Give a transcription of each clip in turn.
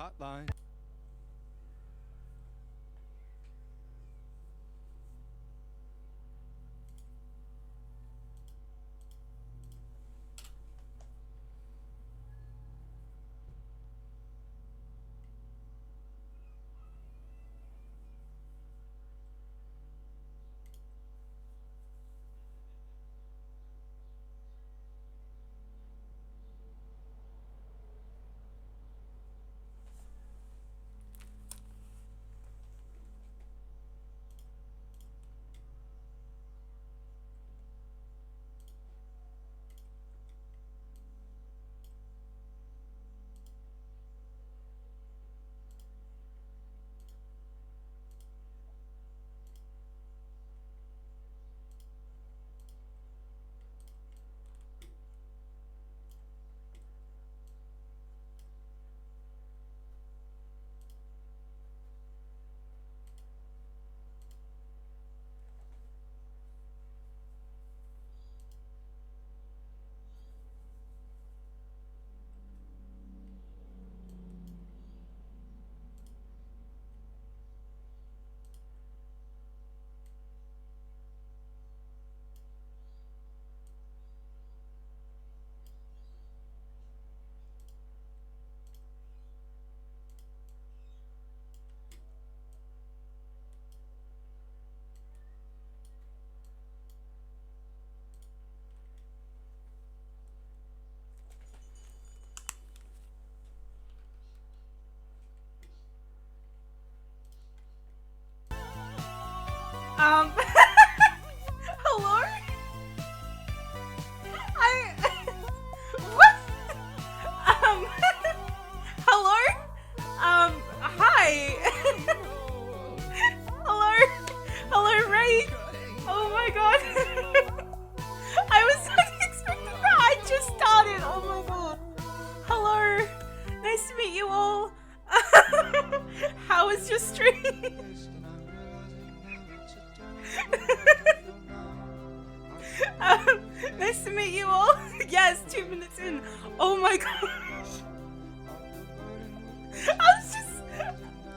hotline. Hello? I... What? Hello? Hi. Hello? Hello, Ray? Oh my god. I was not expecting that. I just started. Oh my god. Hello. Nice to meet you all. How was your stream? Nice to meet you all. Yes, 2 minutes in. Oh my gosh. I was just,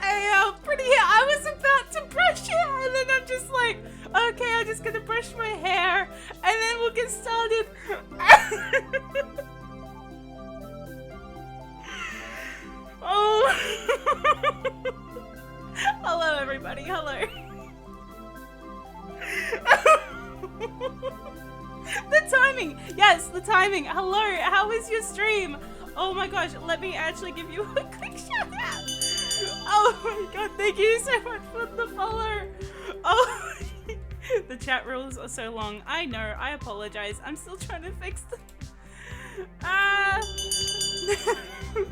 I was about to brush it, and then I'm just like, okay, I'm just gonna brush my hair, and then we'll get started. Oh. Hello, everybody. Hello. The timing! Yes, the timing! Hello, how was your stream? Oh my gosh, let me actually give you a quick shout out! Oh my god, thank you so much for the follow! Oh, the chat rules are so long. I know, I apologize. I'm still trying to fix them.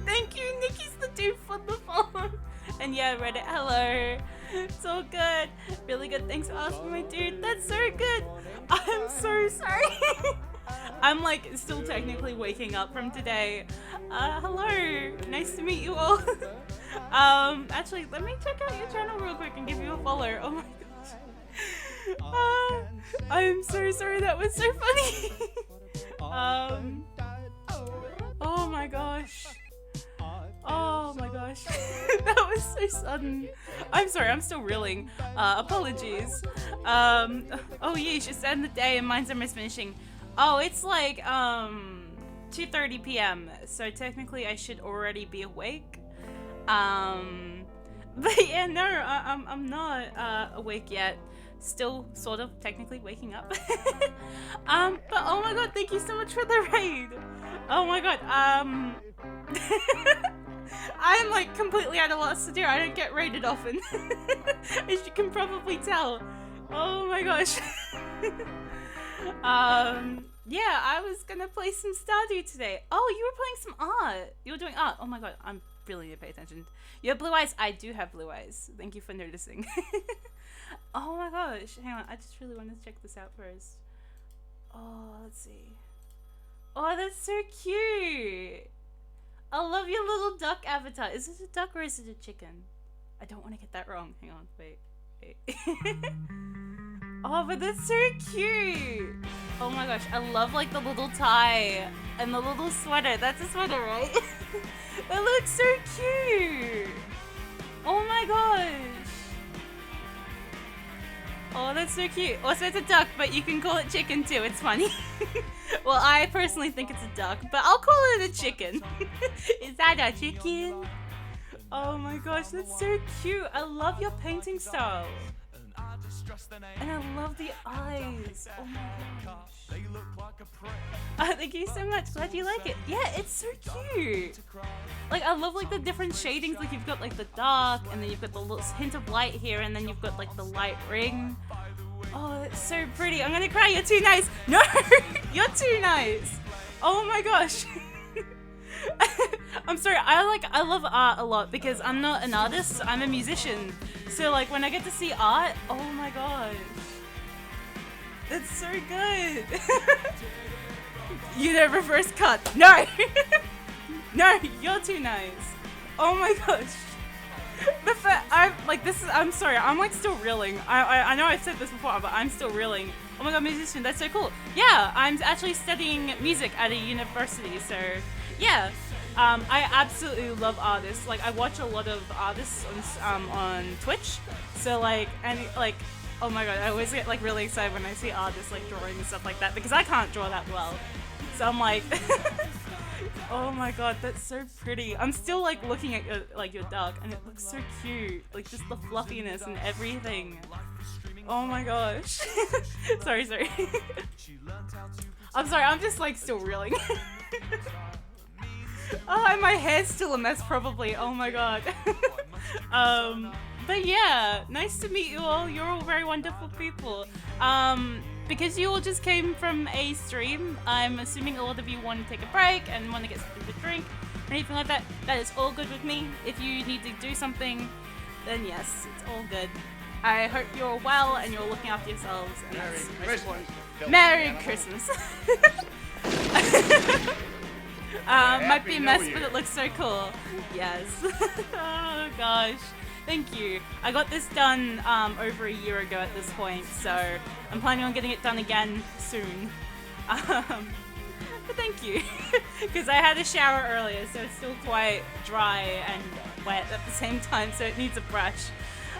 Thank you, Nikki's the dude for the follow. And yeah, Reddit, hello. It's all good. Really good. Thanks for asking, my dude. That's so good. I'm so sorry. I'm like still technically waking up from today. Hello. Nice to meet you all. Actually, let me check out your channel real quick and give you a follow. Oh my gosh. I'm so sorry. That was so funny. Oh my gosh. Oh my gosh. That was so sudden. I'm sorry, I'm still reeling. Apologies. Oh yeah, you should end the day and mine's almost finishing. Oh, it's like 2:30 p.m. So technically I should already be awake. But yeah, no, I'm not awake yet. Still sort of technically waking up. But oh my god, thank you so much for the raid. Oh my god, I'm like completely at a loss to do. I don't get raided often. As you can probably tell. Oh my gosh. Yeah, I was gonna play some Stardew today. Oh, you were playing some art. You were doing art. Oh my god, I'm really need to pay attention. You have blue eyes. I do have blue eyes. Thank you for noticing. Oh my gosh. Hang on, I just really want to check this out first. Oh, let's see. Oh, that's so cute. I love your little duck avatar. Is it a duck or is it a chicken? I don't want to get that wrong. Hang on, wait. Oh, but that's so cute. Oh my gosh, I love like the little tie and the little sweater. That's a sweater, right? It looks so cute. Oh my gosh. Oh, that's so cute. Also, it's a duck, but you can call it chicken too. It's funny. Well, I personally think it's a duck, but I'll call it a chicken. Is that a chicken? Oh my gosh, that's so cute. I love your painting style. And I love the eyes. Oh my gosh. Thank you so much. Glad you like it. Yeah, it's so cute. Like, I love like the different shadings. Like, you've got like the dark, and then you've got the little hint of light here, and then you've got like the light ring. Oh, it's so pretty. I'm gonna cry. You're too nice. No, you're too nice. Oh my gosh. I'm sorry. I love art a lot because I'm not an artist. I'm a musician. So like when I get to see art, oh my gosh, that's so good. You the reverse cut. No, no, you're too nice. Oh my gosh. The fact I'm sorry. I'm like still reeling. I know I've said this before, but I'm still reeling. Oh my god, musician. That's so cool. Yeah, I'm actually studying music at a university. So yeah. I absolutely love artists. Like, I watch a lot of artists on Twitch. So like, and like, oh my god, I always get like really excited when I see artists like drawing and stuff like that because I can't draw that well. So I'm like, oh my god, that's so pretty. I'm still like looking at your duck, and it looks so cute. Like just the fluffiness and everything. Oh my gosh. sorry. I'm sorry. I'm just like still reeling. Oh, and my hair's still a mess probably. Oh my god. But yeah, nice to meet you all. You're all very wonderful people. Because you all just came from a stream, I'm assuming a lot of you want to take a break and want to get something to drink or anything like that. That is all good with me. If you need to do something, then yes, it's all good. I hope you're well and you're looking after yourselves. And that's most important. Merry Christmas. Might be a mess, but it looks so cool. Yes. Oh gosh. Thank you. I got this done over a year ago at this point, so I'm planning on getting it done again soon. But thank you. Because I had a shower earlier, so it's still quite dry and wet at the same time, so it needs a brush.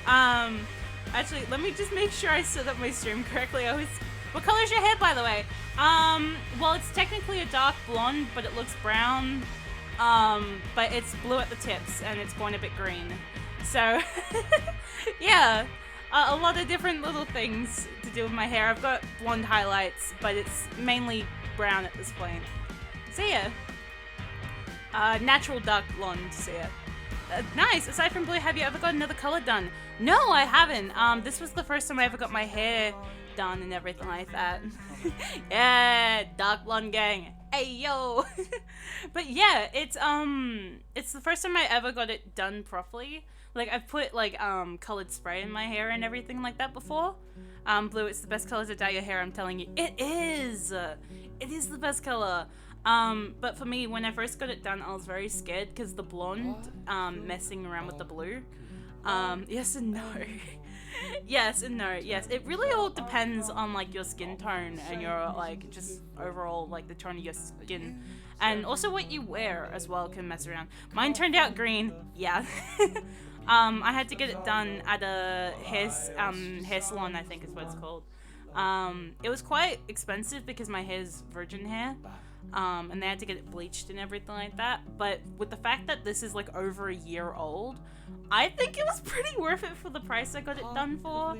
Actually, let me just make sure I set up my stream correctly. What color is your hair, by the way? Well, it's technically a dark blonde, but it looks brown. But it's blue at the tips, and it's going a bit green. So, yeah, a lot of different little things to do with my hair. I've got blonde highlights, but it's mainly brown at this point. So yeah, natural dark blonde, so yeah. Nice. Aside from blue, have you ever got another color done? No, I haven't. This was the first time I ever got my hair done and everything like that. Yeah, dark blonde gang. Hey yo. But yeah, it's the first time I ever got it done properly. Like, I've put like colored spray in my hair and everything like that before. Blue, it's the best color to dye your hair, I'm telling you. It is the best color. But for me, when I first got it done, I was very scared because the blonde messing around with the blue. Yes and no. Yes and no. Yes, it really all depends on like your skin tone and your like just overall like the tone of your skin, and also what you wear as well can mess around. Mine turned out green. Yeah. I had to get it done at a hair salon, I think is what it's called. It was quite expensive because my hair's virgin hair. And they had to get it bleached and everything like that. But with the fact that this is like over a year old, I think it was pretty worth it for the price I got it done for.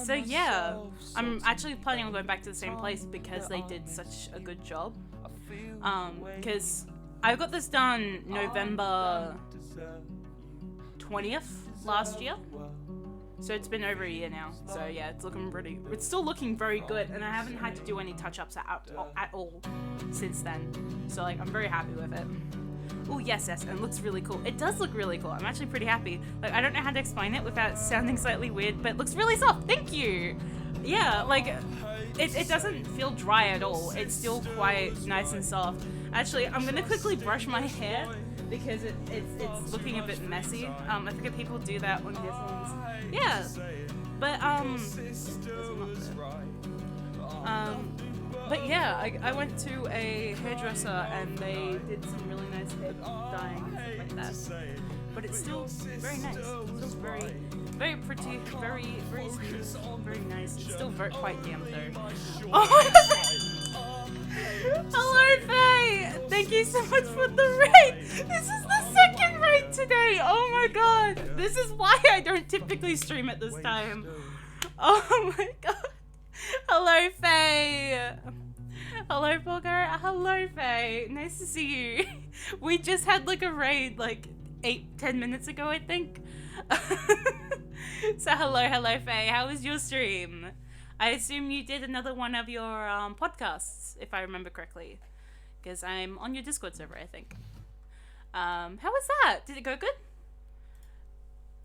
So yeah, I'm actually planning on going back to the same place because they did such a good job. Because I got this done November 20th last year. So it's been over a year now. So yeah, it's still looking very good, and I haven't had to do any touch-ups at all since then. So like, I'm very happy with it. Oh yes, and it looks really cool. It does look really cool. I'm actually pretty happy. Like, I don't know how to explain it without sounding slightly weird, but it looks really soft. Thank you. Yeah, like, it doesn't feel dry at all. It's still quite nice and soft. Actually, I'm gonna quickly brush my hair because it's looking a bit messy. I think that people do that on their phones. Yeah, but But yeah, I went to a hairdresser and they did some really nice hair dyeing and stuff like that. But it's still very nice. It's still very, very pretty, very, very smooth, very nice. It's still quite damp though. Oh, hello, Faye! Thank you so much for the raid! This is the second raid today! Oh my god! This is why I don't typically stream at this time. Oh my god! Hello, Faye! Hello, Polgar. Hello, Faye. Nice to see you. We just had like a raid like 8-10 minutes ago, I think. So hello, Faye. How was your stream? I assume you did another one of your podcasts, if I remember correctly, because I'm on your Discord server, I think. How was that? Did it go good?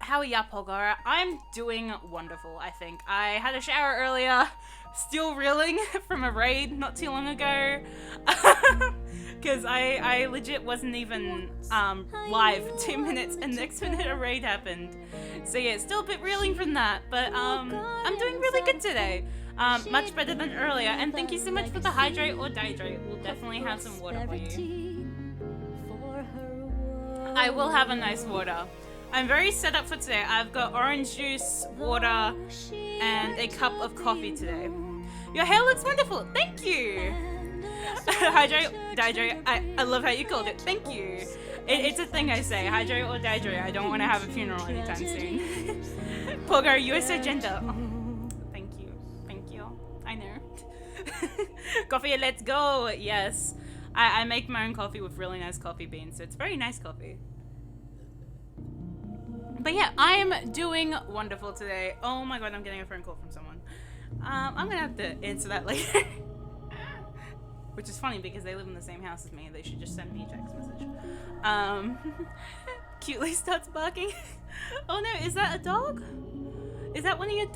How are ya, Polgara? I'm doing wonderful, I think. I had a shower earlier, still reeling from a raid not too long ago. Because I legit wasn't even live 2 minutes and next minute a raid happened. So yeah, still a bit reeling from that, but I'm doing really good today. Much better than earlier, and thank you so much for the hydrate or dihydrate. We'll definitely have some water for you. I will have a nice water. I'm very set up for today. I've got orange juice, water, and a cup of coffee today. Your hair looks wonderful. Thank you. Hydrate, dihydrate. I love how you called it. Thank you. It's a thing I say. Hydrate or dihydrate. I don't want to have a funeral anytime soon. Polgar, you are so gentle. Oh, thank you. Thank you. I know. Coffee, let's go. Yes. I make my own coffee with really nice coffee beans, so it's very nice coffee. But yeah, I am doing wonderful today. Oh my god, I'm getting a phone call from someone. I'm gonna have to answer that later. Which is funny because they live in the same house as me. They should just send me a text message. Cutely starts barking. Oh no, is that a dog? Is that one of your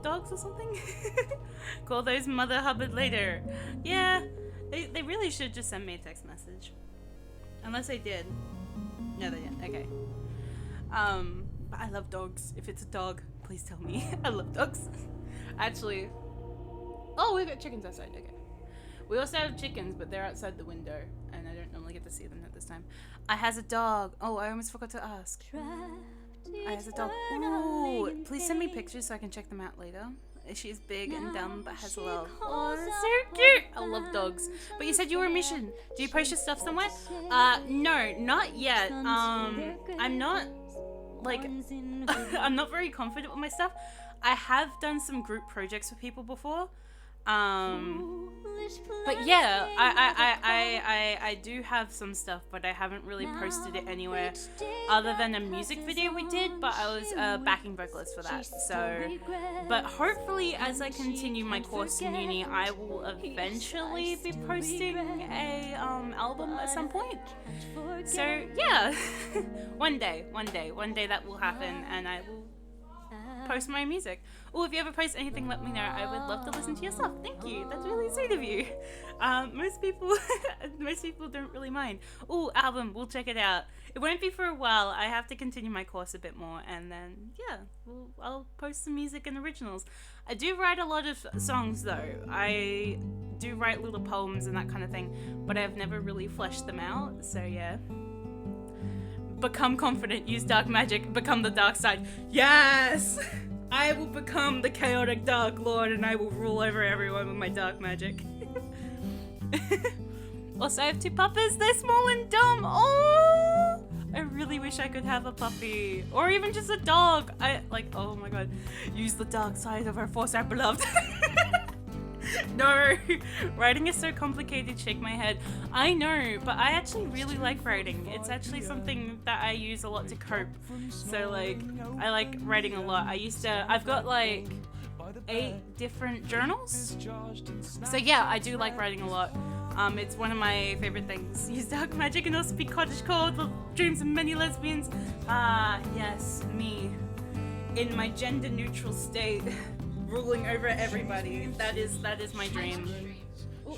dogs or something? Call those Mother Hubbard later. Yeah, they really should just send me a text message. Unless they did. No, they didn't. Okay. But I love dogs. If it's a dog, please tell me. I love dogs. Actually, oh, we've got chickens outside. Okay. We also have chickens, but they're outside the window, and I don't normally get to see them at this time. I has a dog. Oh, I almost forgot to ask. I has a dog. Ooh, please send me pictures so I can check them out later. She's big and dumb, but has love. Oh, so cute. I love dogs. But you said you were a mission. Do you post your stuff somewhere? No, not yet. I'm not, like, I'm not very confident with my stuff. I have done some group projects with people before. But yeah, I do have some stuff, but I haven't really posted it anywhere other than a music video we did, but I was a backing vocalist for that. So, but hopefully as I continue my course in uni, I will eventually be posting a album at some point. So yeah, one day that will happen, and I will post my music. Oh, if you ever post anything, let me know. I would love to listen to your stuff. Thank you. That's really sweet of you. Most people don't really mind. Oh, album. We'll check it out. It won't be for a while. I have to continue my course a bit more, and then yeah, I'll post some music and originals. I do write a lot of songs though. I do write little poems and that kind of thing, but I've never really fleshed them out. So yeah. Become confident, use dark magic, become the dark side. Yes! I will become the chaotic dark lord and I will rule over everyone with my dark magic. Also, I have 2 puppies. They're small and dumb. Oh! I really wish I could have a puppy. Or even just a dog. Oh my god. Use the dark side of our force, our beloved. No, writing is so complicated. Shake my head. I know, but I actually really like writing. It's actually something that I use a lot to cope. So like, I like writing a lot. I've got like 8 different journals. So yeah, I do like writing a lot. It's one of my favorite things. Use dark magic and also be cottagecore, the dreams of many lesbians. Ah, yes, me. In my gender neutral state. Ruling over everybody. That is my dream. Ooh.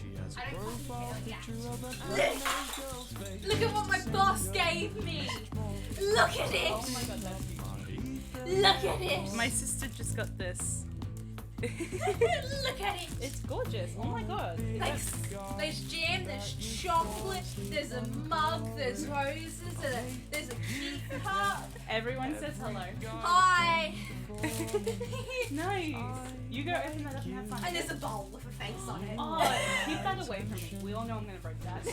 Look at what my boss gave me! Look at it! Oh my god, that's... Look at it! My sister just got this. Look at it. It's gorgeous. Oh my god. There's jam, there's chocolate, there's a mug, there's roses, there's a cute cup. Everyone says hello. Hi. Nice. You go open that up and have fun. And there's a bowl with a face on it. Oh, keep that away from me. We all know I'm gonna break that.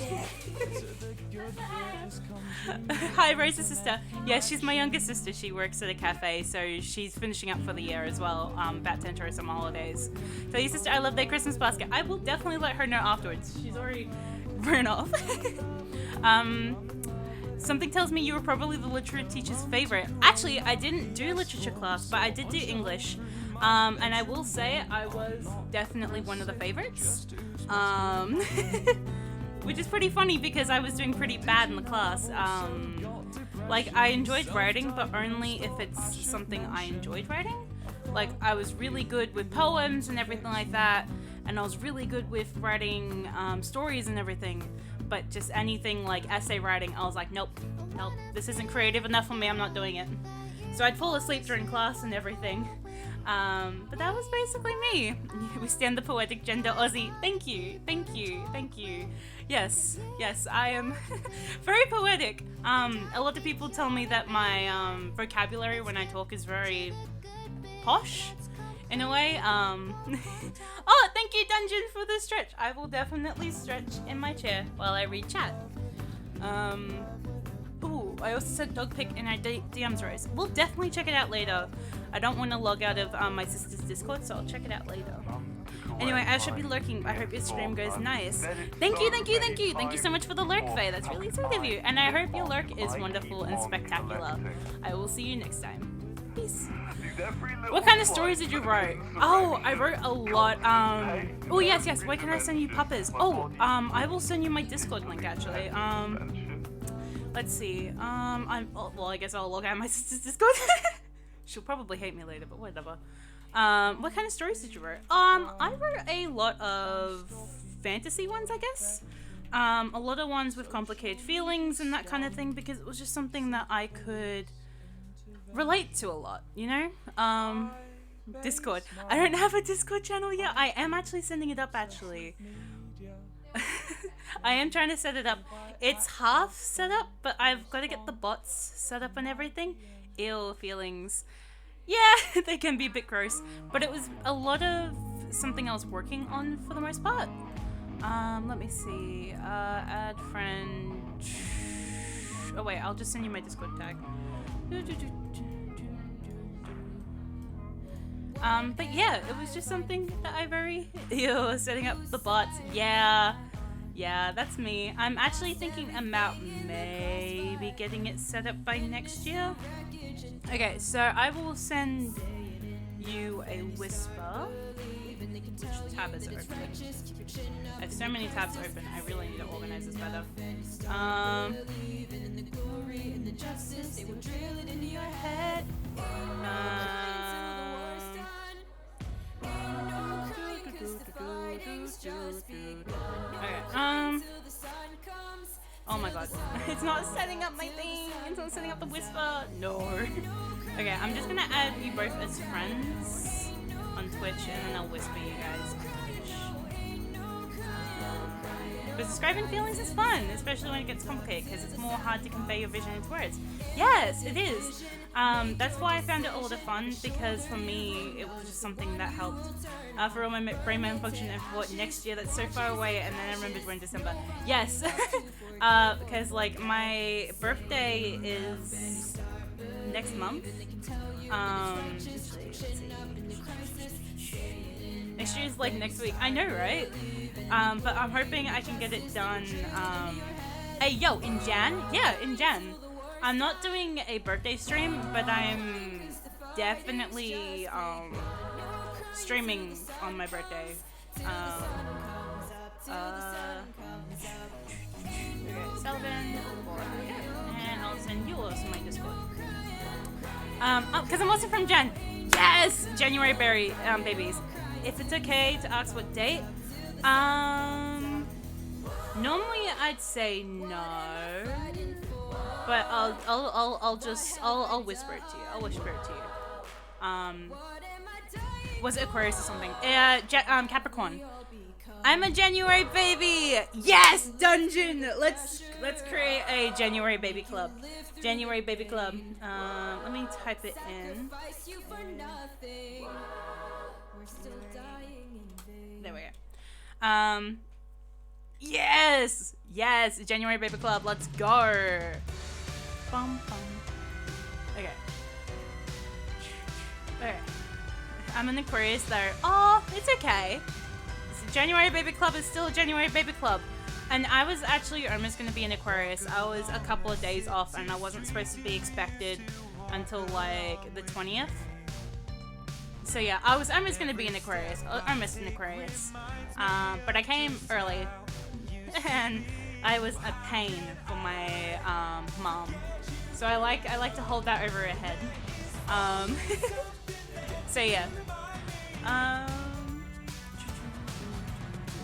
Hi, Rose's sister. Yeah, she's my younger sister. She works at a cafe, so she's finishing up for the year as well. About to enter her summer holidays. So, your sister, I love their Christmas basket. I will definitely let her know afterwards. She's already run off. Something tells me you were probably the literature teacher's favorite. Actually, I didn't do literature class, but I did do English. And I will say I was definitely one of the favorites. Which is pretty funny because I was doing pretty bad in the class. Like, I enjoyed writing, but only if it's something I enjoyed writing. Like, I was really good with poems and everything like that. And I was really good with writing stories and everything. But just anything like essay writing, I was like, nope, this isn't creative enough for me, I'm not doing it. So I'd fall asleep during class and everything. But that was basically me. We stand the poetic gender Aussie. Thank you. Yes, I am very poetic. A lot of people tell me that my vocabulary when I talk is very posh. In a way, oh, thank you, Dungeon, for the stretch. I will definitely stretch in my chair while I read chat. Ooh, I also said dog pic in our DMs, Rose. We'll definitely check it out later. I don't want to log out of my sister's Discord, so I'll check it out later. Anyway, I should be lurking. I hope your stream goes nice. Thank you. Thank you so much for the lurk, Faye. That's really sweet of you. And I hope your lurk is wonderful and spectacular. I will see you next time. Peace. What kind of stories did you write? Oh, I wrote a lot. Oh yes. Where can I send you puppets? Oh, I will send you my Discord link actually. Let's see. Well, I guess I'll log out of my sister's Discord. She'll probably hate me later, but whatever. What kind of stories did you write? I wrote a lot of fantasy ones, I guess. A lot of ones with complicated feelings and that kind of thing because it was just something that I could relate to a lot, you know? Discord. I don't have a Discord channel yet. I am actually sending it up, actually. I am trying to set it up. It's half set up, but I've got to get the bots set up and everything. Ew, feelings. Yeah, they can be a bit gross, but it was a lot of something I was working on for the most part. Let me see. Add friend. Oh wait, I'll just send you my Discord tag. But yeah, it was just something that I setting up the bots. Yeah, that's me. I'm actually thinking about maybe getting it set up by next year. Okay, so I will send you a whisper. Which tab is it open? I have so many tabs open. I really need to organize this better. Okay, oh my god. It's not setting up my thing. It's not setting up the whisper. No. Okay, I'm just gonna add you both as friends on Twitch and then I'll whisper you guys on Twitch. But describing feelings is fun, especially when it gets complicated because it's more hard to convey your vision into words. Yes, it is. That's why I found it a lot of fun because for me it was just something that helped for all my brain malfunction and for next year that's so far away, and then I remembered we're in December. Yes, because like my birthday is next month. Let's see. Next year is like next week. I know, right? But I'm hoping I can get it done. Hey, yo, in Jan? Yeah, in Jan. I'm not doing a birthday stream, but I'm definitely streaming on my birthday. Okay, Sullivan, and I'll send you also my Discord. Because I'm also from Jan. Yes, January babies. If it's okay to ask what date, normally I'd say no, but I'll whisper it to you. Was it Aquarius or something? Capricorn. I'm a January baby. Yes, dungeon. Let's create a January baby club. January baby club. Let me type it in. There we go. Yes, January baby club. Let's go. Bum, bum. Okay. I'm an Aquarius though. Oh, it's okay. January baby club is still a January baby club. And I was actually almost going to be an Aquarius. I was a couple of days off and I wasn't supposed to be expected until like the 20th. So yeah, I was almost going to be an Aquarius. Almost an Aquarius. But I came early. And I was a pain for my mom. So I like to hold that over her head. So yeah.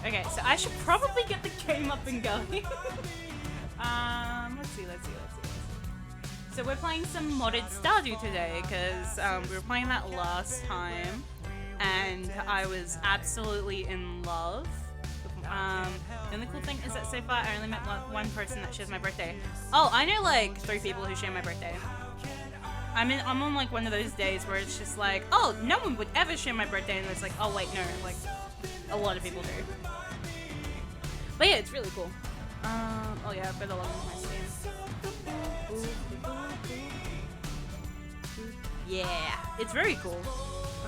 Okay, so I should probably get the game up and going. Let's see. So we're playing some modded Stardew today, because we were playing that last time, and I was absolutely in love. The only cool thing is that so far I only met one person that shares my birthday. Oh, I know like 3 people who share my birthday. I'm on like one of those days where it's just like, oh, no one would ever share my birthday, and it's like, oh wait, no, like a lot of people do. But yeah, it's really cool. Oh yeah, I better log into my Steam. Yeah, it's very cool.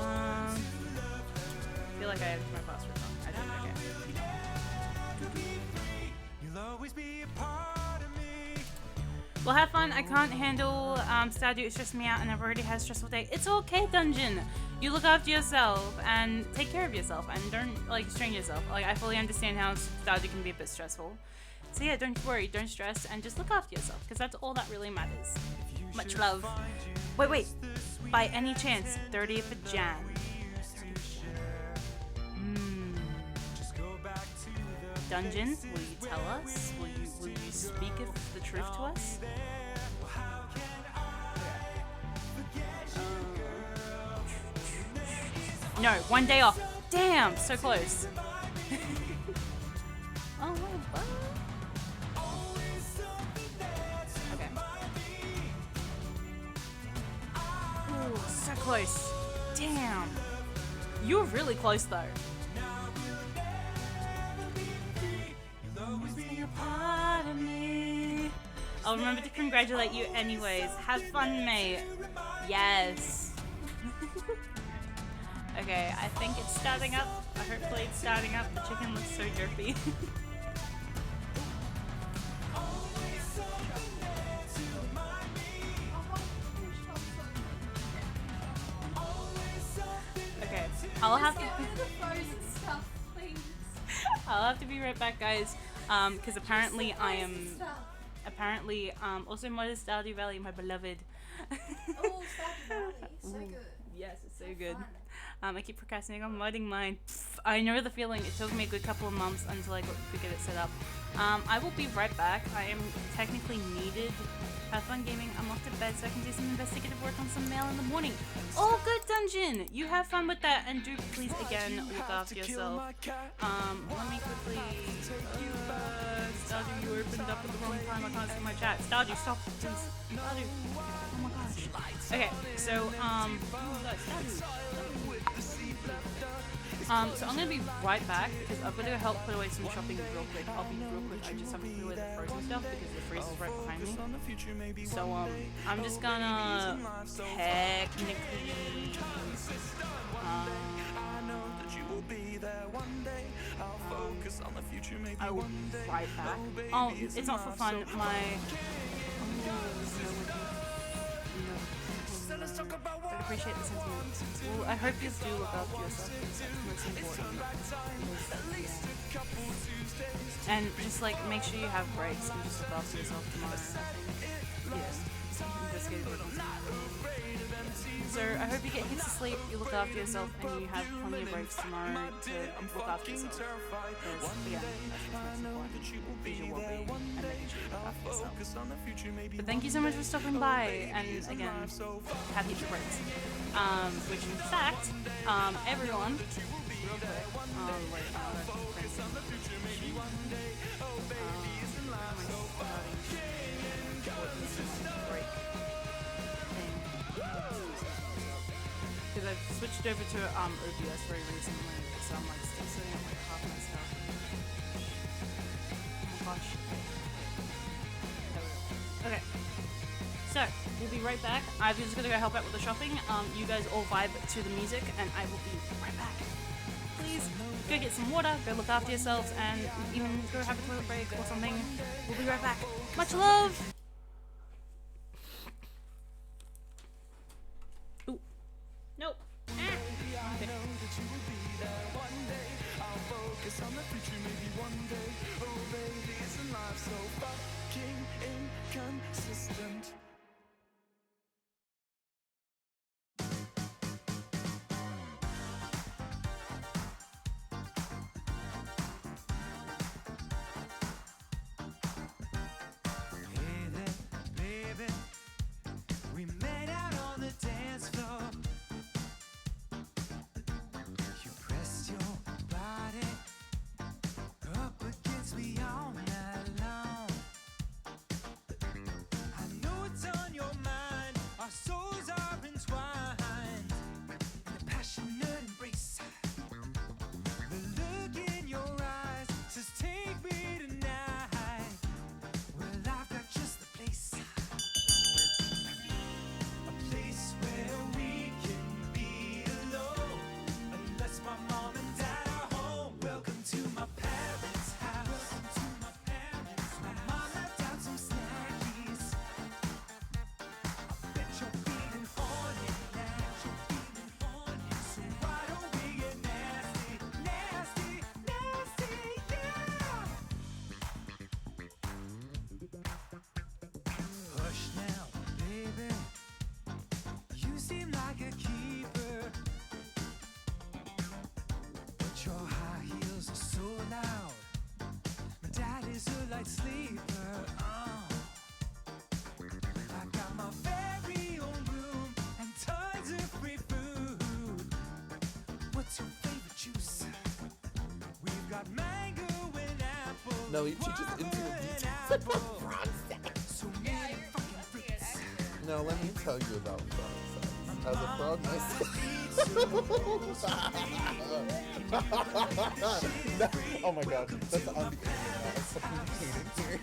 I feel like I have my password wrong. I don't. Okay. Well, have fun. I can't handle Stardew. It's stressing me out, and I've already had a stressful day. It's okay, Dungeon. You look after yourself and take care of yourself, and don't like strain yourself. Like, I fully understand how Stardew can be a bit stressful. So yeah, don't worry, don't stress, and just look after yourself, because that's all that really matters. Much love. Wait. By any chance, 30th of Jan. Dungeon, will you tell us? Will you speak of the truth to us? No, 1 day off. Damn, so close. Oh, what? Okay. Ooh, so close. Damn. You were really close though. Part of me. I'll remember to congratulate you anyways. Have fun, mate. Yes. Okay, I think it's starting up. Hopefully it's starting up. The chicken looks so derpy. Okay, I'll have to be right back, guys. Because apparently also modest Stardew Valley, my beloved. Oh, Stardew Valley, so good. Yes, it's so good. I keep procrastinating on modding mine. Pff, I know the feeling. It took me a good couple of months until I could get it set up. I will be right back. I am technically needed. Have fun gaming. I'm off to bed so I can do some investigative work on some mail in the morning. Oh, good, Dungeon! You have fun with that, and do please again look after yourself. Let me quickly. Stardew, you opened up at the wrong time. I can't see my chat. Stardew, stop, please. Stardew. Oh my gosh. Okay, so oh my god, Stardew. So I'm gonna be right back because I've got to help put away some shopping real quick. I'll be real quick. I just have to put away the frozen stuff because the freezer's right behind me. So I'm just gonna technically I will be right back. Oh, it's not for fun. I appreciate the sentiment. Well, I hope you do look after yourself. That's most important. And just like make sure you have breaks and just look after yourself tomorrow. Yeah. Investigate what So I hope you get heaps of sleep, you look after yourself, and you have plenty of breaks tomorrow to look after yourself. Because again, that's what's most important, is your well-being and making sure you look after yourself. But thank you so much for stopping by, and again, have heaps of breaks. Which in fact, everyone, real quick, because I've switched over to OBS very recently, so I'm like still sitting at like half my stuff. Oh my gosh. Okay. So, we'll be right back. I'm just gonna go help out with the shopping. You guys all vibe to the music, and I will be right back. Please, go get some water, go look after yourselves, and even go have a toilet break or something. We'll be right back. Much love! Ooh. Nope. Okay. No, she just into the details about frog sex. No, let me tell you about frog sex. As a frog myself. Oh my god, that's on the internet. I fucking hate it here.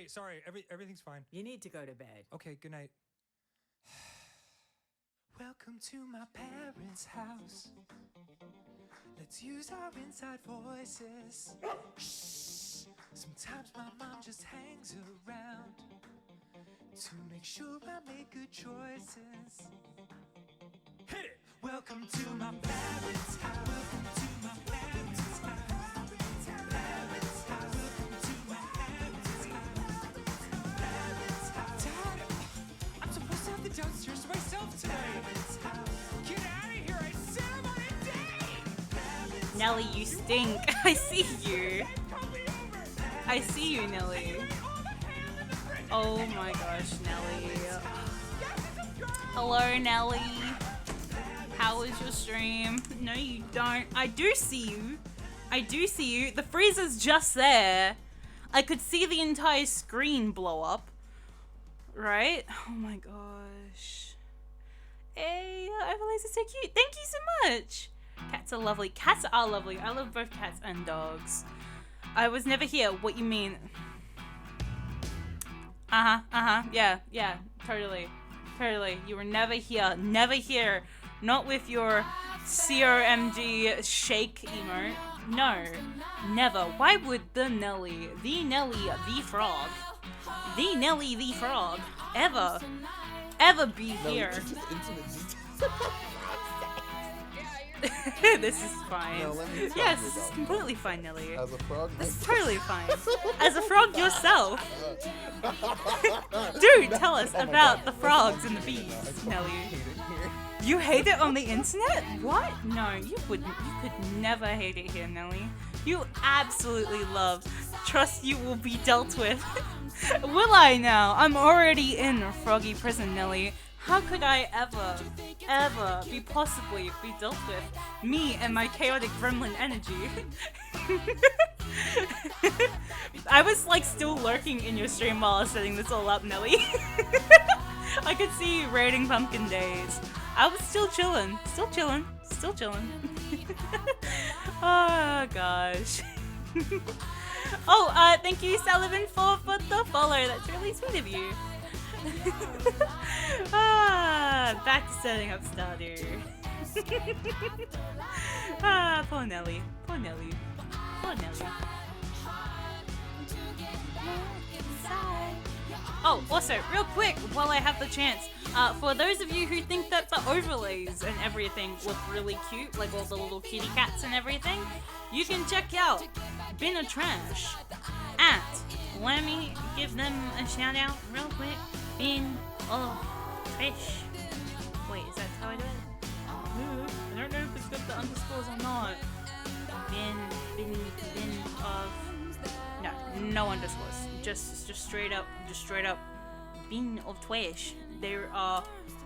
Sorry. Everything's fine. You need to go to bed. Okay, good night. Welcome to my parents' house. Let's use our inside voices. Shh. Sometimes my mom just hangs around to make sure I make good choices. Hit it! Welcome to my parents' house. Welcome to my parents' house. Downstairs to myself today. Get out of here! I said I'm on a date. Nelly, you stink. I see you. I see you, Nelly. Oh my gosh, Nelly. Hello, Nelly. How was your the stream. No, you don't. I do see you. I do see you. The freezer's just there. I could see the entire screen blow up. Right? Oh my gosh. Hey, Everlaze is so cute. Thank you so much. Cats are lovely. Cats are lovely. I love both cats and dogs. I was never here. What you mean? Yeah, totally. Totally. You were never here. Never here. Not with your COMG shake emote. No. Never. Why would the Nelly the frog, ever be No, here? it's just intimate details. This is fine. No, let me tell Yes, you this is about completely fine, Nelly. As a frog, This is totally fine. As a frog yourself. Dude, Dude, tell us Oh my about God. the frogs and the bees, I fucking Nelly. hate it here. You hate it on the internet? What? No, you wouldn't. You could never hate it here, Nelly. You absolutely love. Trust you will be dealt with. Will I now? I'm already in a froggy prison, Nelly. How could I ever possibly be dealt with? Me and my chaotic gremlin energy. I was like still lurking in your stream while I was setting this all up, Nelly. I could see you raiding Pumpkin Days. I was still chilling. Oh gosh. Oh, thank you, Sullivan, for the follow. That's really sweet of you. Back to setting up Stardew. Poor Nelly. Oh, also, real quick, while I have the chance, for those of you who think that the overlays and everything look really cute, like all the little kitty cats and everything, you can check out Bin of Trash at, let me give them a shout out real quick, Bin of Fish. Wait, is that how I do it? I don't know if it's got the underscores or not. Bin of... No underscores. Just straight up Bin of Twish. There are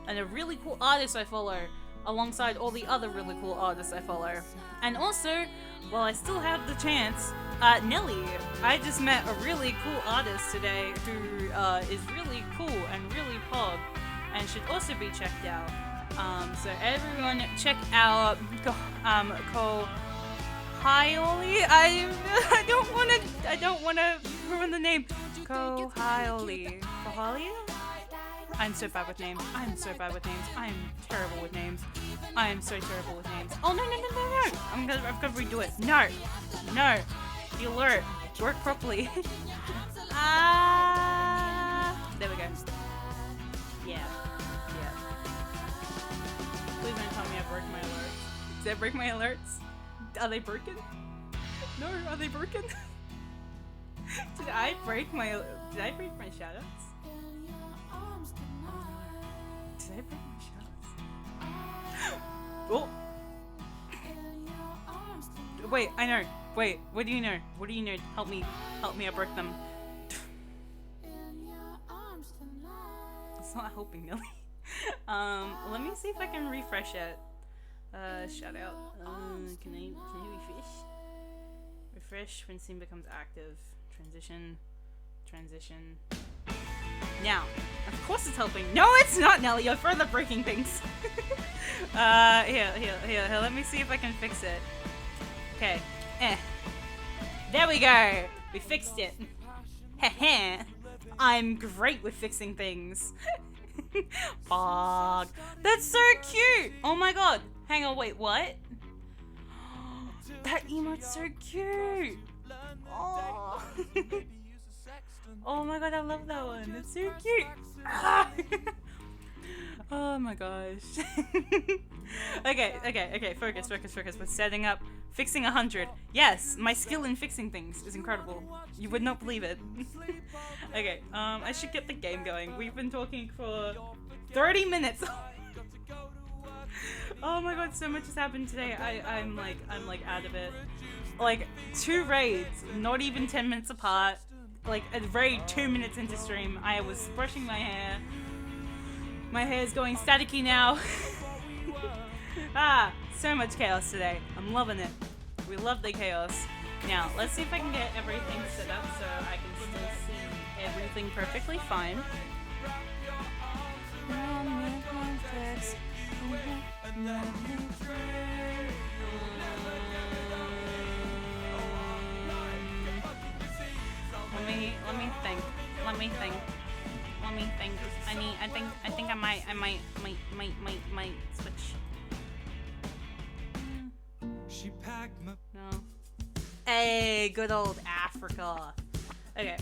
a really cool artist I follow alongside all the other really cool artists I follow. And also, while I still have the chance, Nelly, I just met a really cool artist today who is really cool and really pog and should also be checked out. So everyone check out Hi Oli. I don't wanna ruin the name. Kohali. I'm so bad with names. I am terrible with names. I am so terrible with names. Oh no. I'm gonna redo it. No. The alert. Work properly. There we go. Yeah. Please don't tell me I broke my alerts. Did I break my alerts? Are they broken? No, are they broken? Did I break my shoutouts? Did I break my shoutouts? Oh! Wait, I know. Wait, what do you know? Help me, I broke them. It's not helping, Nelly. Let me see if I can refresh it. Shout out. Can I refresh? Refresh when scene becomes active. Transition. Now, of course it's helping. No, it's not, Nelly. You're further breaking things. Here. Let me see if I can fix it. Okay. There we go. We fixed it. Heh. I'm great with fixing things. Fog. That's so cute. Oh my god. Hang on, wait, what? That emote's so cute. Oh. Oh my god, I love that one. It's so cute. Oh my gosh. Okay. Focus. We're setting up, fixing 100. Yes, my skill in fixing things is incredible. You would not believe it. Okay, I should get the game going. We've been talking for 30 minutes. Oh my god, so much has happened today. I'm like out of it. Like 2 raids, not even 10 minutes apart. Like a raid 2 minutes into stream. I was brushing my hair. My hair is going staticky now. Ah, so much chaos today. I'm loving it. We love the chaos. Now, let's see if I can get everything set up so I can still see everything perfectly fine. Let me think. I think I might switch. She packed my No. Hey, good old Africa. Okay,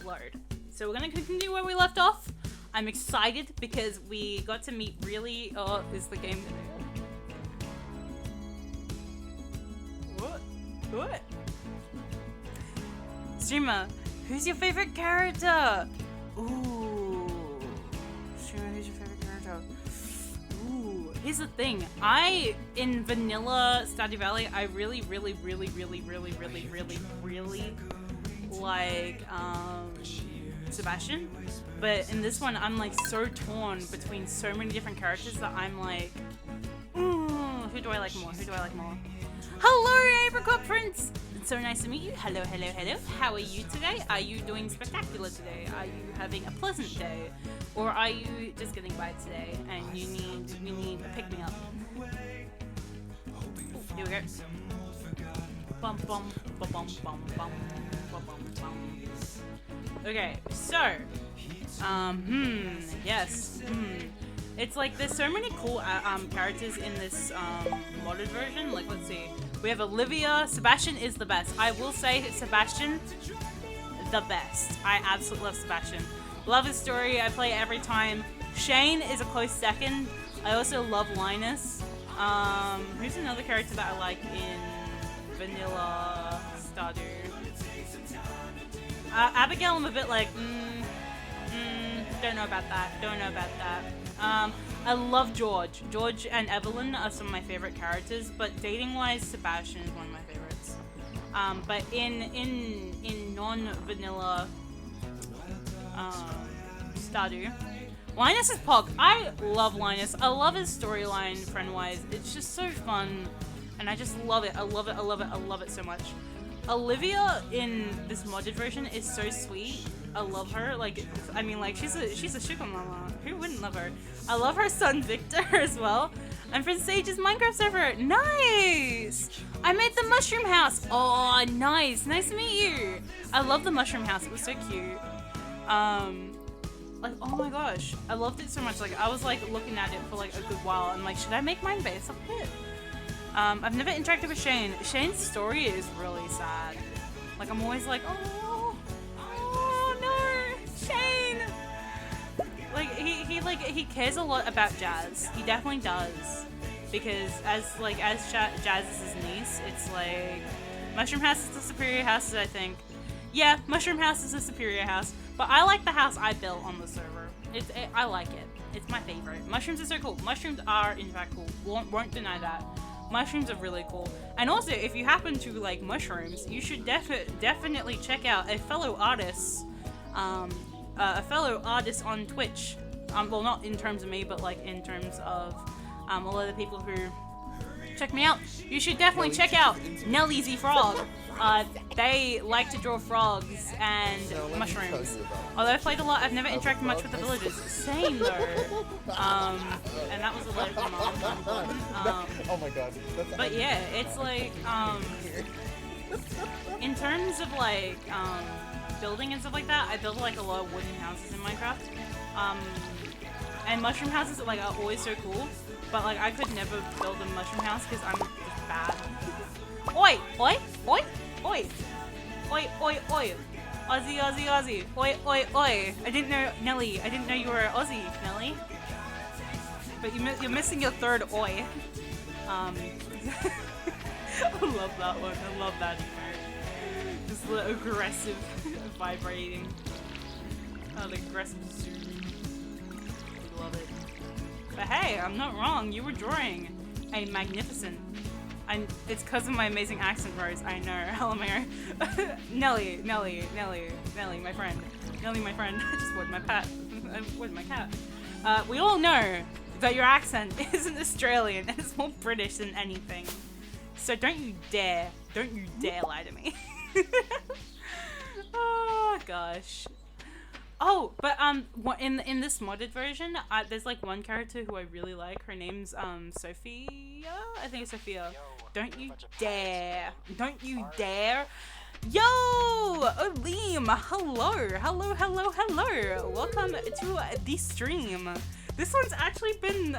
load. So we're gonna continue where we left off. I'm excited because we got to meet really. Oh, is the game gonna? What? Streamer, who's your favorite character? Ooh. Streamer, who's your favorite character? Ooh. Here's the thing. In vanilla Stardew Valley, I really like Sebastian. But in this one, I'm like so torn between so many different characters that I'm like, who do I like more? Hello, Apricot Prince! It's so nice to meet you. Hello. How are you today? Are you doing spectacular today? Are you having a pleasant day? Or are you just getting by today and you need a pick-me-up? Here we go. Bum bum bum bum bum bum bum bum. Okay, so yes. It's like there's so many cool characters in this modded version. Like, let's see. We have Olivia. Sebastian is the best. I will say Sebastian, the best. I absolutely love Sebastian. Love his story. I play it every time. Shane is a close second. I also love Linus. Who's another character that I like in vanilla Stardew? Abigail, I'm a bit like, don't know about that. I love George. George and Evelyn are some of my favorite characters, but dating-wise, Sebastian is one of my favorites. But in non-vanilla Stardew, Linus is Pog. I love Linus. I love his storyline, friend-wise. It's just so fun, and I just love it. I love it so much. Olivia in this modded version is so sweet. I love her. Like, I mean, like, she's a sugar mama. Who wouldn't love her? I love her son Victor as well. I'm from Sage's Minecraft server. Nice! I made the mushroom house. Oh, nice. Nice to meet you. I love the mushroom house. It was so cute. Like, oh my gosh. I loved it so much. Like, I was like looking at it for like a good while. And like, should I make mine base up here? I've never interacted with Shane. Shane's story is really sad. Like, I'm always like, oh no, Shane. Like, he cares a lot about Jazz. He definitely does, because as Jazz is his niece, it's like Mushroom House is the superior house, I think. Yeah, Mushroom House is the superior house, but I like the house I built on the server. I like it. It's my favorite. Mushrooms are so cool. Mushrooms are in fact cool. Won't deny that. Mushrooms are really cool. And also, if you happen to like mushrooms, you should definitely check out a fellow artist on Twitch. Well, not in terms of me, but like in terms of a lot of the people who check me out. You should definitely check out Nelly Z Frog. They like to draw frogs and mushrooms. Although I've played a lot, I've never interacted much with the villagers. Same though. And that was a letter from Mom. Oh my god. But yeah, it's like, in terms of like, building and stuff like that, I build like a lot of wooden houses in Minecraft. And mushroom houses are always so cool. But like, I could never build a mushroom house because I'm just bad. Oi! Oi! Oi! Oi! Oi! Oi! Oi! Aussie! Aussie! Aussie! Oi! Oi! Oi! I didn't know, Nelly. I didn't know you were Aussie, Nelly. But you're missing your third oi. I love that one. I love that emote. Just the aggressive vibrating. Oh, the aggressive zoom. I love it. But hey, I'm not wrong. You were drawing a magnificent. It's because of my amazing accent, Rose. I know. LMAO. Nelly, my friend. Nelly, my friend. I just worded my cat. I worded my cat. We all know But your accent isn't Australian. It's more British than anything. So don't you dare lie to me. Oh gosh. Oh, but in this modded version, there's like one character who I really like. Her name's Sophia. I think it's Sophia. Don't you dare! Don't you dare! Yo, Olim, hello. Welcome to the stream. This one's actually been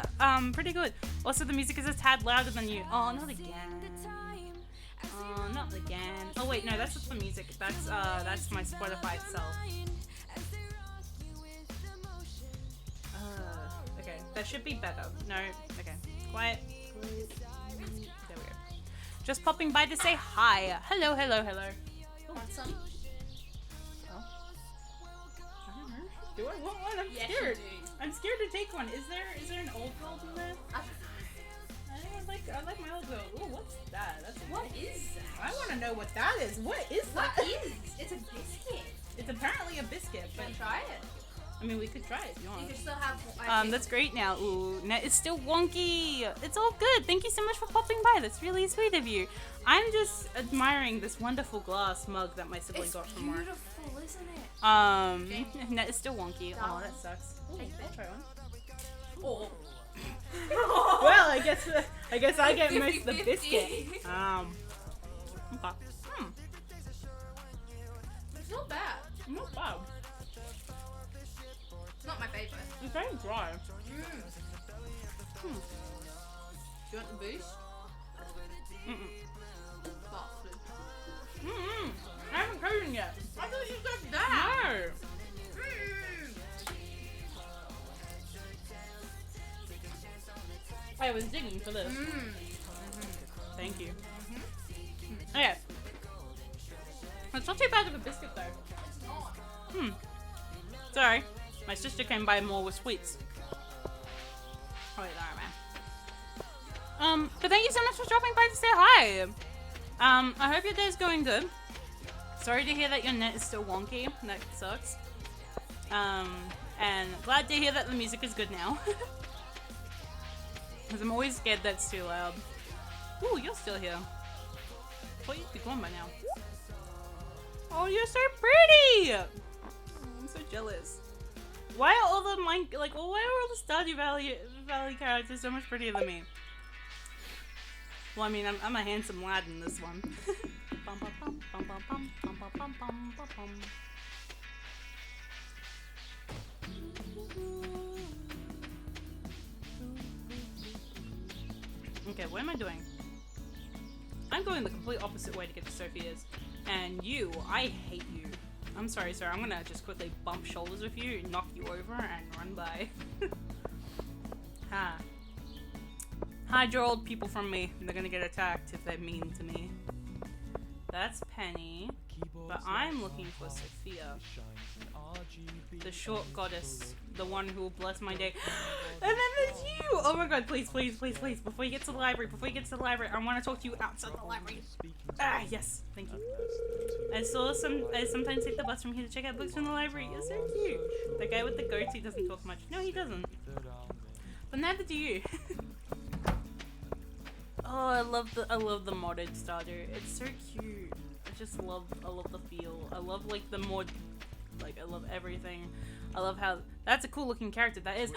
pretty good. Also, the music is a tad louder than you. Oh, not again. Oh, not again. Oh wait, no, that's just the music. That's my Spotify itself. Okay, that should be better. No, okay, quiet. There we go. Just popping by to say hi. Hello. Want some? Oh. I don't know. Do I want one? I'm Yes, scared. you do. I'm scared to take one. Is there an old world in there? I think I like my old world. Ooh, what's that? What is that? I want to know what that is. What is What that? is? It's a biscuit. It's apparently a biscuit, but Can try it. I mean, we could try it if you You want. can still have. That's great now. Ooh, net is still wonky. It's all good. Thank you so much for popping by. That's really sweet of you. I'm just admiring this wonderful glass mug that my sibling It's got from work. beautiful, isn't it? Net is still wonky. Oh, that sucks. Ooh, Take I'll it. try one. Oh. Well, I guess I get most of the 50-50. biscuit. Okay. It's not bad. Not bad. It's not my favorite. It's very dry. Do you want the boost? Bastard. I haven't tried it yet. I thought you said that. No. I was digging for this. Thank you. Okay. It's not too bad of a biscuit though. It's not. Sorry. My sister came by more with sweets. Oh wait, alright, man. But thank you so much for dropping by to say hi. I hope your day's going good. Sorry to hear that your net is still wonky. That sucks. And glad to hear that the music is good now. Because I'm always scared that's too loud. Ooh, you're still here. I thought you'd be gone by now. Oh, you're so pretty! I'm so jealous. Why are all the why are all the Stardew Valley characters so much prettier than me? Well, I mean, I'm a handsome lad in this one. Bum, bum, bum, bum, bum, bum, bum, bum, bum, bum, bum, bum. Okay, what am I doing? I'm going the complete opposite way to get to Sophia's. And you, I hate you. I'm sorry, sir. I'm gonna just quickly bump shoulders with you, knock you over, and run by. Ha. Hide your old people from me. They're gonna get attacked if they're mean to me. That's Penny. But I'm looking for Sophia. The short goddess. The one who will bless my day. And then there's you! Oh my god, please. Before you get to the library, I want to talk to you outside the library. Ah, yes. Thank you. I sometimes take the bus from here to check out books from the library. You're so cute. The guy with the goatee doesn't talk much. No, he doesn't. But neither do you. Oh, I love the modded Stardew. It's so cute. I love the feel. I love like the mod, like I love everything. I love how that's a cool looking character. That is.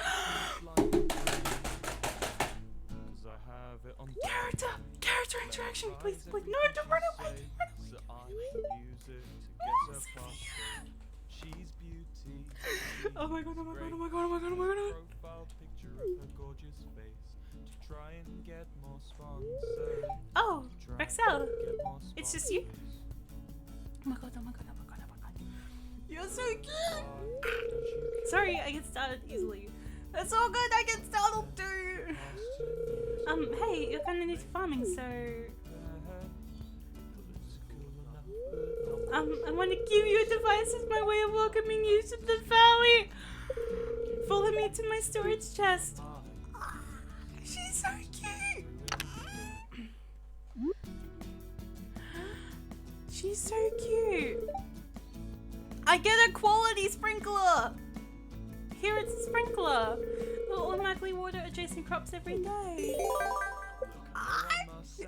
Character interaction. Please, no, don't run away. Oh my god. Oh, Rexel, it's just you. Oh my god. You're so cute. Sorry, I get startled easily. That's all good. I get startled too. Hey, you're kind of new to farming, so I want to give you a device as my way of welcoming you to the valley. Follow me to my storage chest. She's so cute. She's so cute. I get a quality sprinkler. Here it's a sprinkler. will automatically water adjacent crops every day.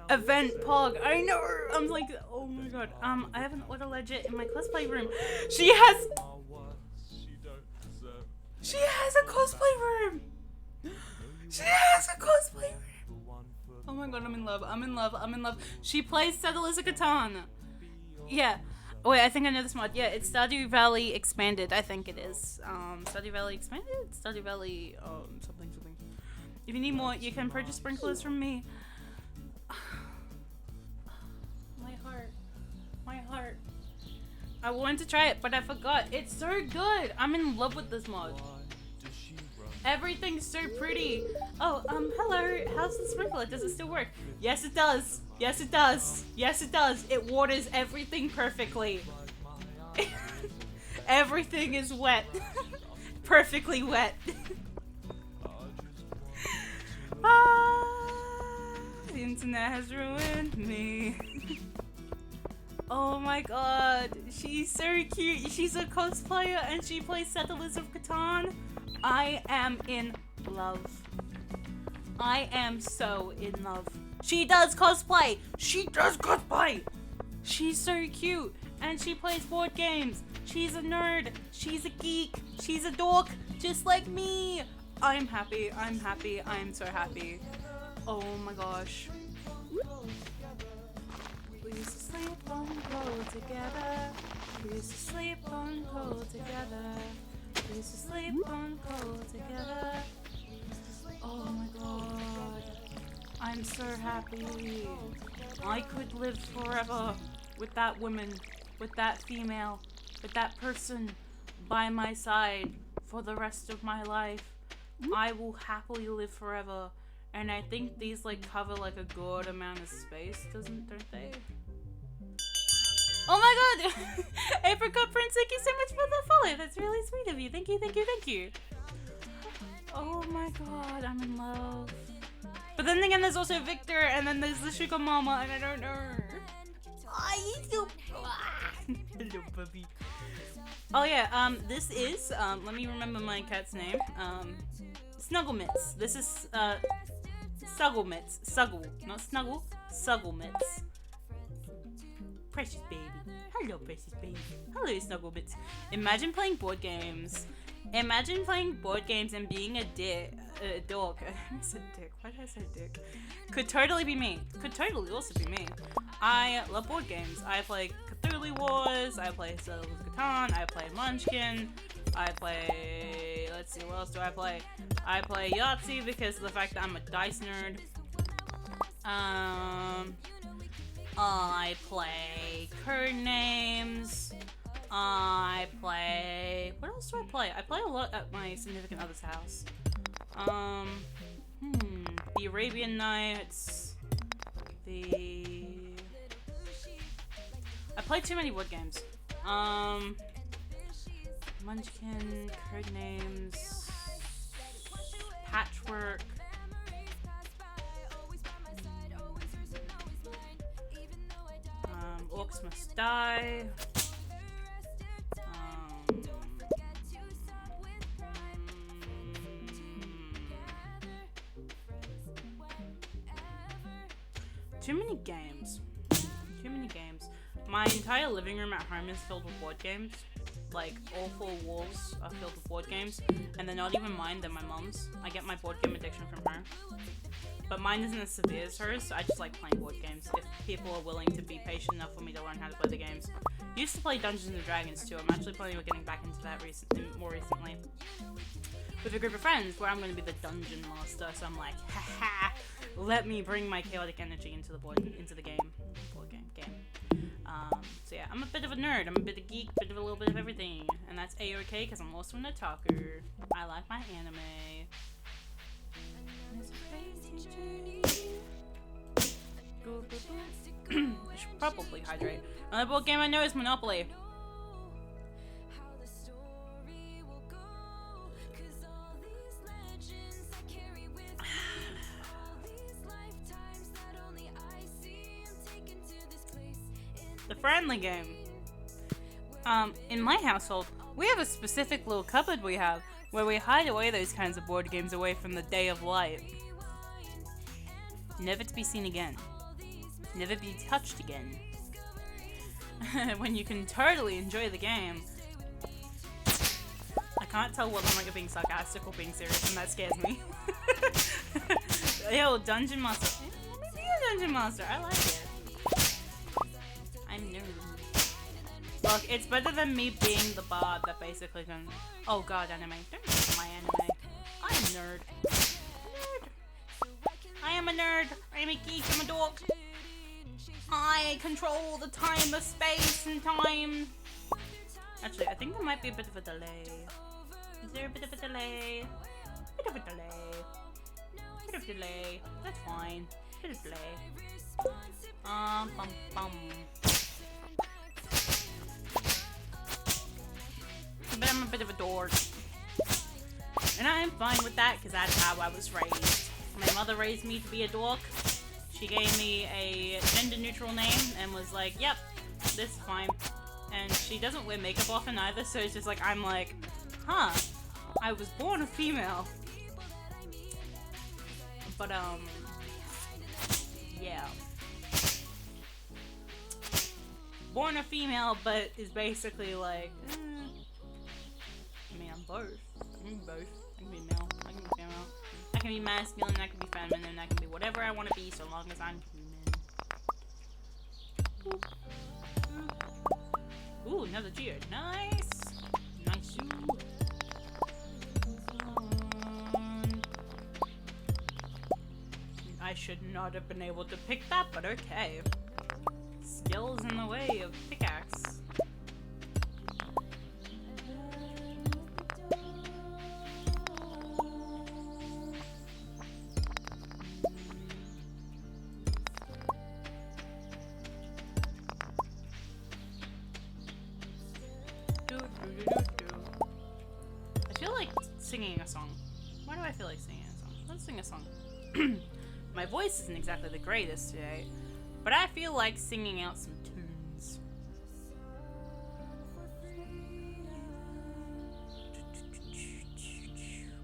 Event Pog. I know. I'm like, oh my god. I have an auto legit in my cosplay room. She has a cosplay room. She has a cosplay room. Oh my god, I'm in love. I'm in love. I'm in love. She plays Settlers of Catan. Yeah. Oh, wait, I think I know this mod. Yeah, it's Stardew Valley Expanded. I think it is. Stardew Valley Expanded? Stardew Valley, something. If you need more, you can purchase sprinklers from me. My heart. I wanted to try it, but I forgot. It's so good. I'm in love with this mod. Everything's so pretty. Oh, hello. How's the sprinkler? Does it still work? Yes, it does. Yes, it does. Yes, it does. It waters everything perfectly. Everything is wet. Perfectly wet. The internet has ruined me. Oh my god. She's so cute. She's a cosplayer and she plays Settlers of Catan. I am in love. I am so in love. She does cosplay. She does cosplay. She's so cute. And she plays board games. She's a nerd. She's a geek. She's a dork. Just like me. I'm happy. I'm happy. I'm so happy. Oh my gosh. We used to sleep on cold together. We used to sleep on cold together. We used to sleep on cold together. Oh my god. I'm so happy. I could live forever with that woman, with that female, with that person by my side for the rest of my life. I will happily live forever. And I think these like cover like a good amount of space, don't they? Oh my god! Apricot Prince, thank you so much for the follow. That's really sweet of you. Thank you, thank you, thank you. Oh my god, I'm in love. But then again, there's also Victor, and then there's the sugar mama, and I don't know. Oh, you so... Hello, puppy. Oh yeah, this is, let me remember my cat's name. Snugglemitts. This is, Sugglemitts. Suggle. Not Snuggle. Sugglemitts. Precious baby. Hello, precious baby. Hello, Snugglemitts. Imagine playing board games. Imagine playing board games and being a dog. I said dick. Why did I say dick? Could totally be me. Could totally also be me. I love board games. I play Cthulhu Wars. I play Settlers of Catan. I play Munchkin. I play... Let's see, what else do I play? I play Yahtzee because of the fact that I'm a dice nerd. I play Codenames. I play... What else do I play? I play a lot at my significant other's house. The Arabian Nights. I play too many board games. Munchkin, Codenames, Patchwork. Orcs Must Die. Too many games. Too many games. My entire living room at home is filled with board games. Like, all 4 walls are filled with board games. And they're not even mine, they're my mom's. I get my board game addiction from her. But mine isn't as severe as hers, so I just like playing board games. If people are willing to be patient enough for me to learn how to play the games. Used to play Dungeons and Dragons too. I'm actually planning on getting back into that more recently. With a group of friends, where I'm going to be the dungeon master. So I'm like, haha, let me bring my chaotic energy into the game. So yeah, I'm a bit of a nerd. I'm a bit of a geek, bit of a little bit of everything. And that's a-okay, because I'm also an otaku. I like my anime. I should probably hydrate. Another board game I know is Monopoly. The friendly game. In my household, we have a specific little cupboard we have where we hide away those kinds of board games away from the day of light. Never to be seen again. Never be touched again. When you can totally enjoy the game. I can't tell whether I'm being sarcastic or being serious, and that scares me. Yo, Dungeon Master. Let me be a Dungeon Master. I like it. I'm nerdy. Look, it's better than me being the bard that basically can. Oh god, anime. Don't mention my anime. I'm a nerd. I am a nerd. I am a geek. I'm a dork. I control the time of space and time. Actually, I think there might be a bit of a delay. Is there a bit of a delay? Bit of a delay. Bit of delay. That's fine. Bit of delay. Bum bum. But I'm a bit of a dork. And I'm fine with that because that's how I was raised. My mother raised me to be a dork. She gave me a gender neutral name and was like, yep, this is fine. And she doesn't wear makeup often either, so it's just like, I'm like, huh, I was born a female. But, yeah. Born a female, but is basically like, I mean, I'm both. I can be both. I can be male. I can be female. I can be masculine. I can be feminine. I can be whatever I want to be, so long as I'm human. Ooh, another geode. Nice. Nice. I should not have been able to pick that, but okay. Skills in the way of pickaxe. I feel like singing a song. Why do I feel like singing a song? Let's sing a song. My voice isn't exactly the greatest today, but I feel like singing out some tunes.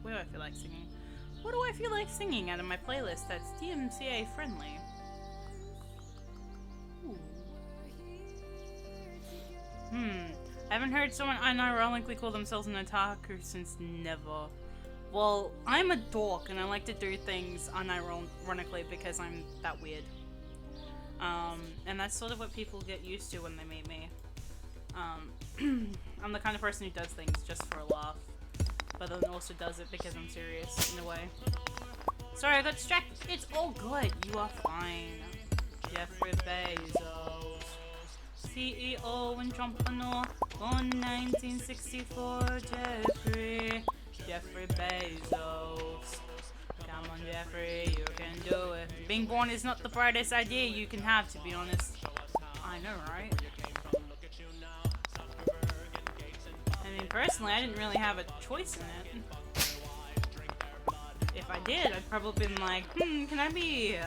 What do I feel like singing? What do I feel like singing out of my playlist that's DMCA friendly? Ooh. I haven't heard someone unironically call themselves an otaku since never. Well, I'm a dork and I like to do things unironically because I'm that weird. And that's sort of what people get used to when they meet me. I'm the kind of person who does things just for a laugh, but then also does it because I'm serious in a way. Sorry, I got distracted. It's all good. You are fine. Jeffrey Bezos, CEO and entrepreneur, born 1964. Jeffrey Bezos. Come on, Jeffrey, you can do it. Being born is not the brightest idea you can have, to be honest. I know, right? I mean, personally, I didn't really have a choice in it. If I did, I'd probably been like, can I be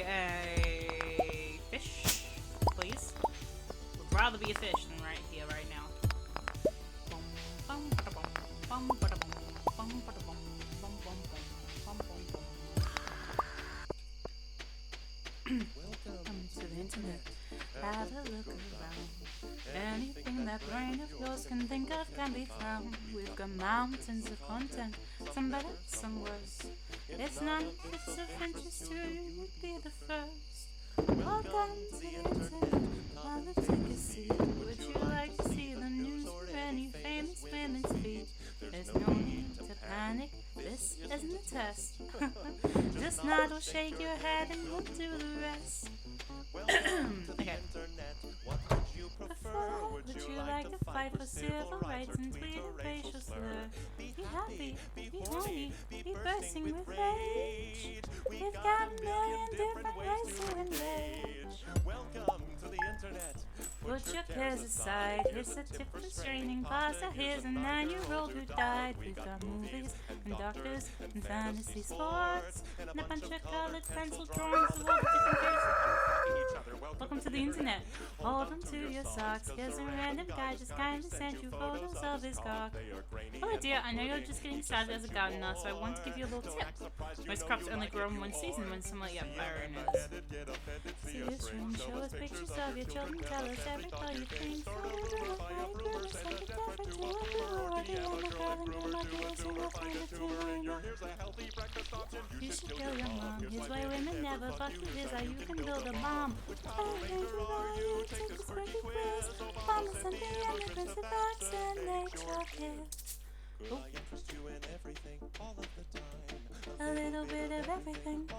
a fish, please? Would rather be a fish than right here, right now. Welcome to the internet. Have a look around. Anything that brain of yours can think of can be found. We've got mountains of content, some better, some worse. It's none if it's of interest to you, you'd be the first. Welcome to the internet. Wanna take a seat? Would you like to see the news or any famous women's feet? There's no need to panic. This isn't a test. Just nod or shake your head and we'll do the rest. Okay. Would you like to fight for civil rights and plead a racial slur? Be happy, be horny, be bursting with rage. We've got a million different ways to enrage. Welcome to the internet. Put your cares aside. Here's a tip for straining pasta. Here's a 9-year-old who died. We've got movies and doctors and fantasy sports and a bunch of colored pencil drawings of all the different faces. Welcome to the internet. Hold on to your socks, cause a random guy just kindly sent you photos of his cock. Hello dear, I know you're just getting started as a gardener, so I want to give you a little tip. Most crops only grow in one season when summer, yep, I already know this. See this room, show us pictures of your children, tell us every color you think. You should kill your mom. Here's why women never fuck you. Here's how you can build a bomb. Bomb is something and the Prince of Fox and nature kiss. A little bit of everything.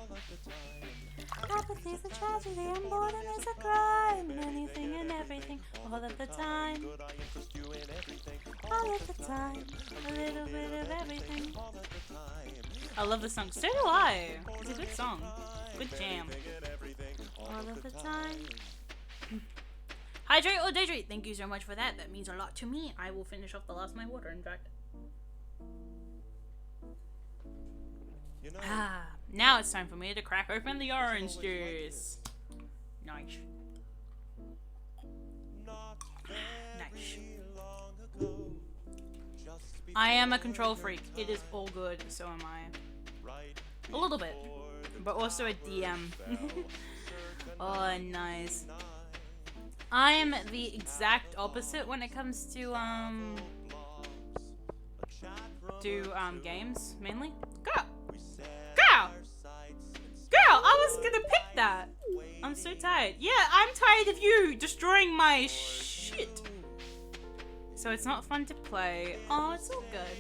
Apathy's a tragedy and boredom is a crime. Anything and everything, all of the time. All of the time. A little bit of everything. I love the song. So do I. It's a good song. Good jam. All of the time. Hydrate or dehydrate. Thank you so much for that. That means a lot to me. I will finish off the last of my water, in fact. Now it's time for me to crack open the orange juice. Nice. Nice. I am a control freak. It is all good, so am I. A little bit. But also a DM. Oh, nice. I am the exact opposite when it comes to, games, mainly. Girl! Girl! Girl, I was gonna pick that! I'm so tired. Yeah, I'm tired of you destroying my shit. So it's not fun to play. Oh, it's all good.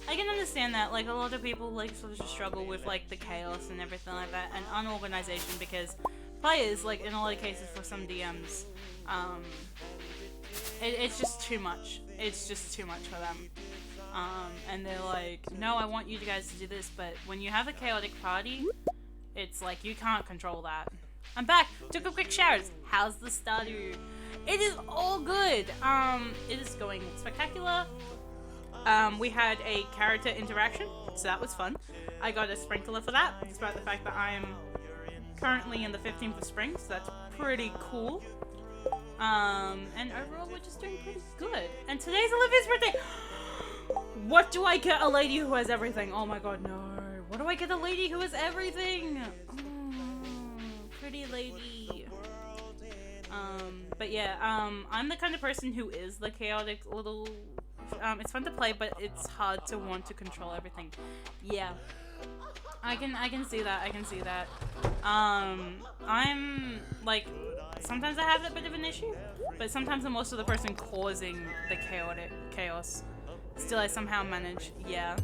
I can understand that, like, a lot of people, like, sort of just struggle with, like, the chaos and everything like that, and unorganization, because players, like, in a lot of cases for some DMs, it's just too much. It's just too much for them. And they're like, no, I want you guys to do this, but when you have a chaotic party, it's like, you can't control that. I'm back! Took a quick shower. How's the Stardew? It is all good. It is going spectacular. We had a character interaction, so that was fun. I got a sprinkler for that, despite the fact that I am currently in the 15th of spring, so that's pretty cool. And overall, we're just doing pretty good. And today's Olivia's birthday. What do I get a lady who has everything? Oh my god, no. What do I get a lady who has everything? Oh, pretty lady. But yeah, I'm the kind of person who is the chaotic little... it's fun to play, but it's hard to want to control everything. Yeah. I can see that, I can see that. I'm, like, sometimes I have that bit of an issue, but sometimes I'm also the person causing the chaos. Still, I somehow manage, yeah.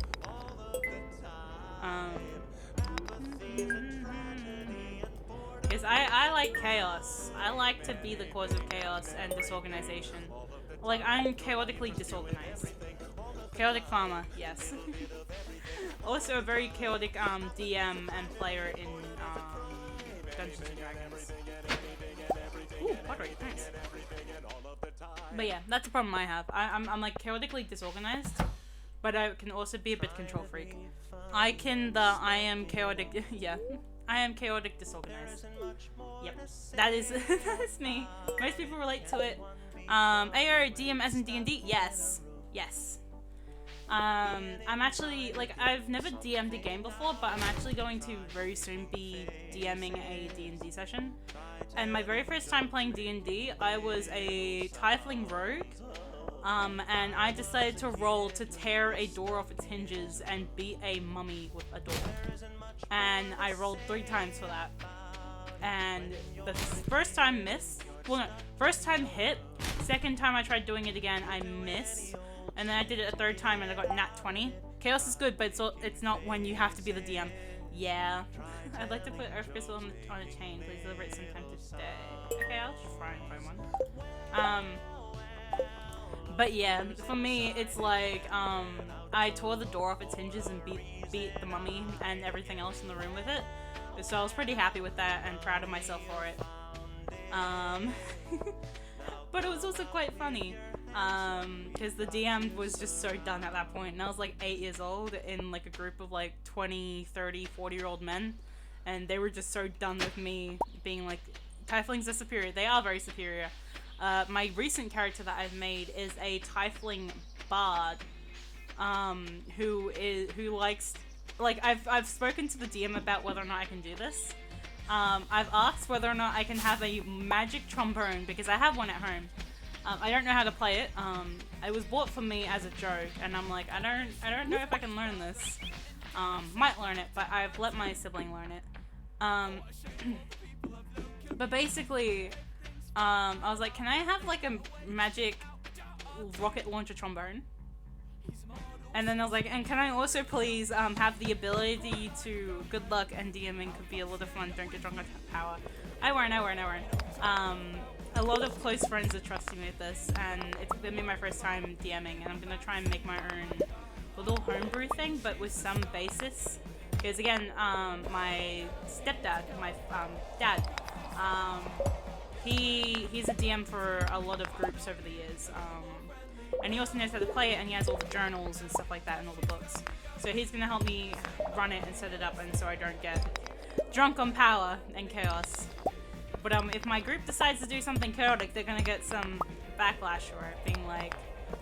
Because I like chaos. I like to be the cause of chaos and disorganization. Like, I'm chaotically disorganized. Chaotic farmer, yes. Also a very chaotic DM and player in Dungeons and Dragons. Ooh, pottery, nice. But yeah, that's the problem I have. I'm like chaotically disorganized, but I can also be a bit control freak. I am chaotic, yeah. I am chaotic disorganized. Yep, that is that is me. Most people relate to it. AO, DM as in D&D? Yes. Yes. I'm actually, like, I've never DM'd a game before, but I'm actually going to very soon be DMing a D&D session. And my very first time playing D&D, I was a Tiefling rogue, and I decided to roll to tear a door off its hinges and beat a mummy with a door. And I rolled 3 times for that. And the first time missed. Well, no, first time hit. Second time I tried doing it again, I missed. And then I did it a 3rd time and I got nat 20. Chaos is good, but it's not when you have to be the DM. Yeah. I'd like to put Earth Crystal on a chain. Please deliver it sometime today. Okay, I'll try and find one. But yeah, for me, it's like, I tore the door off its hinges and beat the mummy and everything else in the room with it. So I was pretty happy with that and proud of myself for it. But it was also quite funny. Because the DM was just so done at that point, and I was like 8 years old in like a group of like 20, 30, 40-year-old men, and they were just so done with me being like Tieflings are superior. They are very superior. My recent character that I've made is a Tiefling bard, who likes, like, I've spoken to the DM about whether or not I can do this. I've asked whether or not I can have a magic trombone because I have one at home. I don't know how to play it. It was bought for me as a joke, and I'm like, I don't know if I can learn this. Might learn it, but I've let my sibling learn it. But basically, I was like, can I have like a magic rocket launcher trombone? And then I was like, and can I also please have the ability to, good luck and DMing could be a lot of fun, don't get drunk on power. I won't. A lot of close friends are trusting me with this, and it's gonna be my first time DMing, and I'm gonna try and make my own little homebrew thing, but with some basis. Because again, my stepdad, my dad, he's a DM for a lot of groups over the years. And he also knows how to play it, and he has all the journals and stuff like that and all the books. So he's gonna help me run it and set it up, and so I don't get drunk on power and chaos. But if my group decides to do something chaotic, they're gonna get some backlash for it, being like,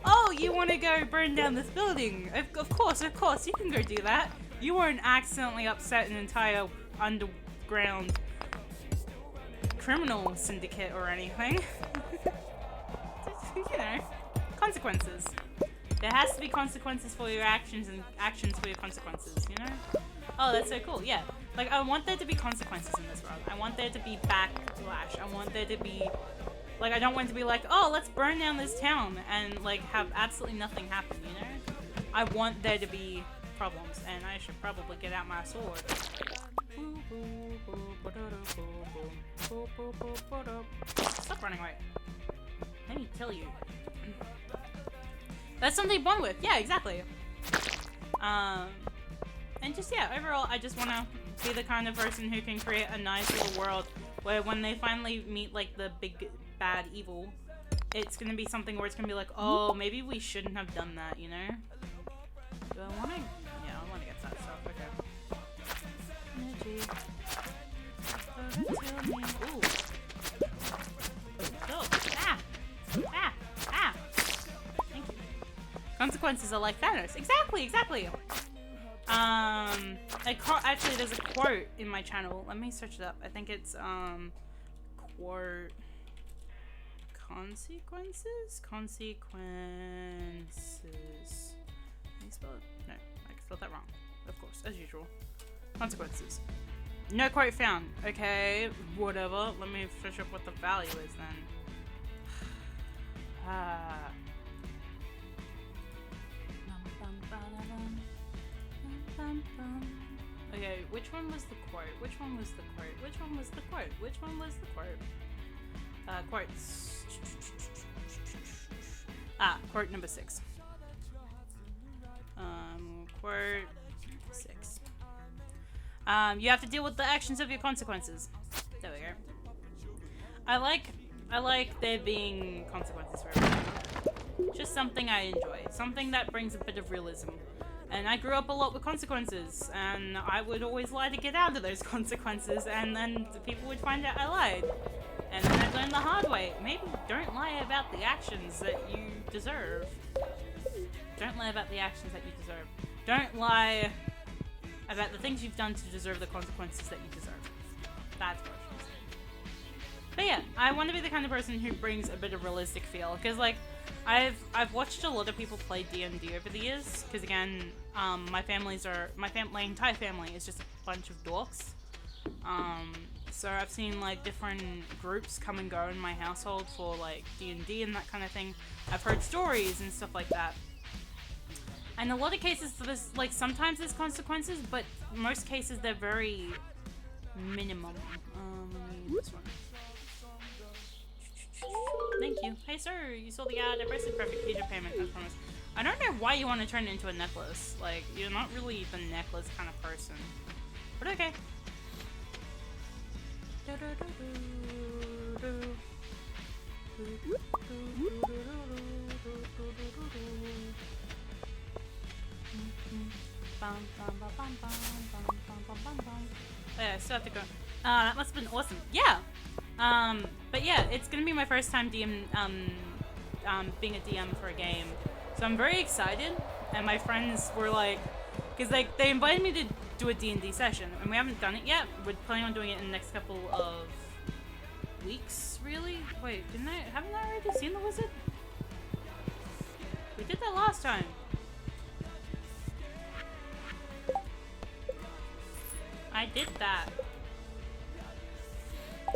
"Oh, you want to go burn down this building? Of course, you can go do that. You won't accidentally upset an entire underground criminal syndicate or anything." You know, consequences. There has to be consequences for your actions and actions for your consequences, you know? Oh, that's so cool, yeah. Like, I want there to be consequences in this world. I want there to be backlash. I want there to be... Like, I don't want it to be like, oh, let's burn down this town and, like, have absolutely nothing happen, you know? I want there to be problems, and I should probably get out my sword. Stop running away. Let me kill you. That's something to bond with. Yeah, exactly. And just, yeah, overall, I just want to be the kind of person who can create a nice little world where when they finally meet, like, the big, bad evil, it's going to be something where it's going to be like, oh, maybe we shouldn't have done that, you know? Do I want to... Yeah, I want to get that stuff. Okay. Energy. Ooh. Oh, ah! Ah! Ah! Thank you. Consequences are like Thanos. Exactly! Actually, there's a quote in my channel. Let me search it up. I think it's, quote... Consequences? Consequences. Can you spell it? No, I spelled that wrong. Of course, as usual. Consequences. No quote found. Okay, whatever. Let me search up what the value is then. Okay, which one was the quote? Which one was the quote? Which one was the quote? Which one was the quote? Quotes. Quote number 6. Quote 6. You have to deal with the actions of your consequences. There we go. I like there being consequences for everything. Just something I enjoy. Something that brings a bit of realism. And I grew up a lot with consequences, and I would always lie to get out of those consequences, and then the people would find out I lied. And then I'd learn the hard way. Maybe don't lie about the actions that you deserve. Don't lie about the actions that you deserve. Don't lie about the things you've done to deserve the consequences that you deserve. That's what I should say. But yeah, I want to be the kind of person who brings a bit of realistic feel, because like, I've watched a lot of people play D&D over the years, because again, my entire family is just a bunch of dorks. So I've seen like different groups come and go in my household for like D&D and that kind of thing. I've heard stories and stuff like that. And a lot of cases, there's like sometimes there's consequences, but most cases they're very minimum. This one. Thank you. Hey sir, you saw the ad. I pressed it perfect. Here's your payment, as promised. I don't know why you want to turn it into a necklace. Like, you're not really the necklace kind of person. But okay. Oh yeah, I still have to go. That must have been awesome. Yeah! But yeah, it's gonna be my first time being a DM for a game, so I'm very excited. And my friends were like, because they invited me to do a D&D session, and we haven't done it yet. We're planning on doing it in the next couple of weeks, really. Wait, haven't I already seen the wizard? We did that last time. I did that.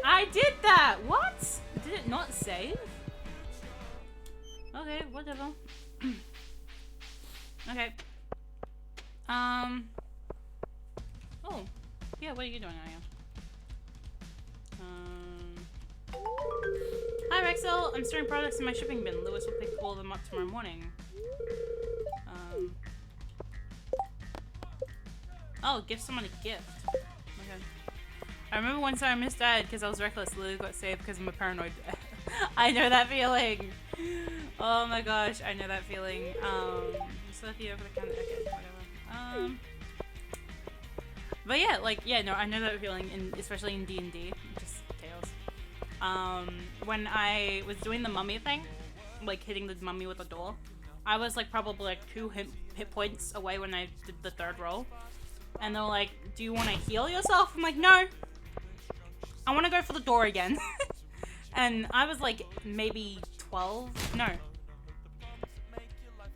I did that! What? Did it not save? Okay, whatever. Okay. Oh. Yeah, what are you doing, Aya? Hi, Rexel. I'm storing products in my shipping bin. Lewis will pick all of them up tomorrow morning. Oh, give someone a gift. Okay. I remember one time I misdied because I was reckless. Lily got saved because I'm a paranoid. I know that feeling. Oh my gosh, I know that feeling. Just left you over the counter. Okay, whatever. But yeah, no, I know that feeling, especially in D&D, just chaos. When I was doing the mummy thing, like hitting the mummy with the door, I was like probably like 2 hit points away when I did the 3rd roll. And they were like, do you want to heal yourself? I'm like, no. I want to go for the door again. And I was like maybe 12. No.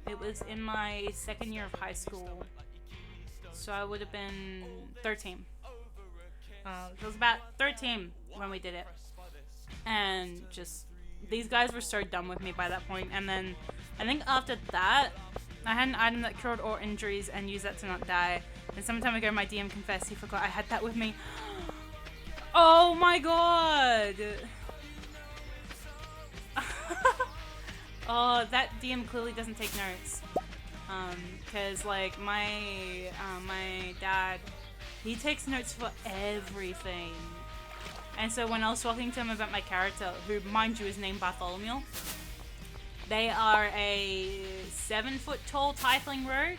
It was in my 2nd year of high school. So I would have been 13. It was about 13 when we did it. And just, these guys were so done with me by that point. And then I think after that, I had an item that cured all injuries and used that to not die. And some time ago, my DM confessed he forgot I had that with me. Oh my god! Oh, that DM clearly doesn't take notes. Cause like my dad, he takes notes for everything. And so when I was talking to him about my character, who mind you is named Bartholomew, they are a 7-foot tall tiefling rogue,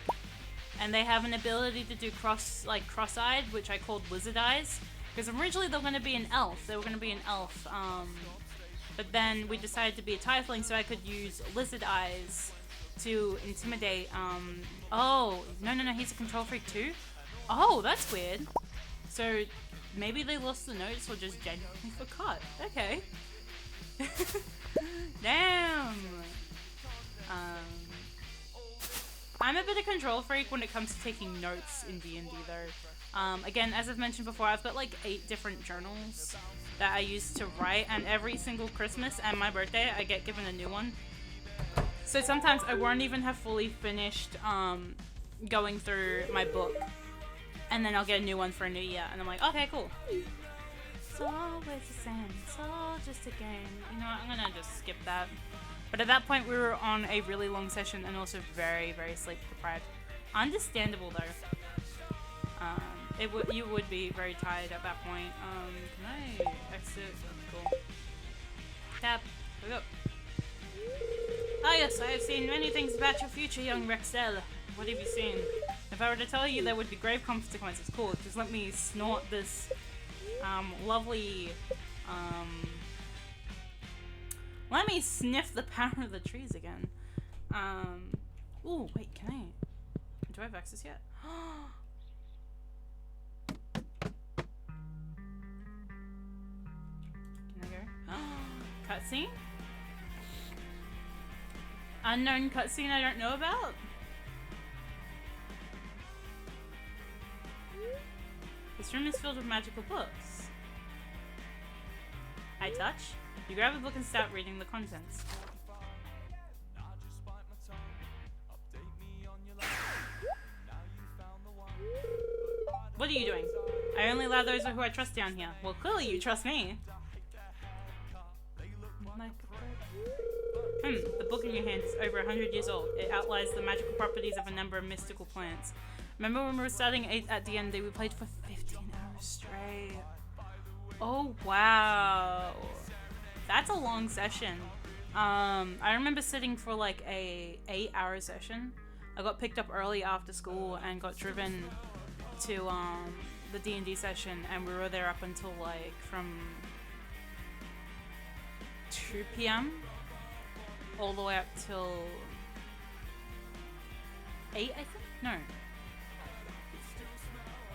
and they have an ability to do cross-eyed, which I called lizard eyes. Because originally they were going to be an elf. But then we decided to be a tiefling so I could use lizard eyes to intimidate. Oh, no, he's a control freak too? Oh, that's weird. So maybe they lost the notes or just genuinely forgot. Okay. Damn. I'm a bit of control freak when it comes to taking notes in D&D though. Again, as I've mentioned before, I've got like 8 different journals that I use to write, and every single Christmas and my birthday I get given a new one. So sometimes I won't even have fully finished going through my book, and then I'll get a new one for a new year, and I'm like, okay, cool. It's always the same, it's all just a game. You know what, I'm gonna just skip that. But at that point we were on a really long session and also very, very sleep deprived. Understandable though. You would be very tired at that point. Can I exit? Cool. Tap. Here we go. Ah yes, I have seen many things about your future, young Rexel. What have you seen? If I were to tell you, there would be grave consequences. Cool, just let me snort this lovely let me sniff the power of the trees again. Ooh, wait, can I? Do I have access yet? Can I go? Cutscene? Unknown cutscene I don't know about? This room is filled with magical books. I touch. You grab a book and start reading the contents. What are you doing? I only allow those who I trust down here. Well, clearly you trust me. The book in your hand is over 100 years old. It outlines the magical properties of a number of mystical plants. Remember when we were starting at the end, we played for 15 hours straight. Oh, wow. That's a long session. I remember sitting for like a 8-hour session. I got picked up early after school and got driven to the D&D session, and we were there up until like from 2 p.m. all the way up till 8, I think? No.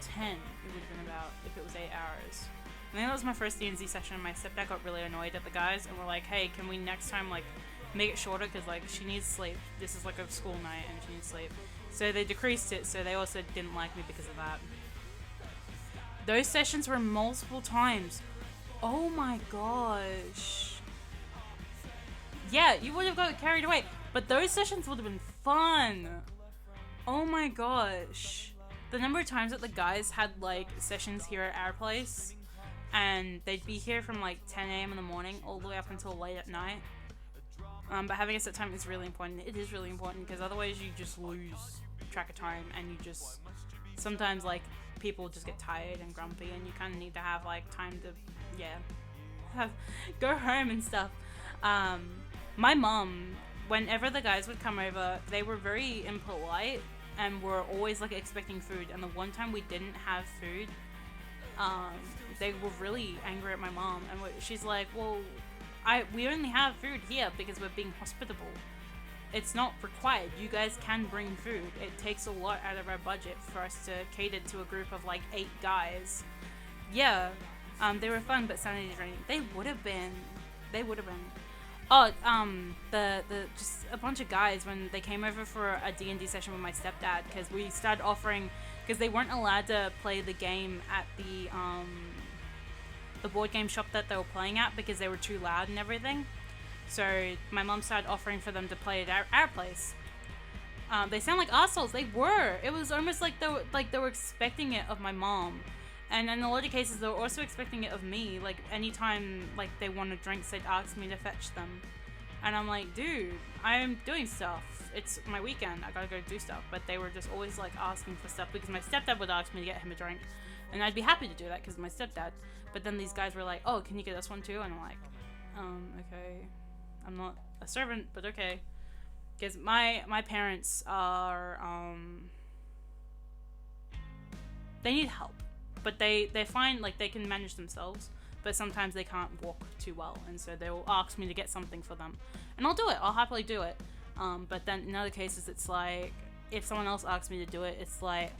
10 it would have been about if it was 8 hours. I think that was my first D&Z session, and my stepdad got really annoyed at the guys, and we're like, hey, can we next time, like, make it shorter, because, like, she needs sleep. This is, like, a school night, and she needs sleep. So they decreased it, so they also didn't like me because of that. Those sessions were multiple times. Oh my gosh. Yeah, you would have got carried away, but those sessions would have been fun. Oh my gosh. The number of times that the guys had, like, sessions here at our place, and they'd be here from like 10 a.m. in the morning all the way up until late at night. But having a set time is really important. It is really important because otherwise you just lose track of time, and you just sometimes, like, people just get tired and grumpy, and you kind of need to have, like, time to go home and stuff. My mom, whenever the guys would come over, they were very impolite and were always, like, expecting food. And the one time we didn't have food, they were really angry at my mom, and she's like, well, we only have food here because we're being hospitable. It's not required. You guys can bring food. It takes a lot out of our budget for us to cater to a group of like 8 guys. Yeah, they were fun, but sanity draining. They would have been. Oh, the just a bunch of guys when they came over for a D&D session with my stepdad, because we started offering, because they weren't allowed to play the game at the board game shop that they were playing at because they were too loud and everything. So my mom started offering for them to play at our place. They sound like assholes. They were. It was almost like they were expecting it of my mom, and in a lot of cases they were also expecting it of me. Like anytime like they wanted drinks, they'd ask me to fetch them, and I'm like, dude, I'm doing stuff. It's my weekend. I gotta go do stuff. But they were just always like asking for stuff because my stepdad would ask me to get him a drink, and I'd be happy to do that because my stepdad. But then these guys were like, oh, can you get us one too? And I'm like, okay. I'm not a servant, but okay. Because my parents are, they need help. But they find, like, they can manage themselves. But sometimes they can't walk too well. And so they will ask me to get something for them. And I'll do it. I'll happily do it. But then in other cases, it's like, if someone else asks me to do it, it's like,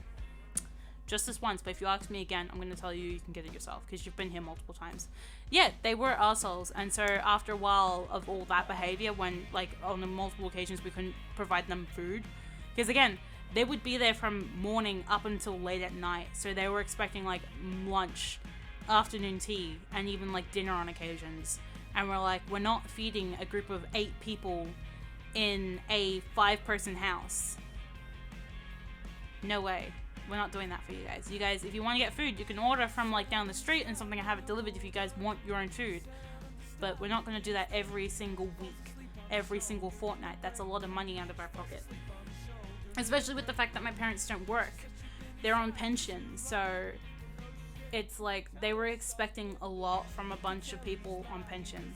just this once, but if you ask me again, I'm going to tell you can get it yourself, because you've been here multiple times. Yeah, they were assholes, and so after a while of all that behavior, when, like, on multiple occasions we couldn't provide them food, because again, they would be there from morning up until late at night, so they were expecting, like, lunch, afternoon tea, and even, like, dinner on occasions, and we're like, we're not feeding a group of 8 people in a 5-person house. No way. We're not doing that for you guys. You guys, if you want to get food, you can order from like down the street and something and have it delivered if you guys want your own food. But we're not going to do that every single week, every single fortnight. That's a lot of money out of our pocket. Especially with the fact that my parents don't work. They're on pension, so it's like they were expecting a lot from a bunch of people on pension.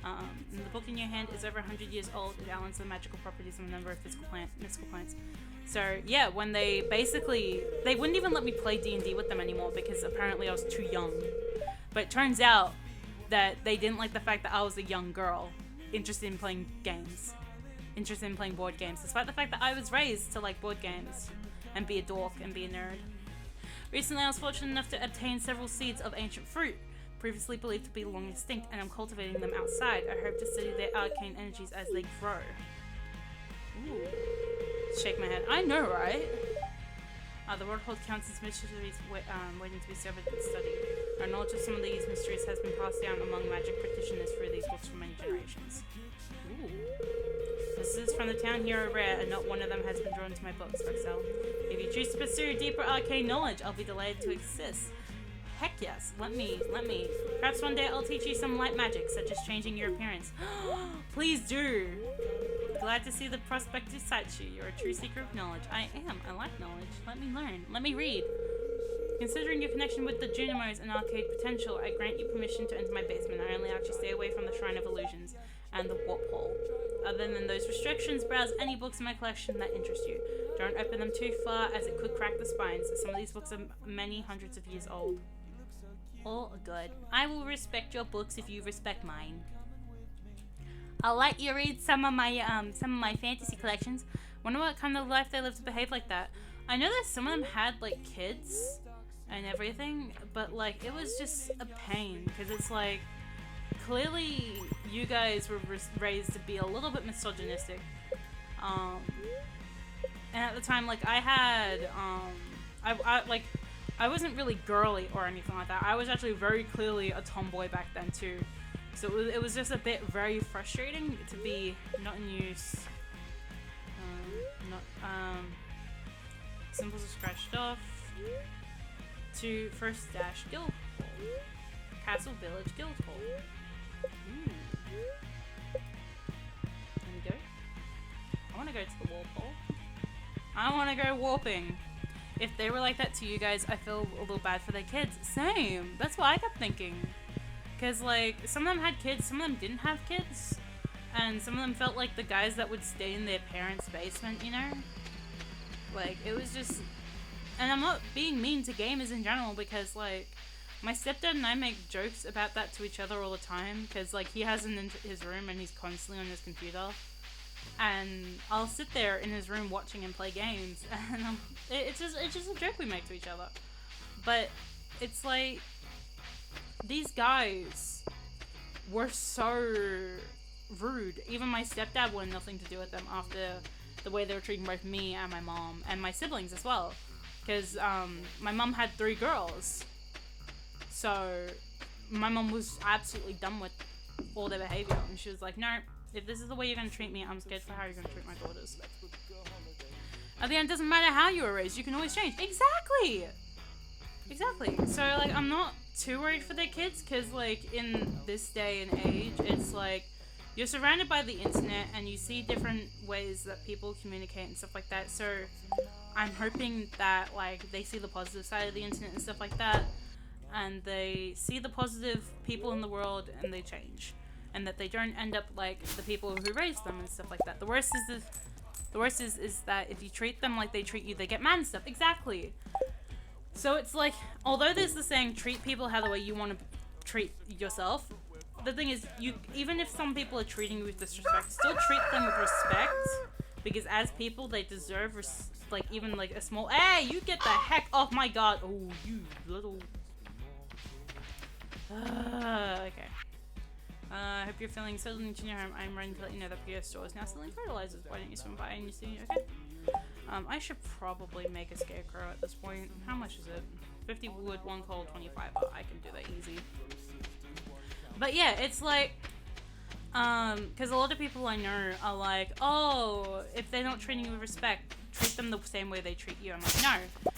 The book in your hand is over 100 years old. It outlines the magical properties of a number of mystical plants. So yeah, when they wouldn't even let me play D&D with them anymore because apparently I was too young. But it turns out that they didn't like the fact that I was a young girl, interested in playing games, interested in playing board games, despite the fact that I was raised to like board games and be a dork and be a nerd. Recently I was fortunate enough to obtain several seeds of ancient fruit, previously believed to be long extinct, and I'm cultivating them outside. I hope to study their arcane energies as they grow. Ooh. Shake my head. I know, right? The world holds countless mysteries waiting to be discovered and studied. Our knowledge of some of these mysteries has been passed down among magic practitioners through these books for many generations. Ooh. Visitors from the town here are rare, and not one of them has been drawn to my books, Roxelle. If you choose to pursue deeper arcane knowledge, I'll be delighted to assist. Heck yes, let me. Perhaps one day I'll teach you some light magic, such as changing your appearance. Please do! Glad to see the prospect excites you. You're a true seeker of knowledge. I am. I like knowledge. Let me learn. Let me read. Considering your connection with the Junimos and arcade potential, I grant you permission to enter my basement. I only ask you stay away from the Shrine of Illusions and the Warp Hole. Other than those restrictions, browse any books in my collection that interest you. Don't open them too far, as it could crack the spines. Some of these books are many hundreds of years old. All good. I will respect your books if you respect mine. I'll let you read some of my fantasy collections. Wonder what kind of life they live to behave like that. I know that some of them had like kids and everything, but like it was just a pain because it's like clearly you guys were raised to be a little bit misogynistic. And at the time, like I had I wasn't really girly or anything like that. I was actually very clearly a tomboy back then too. So it was just a bit very frustrating to be not in use. Symbols are scratched off. To first dash guild hall. Castle village guild hall. Let me go. I want to go to the warp hall. I want to go warping. If they were like that to you guys, I feel a little bad for their kids. Same. That's what I kept thinking. Because, like, some of them had kids, some of them didn't have kids. And some of them felt like the guys that would stay in their parents' basement, you know? Like, it was just... And I'm not being mean to gamers in general because, like, my stepdad and I make jokes about that to each other all the time. Because, like, he has in his room and he's constantly on his computer. And I'll sit there in his room watching him play games, and it's just a joke we make to each other. But it's like these guys were so rude. Even my stepdad wanted nothing to do with them after the way they were treating both me and my mom and my siblings as well. Because my mom had 3 girls, so my mom was absolutely done with all their behavior, and she was like, no. If this is the way you're going to treat me, I'm scared for how you're going to treat my daughters. At the end, it doesn't matter how you were raised, you can always change. Exactly! Exactly. So, like, I'm not too worried for their kids, because, like, in this day and age, it's like, you're surrounded by the internet, and you see different ways that people communicate and stuff like that, so I'm hoping that, like, they see the positive side of the internet and stuff like that, and they see the positive people in the world, and they change. And that they don't end up like the people who raised them and stuff like that. The worst is that if you treat them like they treat you, they get mad and stuff. Exactly. So it's like, although there's the saying, treat people how the way you want to treat yourself, the thing is, even if some people are treating you with disrespect, still treat them with respect, because as people, they deserve like even like a small. Hey, you get the heck off my god! Oh, you little. Okay. I hope you're feeling settled into your home. I'm running to let you know that PS Store is now selling fertilizers. Why don't you swim by and you see? Okay. I should probably make a scarecrow at this point. How much is it? 50 wood, 1 coal, 25. Oh, I can do that easy. But yeah, it's like, because a lot of people I know are like, oh, if they're not treating you with respect, treat them the same way they treat you. I'm like, no,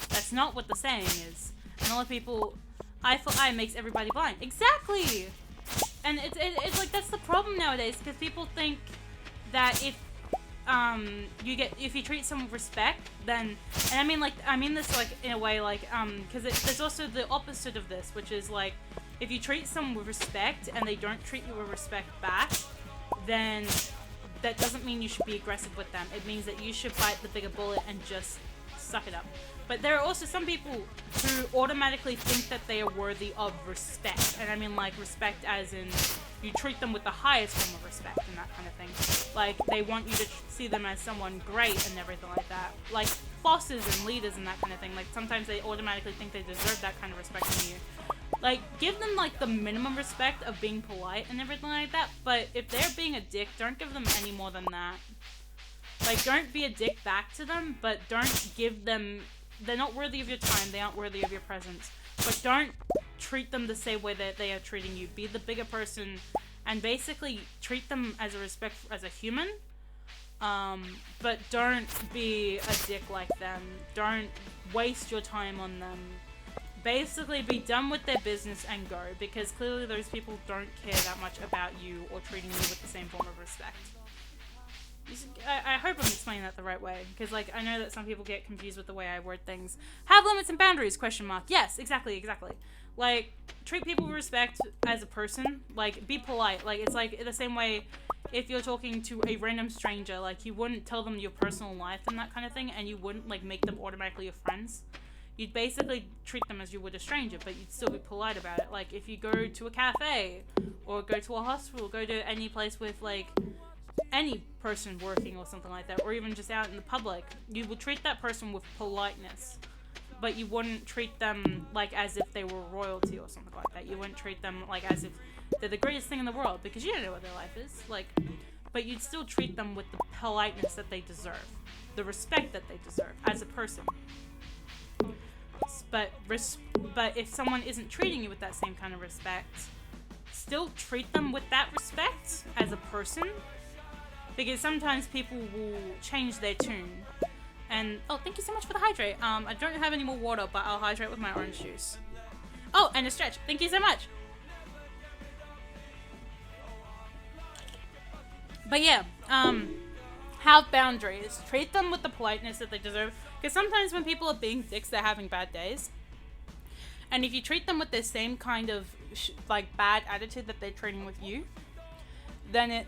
that's not what the saying is. And a lot of people, eye for eye makes everybody blind. Exactly. And it's like that's the problem nowadays, because people think that if you treat someone with respect, then, and I mean this like in a way like because there's also the opposite of this, which is like if you treat someone with respect and they don't treat you with respect back, then that doesn't mean you should be aggressive with them. It means that you should bite the bigger bullet and just suck it up. But there are also some people who automatically think that they are worthy of respect. And I mean like respect as in you treat them with the highest form of respect and that kind of thing. Like they want you to see them as someone great and everything like that. Like bosses and leaders and that kind of thing. Like sometimes they automatically think they deserve that kind of respect from you. Like give them like the minimum respect of being polite and everything like that. But if they're being a dick, don't give them any more than that. Like don't be a dick back to them, but don't give them... They're not worthy of your time, they aren't worthy of your presence. But don't treat them the same way that they are treating you. Be the bigger person and basically treat them as a human. But don't be a dick like them. Don't waste your time on them. Basically be done with their business and go, because clearly those people don't care that much about you or treating you with the same form of respect. I hope I'm explaining that the right way, because like I know that some people get confused with the way I word things. Have limits and boundaries, question mark. Yes, exactly. Like, treat people with respect as a person. Like, be polite. Like, it's like the same way if you're talking to a random stranger, like you wouldn't tell them your personal life and that kind of thing, and you wouldn't like make them automatically your friends. you'd basically treat them as you would a stranger, but you'd still be polite about it. Like, if you go to a cafe, or go to a hospital, go to any place with, like, any person working or something like that, or even just out in the public, you would treat that person with politeness. But you wouldn't treat them, like, as if they were royalty or something like that. You wouldn't treat them, like, as if they're the greatest thing in the world, because you don't know what their life is. Like, but you'd still treat them with the politeness that they deserve. The respect that they deserve as a person. But if someone isn't treating you with that same kind of respect, still treat them with that respect as a person. Because sometimes people will change their tune. And, oh, thank you so much for the hydrate. I don't have any more water, but I'll hydrate with my orange juice. Oh, and a stretch. Thank you so much. But yeah, have boundaries. Treat them with the politeness that they deserve. Because sometimes when people are being dicks, they're having bad days. And if you treat them with the same kind of, like, bad attitude that they're treating with you, then it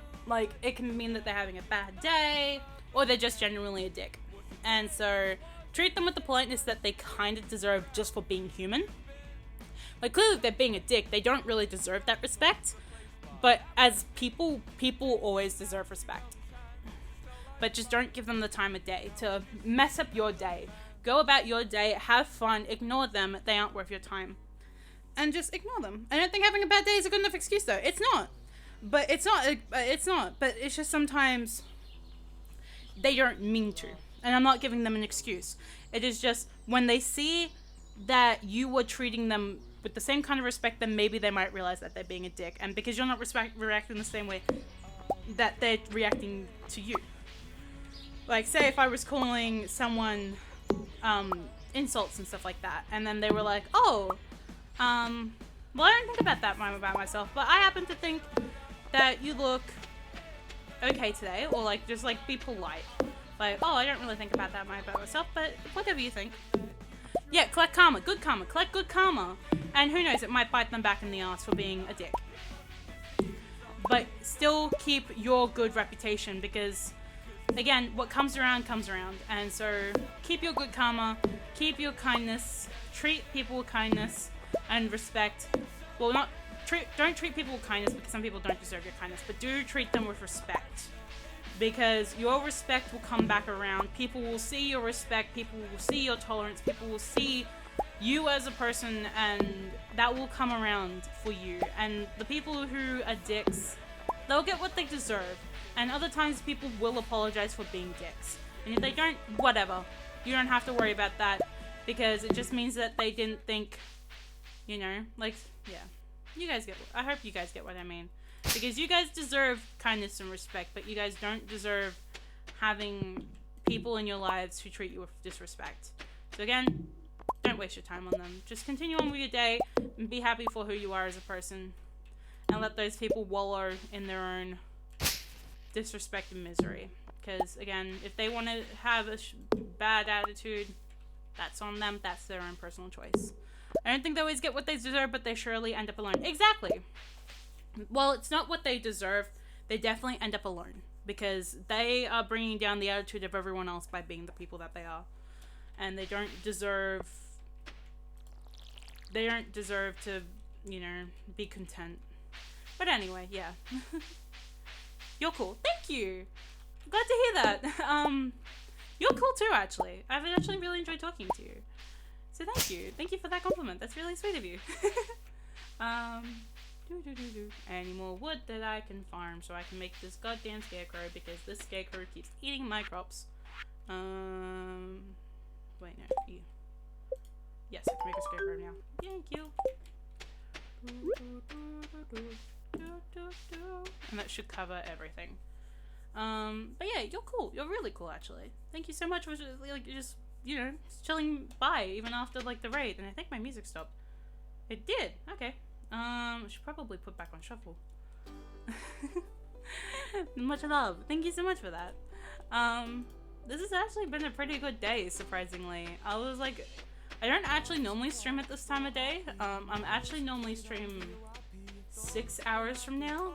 can mean that they're having a bad day, or they're just genuinely a dick. And so, treat them with the politeness that they kind of deserve just for being human. Like, clearly if they're being a dick, they don't really deserve that respect. But as people always deserve respect. But just don't give them the time of day to mess up your day. Go about your day, have fun, ignore them, they aren't worth your time. And just ignore them. I don't think having a bad day is a good enough excuse though. It's not. But it's not. But it's just sometimes they don't mean to. And I'm not giving them an excuse. It is just when they see that you were treating them with the same kind of respect, then maybe they might realize that they're being a dick. And because you're not reacting the same way that they're reacting to you. Like, say if I was calling someone insults and stuff like that, and then they were like, oh, well, I don't think about that about myself, but I happen to think that you look okay today, or like, just like be polite. Like, oh, I don't really think about that about myself, but whatever you think. Yeah, collect karma, good karma, collect good karma. And who knows, it might bite them back in the ass for being a dick. But still keep your good reputation, because again, what comes around comes around. And so keep your good karma, keep your kindness, treat people with kindness and respect. Well, don't treat people with kindness, because some people don't deserve your kindness, but do treat them with respect. Because your respect will come back around. People will see your respect, people will see your tolerance, people will see you as a person, and that will come around for you. And the people who are dicks, they'll get what they deserve. And other times people will apologize for being dicks. And if they don't, whatever. You don't have to worry about that, because it just means that they didn't think, you know, like, yeah. You guys get, I hope you guys get what I mean. Because you guys deserve kindness and respect, but you guys don't deserve having people in your lives who treat you with disrespect. So again, don't waste your time on them. Just continue on with your day and be happy for who you are as a person. And let those people wallow in their own disrespect and misery. Because again, if they want to have a bad attitude, that's on them. That's their own personal choice. I don't think they always get what they deserve, but they surely end up alone. Exactly. Well, it's not what they deserve. They definitely end up alone. Because they are bringing down the attitude of everyone else by being the people that they are. And they don't deserve to, you know, be content. But anyway, yeah. You're cool. Thank you. Glad to hear that. You're cool too, actually. I've actually really enjoyed talking to you. So thank you. Thank you for that compliment. That's really sweet of you. Any more wood that I can farm so I can make this goddamn scarecrow, because this scarecrow keeps eating my crops. Wait, no. You. Yes, I can make a scarecrow now. Thank you. And that should cover everything. But yeah, you're cool. You're really cool, actually. Thank you so much for just, you know, chilling by even after like the raid. And I think my music stopped. It did. Okay. I should probably put back on shuffle. Much love. Thank you so much for that. This has actually been a pretty good day, surprisingly. I was like, I don't actually normally stream at this time of day. I'm actually normally stream 6 hours from now.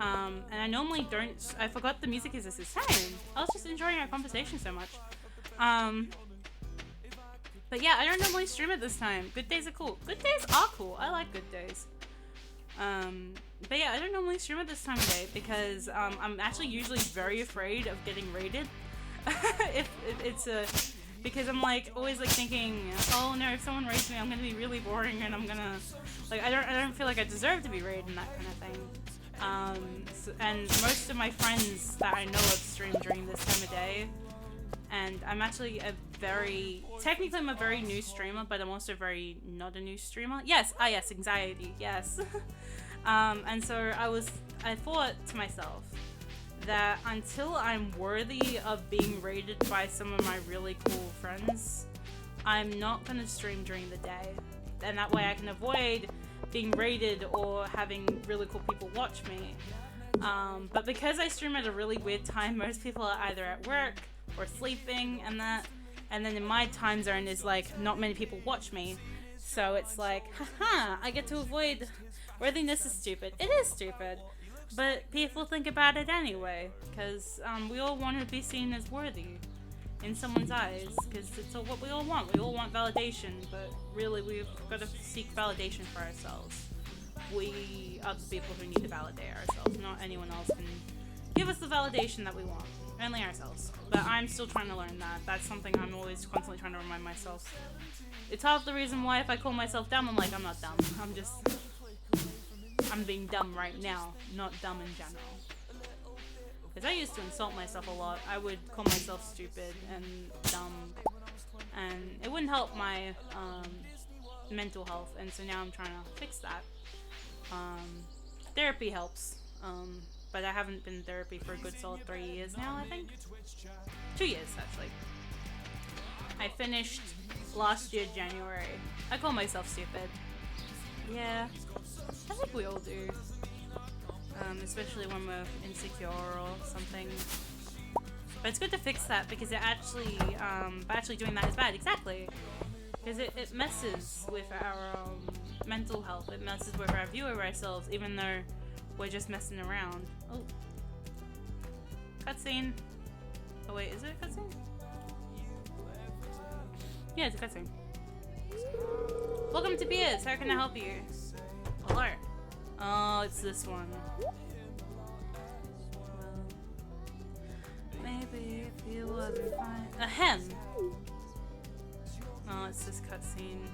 And I normally don't. I forgot the music is the same. I was just enjoying our conversation so much. But yeah, I don't normally stream at this time. Good days are cool. Good days are cool. I like good days. But yeah, I don't normally stream at this time of day because I'm actually usually very afraid of getting raided. if it's a because I'm like always like thinking, oh no, if someone raids me, I'm gonna be really boring and I'm gonna like I don't feel like I deserve to be raided and that kind of thing. And most of my friends that I know of stream during this time of day. And I'm actually technically I'm a very new streamer, but I'm also very not a new streamer. Yes, yes, anxiety, yes. And so I thought to myself that until I'm worthy of being raided by some of my really cool friends, I'm not gonna stream during the day. And that way I can avoid being raided or having really cool people watch me. But because I stream at a really weird time, most people are either at work or sleeping and then in my time zone is like not many people watch me, so it's like haha, I get to avoid worthiness. Is stupid. It is stupid, but people think about it anyway because we all want to be seen as worthy in someone's eyes because it's what we all want. We all want validation, but really we've got to seek validation for ourselves. We are the people who need to validate ourselves. Not anyone else can give us the validation that we want. Only ourselves. But I'm still trying to learn that. That's something I'm always constantly trying to remind myself. It's half the reason why if I call myself dumb, I'm like, I'm not dumb. I'm being dumb right now, not dumb in general. Because I used to insult myself a lot. I would call myself stupid and dumb. And it wouldn't help my mental health. And so now I'm trying to fix that. Therapy helps. But I haven't been in therapy for a good solid 3 years now, I think. 2 years, actually. I finished last year, January. I call myself stupid. Yeah, I think we all do. Especially when we're insecure or something. But it's good to fix that because it actually doing that is bad. Exactly. Because it messes with our mental health. It messes with our view of ourselves, even though we're just messing around. Oh. Cutscene. Oh wait, is it a cutscene? Yeah, it's a cutscene. Welcome to Piers. How can I help you? Hello. Oh, it's this one. Well, maybe if you wasn't fine. Ahem. Oh, it's this cutscene.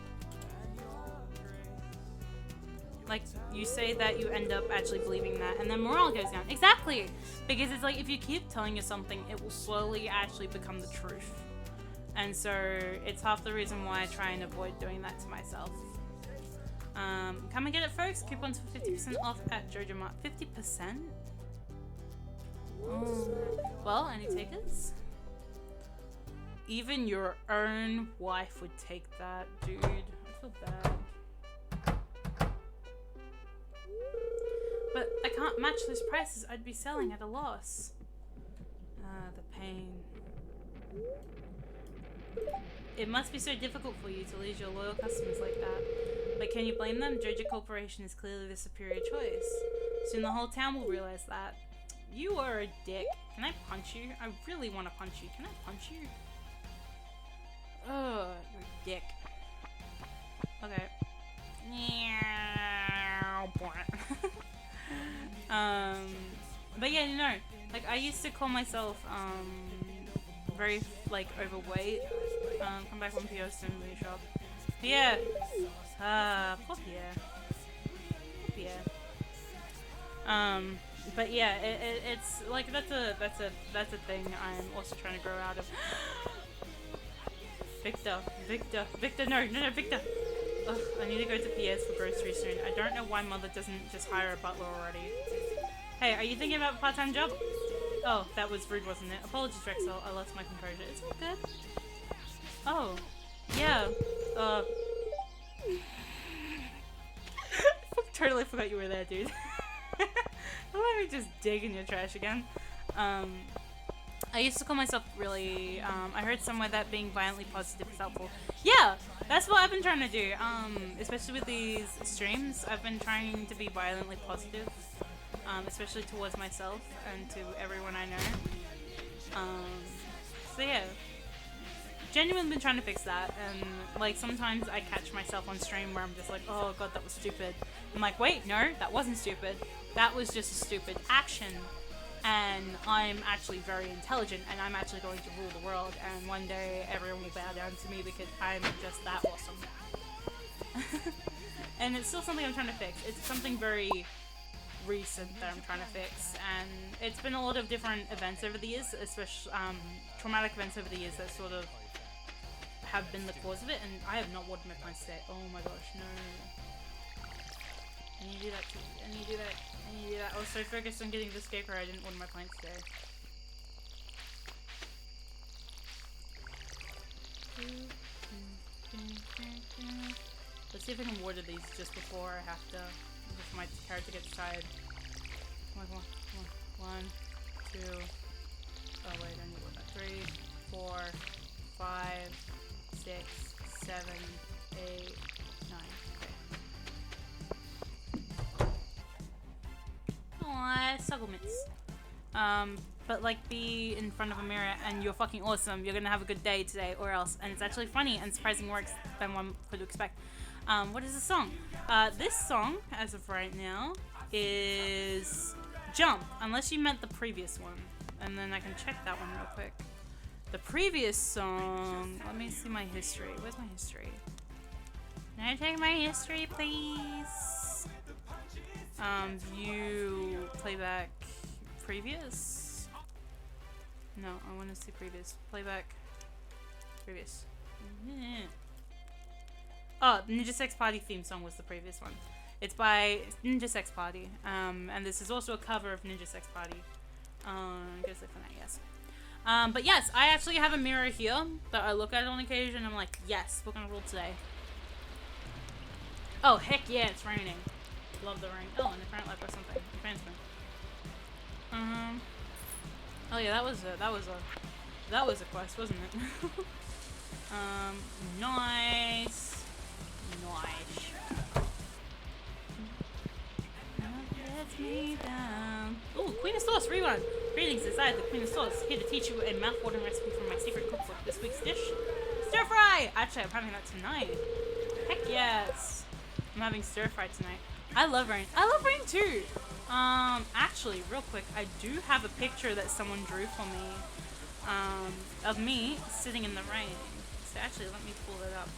Like, you say that, you end up actually believing that, and then morale goes down. Exactly! Because it's like, if you keep telling us something, it will slowly actually become the truth. And so, it's half the reason why I try and avoid doing that to myself. Come and get it, folks. Coupons for 50% off at Jojo Mart. 50%? Oh. Well, any takers? Even your own wife would take that, dude. I feel bad. But I can't match those prices. I'd be selling at a loss. The pain. It must be so difficult for you to lose your loyal customers like that. But can you blame them? Jojo Corporation is clearly the superior choice. Soon the whole town will realize that. You are a dick. Can I punch you? I really want to punch you. Can I punch you? Oh, you're a dick. Okay. But yeah, you know, like I used to call myself very like overweight. Come back from Pierre's soon, movie shop. Pierre. Poor Pierre. Poor Pierre. But yeah, it's like that's a thing I'm also trying to grow out of. Victor, no, Victor. Ugh, I need to go to PS for groceries soon. I don't know why Mother doesn't just hire a butler already. Hey, are you thinking about a part-time job? Oh, that was rude, wasn't it? Apologies, Drexel. I lost my composure. It's all good. Oh, yeah. I totally forgot you were there, dude. Let me just dig in your trash again. I used to call myself really, I heard somewhere that being violently positive is helpful. Yeah, that's what I've been trying to do, especially with these streams. I've been trying to be violently positive, especially towards myself and to everyone I know. So yeah, genuinely been trying to fix that, and like sometimes I catch myself on stream where I'm just like, oh god, that was stupid. I'm like, wait, no, that wasn't stupid. That was just a stupid action. And I'm actually very intelligent, and I'm actually going to rule the world, and one day everyone will bow down to me because I'm just that awesome. And it's still something I'm trying to fix. It's something very recent that I'm trying to fix, and it's been a lot of different events over the years, especially traumatic events over the years that sort of have been the cause of it, and I have not watered my plants today. Oh my gosh, no. I need to do that too. I need to do that. I need to do that. I was so focused on getting the scaper, I didn't water my plants today. Let's see if I can water these just before I have to, before my character gets tired. One, two. Oh wait, I need to water that. 3, 4, 5, 6, 7, 8, 9. Okay. Aww, supplements. But like be in front of a mirror and you're fucking awesome. You're gonna have a good day today, or else. And it's actually funny and surprising works than one could expect. What is the song? This song, as of right now, is Jump. Unless you meant the previous one, and then I can check that one real quick. The previous song. Let me see my history. Where's my history? Can I take my history, please? View playback previous. No, I want to see previous. Playback. Previous. Oh, Ninja Sex Party theme song was the previous one. It's by Ninja Sex Party. And this is also a cover of Ninja Sex Party. Goes like for that, yes. But yes, I actually have a mirror here that I look at on occasion and I'm like, yes, we're gonna rule today. Oh, heck yeah, it's raining. Love the rain. Oh, and the current life or something. Advancement. Oh yeah, that was a quest, wasn't it? Nice. Nice. Let me down. Ooh, Queen of Sauce rerun. Greetings, inside the Queen of Sauce. Here to teach you a mouth-watering recipe from my secret cookbook. This week's dish, stir fry. Actually, I'm having that tonight. Heck yes. I'm having stir fry tonight. I love rain. I love rain too. Actually, real quick, I do have a picture that someone drew for me, of me sitting in the rain. So actually, let me pull it up.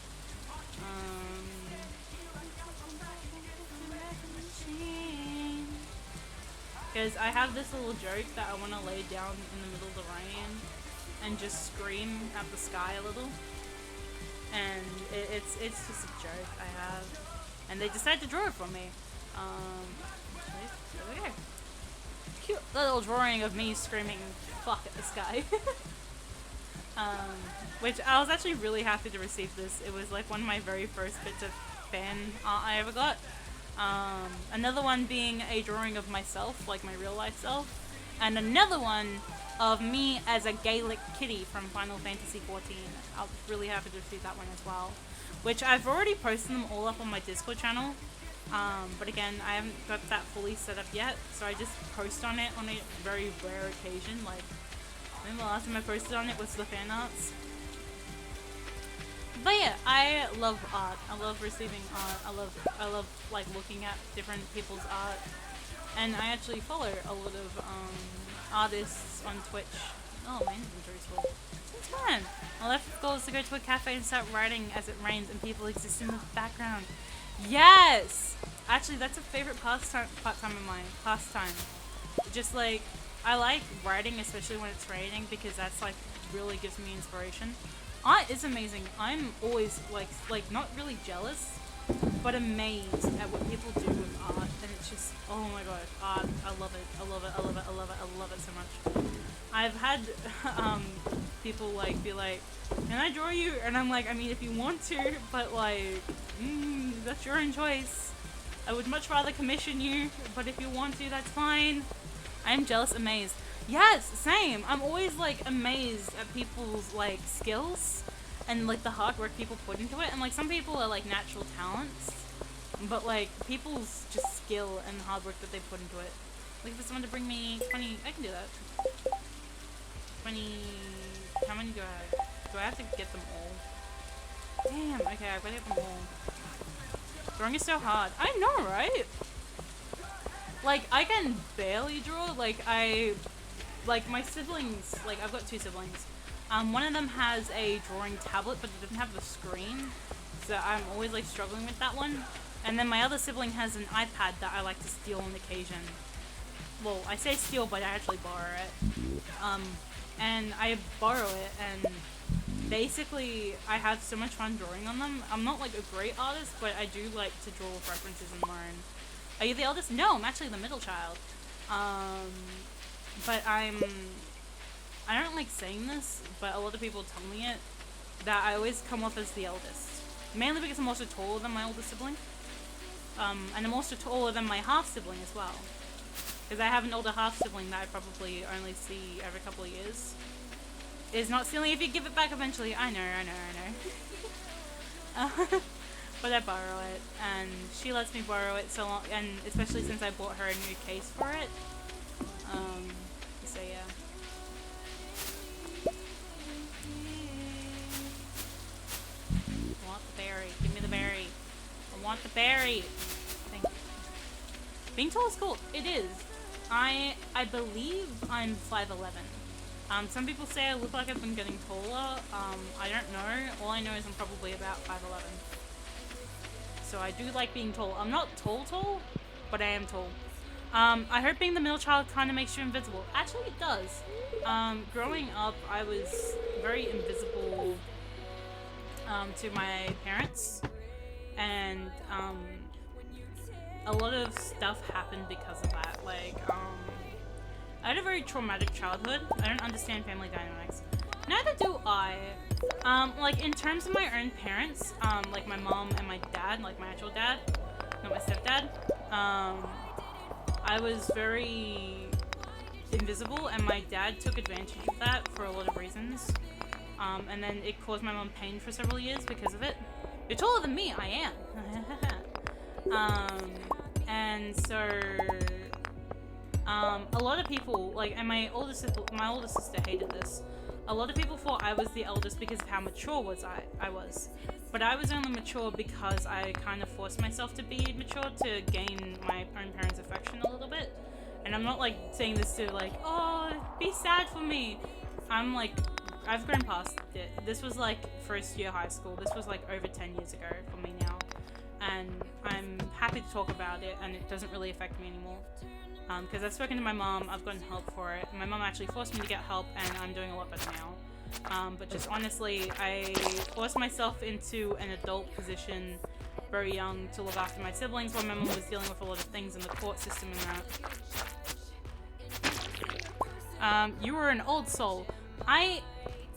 Because I have this little joke that I want to lay down in the middle of the rain and just scream at the sky a little. And it's just a joke I have. And they decided to draw it for me. There we go. Cute little drawing of me screaming fuck at the sky. Which I was actually really happy to receive this. It was like one of my very first bits of fan art I ever got. Another one being a drawing of myself, like my real life self. And another one of me as a Gaelic kitty from Final Fantasy XIV. I was really happy to receive that one as well. Which I've already posted them all up on my Discord channel. But again, I haven't got that fully set up yet, so I just post on it on a very rare occasion. Like, I think the last time I posted on it was the fan arts. But yeah, I love art. I love receiving art. I love like looking at different people's art. And I actually follow a lot of artists on Twitch. Oh, my inventory's full. It's fun. My life goal is to go to a cafe and start writing as it rains and people exist in the background. Yes! Actually, that's a favorite pastime of mine. Pastime. Just like, I like writing, especially when it's raining, because that's like really gives me inspiration. Art is amazing. I'm always like not really jealous, but amazed at what people do with art, and it's just, oh my god, art, I love it, I love it, I love it, I love it, I love it so much. I've had people like be like, can I draw you? And I'm like, I mean, if you want to, but like, that's your own choice. I would much rather commission you, but if you want to, that's fine. I'm jealous, amazed. Yes, same. I'm always like amazed at people's like skills and like the hard work people put into it. And like some people are like natural talents, but like people's just skill and hard work that they put into it. Like for someone to bring me 20, I can do that. 20, how many do I have? Do I have to get them all? Damn, okay, I've got to get them all. Drawing is so hard. I know, right? Like, I can barely draw. Like, my siblings, like, I've got 2 siblings. One of them has a drawing tablet, but it doesn't have the screen. So I'm always, like, struggling with that one. And then my other sibling has an iPad that I like to steal on occasion. Well, I say steal, but I actually borrow it. And I borrow it, and basically I have so much fun drawing on them. I'm not, like, a great artist, but I do like to draw with references and learn. Are you the eldest? No, I'm actually the middle child. But I don't like saying this, but a lot of people tell me it, that I always come off as the eldest. Mainly because I'm also taller than my older sibling. And I'm also taller than my half-sibling as well. Because I have an older half-sibling that I probably only see every couple of years. It's not stealing if you give it back eventually. I know. But I borrow it, and she lets me borrow it so long, and especially since I bought her a new case for it. So yeah. I want the berry. Give me the berry. I want the berry. Thank you. Being tall is cool. It is. I believe I'm 5'11". Some people say I look like I've been getting taller. I don't know. All I know is I'm probably about 5'11". So I do like being tall. I'm not tall, but I am tall. I heard being the middle child kind of makes you invisible. Actually, it does. Growing up, I was very invisible to my parents. And a lot of stuff happened because of that. Like, I had a very traumatic childhood. I don't understand family dynamics. Neither do I. Like, in terms of my own parents, like my mom and my dad, like my actual dad, not my stepdad, I was very invisible, and my dad took advantage of that for a lot of reasons. And then it caused my mom pain for several years because of it. You're taller than me, I am. And so, a lot of people, like, and my older sister hated this. A lot of people thought I was the eldest because of how mature I was. But I was only mature because I kind of forced myself to be mature to gain my own parents' affection a little bit. And I'm not, like, saying this to, like, oh, be sad for me. I'm, like, I've grown past it. This was, like, first year high school. This was, like, over 10 years ago for me now. And I'm happy to talk about it, and it doesn't really affect me anymore. Because I've spoken to my mom, I've gotten help for it. My mom actually forced me to get help, and I'm doing a lot better now. But just honestly, I forced myself into an adult position very young to look after my siblings while my mom was dealing with a lot of things in the court system and that. You were an old soul. I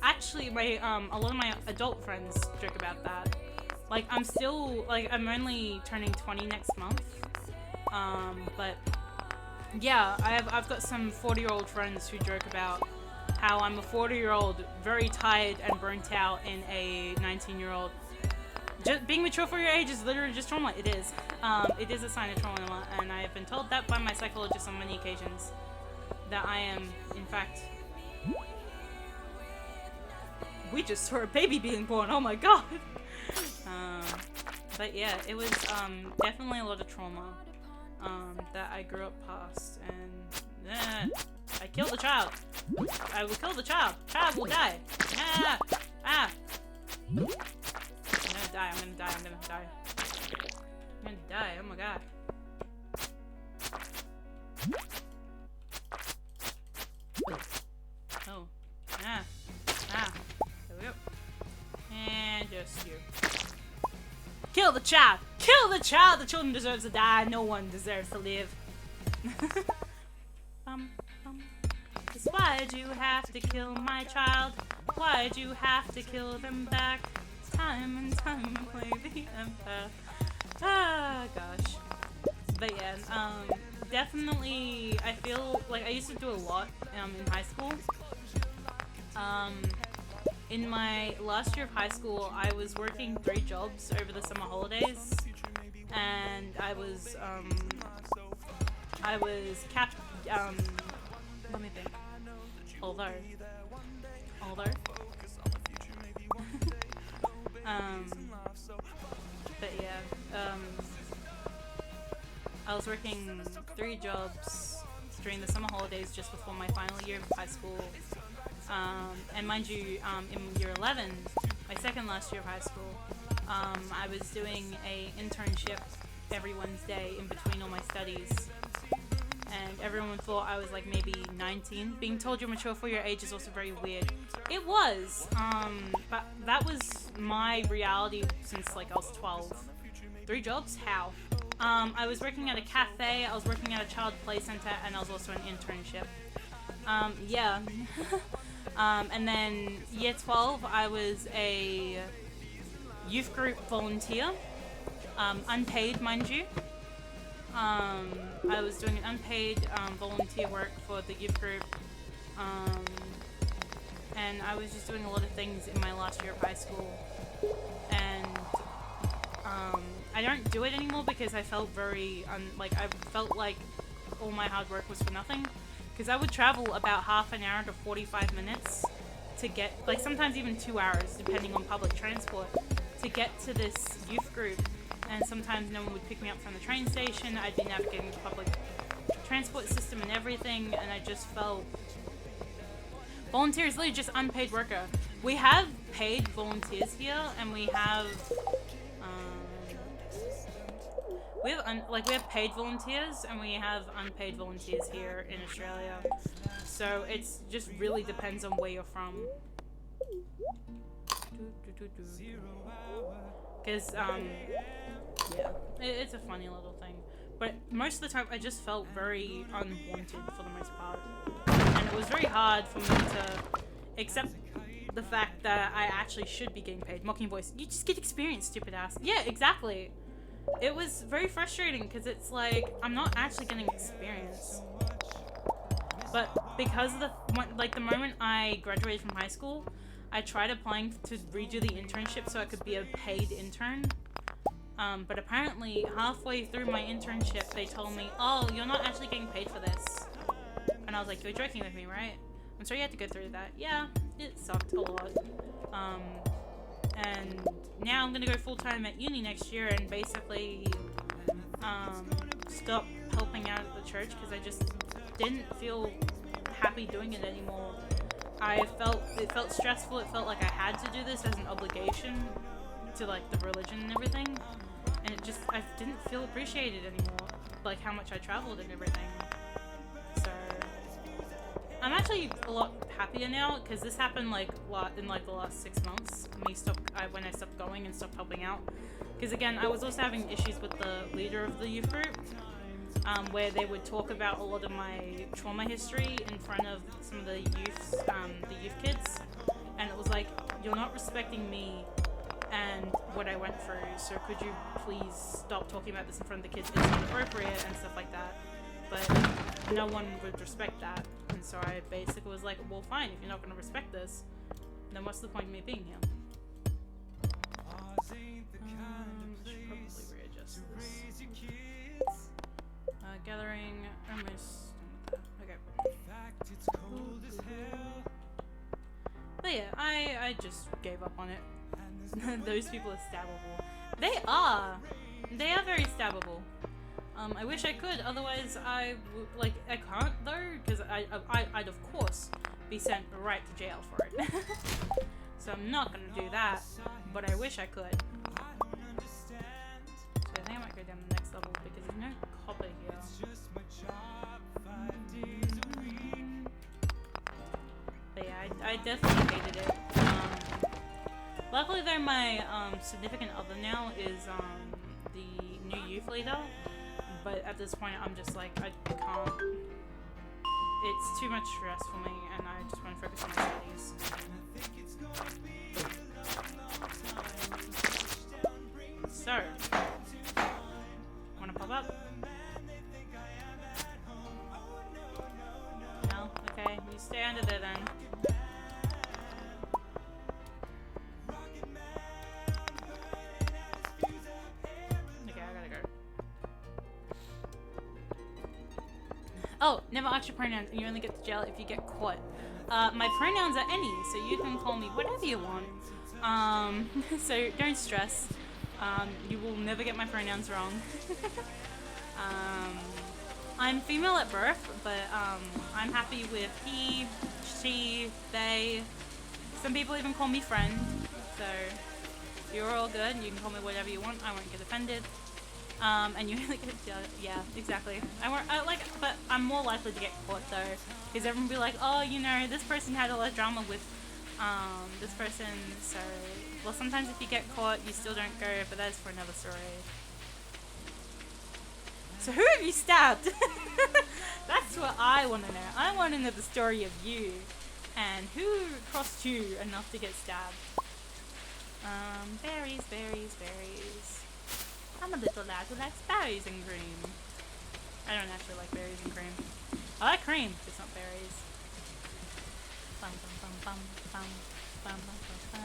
actually, a lot of my adult friends joke about that. Like, I'm still, like, I'm only turning 20 next month. But yeah, I've got some 40-year-old friends who joke about how I'm a 40-year-old, very tired and burnt out in a 19-year-old. Just being mature for your age is literally just trauma. It is. It is a sign of trauma, and I have been told that by my psychologist on many occasions. That I am, in fact... We just saw a baby being born, oh my god! But yeah, it was definitely a lot of trauma that I grew up past, and I killed the child. I will kill the child. Child will die. I'm gonna die. I'm gonna die. Oh my god. Oh. There we go. And just you. Kill the child! Kill the child! The children deserve to die. No one deserves to live. Just why'd you have to kill my child? Why'd you have to kill them back? Time and time play the empath. Ah, gosh. But yeah, definitely, I feel like I used to do a lot in high school. In my last year of high school, I was working 3 jobs over the summer holidays, and I was let me think. Although, But yeah, I was working 3 jobs during the summer holidays just before my final year of high school. And mind you, in year 11, my second last year of high school, I was doing a internship every Wednesday in between all my studies. And everyone thought I was like maybe 19. Being told you're mature for your age is also very weird. It was, but that was my reality since like I was 12. 3 jobs? How? I was working at a cafe, I was working at a child play center, and I was also an internship. Yeah. And then year 12, I was a youth group volunteer, unpaid, mind you. I was doing an unpaid volunteer work for the youth group, and I was just doing a lot of things in my last year of high school, and I don't do it anymore because I felt very, I felt like all my hard work was for nothing, because I would travel about half an hour to 45 minutes to get, like sometimes even 2 hours depending on public transport, to get to this youth group. And sometimes no one would pick me up from the train station. I'd be navigating the public transport system and everything, and I just felt... Volunteer is literally just unpaid worker. We have paid volunteers here, and we have we have paid volunteers, and we have unpaid volunteers here in Australia. So it's just really depends on where you're from. Because yeah, it's a funny little thing, but most of the time I just felt very unwanted for the most part, and it was very hard for me to accept the fact that I actually should be getting paid. Mocking voice, you just get experience, stupid ass. Yeah, exactly. It was very frustrating because it's like I'm not actually getting experience, but because of the moment I graduated from high school, I tried applying to redo the internship so I could be a paid intern. But apparently, halfway through my internship, they told me, oh, you're not actually getting paid for this. And I was like, you're joking with me, right? I'm sorry you had to go through that. Yeah, it sucked a lot. And now I'm gonna go full-time at uni next year and basically stop helping out at the church because I just didn't feel happy doing it anymore. It felt stressful, it felt like I had to do this as an obligation to like the religion and everything, and I didn't feel appreciated anymore, like how much I traveled and everything. So I'm actually a lot happier now because this happened like in like the last 6 months. When I stopped going and stopped helping out, because again I was also having issues with the leader of the youth group. Where they would talk about a lot of my trauma history in front of some of the youth kids, and it was like, you're not respecting me and what I went through, so could you please stop talking about this in front of the kids? It's inappropriate and stuff like that. But no one would respect that, and so I basically was like, well fine, if you're not going to respect this, then what's the point of me being here? Should probably readjust this. Gathering, almost done with that. Okay. But yeah, I just gave up on it. Those people are stabbable. They are very stabbable. I wish I could, otherwise I can't though, because I'd of course be sent right to jail for it. So I'm not gonna do that, but I wish I could. So I think I might go down the next level because there's no copper here. But yeah, I definitely hated it. Luckily though, my significant other now is the new youth leader, but at this point I'm just like, I can't. It's too much stress for me and I just want to focus on my studies. So, wanna pop up? No? Okay, you stay under there then. Okay, I gotta go. Oh, never ask your pronouns and you only get to jail if you get caught. My pronouns are any, so you can call me whatever you want. So don't stress. You will never get my pronouns wrong. I'm female at birth, but I'm happy with he, she, they. Some people even call me friend. So you're all good. You can call me whatever you want. I won't get offended. And you really get yeah, exactly. But I'm more likely to get caught though, because everyone will be like, oh, you know, this person had a lot of drama with this person. So, well, sometimes if you get caught, you still don't go, but that's for another story. So who have you stabbed? That's what I want to know. I want to know the story of you, and who cost you enough to get stabbed. Berries, berries, berries. I'm a little lad who likes berries and cream. I don't actually like berries and cream. I like cream, just not berries. Bum bum bum bum bum bum bum bum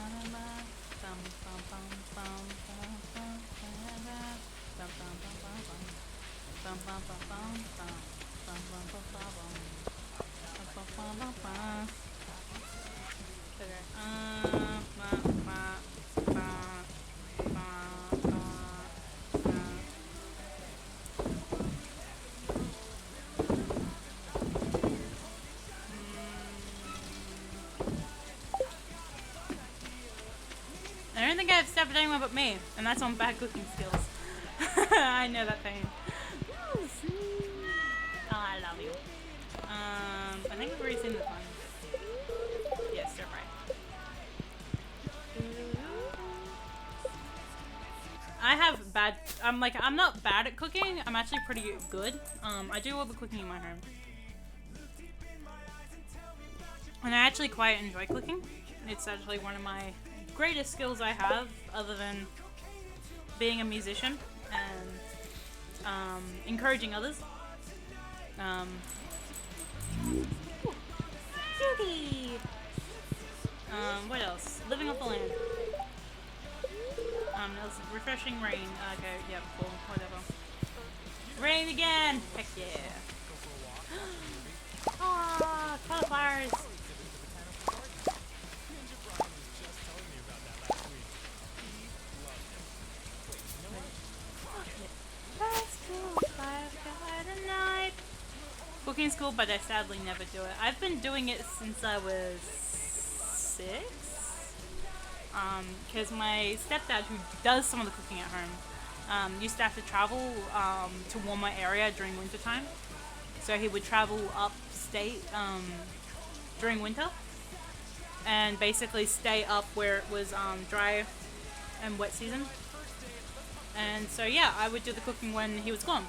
bum bum bum bum bum bum bum bum bum bum. Bum bum bum bum bum bum bum bum bum bum bum bum bum. Okay. I don't think I've stabbed anyone but me, and that's on bad cooking skills. I know that pain. Oh, I love you. I think we've already seen this one. Yes, stir fry. I have bad. I'm not bad at cooking. I'm actually pretty good. I do all the cooking in my home, and I actually quite enjoy cooking. It's actually one of my greatest skills I have, other than being a musician and encouraging others. Judy! What else? Living off the land. There's refreshing rain. Okay, yep, cool, whatever. Rain again! Heck yeah. Ah, cauliflowers! Cooking school, but I sadly never do it. I've been doing it since I was 6. Because my stepdad, who does some of the cooking at home, used to have to travel to warmer area during winter time. So he would travel upstate during winter and basically stay up where it was dry and wet season. And so yeah, I would do the cooking when he was gone.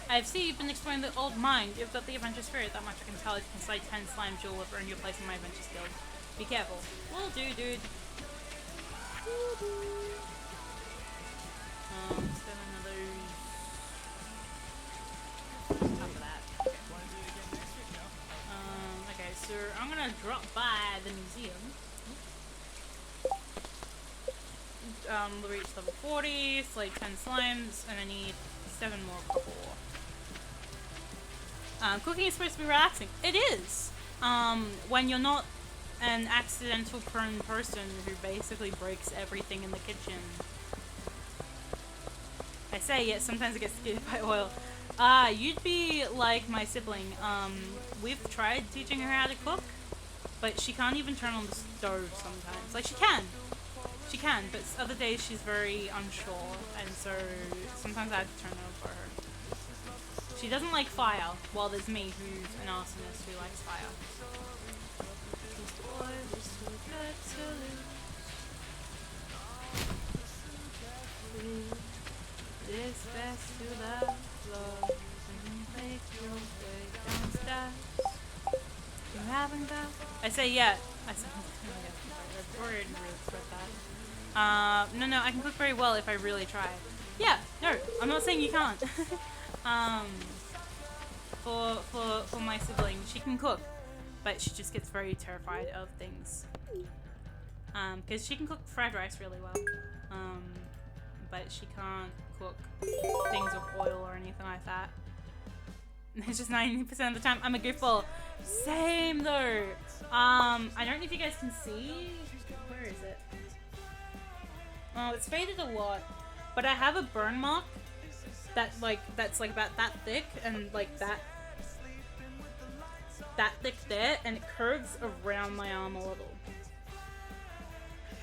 I see you've been exploring the old mine. You've got the adventure spirit, that much I can tell. If you can slay 10 slime, you'll have earned your place in my adventure guild. Be careful. Will do, dude. Seven of those. Up for that. Okay, so I'm gonna drop by the museum. We'll reach level 40, slay 10 slimes, and I need 7 more copper. Cooking is supposed to be relaxing. It is! When you're not an accidental prone person who basically breaks everything in the kitchen. I say, yet sometimes it gets skidded by oil. You'd be like my sibling. We've tried teaching her how to cook, but she can't even turn on the stove sometimes. Like, she can, but other days she's very unsure, and so sometimes I have to turn it on for her. She doesn't like fire, while there's me, who's an arsonist who likes fire. It's best to love, love, and make your way downstairs. You haven't got... I say yeah. I said I've already read that. No, I can cook very well if I really try. Yeah, no, I'm not saying you can't. For my sibling, she can cook, but she just gets very terrified of things. Because she can cook fried rice really well, but she can't cook things with oil or anything like that. It's just 90% of the time. I'm a goofball. Same though. I don't know if you guys can see. Where is it? Oh, it's faded a lot, but I have a burn mark that's like about that thick and like that thick there, and it curves around my arm a little.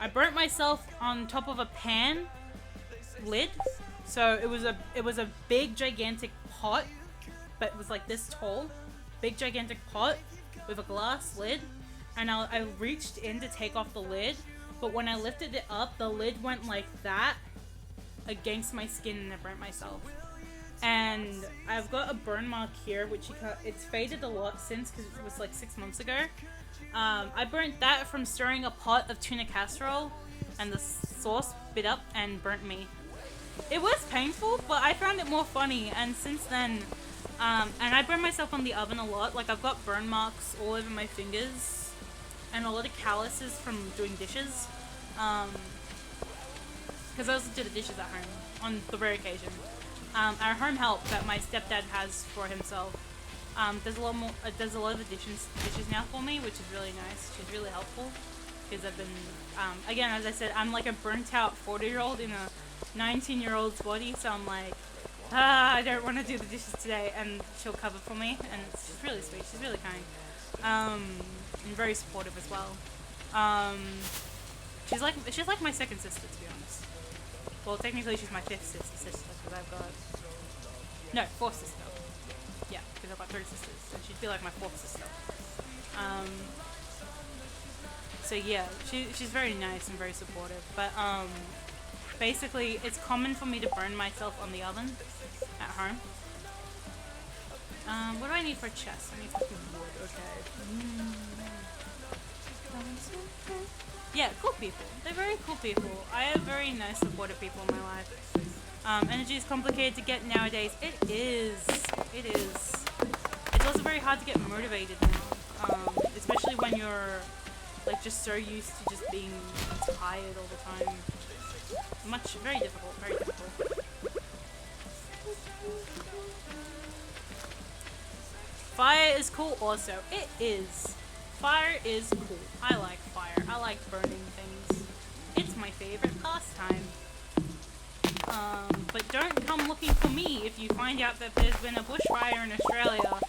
I burnt myself on top of a pan lid, so it was a big gigantic pot, but it was like this tall, big gigantic pot with a glass lid, and I reached in to take off the lid, but when I lifted it up, the lid went like that against my skin and I burnt myself. And I've got a burn mark here, which it's faded a lot since, because it was like 6 months ago. I burnt that from stirring a pot of tuna casserole, and the sauce bit up and burnt me. It was painful, but I found it more funny, and since then, and I burn myself on the oven a lot. Like, I've got burn marks all over my fingers, and a lot of calluses from doing dishes. Because I also do the dishes at home, on the rare occasion. Our home help that my stepdad has for himself. Does a lot of the dishes now for me, which is really nice. She's really helpful, because I've been, again, as I said, I'm like a burnt out 40-year-old in a 19-year-old's body, so I'm like, I don't want to do the dishes today, and she'll cover for me, and she's really sweet. She's really kind, and very supportive as well. She's like my second sister, to be honest. Well, technically she's my fifth sister, because I've got... No, fourth sister. Yeah, because I've got 3 sisters, so she'd be like my fourth sister. So yeah, she's very nice and very supportive, but basically it's common for me to burn myself on the oven at home. What do I need for a chest? I need some wood, okay. Yeah, cool people. They're very cool people. I have very nice, supportive people in my life. Energy is complicated to get nowadays. It is. It is. It's also very hard to get motivated now. Especially when you're like just so used to just being tired all the time. Very difficult, very difficult. Fire is cool also. It is. Fire is cool. I like fire. I like burning things. It's my favorite pastime. But don't come looking for me if you find out that there's been a bushfire in Australia.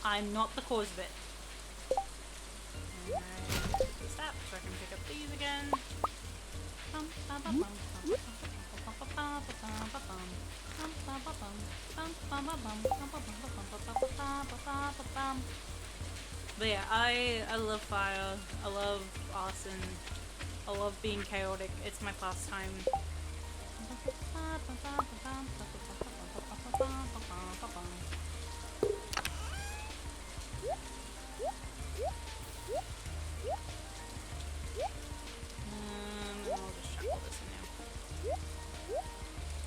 I'm not the cause of it. Stop so I can pick up these again. But yeah, I love fire. I love arson. I love being chaotic. It's my pastime. I'll just shuffle this in there.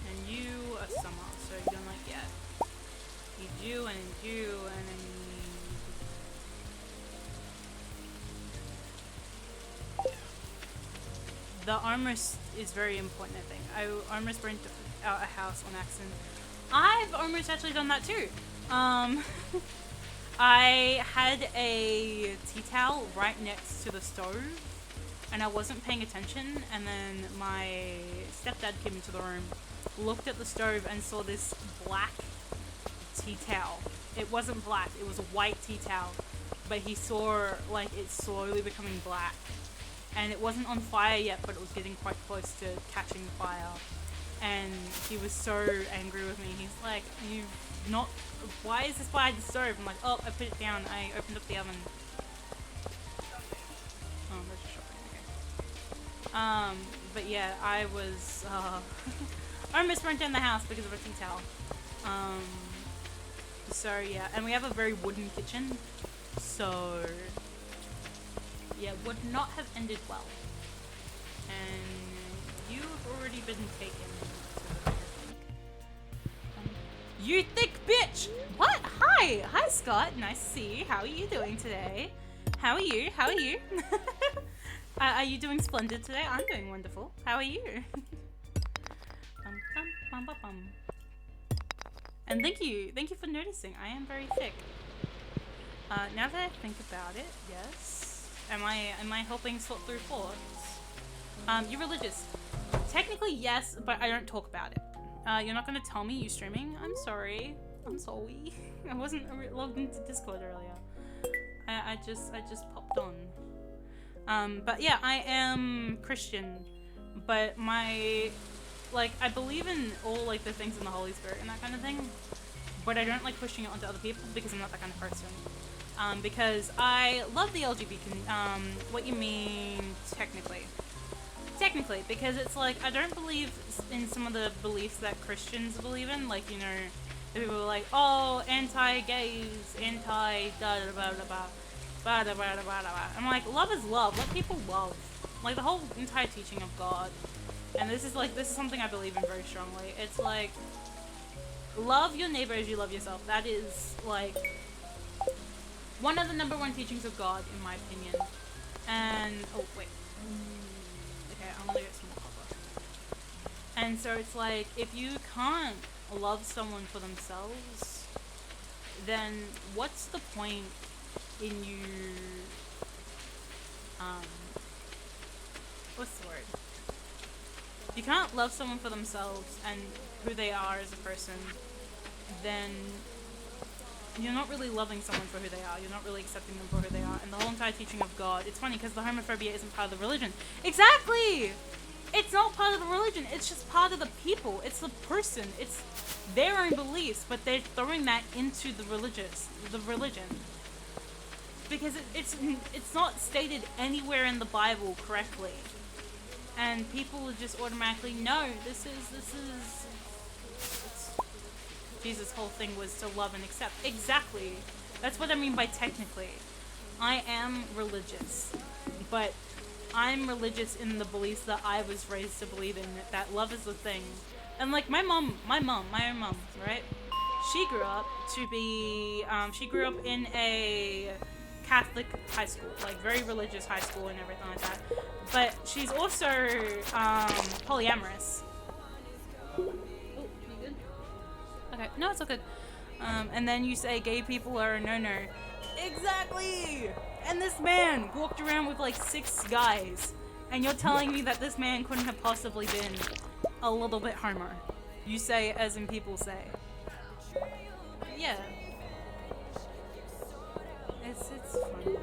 And you are summer, so you don't like yet. Need you and you and then the armrest is very important, I think. I armrest burnt out a house on accident. I've armrest actually done that too. I had a tea towel right next to the stove, and I wasn't paying attention, and then my stepdad came into the room, looked at the stove, and saw this black tea towel. It wasn't black, it was a white tea towel, but he saw like it slowly becoming black. And it wasn't on fire yet, but it was getting quite close to catching fire. And he was so angry with me. He's like, why is this by the stove? I'm like, oh, I put it down. I opened up the oven. Oh, that's just shocking. Okay. But yeah, I was, I almost burnt down the house because of a tea towel. So yeah, and we have a very wooden kitchen. So... yeah, would not have ended well. And you've already been taken. You thick bitch! What? Hi! Hi, Scott. Nice to see you. How are you doing today? How are you? How are you? Are you doing splendid today? I'm doing wonderful. How are you? And thank you for noticing. I am very thick. Now that I think about it, yes. Am I helping sort through thoughts? You're religious. Technically, yes, but I don't talk about it. You're not gonna tell me you streaming? I'm sorry. I'm sorry. I wasn't logged into Discord earlier. I just popped on. But yeah, I am Christian, but I believe in all like the things in the Holy Spirit and that kind of thing, but I don't like pushing it onto other people because I'm not that kind of person. Because I love the LGBT what you mean technically, because it's like I don't believe in some of the beliefs that Christians believe in, like, you know, the people are like, oh, anti-gays, anti-da-da-da-da-da. I'm like, love is love. Let people love. Like, the whole entire teaching of God. And this is something I believe in very strongly. It's like, love your neighbor as you love yourself. That is, like, one of the #1 teachings of God, in my opinion. And, oh, wait. Okay, I'm gonna get some more copper. And so it's like, if you can't love someone for themselves, then what's the point in you, what's the word? If you can't love someone for themselves and who they are as a person, then you're not really loving someone for who they are. You're not really accepting them for who they are. And the whole entire teaching of God, it's funny because the homophobia isn't part of the religion. Exactly! It's not part of the religion. It's just part of the people. It's the person. It's their own beliefs, but they're throwing that into the religion. Because it's not stated anywhere in the Bible correctly. And people will just automatically, no, this is Jesus' whole thing was to love and accept. Exactly. That's what I mean by technically. I am religious, but I'm religious in the beliefs that I was raised to believe in, that love is the thing. And like my own mom, right? She grew up in a Catholic high school, like very religious high school and everything like that. But she's also polyamorous. Oh, you good? Okay, no, it's all good. And then you say gay people are a no-no. Exactly! And this man walked around with like 6 guys, and you're telling me that this man couldn't have possibly been a little bit homo. You say as in people say. Yeah. It's funny.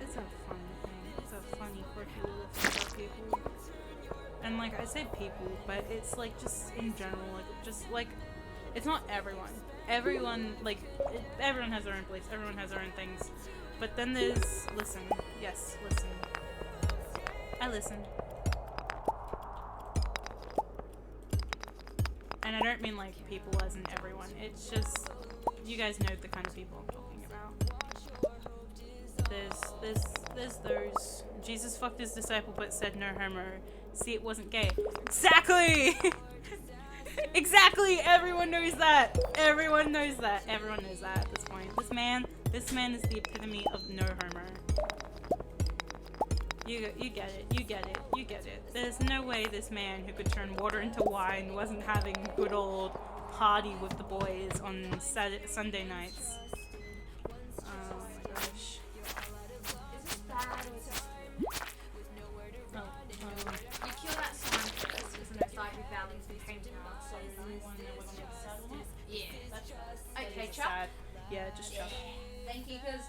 It's a fun thing. It's a funny, quirky little thing about people. And like I say people, but it's like just in general, like just like it's not everyone. Everyone everyone has their own beliefs. Everyone has their own things. But then there's listen. Yes, listen. I listen. And I don't mean like people as in everyone. It's just you guys know the kind of people I'm talking about. There's those. Jesus fucked his disciple but said no homo. See, it wasn't gay. Exactly! Exactly! Everyone knows that! Everyone knows that. Everyone knows that at this point. This man is the epitome of no homo. You get it. You get it. You get it. There's no way this man who could turn water into wine wasn't having a good old party with the boys on Sunday nights. Oh my gosh. You kill that slime first, because no psychic values and paint out, so you want to know what's next. Yeah. Okay, Chuck. Sad. Yeah, just Chuck. Thank you, because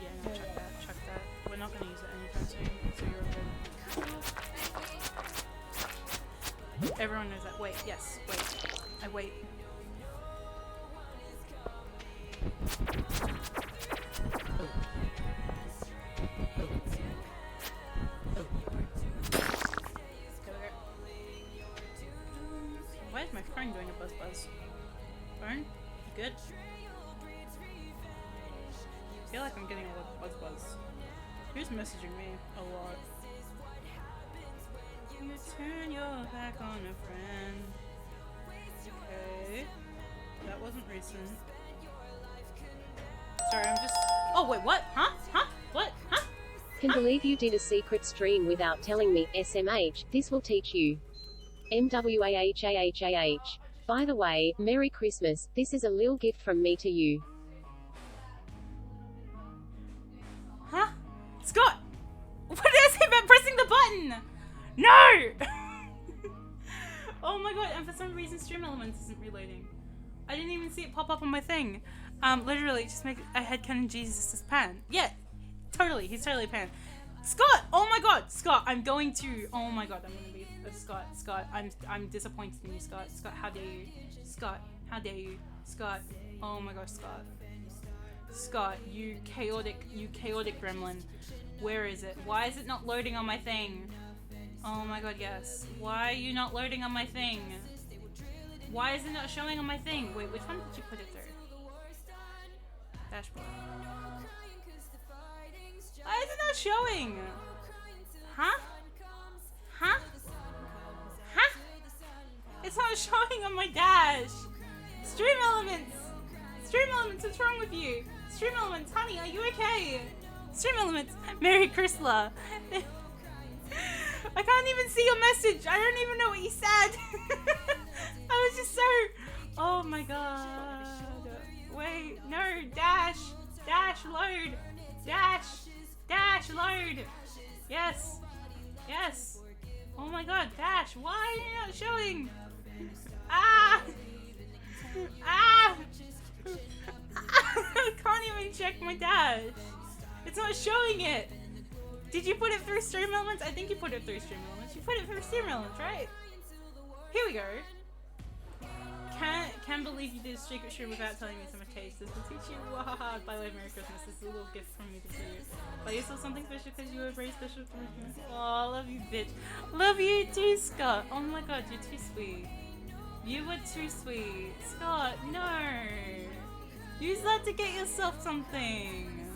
Yeah, no, chuck that. We're not gonna use it anytime soon, so you're okay. Everyone knows that. Wait, yes, wait. I wait. Why is my phone doing a buzz? Phone? You good? I feel like I'm getting a buzz. Who's messaging me a lot? You turn your back on a friend. Okay. That wasn't recent. Sorry, I'm just... Oh, wait, what? Huh? What? Huh? Can believe you did a secret stream without telling me, SMH, this will teach you. MWAHAHAH. By the way, Merry Christmas, this is a little gift from me to you. Huh? Scott! What is he about pressing the button? in! No! Oh my god, and for some reason Stream Elements isn't reloading. I didn't even see it pop up on my thing. Literally, just make a headcanon Jesus as Pan. Yeah, totally, he's totally Pan. Scott! Oh my god, Scott, I'm going to... Oh my god, I'm gonna be... Scott, I'm disappointed in you, Scott. Scott, how dare you? Scott, how dare you? Scott, oh my gosh, Scott. Scott, you chaotic gremlin. Where is it? Why is it not loading on my thing? Oh my god, yes. Why are you not loading on my thing? Why is it not showing on my thing? Wait, which one did you put it through? Dashboard. Why is it not showing? Huh? Huh? Huh? It's not showing on my dash. Stream Elements! Stream Elements, what's wrong with you? Stream Elements, honey, are you okay? Stream Elements, Merry Chrysler. I can't even see your message. I don't even know what you said. I was just so... Oh my god. Wait, no, dash. Dash, load. Dash. Dash, load. Yes. Yes. Oh my god, dash. Why are you not showing? Ah. Ah. I can't even check my dash. It's not showing it. Did you put it through Stream Elements? I think you put it through Stream Elements. You put it through Stream Elements, right? Here we go. Can't believe you did a secret stream without telling me so much taste. This will teach you. Wow. By the way, Merry Christmas. This is a little gift from me to you. Buy yourself something special because you were very special to me. Oh, love you, bitch. Love you too, Scott. Oh my god, you're too sweet. You were too sweet. Scott, no. Use that to get yourself something.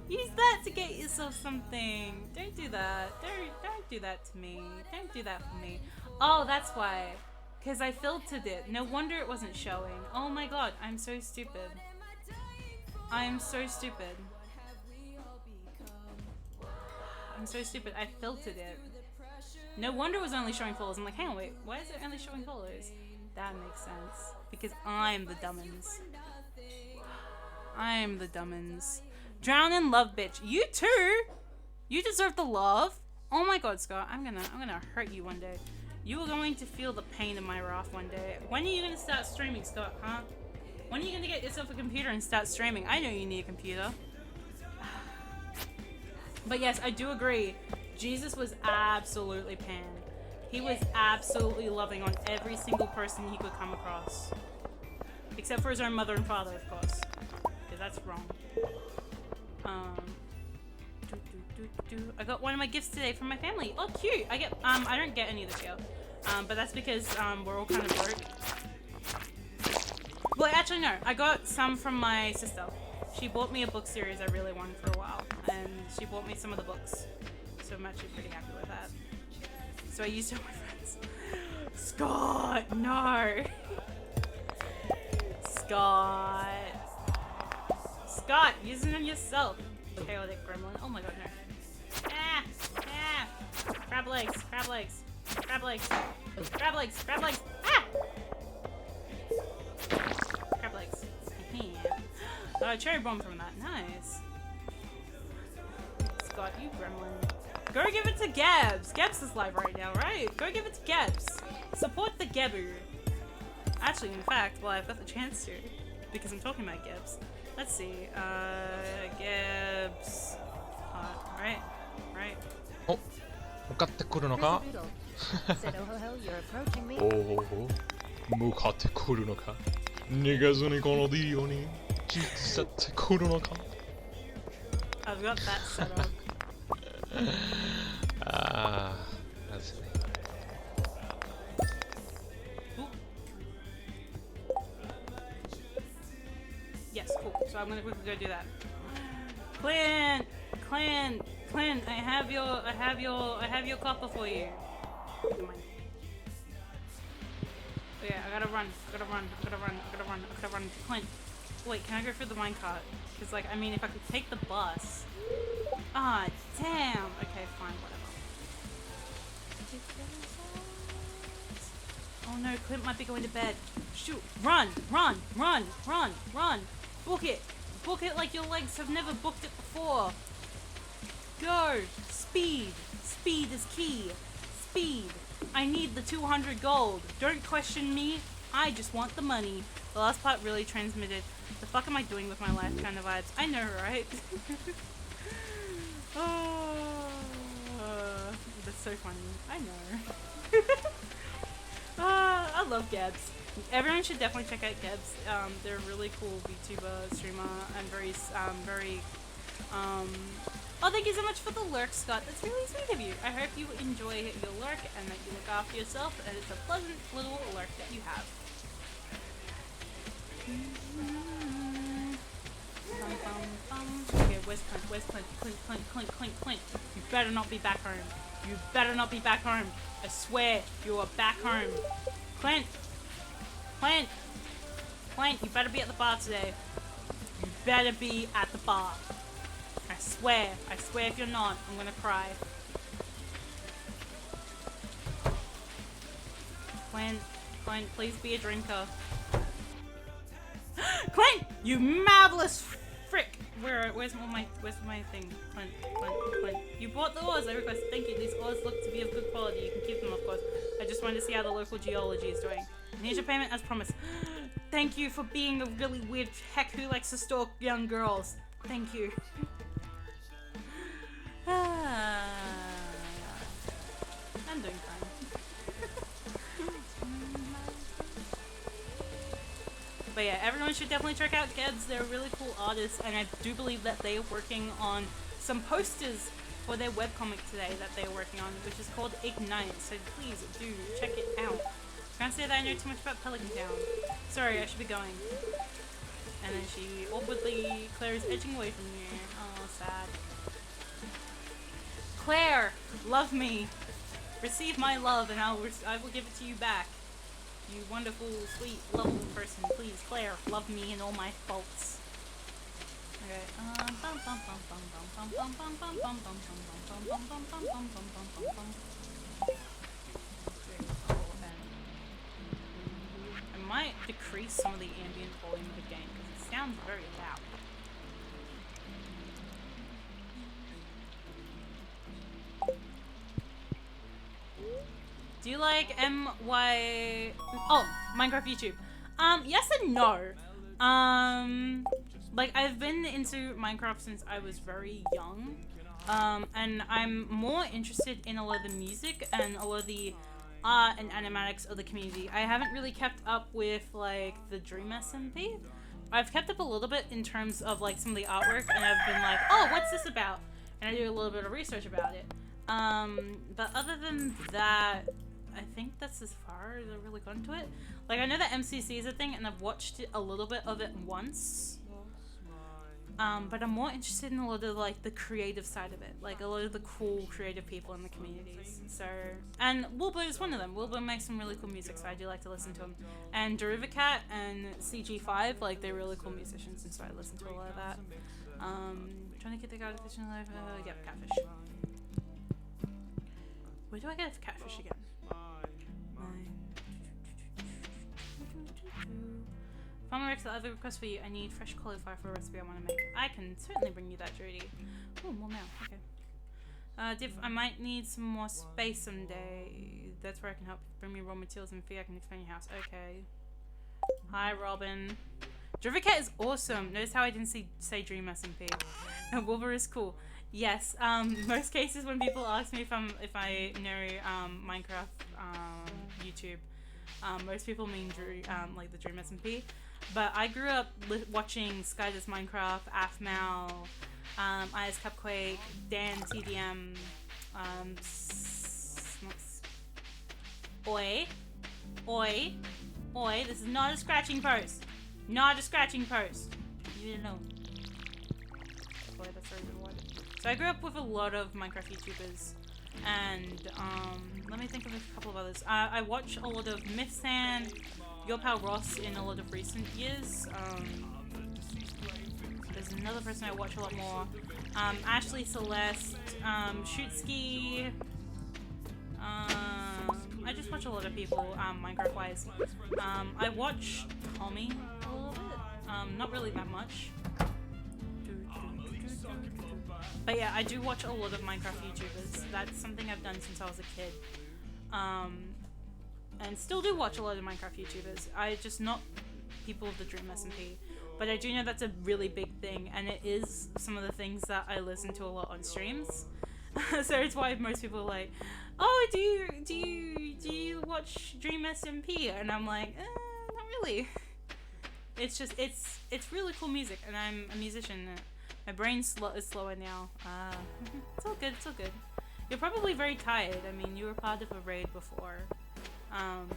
Use that to get yourself something. Don't do that. Don't do that to me. Don't do that for me. Oh, that's why. Because I filtered it. No wonder it wasn't showing. Oh my god, I'm so stupid. I am so stupid. I'm so stupid. I filtered it. No wonder it was only showing follows. I'm like, hang on, wait. Why is it only showing follows? That makes sense. Because I'm the dummins. I'm the dummins. Drown in love, bitch. You too. You deserve the love. Oh my god, Scott. I'm gonna hurt you one day. You are going to feel the pain of my wrath one day. When are you gonna start streaming, Scott? Huh? When are you gonna get yourself a computer and start streaming? I know you need a computer. But yes, I do agree. Jesus was absolutely Pan. He was absolutely loving on every single person he could come across. Except for his own mother and father, of course. Because that's wrong. I got one of my gifts today from my family. Oh, cute! I don't get any this year. But that's because, we're all kind of broke. Well, actually, no. I got some from my sister. She bought me a book series I really wanted for a while. And she bought me some of the books. So I'm actually pretty happy with that. So I used it on my friends. Scott! No! Scott! Scott! Use it on yourself! Chaotic gremlin. Oh my god, no. Ah! Ah! Crab legs! Crab legs! Crab legs! Crab legs! Crab legs! Ah! Crab legs. Cherry bomb from that. Nice. Scott, you gremlin. Go give it to Gabs! Gabs is live right now, right? Go give it to Gabs. Support the Gabu. Actually, in fact, well, I've got the chance to. Because I'm talking about Gabs. Let's see. Gabs. Right? Right? お、向かってくるのか Said, oh, ho, ho, you're approaching me. おお、向かってくるのか逃げずにこのディオに実ってくるのか I've got that set up. ああ、that's me. Yes, cool. So I'm gonna quickly go do that. Clan, I have your copper for you. Come on. Okay, I gotta run. Clint, wait, can I go through the minecart? Because, like, I mean, if I could take the bus. Ah, damn. Okay, fine, whatever. Oh no, Clint might be going to bed. Shoot, run. Book it like your legs have never booked it before. Go, speed. Speed is key. Speed. I need the 200 gold. Don't question me. I just want the money. The last part really transmitted the fuck am I doing with my life kind of vibes. I know, right? Oh, that's so funny. I know. I love Gabs. Everyone should definitely check out Gabs. They're a really cool VTuber, streamer, and very, oh, thank you so much for the lurk, Scott. That's really sweet of you. I hope you enjoy your lurk and that you look after yourself, and it's a pleasant little lurk that you have. Okay, where's Clint? Where's Clint? Clint. You better not be back home. You better not be back home. I swear, you are back home. Clint, you better be at the bar today. You better be at the bar. I swear if you're not, I'm gonna cry. Clint, please be a drinker. Clint, you marvelous frick. Where's my thing? Clint. You bought the ores I requested. Thank you. These ores look to be of good quality. You can keep them, of course. I just wanted to see how the local geology is doing. And here's your payment as promised. Thank you for being a really weird heck who likes to stalk young girls. Thank you. I'm doing fine. But yeah, everyone should definitely check out Geds. They're really cool artists, and I do believe that they are working on some posters for their webcomic today that they're working on, which is called Ignite, so please do check it out. Can't say that I know too much about Pelican Town. Sorry, I should be going. And then she awkwardly, Claire is edging away from you. Oh, sad. Claire, love me. Receive my love, and I will give it to you back. You wonderful, sweet, lovable person. Please, Claire, love me and all my faults. Okay. I might decrease some of the ambient volume of the game because it sounds very loud. Do you like MY... Oh, Minecraft YouTube. Yes and no. Like, I've been into Minecraft since I was very young. And I'm more interested in a lot of the music and a lot of the art and animatics of the community. I haven't really kept up with, like, the Dream SMP. I've kept up a little bit in terms of, like, some of the artwork, and I've been like, oh, what's this about? And I do a little bit of research about it. But other than that, I think that's as far as I've really gone to it. Like, I know that MCC is a thing, and I've watched a little bit of it once. But I'm more interested in a lot of, like, the creative side of it. Like, a lot of the cool creative people in the communities. So, and Wilbur is one of them. Wilbur makes some really cool music, so I do like to listen to him. And Derivacat and CG5, like, they're really cool musicians, and so I listen to a lot of that. Trying to get the guy fish in life. Yep, catfish. Where do I get a catfish again? Farmer Rex, I have a request for you. I need fresh cauliflower for a recipe I want to make. I can certainly bring you that, Jody. Oh, more now. Okay. Div, I might need some more space someday. That's where I can help. Bring me raw materials and fee. I can expand your house. Okay. Hi, Robin. Drivicat is awesome. Notice how I didn't say Dream SMP. No, Wilbur is cool. Yes. Most cases when people ask me if I know Minecraft YouTube, most people mean like the Dream SMP. But I grew up watching Sky Does Minecraft, AFMAL, IS Cupquake, Dan TDM, Oi, this is not a scratching post. Not a scratching post. You know. Boy, that's very good word. So I grew up with a lot of Minecraft YouTubers, and let me think of a couple of others. I watch a lot of Mythsan, Your Pal Ross in a lot of recent years. There's another person I watch a lot more. Ashley Celeste, Shootski. I just watch a lot of people, Minecraft-wise. I watch Tommy a little bit. Not really that much. But yeah, I do watch a lot of Minecraft YouTubers. That's something I've done since I was a kid. And still do watch a lot of Minecraft YouTubers. I just not people of the Dream SMP. But I do know that's a really big thing, and it is some of the things that I listen to a lot on streams. So it's why most people are like, "Oh, do you watch Dream SMP?" And I'm like, not really. It's just it's really cool music, and I'm a musician. My brain is slower now. It's all good. It's all good. You're probably very tired. I mean, you were part of a raid before, and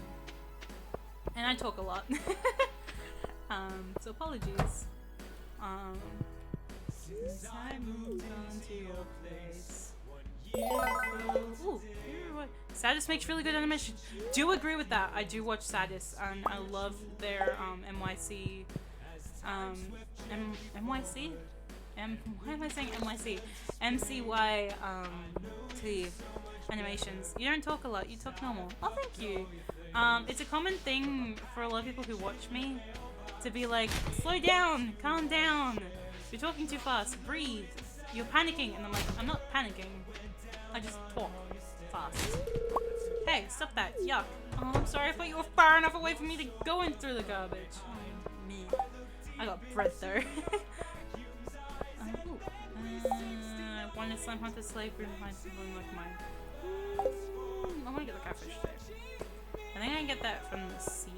I talk a lot. So apologies. Since I moved on to your place. Ooh, Sadist makes really good animation. Do agree with that. I do watch Sadist, and I love their NYC. NYC? Why am I saying NYC? MCY T animations. You don't talk a lot. You talk normal. Oh, thank you. It's a common thing for a lot of people who watch me to be like, slow down, calm down. You're talking too fast. Breathe. You're panicking, and I'm like, I'm not panicking. I just talk fast. Hey, stop that. Yuck. Oh, I'm sorry. I thought you were far enough away from me to go in through the garbage. Oh, me. I got bread though. One is Slime Hunter Slave Room behind something like mine. I want to get the catfish too. I think I can get that from the sea.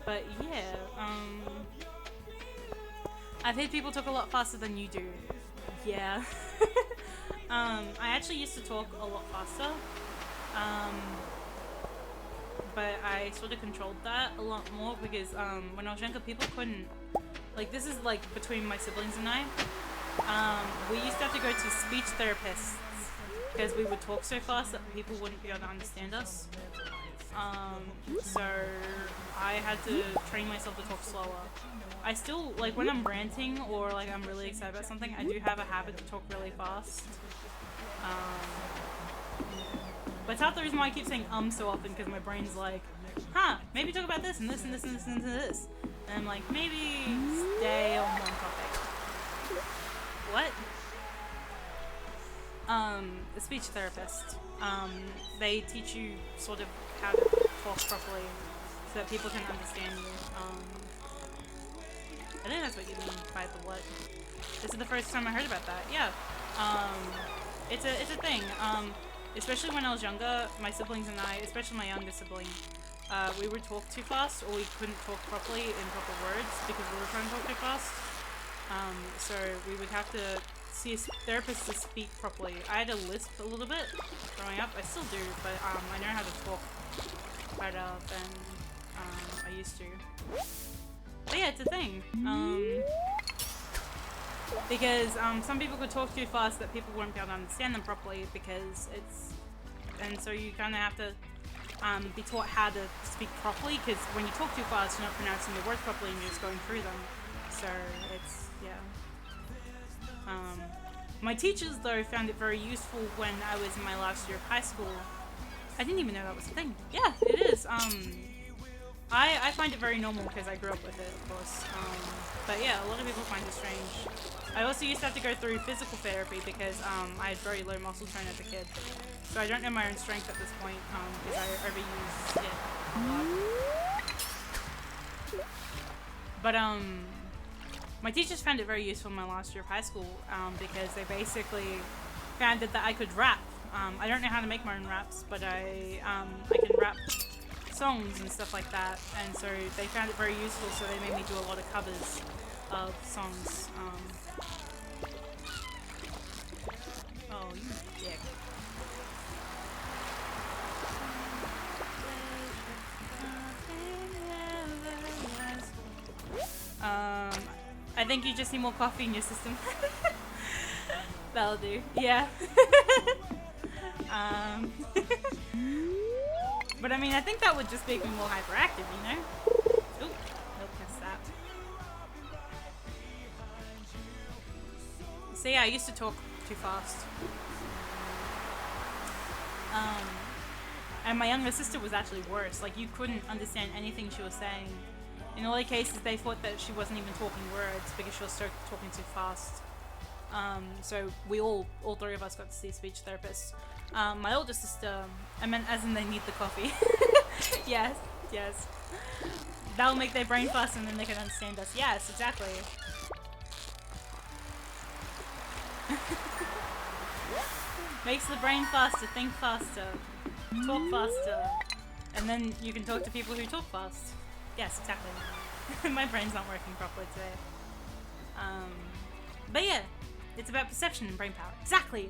But yeah, I've heard people talk a lot faster than you do. Yeah. I actually used to talk a lot faster. But I sort of controlled that a lot more because when I was younger, people couldn't. Like, this is like between my siblings and I. We used to have to go to speech therapists because we would talk so fast that people wouldn't be able to understand us. So I had to train myself to talk slower. I still, like, when I'm ranting or like I'm really excited about something, I do have a habit to talk really fast. But it's not the reason why I keep saying so often, because my brain's like, maybe talk about this and this and this and this and this. And I'm like, maybe stay on one topic. What? A speech therapist. They teach you sort of how to talk properly so that people can understand you. I think that's what you mean by the what. This is the first time I heard about that. Yeah. It's a thing. Especially when I was younger, my siblings and I, especially my younger sibling, we would talk too fast, or we couldn't talk properly in proper words because we were trying to talk too fast. So we would have to see a therapist to speak properly. I had a lisp a little bit growing up. I still do, but I know how to talk better than I used to. But yeah, it's a thing. Because some people could talk too fast that people wouldn't be able to understand them properly because and so you kind of have to be taught how to speak properly, because when you talk too fast, you're not pronouncing your words properly and you're just going through them. So it's, yeah. My teachers, though, found it very useful when I was in my last year of high school. I didn't even know that was a thing. Yeah, it is. I find it very normal because I grew up with it, of course. But yeah, a lot of people find it strange. I also used to have to go through physical therapy because I had very low muscle tone as a kid. So I don't know my own strength at this point because I overuse it a lot. But my teachers found it very useful in my last year of high school because they basically found that I could rap. I don't know how to make my own raps, but I can rap songs and stuff like that, and so they found it very useful, so they made me do a lot of covers of songs. Oh, you dick. I think you just need more coffee in your system. That'll do. Yeah. But I mean, I think that would just make me more hyperactive, you know? Oop, nope, missed that. So yeah, I used to talk too fast. And my younger sister was actually worse. Like, you couldn't understand anything she was saying. In all the cases, they thought that she wasn't even talking words because she was talking too fast. So we all three of us got to see speech therapists. My older sister, I meant as in they need the coffee. Yes. That'll make their brain faster and then they can understand us. Yes, exactly. Makes the brain faster, think faster, talk faster, and then you can talk to people who talk fast. Yes, exactly. My brain's not working properly today. But yeah, it's about perception and brain power. Exactly!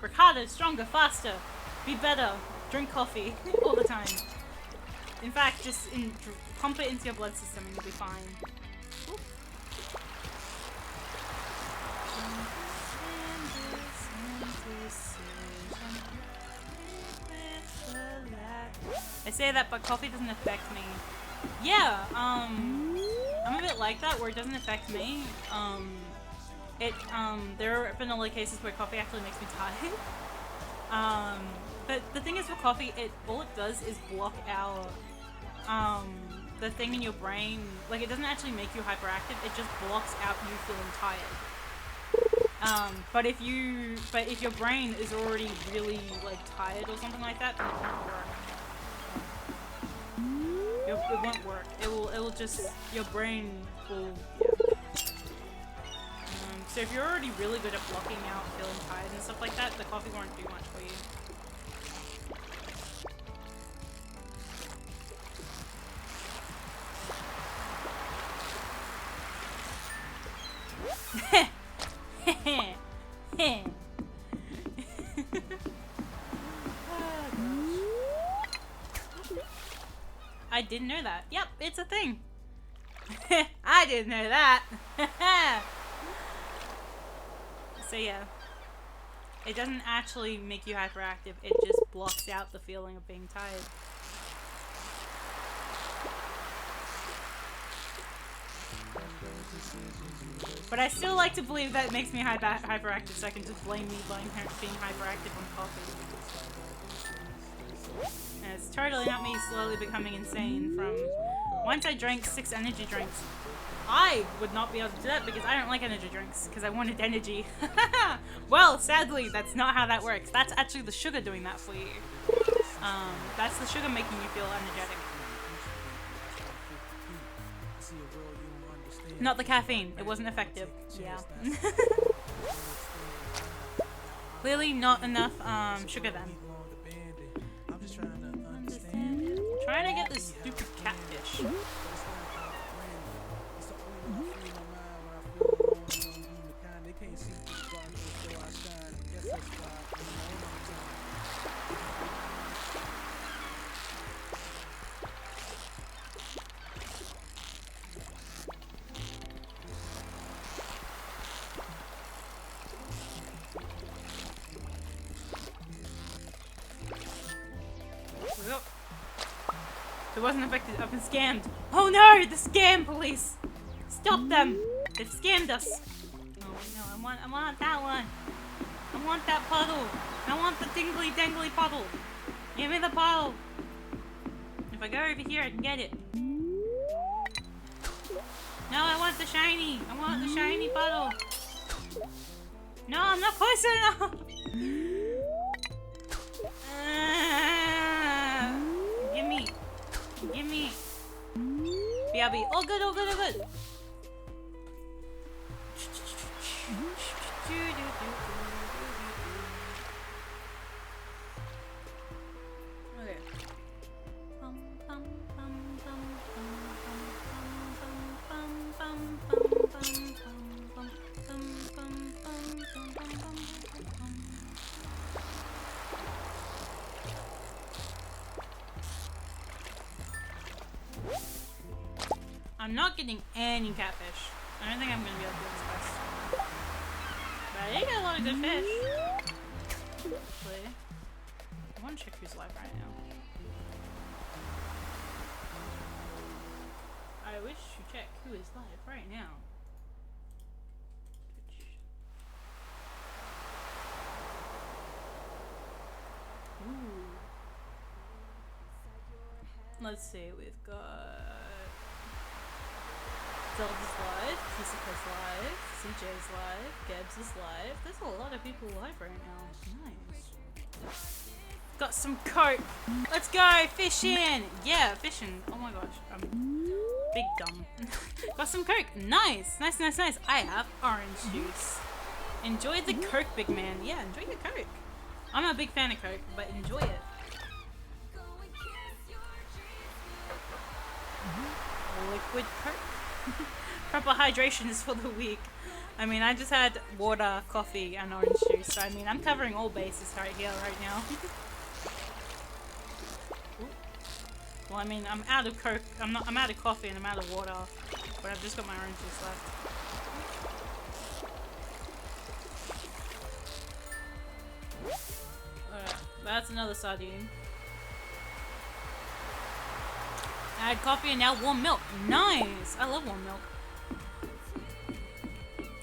Work harder, stronger, faster, be better, drink coffee all the time. In fact, just pump it into your blood system and you'll be fine. Ooh. I say that, but coffee doesn't affect me. Yeah, I'm a bit like that, where it doesn't affect me. There have been a lot of cases where coffee actually makes me tired. But the thing is with coffee, all it does is block out, the thing in your brain. Like, it doesn't actually make you hyperactive, it just blocks out you feeling tired. But if your brain is already really, like, tired or something like that, then it won't work. It won't work. It will just, your brain will, yeah. So if you're already really good at blocking out feeling tired and stuff like that, the coffee won't do much for you. I didn't know that. Yep, it's a thing. I didn't know that. So yeah, it doesn't actually make you hyperactive, it just blocks out the feeling of being tired. But I still like to believe that it makes me hyperactive, so I can just blame me being hyperactive on coffee. And it's totally not me slowly becoming insane from... Once I drank 6 energy drinks. I would not be able to do that because I don't like energy drinks, because I wanted energy. Well, sadly, that's not how that works. That's actually the sugar doing that for you. That's the sugar making you feel energetic. Not the caffeine. It wasn't effective. Yeah. Clearly not enough sugar then. I'm trying to get this stupid catfish. It wasn't affected. I've been scammed. Oh no! The scam police! Stop them! They've scammed us. Oh no! I want that one. I want that puddle. I want the dingly dangly puddle. Give me the puddle. If I go over here, I can get it. No, I want the shiny. I want the shiny puddle. No, I'm not close enough. Give me. BRB. All good, all good, all good. Okay. I'm not getting any catfish. I don't think I'm gonna be able to do this quest. But I did get a lot of good fish. Actually, I want to check who's live right now. I wish to check who is live right now. Twitch. Ooh. Let's see, we've got Zelda's live, Kisika's live, CJ's live, Gebs is live. There's a lot of people live right now. Nice. Got some Coke. Let's go fishing. Yeah, fishing. Oh my gosh, I'm big dumb. Got some Coke. Nice. I have orange juice. Enjoy the Coke, big man. Yeah, enjoy your Coke. I'm a big fan of Coke, but enjoy it. Liquid Coke. Proper hydration is for the weak. I mean, I just had water, coffee, and orange juice. So I mean, I'm covering all bases right here, right now. Well, I mean, I'm out of Coke. I'm out of coffee and I'm out of water, but I've just got my orange juice left. Alright, that's another sardine. I had coffee and now warm milk. Nice! I love warm milk.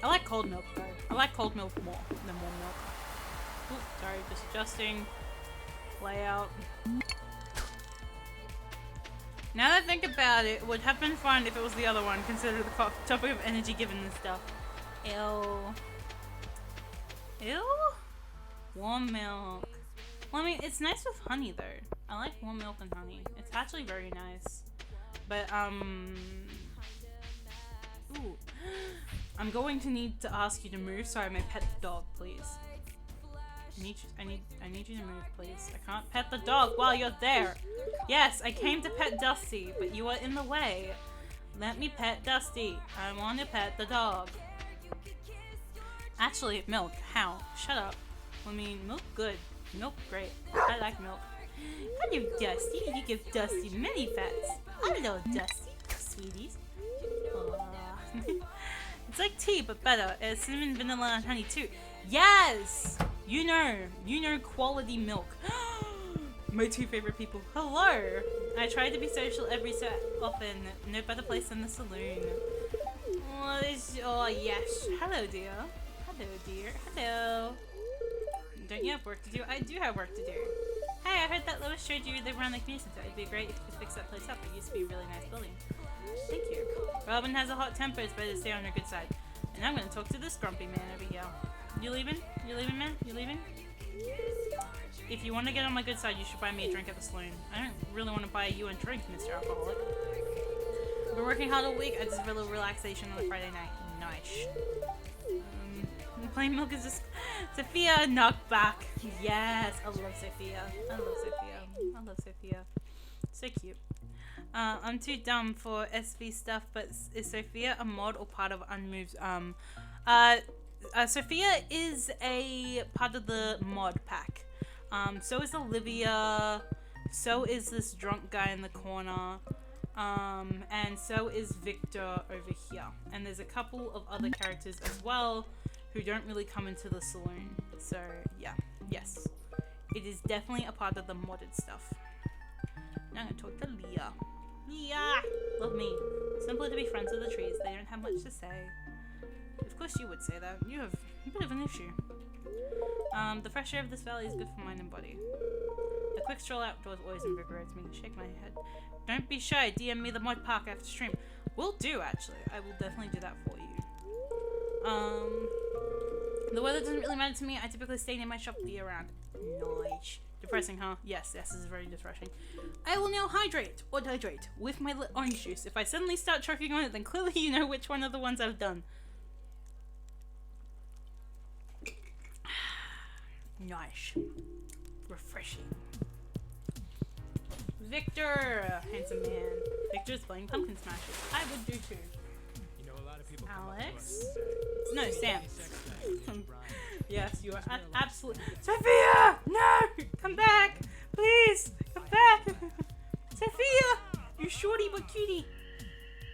I like cold milk though. I like cold milk more than warm milk. Oops, sorry, just adjusting layout. Now that I think about it, it would have been fun if it was the other one, consider the topic of energy given and stuff. Ew. Ew? Warm milk. Well, I mean, it's nice with honey though. I like warm milk and honey. It's actually very nice. But, ooh. I'm going to need to ask you to move so I may pet the dog, please. I need you to move, please. I can't pet the dog while you're there. Yes, I came to pet Dusty, but you are in the way. Let me pet Dusty. I want to pet the dog. Actually, milk. How? Shut up. I mean, milk good. Milk great. I like milk. Hello, Dusty. You give Dusty many pets. Hello, Dusty. Sweeties. It's like tea, but better. It's cinnamon, vanilla, and honey too. Yes! You know quality milk. My two favorite people. Hello! I try to be social every so often. No better place than the saloon. Oh, yes. Hello, dear. Hello, dear. Hello. Don't you have work to do? I do have work to do. Hey, I heard that Lois showed you they run the community center. It'd be great if you could fix that place up. It used to be a really nice building. Thank you. Robin has a hot temper. It's better to stay on her good side. And I'm gonna talk to this grumpy man over here. You leaving? You leaving, man? You leaving? If you want to get on my good side, you should buy me a drink at the saloon. I don't really want to buy you a drink, Mr. Alcoholic. I've been working hard all week. I just feel a little relaxation on a Friday night. Nice. Plain milk is just... Sophia, knock back. Yes, I love Sophia. I love Sophia. I love Sophia. So cute. I'm too dumb for SV stuff, but is Sophia a mod or part of Unmoved? Sophia is a part of the mod pack. So is Olivia. So is this drunk guy in the corner. And so is Victor over here. And there's a couple of other characters as well who don't really come into the saloon. So yeah, yes. It is definitely a part of the modded stuff. Now I'm gonna talk to Leah. Leah! Love me. Simply to be friends with the trees. They don't have much to say. Of course you would say that. You have a bit of an issue. The fresh air of this valley is good for mind and body. A quick stroll outdoors always invigorates me. Shake my head. Don't be shy. DM me the mod park after stream. Will do, actually. I will definitely do that for you. The weather doesn't really matter to me. I typically stay near my shop the year round. Nice. Depressing, huh? Yes, this is very depressing. I will now hydrate or dehydrate with my orange juice. If I suddenly start choking on it, then clearly you know which one of the ones I've done. Nice. Refreshing. Victor! Handsome man. Victor's playing Pumpkin Smashers. I would do too. You know, a lot of people Alex? No, Sam. Yes, you are absolutely. Sophia! No! Come back! Please! Come back! Sophia! You shorty but cutie.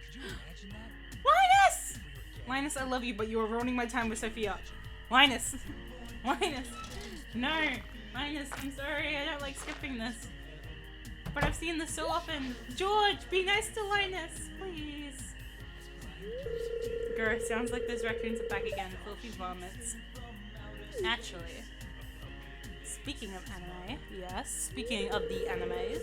Could you imagine that? Linus! Linus, I love you, but you are ruining my time with Sophia. Linus! Linus! No! Linus, I'm sorry, I don't like skipping this. But I've seen this so often. George, be nice to Linus, please. Grr, sounds like those raccoons are back again. Filthy vomits. Actually, speaking of anime, yes, speaking of the animes,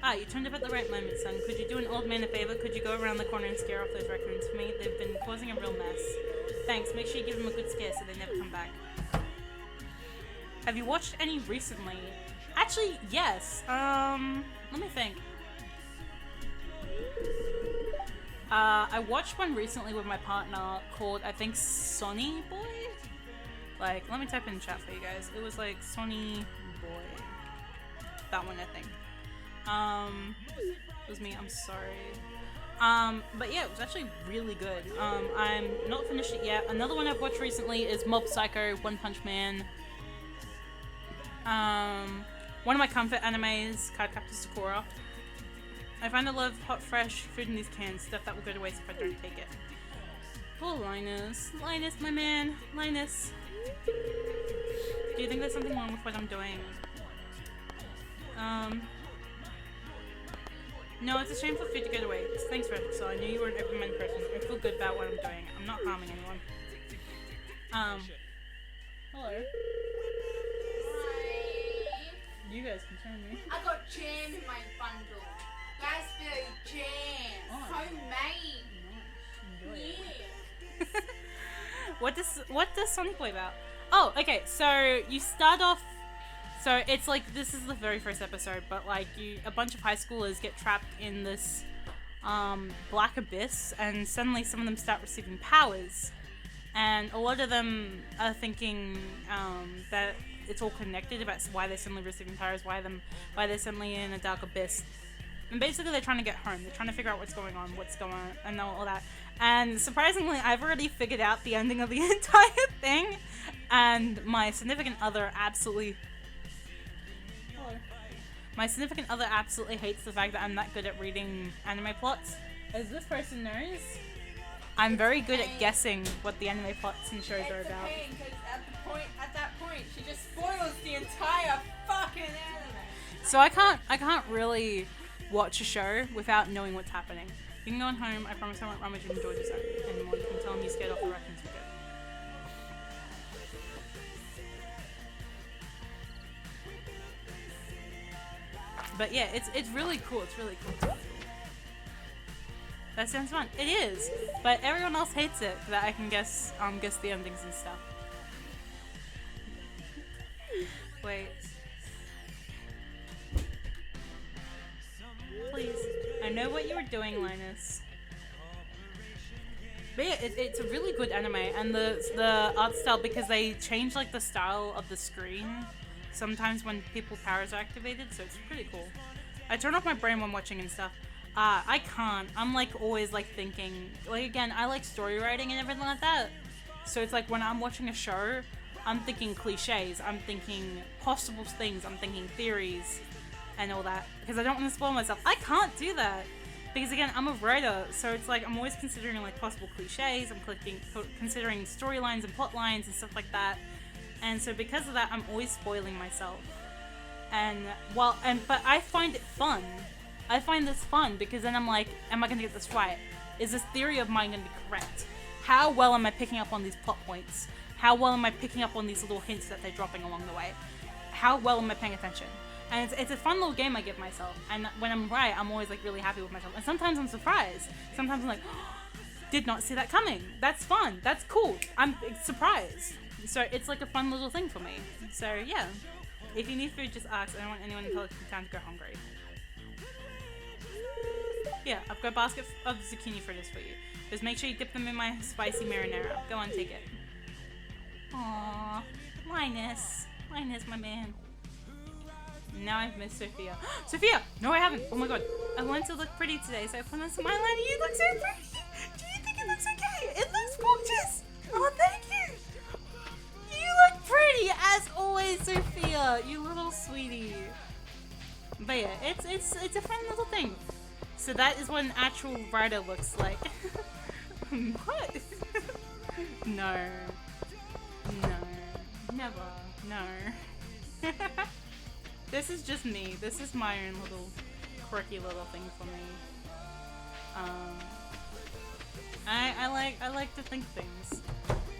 Ah, you turned up at the right moment, son. Could you do an old man a favor? Could you go around the corner and scare off those raccoons for me? They've been causing a real mess. Thanks, make sure you give them a good scare so they never come back. Have you watched any recently? Actually, yes. Let me think. I watched one recently with my partner called, I think, Sonny Boy? Like, let me type in chat for you guys. It was like Sonny Boy. That one, I think. It was me, I'm sorry. But yeah, it was actually really good. I'm not finished it yet. Another one I've watched recently is Mob Psycho, One Punch Man. One of my comfort animes, Cardcaptor Sakura. I find I love hot, fresh food in these cans, stuff that will go to waste if I don't take it. Poor Linus. Linus, my man. Linus. Do you think there's something wrong with what I'm doing? No, it's a shame for food to go to waste. Thanks, Red so I knew you were an open-minded person. I feel good about what I'm doing. I'm not harming anyone. Hello. Hi. You guys can turn me. I got jam in my bundle. Raspberry jam. Oh. Homemade. Nice. Enjoy it. Yeah. What does Sonic Boy about? Oh, okay, so you start off, so it's like, this is the very first episode, but like, a bunch of high schoolers get trapped in this, black abyss, and suddenly some of them start receiving powers, and a lot of them are thinking, that it's all connected about why they're suddenly receiving powers, why they're suddenly in a dark abyss. And basically they're trying to get home. They're trying to figure out what's going on, and all that. And surprisingly, I've already figured out the ending of the entire thing. And my significant other absolutely... Hello. My significant other absolutely hates the fact that I'm that good at reading anime plots. As this person knows, I'm very good at guessing what the anime plots and shows are about. It's a pain, 'cause at that point, she just spoils the entire fucking anime. So I can't really watch a show without knowing what's happening. You can go on home, I promise I won't rummage in George's anymore. You can tell him you scared off the raccoons for good. But yeah, it's really cool, it's really cool. That sounds fun. It is, but everyone else hates it that I can guess the endings and stuff. Wait. Please. I know what you were doing, Linus. But yeah, it's a really good anime, and the art style, because they change like the style of the screen sometimes when people's powers are activated, so it's pretty cool. I turn off my brain when watching and stuff. I can't. I'm like always like thinking, like again, I like story writing and everything like that. So it's like when I'm watching a show, I'm thinking cliches, I'm thinking possible things, I'm thinking theories and all that, because I don't want to spoil myself. I can't do that because again, I'm a writer, so it's like I'm always considering like possible cliches, I'm considering storylines and plot lines and stuff like that, and so because of that, I'm always spoiling myself. But I find it fun. I find this fun because then I'm like, am I going to get this right? Is this theory of mine going to be correct? How well am I picking up on these plot points? How well am I picking up on these little hints that they're dropping along the way? How well am I paying attention? And it's a fun little game I give myself. And when I'm right, I'm always like really happy with myself. And sometimes I'm surprised. Sometimes I'm like, oh, did not see that coming. That's fun. That's cool. I'm surprised. So it's like a fun little thing for me. So yeah. If you need food, just ask. I don't want anyone in Pelican Town to go hungry. Yeah, I've got a basket of zucchini fritters for you. Just make sure you dip them in my spicy marinara. Go on, take it. Aww. Linus. Linus, my man. Now I've missed Sophia. Sophia! No, I haven't. Oh my god. I want to look pretty today, so I put on some eyeliner. You look so pretty! Do you think it looks okay? It looks gorgeous! Oh, thank you! You look pretty, as always, Sophia! You little sweetie. But yeah, it's a fun little thing. So that is what an actual writer looks like. What? No. No. Never. No. This is just me. This is my own little quirky little thing for me. I like to think things.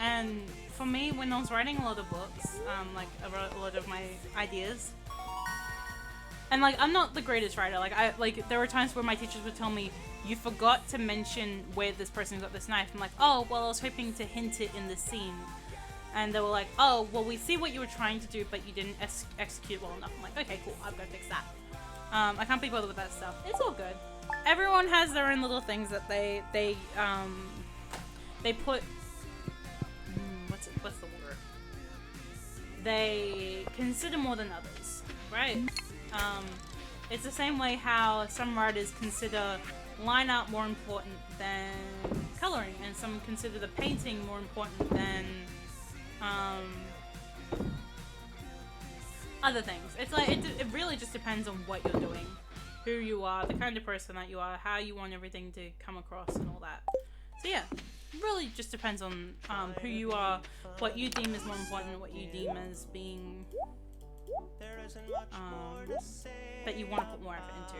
And for me, when I was writing a lot of books, like I wrote a lot of my ideas, And like, I'm not the greatest writer. Like there were times where my teachers would tell me, you forgot to mention where this person got this knife. I'm like, oh, well, I was hoping to hint it in the scene. And they were like, oh, well, we see what you were trying to do, but you didn't execute well enough. I'm like, okay, cool, I've got to fix that. I can't be bothered with that stuff. It's all good. Everyone has their own little things that they put. What's the word? They consider more than others, right? It's the same way how some writers consider line art more important than coloring, and some consider the painting more important than other things. It's like it really just depends on what you're doing, who you are, the kind of person that you are, how you want everything to come across, and all that. So yeah, it really just depends on who you are, what you deem as more important, what you deem as being that you want to put more effort into.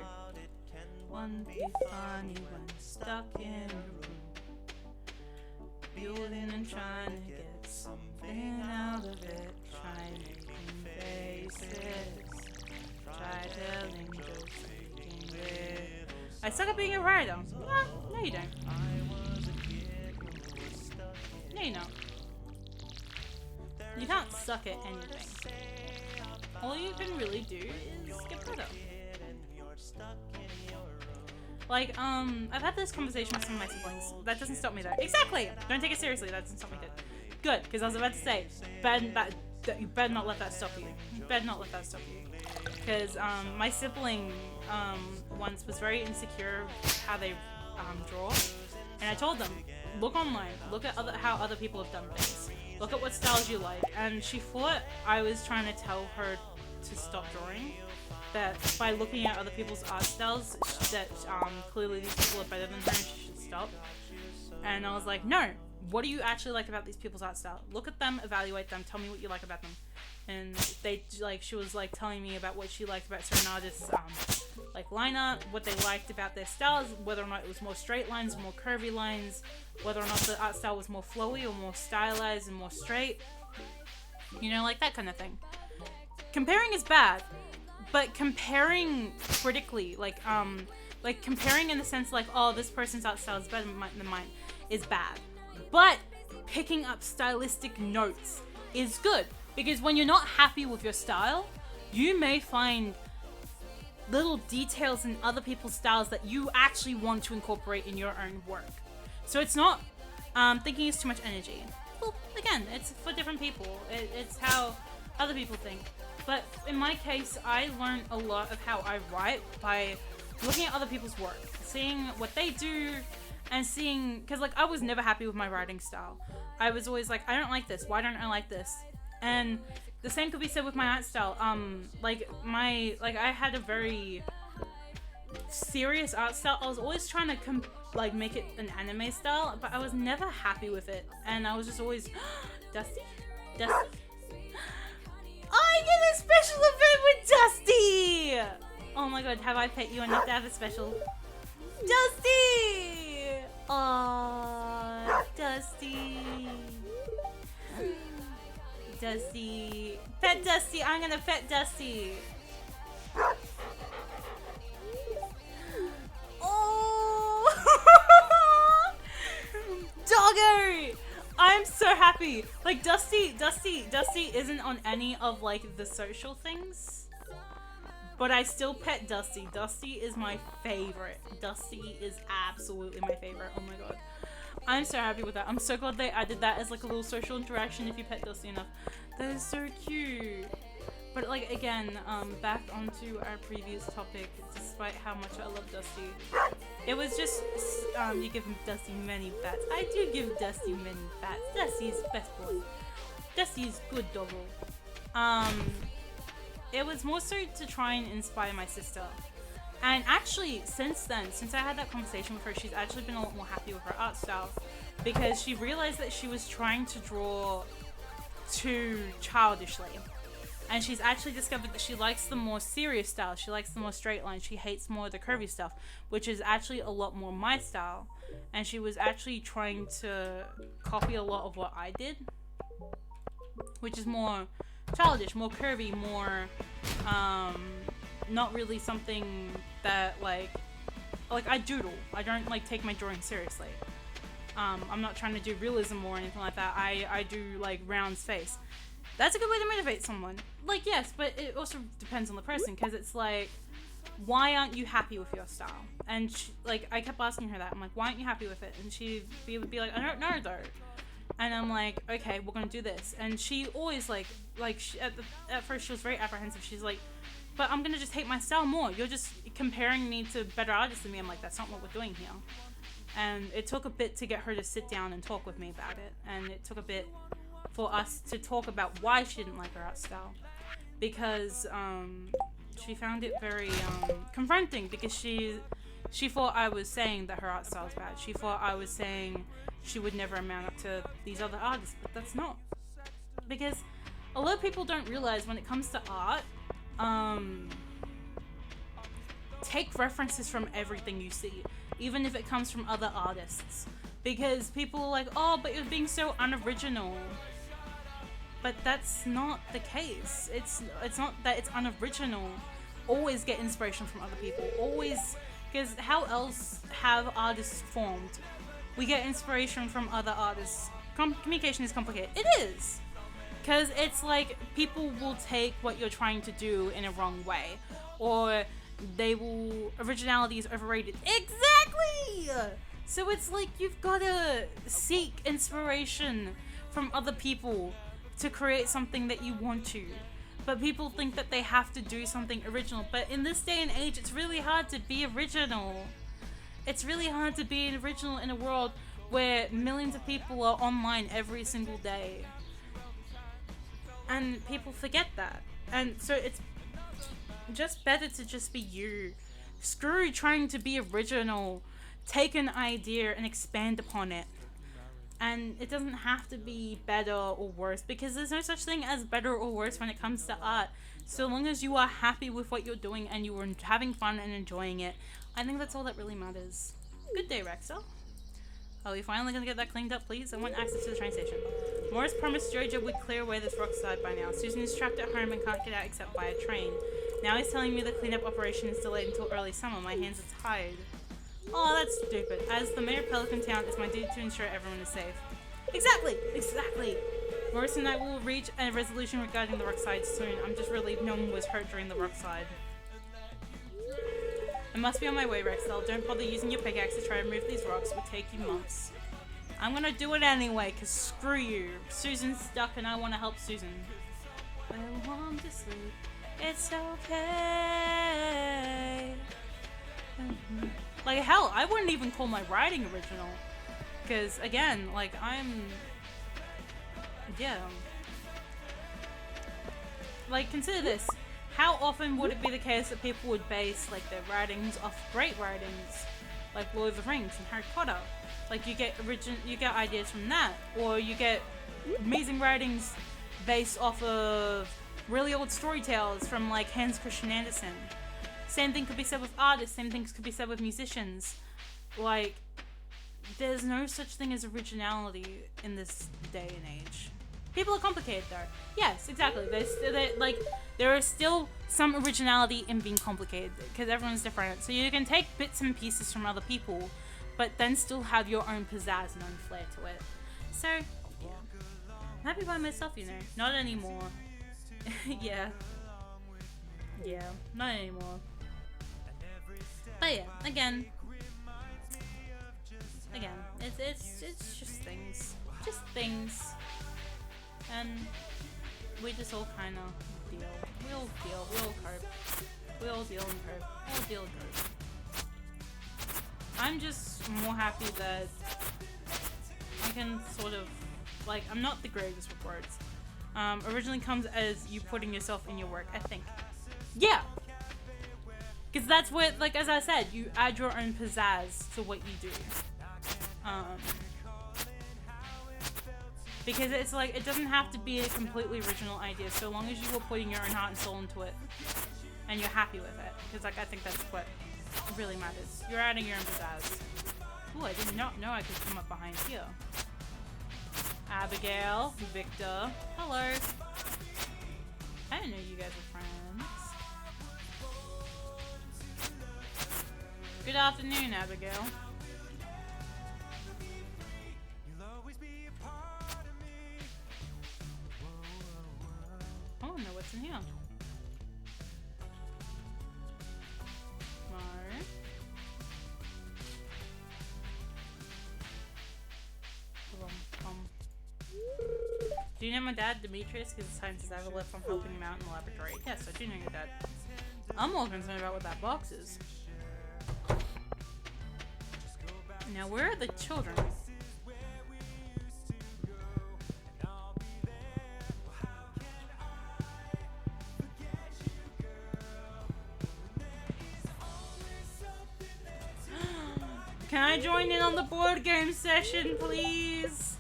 Wouldn't be funny when stuck in a room, building and trying to get something out of it, trying making faces, try telling jokes, making red. I suck at being a writer. No, you don't. No, you don't. You can't suck at anything. All you can really do is get better. Like, I've had this conversation with some of my siblings. That doesn't stop me though. Exactly! Don't take it seriously, that doesn't stop me. Good, because I was about to say, you better not let that stop you. You better not let that stop you. Because, my sibling, once was very insecure with how they, draw. And I told them, look online, look at how other people have done things. Look at what styles you like. And she thought I was trying to tell her to stop drawing. That by looking at other people's art styles, that clearly these people are better than her and she should stop. And I was like, no, what do you actually like about these people's art style? Look at them, evaluate them, tell me what you like about them. And she was like telling me about what she liked about certain artists, like line art, what they liked about their styles, whether or not it was more straight lines, more curvy lines, whether or not the art style was more flowy or more stylized and more straight. You know, like that kind of thing. Comparing is bad. But comparing critically, like comparing in the sense like, oh, this person's art style is better than mine, is bad. But picking up stylistic notes is good. Because when you're not happy with your style, you may find little details in other people's styles that you actually want to incorporate in your own work. So it's not, thinking is too much energy. Well, again, it's for different people. It's how other people think. But in my case, I learned a lot of how I write by looking at other people's work, seeing what they do, and seeing, because like I was never happy with my writing style. I was always like, I don't like this. Why don't I like this? And the same could be said with my art style. I had a very serious art style. I was always trying to make it an anime style, but I was never happy with it. And I was just always, Dusty. I get a special event with Dusty! Oh my god, have I pet you enough to have a special? Dusty! Aww, Dusty. Dusty. Pet Dusty, I'm gonna pet Dusty. Oh! Doggo! I'm so happy. Like Dusty isn't on any of like the social things, but I still pet Dusty. Dusty is my favorite. Dusty is absolutely my favorite. Oh my god. I'm so happy with that. I'm so glad they added that as like a little social interaction if you pet Dusty enough. That is so cute. But like again, back onto our previous topic, despite how much I love Dusty, it was just, you give Dusty many pats. I do give Dusty many pats. Dusty is best boy. Dusty is good doggo. It was more so to try and inspire my sister. And actually, since I had that conversation with her, she's actually been a lot more happy with her art style. Because she realized that she was trying to draw too childishly. And she's actually discovered that she likes the more serious style. She likes the more straight line. She hates more of the curvy stuff, which is actually a lot more my style. And she was actually trying to copy a lot of what I did, which is more childish, more curvy, more not really something that like I doodle. I don't like take my drawing seriously. I'm not trying to do realism or anything like that. I do like round space. That's a good way to motivate someone. Like, yes, but it also depends on the person, because it's like, why aren't you happy with your style? And she, like, I kept asking her that. I'm like, why aren't you happy with it? And she'd be like, I don't know though. And I'm like, okay, we're gonna do this. And she always at first she was very apprehensive. She's like, but I'm gonna just hate my style more. You're just comparing me to better artists than me. I'm like, that's not what we're doing here. And it took a bit to get her to sit down and talk with me about it. And it took a bit for us to talk about why she didn't like her art style. Because she found it very confronting, because she thought I was saying that her art style is bad. She thought I was saying she would never amount up to these other artists, but that's not. Because a lot of people don't realize when it comes to art, take references from everything you see, even if it comes from other artists. Because people are like, oh, but you're being so unoriginal. But that's not the case. It's not that it's unoriginal. Always get inspiration from other people. Always, because how else have artists formed? We get inspiration from other artists. Communication is complicated. It is. Because it's like people will take what you're trying to do in a wrong way. Or originality is overrated. Exactly! So it's like you've got to seek inspiration from other people to create something that you want to. But people think that they have to do something original. But in this day and age, it's really hard to be original. It's really hard to be an original in a world where millions of people are online every single day. And people forget that. And so it's just better to just be you. Screw trying to be original. Take an idea and expand upon it. And it doesn't have to be better or worse, because there's no such thing as better or worse when it comes to art. So long as you are happy with what you're doing and you are having fun and enjoying it, I think that's all that really matters. Good day, Rexel. Are we finally gonna get that cleaned up, please? I want access to the train station. Morris promised Jojo would clear away this rock slide by now. Susan is trapped at home and can't get out except by a train. Now he's telling me the cleanup operation is delayed until early summer. My hands are tied. Oh, that's stupid. As the mayor of Pelican Town, it's my duty to ensure everyone is safe. Exactly! Exactly! Morris and I will reach a resolution regarding the rock slide soon. I'm just relieved no one was hurt during the rock slide. I must be on my way, Rexel. Don't bother using your pickaxe to try to remove these rocks. It will take you months. I'm gonna do it anyway, cause screw you. Susan's stuck and I want to help Susan. I want to sleep. It's okay. Like, hell, I wouldn't even call my writing original. Because, again, like, yeah. Like, consider this. How often would it be the case that people would base, like, their writings off great writings? Like Lord of the Rings and Harry Potter. Like, you get ideas from that. Or you get amazing writings based off of really old story tales from, like, Hans Christian Andersen. Same thing could be said with artists, same things could be said with musicians. Like, there's no such thing as originality in this day and age. People are complicated though. Yes, exactly. There is still some originality in being complicated, because everyone's different. So you can take bits and pieces from other people, but then still have your own pizzazz and own flair to it. So, yeah. I'm happy by myself, you know. Not anymore. Yeah. Yeah, not anymore. But yeah, again, it's just things, and we just all kind of deal. We all cope. We all deal and cope. All deal and cope. I'm just more happy that I can sort of, like, I'm not the greatest with words. Originally comes as you putting yourself in your work, I think. Yeah! Because that's what, like, as I said, you add your own pizzazz to what you do. Because it's like, it doesn't have to be a completely original idea, so long as you are putting your own heart and soul into it, and you're happy with it. Because, like, I think that's what really matters. You're adding your own pizzazz. Ooh, I did not know I could come up behind here. Abigail, Victor, hello. I didn't know you guys were friends. Good afternoon, Abigail. You'll always be a part of me. I wanna know what's in here. No. Do you know my dad, Demetrius? Because it's time since I ever left from helping him out in the laboratory. Yes, I do know your dad. I'm more concerned about what that box is. Now, where are the children? Can I join in on the board game session, please?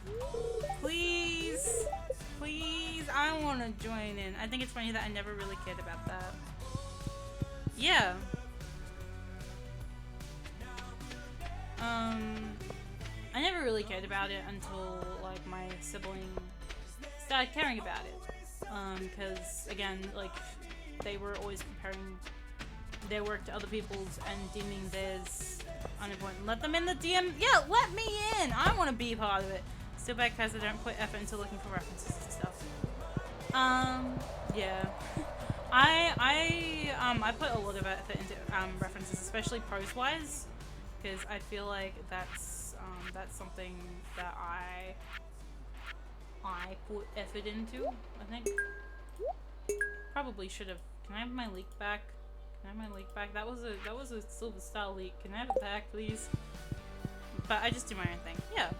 Please? Please? I want to join in. I think it's funny that I never really cared about that. Yeah. I never really cared about it until, like, my sibling started caring about it. Because, again, like, they were always comparing their work to other people's and deeming theirs unimportant. Let them in the DM. Yeah, let me in. I want to be part of it. Still bad because I don't put effort into looking for references and stuff. Yeah. I put a lot of effort into references, especially prose-wise, because I feel like that's something that I put effort into. I think probably should have. Can I have my leak back? Can I have my leak back? That was a Silver Star leak. Can I have it back, please? But I just do my own thing. Yeah.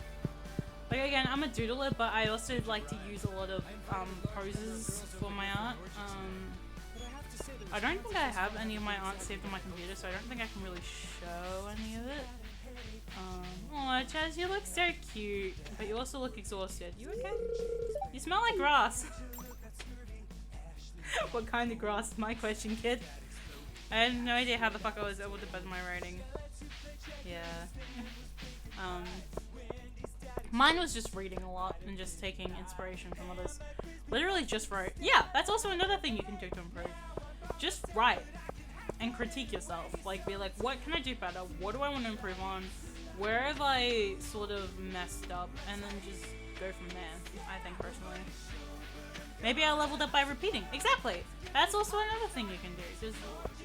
Like, again, I'm a doodler, but I also like to use a lot of poses for my art. I don't think I have any of my art saved on my computer, so I don't think I can really show any of it. Oh, Chaz, you look so cute, but you also look exhausted. You okay? You smell like grass. What kind of grass? My question, kid. I had no idea how the fuck I was able to buzz my writing. Yeah. Mine was just reading a lot and just taking inspiration from others. Literally just wrote. Yeah, that's also another thing you can do to improve. Just write and critique yourself. Like, be like, what can I do better? What do I want to improve on? Where have I sort of messed up? And then just go from there, I think, personally. Maybe I leveled up by repeating. Exactly. That's also another thing you can do.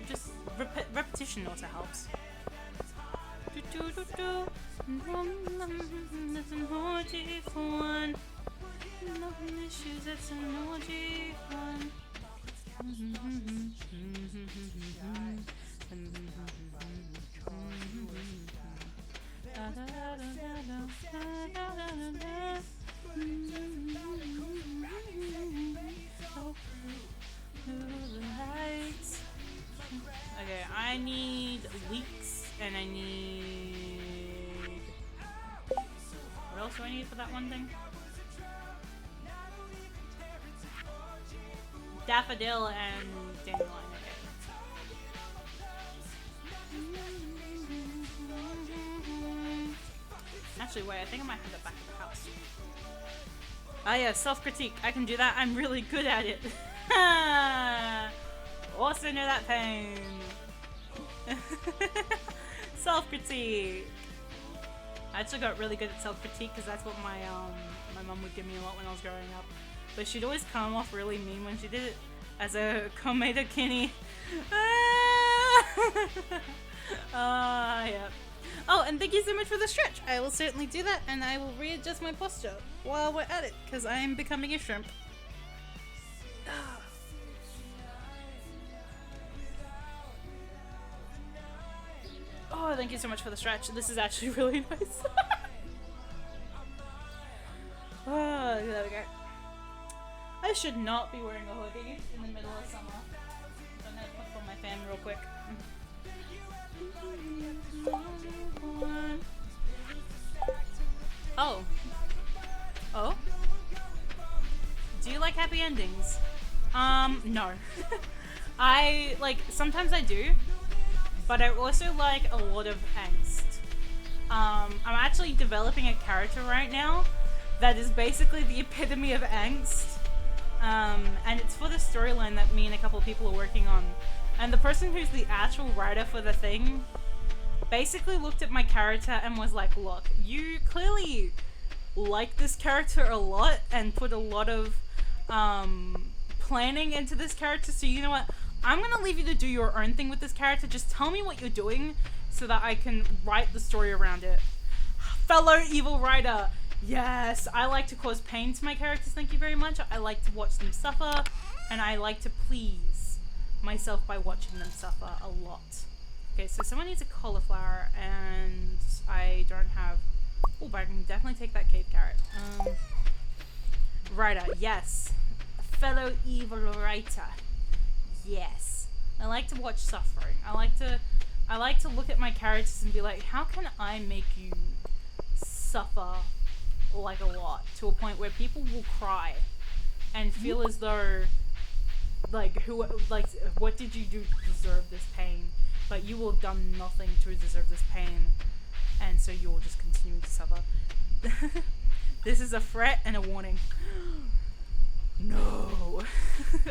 Just repetition also helps. That's an orgy for one. Nothing issues, that's an orgy for one. Okay, I need leaks and I need... What else do I need for that one thing? Daffodil and dandelion. Okay. Actually, wait, I think I might have that back at the house. Ah, yeah, self-critique. I can do that. I'm really good at it. Also know that pain. Self-critique. I actually got really good at self-critique because that's what my mum would give me a lot when I was growing up. But she'd always come off really mean when she did it as a tomato kinny. Yeah. Oh, and thank you so much for the stretch. I will certainly do that, and I will readjust my posture while we're at it, because I am becoming a shrimp. Oh, thank you so much for the stretch. This is actually really nice. Oh, there we go. I should not be wearing a hoodie in the middle of summer. I'm gonna put on my fan real quick. Oh. Oh? Do you like happy endings? No. Sometimes I do, but I also like a lot of angst. I'm actually developing a character right now that is basically the epitome of angst. And it's for the storyline that me and a couple of people are working on. And the person who's the actual writer for the thing basically looked at my character and was like, look, you clearly like this character a lot and put a lot of planning into this character, so you know what, I'm gonna leave you to do your own thing with this character. Just tell me what you're doing so that I can write the story around it. Fellow evil writer, yes, I like to cause pain to my characters, thank you very much. I like to watch them suffer, and I like to please myself by watching them suffer a lot. Okay, so someone needs a cauliflower, and I don't have... Oh, but I can definitely take that cave carrot. Writer, yes. Fellow evil writer, yes. I like to watch suffering. I like to look at my characters and be like, how can I make you suffer like a lot, to a point where people will cry and feel as though like what did you do to deserve this pain, but you will have done nothing to deserve this pain, and so you'll just continue to suffer. This is a threat and a warning. No.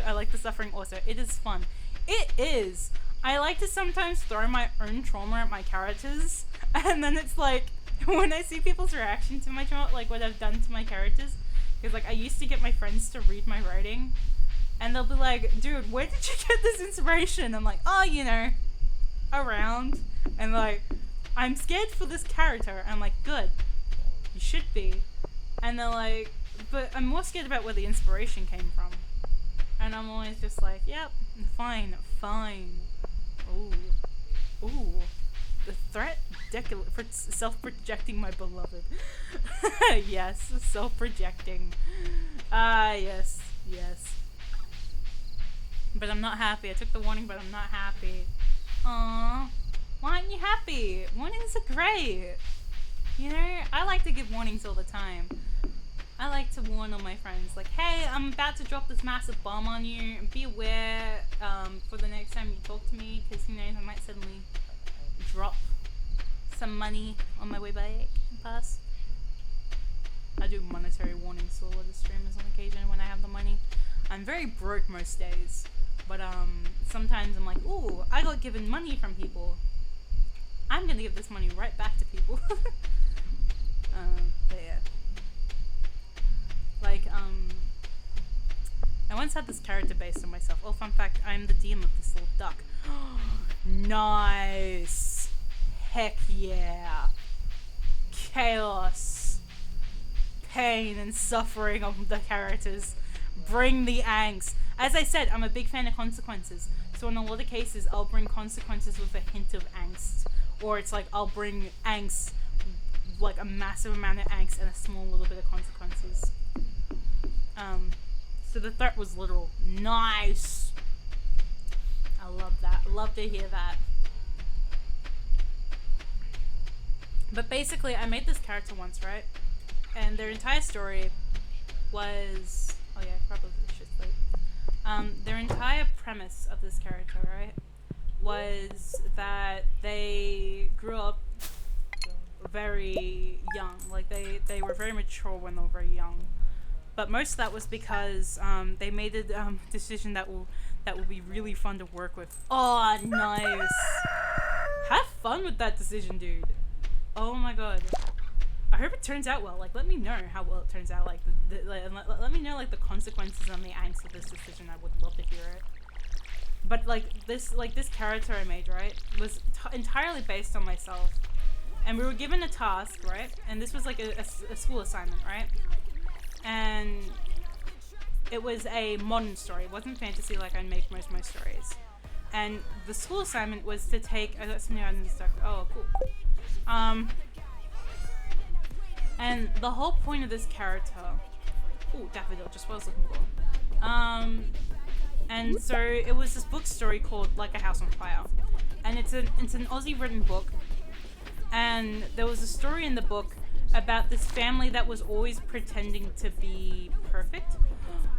I like the suffering also. It is fun. It is. I like to sometimes throw my own trauma at my characters, and then it's like, when I see people's reaction to my trauma, like what I've done to my characters, because like I used to get my friends to read my writing, and they'll be like, dude, where did you get this inspiration? I'm like, oh, you know, around. And like, I'm scared for this character. And I'm like, good, you should be. And they're like, but I'm more scared about where the inspiration came from. And I'm always just like, yep, fine. Ooh. The threat? For self-projecting my beloved. Yes, self-projecting. Yes. But I'm not happy. I took the warning, but I'm not happy. Aww. Why aren't you happy? Warnings are great. You know, I like to give warnings all the time. I like to warn all my friends, like, hey, I'm about to drop this massive bomb on you. Be aware for the next time you talk to me, because who knows, I might suddenly drop some money on my way back and pass. I do monetary warnings to a lot of streamers on occasion when I have the money. I'm very broke most days, but sometimes I'm like, ooh, I got given money from people. I'm gonna give this money right back to people. But yeah. Like, I once had this character based on myself. Oh, fun fact, I'm the DM of this little duck. Nice. Heck yeah. Chaos. Pain and suffering of the characters. Bring the angst. As I said, I'm a big fan of consequences. So in a lot of cases, I'll bring consequences with a hint of angst. Or it's like, I'll bring angst, like a massive amount of angst and a small little bit of consequences. So the threat was literal. Nice. I love that. Love to hear that. But basically, I made this character once, right? And their entire story was... Oh yeah, probably should sleep. Their entire premise of this character, right, was that they grew up very young. Like, they were very mature when they were very young. But most of that was because they made a decision that will be really fun to work with. Oh, nice. Have fun with that decision, dude. Oh my god. I hope it turns out well. Like, let me know how well it turns out. Like, let me know like the consequences and the angst of this decision. I would love to hear it. But like this character I made, right, was entirely based on myself. And we were given a task, right? And this was like a school assignment, right? And it was a modern story. It wasn't fantasy like I make most of my stories. And the school assignment was to take... I got something out in this stuff. Oh, cool. And the whole point of this character... Ooh, daffodil, just what I was looking for. And so it was this book story called Like a House on Fire. And it's an Aussie written book. And there was a story in the book about this family that was always pretending to be perfect.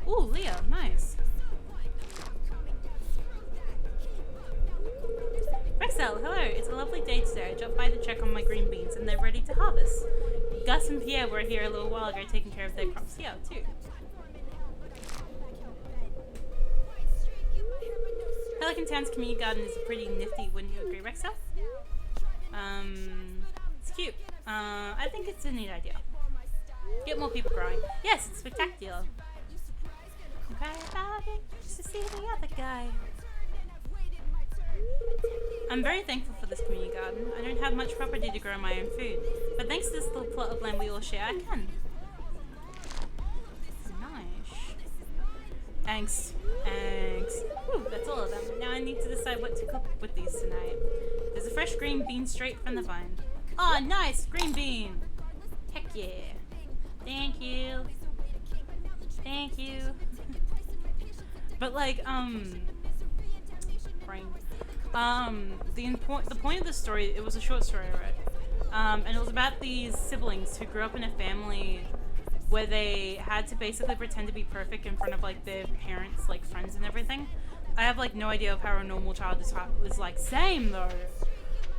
Ooh, Leah, nice. Rexel, hello. It's a lovely day today. I dropped by to check on my green beans and they're ready to harvest. Gus and Pierre were here a little while ago taking care of their crops. Yeah, too. Pelican Town's community garden is pretty nifty, wouldn't you agree, Rexel? It's cute. I think it's a neat idea. Get more people growing. Yes, it's spectacular. Cry about it just to see the other guy. I'm very thankful for this community garden. I don't have much property to grow my own food, but thanks to this little plot of land we all share, I can. Nice. Thanks. Thanks. Whew, that's all of them. Now I need to decide what to cook with these tonight. There's a fresh green bean straight from the vine. Oh, nice! Green bean! Heck yeah. Thank you. Thank you. But like, brain. The point of the story, it was a short story I read. And it was about these siblings who grew up in a family where they had to basically pretend to be perfect in front of like their parents, like friends and everything. I have like no idea of how a normal child is like. Same though.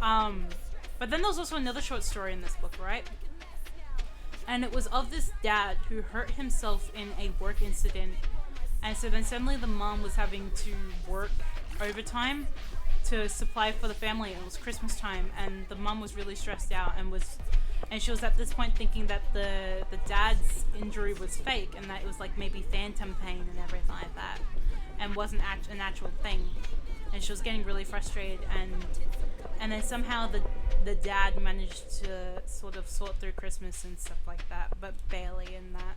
But then there was also another short story in this book, right? And it was of this dad who hurt himself in a work incident. And so then suddenly the mom was having to work overtime to supply for the family. It was Christmas time and the mom was really stressed out and she was at this point thinking that the dad's injury was fake and that it was like maybe phantom pain and everything like that and wasn't an actual thing. And she was getting really frustrated and then somehow the dad managed to sort of sort through Christmas and stuff like that, but barely in that.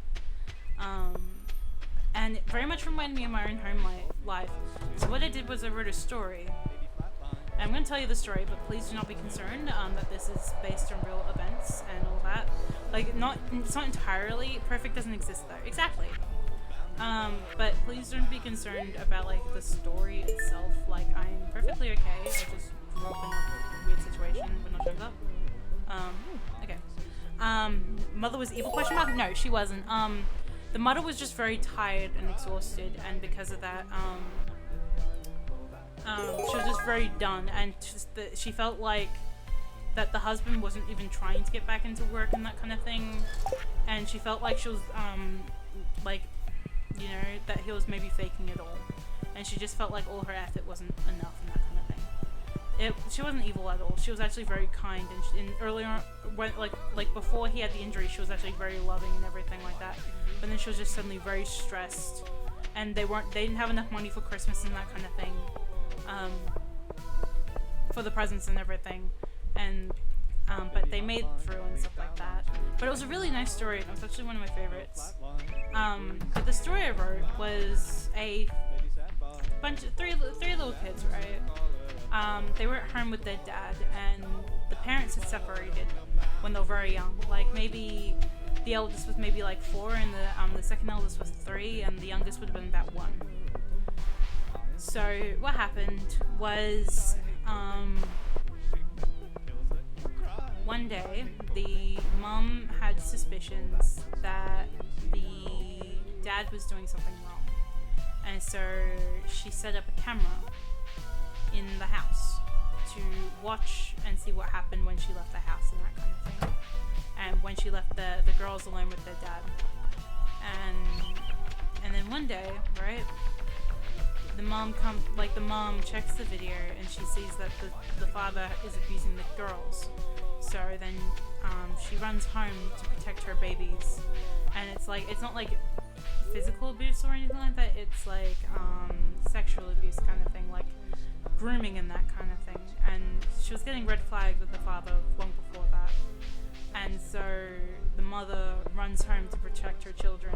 And it very much reminded me of my own home life. So what I did was I wrote a story. I'm going to tell you the story, but please do not be concerned that this is based on real events and all that. Like, it's not entirely perfect. Doesn't exist though. Exactly. But please don't be concerned about like the story itself. Like, I'm perfectly okay. I just grew up in a weird situation when I was younger. Okay. Mother was evil? Question mark? No, she wasn't. The mother was just very tired and exhausted, and because of that, she was just very done, and she felt like that the husband wasn't even trying to get back into work and that kind of thing, and she felt like she was, like, you know, that he was maybe faking it all, and she just felt like all her effort wasn't enough and that kind of thing. She wasn't evil at all. She was actually very kind, and earlier, when, like before he had the injury, she was actually very loving and everything like that. But then she was just suddenly very stressed, and they didn't have enough money for Christmas and that kind of thing, for the presents and everything, and but they made through and stuff like that. But it was a really nice story, and it was actually one of my favorites. But the story I wrote was a bunch of three little kids, right? They were at home with their dad, and the parents had separated when they were very young. Like maybe the eldest was maybe like 4, and the second eldest was 3, and the youngest would have been about 1. So what happened was, one day the mom had suspicions that the dad was doing something wrong, and so she set up a camera in the house to watch and see what happened when she left the house and that kind of thing, and when she left the girls alone with their dad. And then one day, right, the mom checks the video and she sees that the father is abusing the girls. So then she runs home to protect her babies, and it's not like physical abuse or anything like that. It's like sexual abuse kind of thing, like grooming and that kind of thing. And she was getting red flags with the father long before that. And so the mother runs home to protect her children.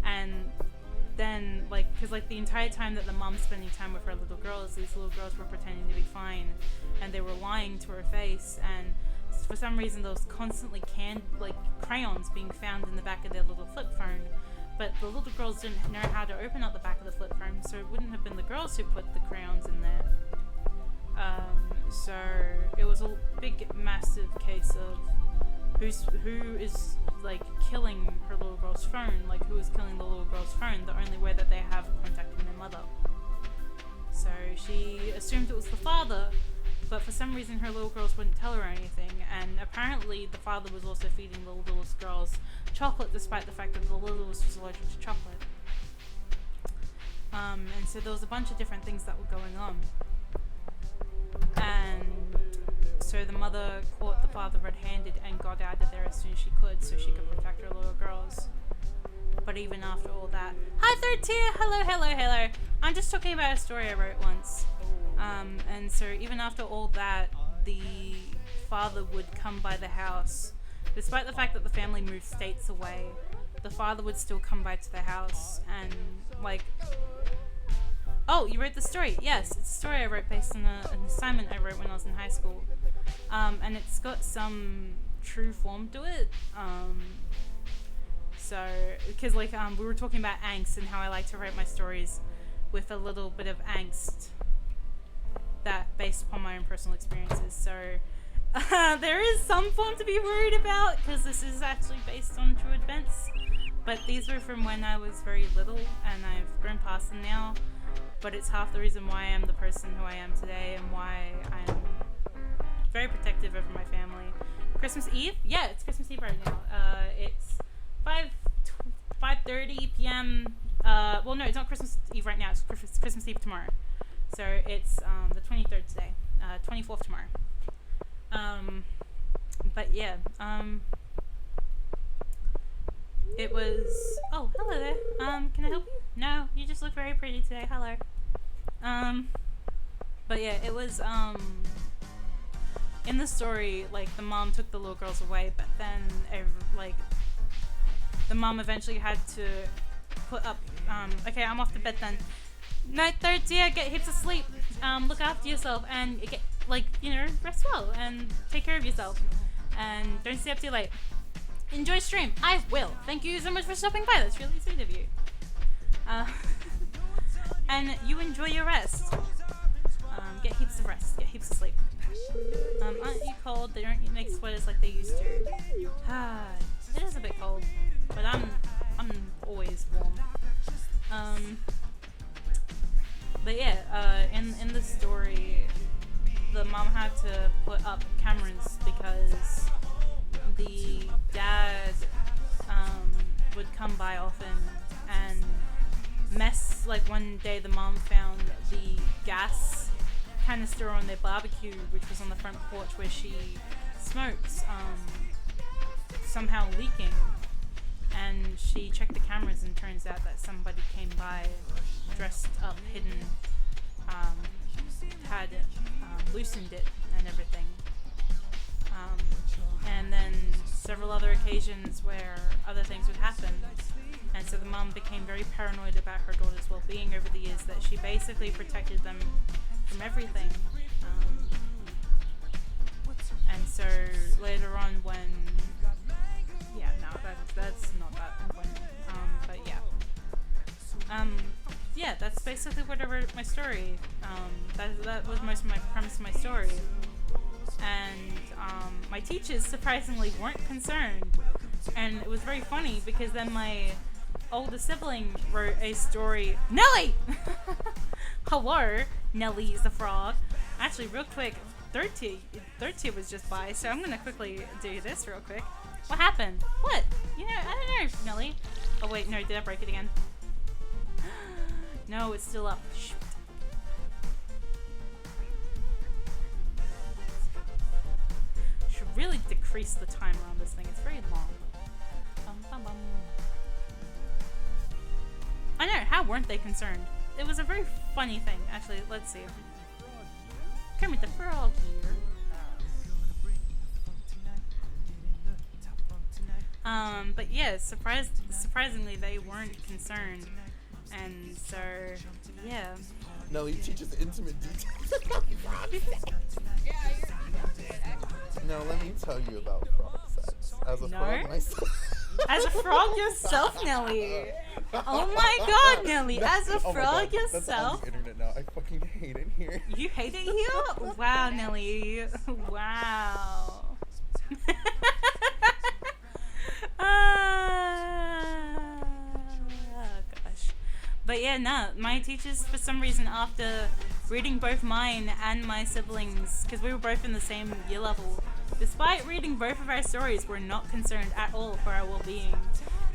And then, because the entire time that the mom's spending time with her little girls, these little girls were pretending to be fine, and they were lying to her face. And for some reason, there was constantly crayons being found in the back of their little flip phone. But the little girls didn't know how to open up the back of the flip phone, so it wouldn't have been the girls who put the crayons in there. So it was a big, massive case of who is killing her little girl's phone, who is killing the little girl's phone, the only way that they have contact with their mother. So she assumed it was the father, but for some reason her little girls wouldn't tell her anything, and apparently the father was also feeding the littlest girls chocolate, despite the fact that the littlest was allergic to chocolate. And so there was a bunch of different things that were going on. And so the mother caught the father red-handed and got out of there as soon as she could so she could protect her little girls. But even after all that... Hi, third tier! Hello, hello, hello! I'm just talking about a story I wrote once. And so even after all that, the father would come by the house. Despite the fact that the family moved states away, the father would still come by to the house and, like... Oh, you wrote the story. Yes, it's a story I wrote based on an assignment I wrote when I was in high school. And it's got some true form to it. So, because like we were talking about angst and how I like to write my stories with a little bit of angst that based upon my own personal experiences. So there is some form to be worried about because this is actually based on true events. But these were from when I was very little and I've grown past them now. But it's half the reason why I'm the person who I am today and why I'm very protective over my family. Christmas Eve? Yeah, it's Christmas Eve right now. It's 5:30 p.m. Well, no, it's not Christmas Eve right now. It's Christmas Eve tomorrow. So it's the 23rd today. 24th tomorrow. But yeah. It was... Oh, hello there. Can I help you? No, you just look very pretty today. Hello. But yeah, it was, in the story, like, the mom took the little girls away, but then, the mom eventually had to put up, okay, I'm off to bed then. Night, third dear, get heaps of sleep, look after yourself, and get, rest well, and take care of yourself, and don't stay up too late. Enjoy stream. I will. Thank you so much for stopping by. That's really sweet of you. And you enjoy your rest. Get heaps of rest. Get heaps of sleep. Aren't you cold? They don't make sweaters like they used to. It is a bit cold, but I'm always warm. But yeah, in the story, the mom had to put up cameras because the dad would come by often and mess. Like one day the mom found the gas canister on their barbecue, which was on the front porch where she smokes, somehow leaking, and she checked the cameras and turns out that somebody came by dressed up, hidden, had loosened it and everything. And then several other occasions where other things would happen. And so the mom became very paranoid about her daughter's well-being over the years, that she basically protected them from everything. And so later on when... Yeah, no, that's not that important. But yeah. Yeah, that's basically what I wrote my story. That was most of my premise of my story. And my teachers surprisingly weren't concerned, and it was very funny because then my older sibling wrote a story. Nelly! Hello, Nelly is the frog. Actually, real quick, third tier was just by, so I'm gonna quickly do this real quick. What happened? What? You know, I don't know, Nelly. Oh wait, no, did I break it again? No, it's still up. Shoot. Really decrease the timer on this thing. It's very long. I know, how weren't they concerned? It was a very funny thing. Actually, let's see. Kermit the Frog here. But yeah, surprisingly they weren't concerned. And so, yeah. No, he teaches intimate details. No, let me tell you about frog sex. As a frog myself. As a frog yourself, Nelly. Oh my god, Nelly. As a frog yourself. That's on the internet now. I fucking hate it here. You hate it here? Wow, Nelly. Wow. Gosh. But yeah, no, my teachers, for some reason, after reading both mine and my siblings, because we were both in the same year level, despite reading both of our stories, were not concerned at all for our well-being.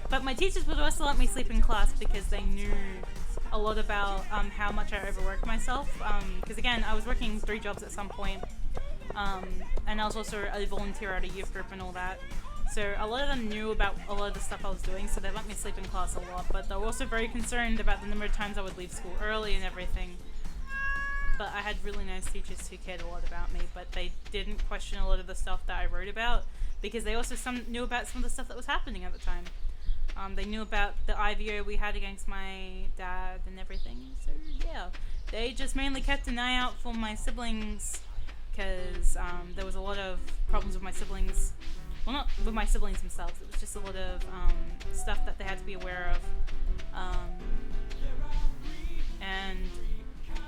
But my teachers would also let me sleep in class because they knew a lot about how much I overworked myself. Because again, I was working 3 jobs at some point. and I was also a volunteer at a youth group and all that. So a lot of them knew about a lot of the stuff I was doing, so they let me sleep in class a lot, but they were also very concerned about the number of times I would leave school early and everything. But I had really nice teachers who cared a lot about me, but they didn't question a lot of the stuff that I wrote about, because they also knew about some of the stuff that was happening at the time. They knew about the IVO we had against my dad and everything, so yeah. They just mainly kept an eye out for my siblings, because there was a lot of problems with my siblings. Well, not with my siblings themselves, it was just a lot of stuff that they had to be aware of. And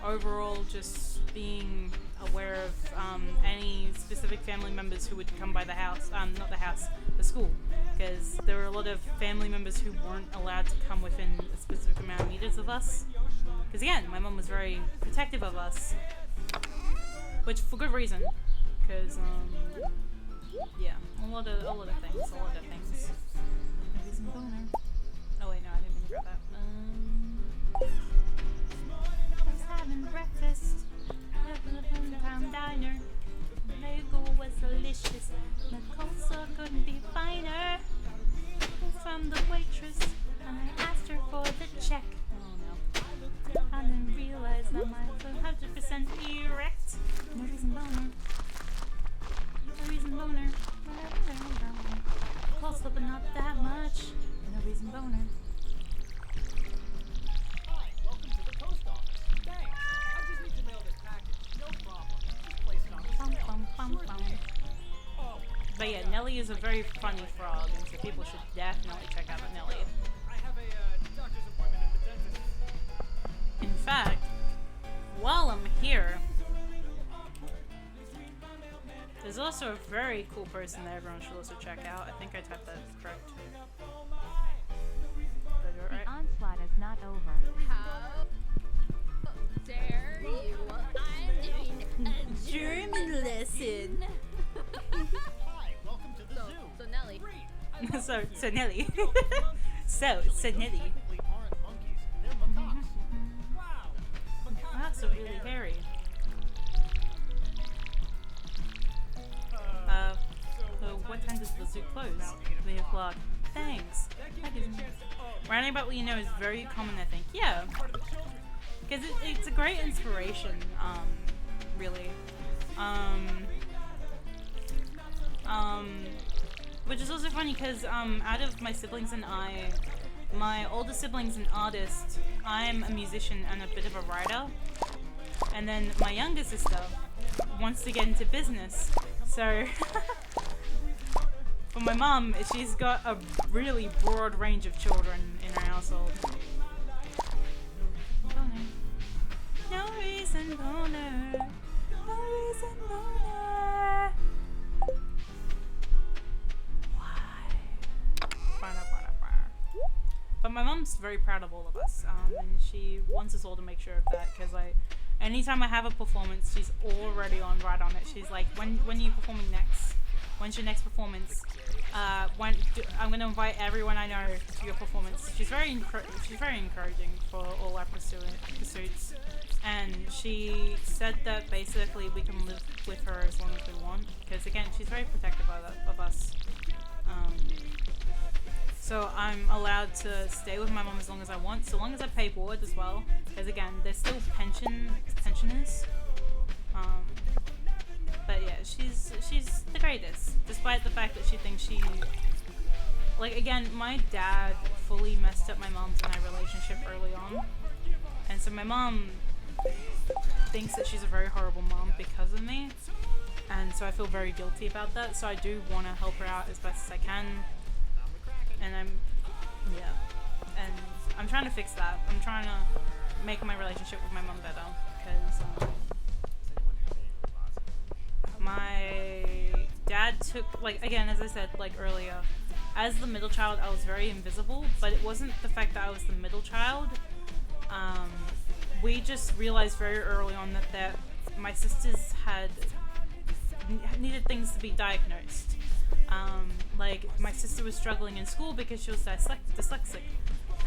overall, just being aware of any specific family members who would come by the house, not the house, the school. Because there were a lot of family members who weren't allowed to come within a specific amount of meters of us. Because again, my mum was very protective of us. Which, for good reason. Because, yeah, a lot of things. Maybe some boner. Oh wait, no, I didn't mean to grab that. I was having breakfast at the hometown diner. The bagel was delicious. The coleslaw couldn't be finer. From the waitress, and I asked her for the check. Oh no. I didn't realize that my 100% erect. No reason boner. No reason boner. Coleslaw, but not that much. No reason boner. Hi, welcome to the post office. Thanks. I just need to mail this package. No problem. Just place it on the shelf. Sure thing. Oh. But yeah, Nelly is a very funny frog, and so people should definitely check out Nelly. I have a doctor's appointment at the dentist. In fact, while I'm here, there's also a very cool person that everyone should also check out. I think I typed that correct. Did I do it right? The onslaught is not over. How dare you? I'm doing a German lesson. Hi, welcome to the zoo. So Nelly. Great. so Nelly. so Nelly. Technically aren't monkeys. They're macaques. Wow. Macaques That's are really hairy. What time does the zoo close? 3 o'clock. Thanks. Writing about what you know is very common, I think. Yeah. Because it's a great inspiration, really. Which is also funny because out of my siblings and I, my older sibling's an artist, I'm a musician and a bit of a writer. And then my younger sister wants to get into business. So for my mum, she's got a really broad range of children in her household. Boner. No reason boner. No reason boner. Why? But my mum's very proud of all of us, and she wants us all to make sure of that, because anytime I have a performance, she's already right on it. She's like, when are you performing next? When's your next performance? I'm going to invite everyone I know to your performance. She's very encouraging for all our pursuits. And she said that basically we can live with her as long as we want. Because again, she's very protective of us. So I'm allowed to stay with my mom as long as I want, so long as I pay for it as well. Because again, there's still pensioners. But yeah, she's the greatest, despite the fact that she thinks she... Like, again, my dad fully messed up my mom's and my relationship early on. And so my mom thinks that she's a very horrible mom because of me. And so I feel very guilty about that, so I do want to help her out as best as I can. And I'm trying to fix that. I'm trying to make my relationship with my mom better, because my dad took, like, again, as I said, like, earlier, as the middle child, I was very invisible, but it wasn't the fact that I was the middle child. We just realized very early on that my sisters needed things to be diagnosed. Like, my sister was struggling in school because she was dyslexic,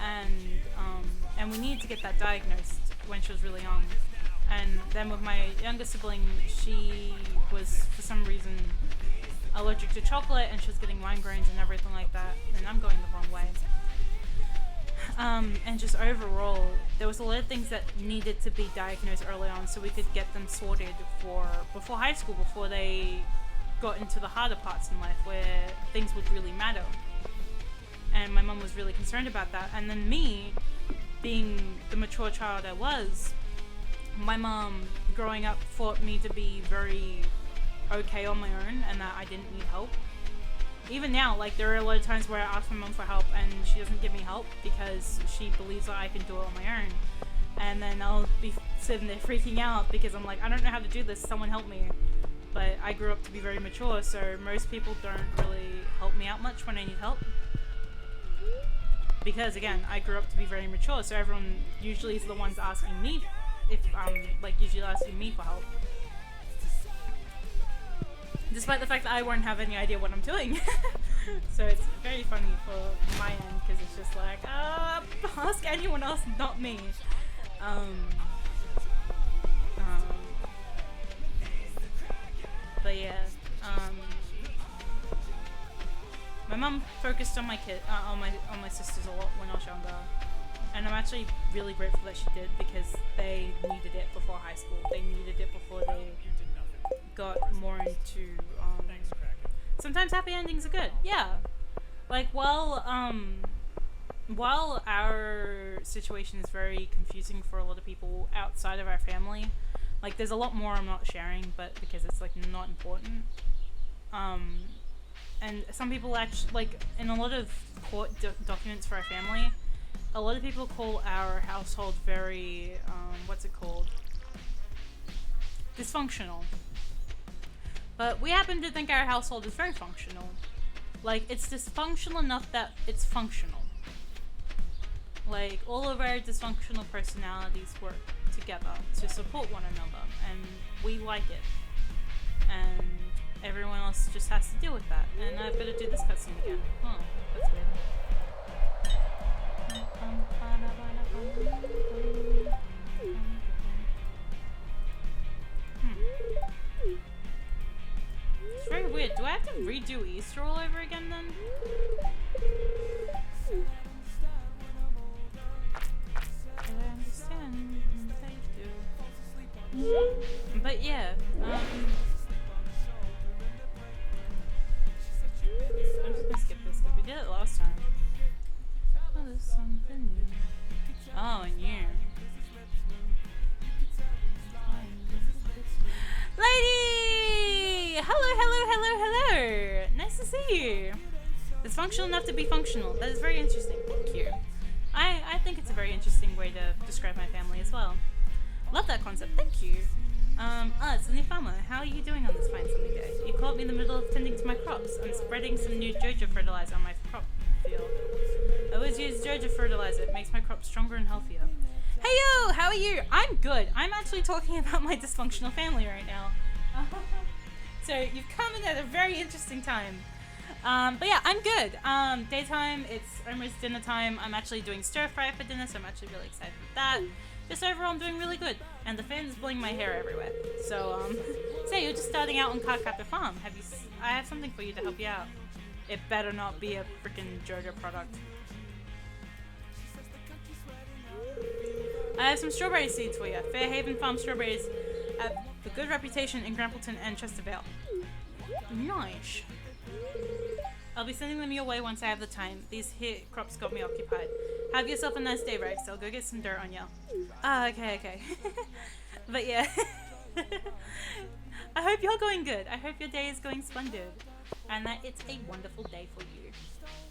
and we needed to get that diagnosed when she was really young. And then with my younger sibling, she was, for some reason, allergic to chocolate, and she was getting migraines and everything like that, and I'm going the wrong way. And just overall, there was a lot of things that needed to be diagnosed early on so we could get them sorted before high school, before they got into the harder parts in life where things would really matter. And my mum was really concerned about that. And then me, being the mature child I was, my mum growing up thought me to be very okay on my own and that I didn't need help. Even now, like, there are a lot of times where I ask my mum for help and she doesn't give me help because she believes that I can do it on my own. And then I'll be sitting there freaking out because I'm like, I don't know how to do this, someone help me. But I grew up to be very mature, so most people don't really help me out much when I need help. Because, again, I grew up to be very mature, so everyone usually is the ones asking me usually asking me for help. Despite the fact that I won't have any idea what I'm doing. So it's very funny for my end, because it's just like, ask anyone else, not me. But yeah, my mum focused on my on my sisters a lot when I was younger, and I'm actually really grateful that she did, because they needed it before high school. They needed it before they got more into sometimes happy endings are good. Yeah, like while our situation is very confusing for a lot of people outside of our family, like there's a lot more I'm not sharing, but because it's like not important. And some people actually, like in a lot of court documents for our family, a lot of people call our household very what's it called? Dysfunctional. But we happen to think our household is very functional. Like, it's dysfunctional enough that it's functional. Like, all of our dysfunctional personalities work together to support one another, and we like it. And everyone else just has to deal with that. And I've got to do this cutscene again. Oh, that's weird. It's very weird. Do I have to redo Easter all over again then? I understand. But yeah, I'm just gonna skip this because we did it last time. Oh, there's something new. Oh, and you. Lady! Hello! Nice to see you. It's functional enough to be functional. That is very interesting. Thank you. I think it's a very interesting way to describe my family as well. Love that concept. Thank you. It's a new farmer. How are you doing on this fine sunny day? You caught me in the middle of tending to my crops. I'm spreading some new Jojo fertilizer on my crop field. I always use Jojo fertilizer. It makes my crops stronger and healthier. Hey yo! How are you? I'm good. I'm actually talking about my dysfunctional family right now. So you've come in at a very interesting time. But yeah, I'm good. Daytime, it's almost dinner time. I'm actually doing stir fry for dinner, so I'm actually really excited with that. Just overall, I'm doing really good. And the fan is blowing my hair everywhere. So, say you're just starting out on Cardcaptor Farm. I have something for you to help you out. It better not be a freaking Jojo product. I have some strawberry seeds for you. Fairhaven Farm strawberries have a good reputation in Grampleton and Chestervale. Nice. I'll be sending them your way once I have the time. These here crops got me occupied. Have yourself a nice day, Rex. I'll go get some dirt on you. Okay. But yeah. I hope you're going good. I hope your day is going splendid. And that it's a wonderful day for you.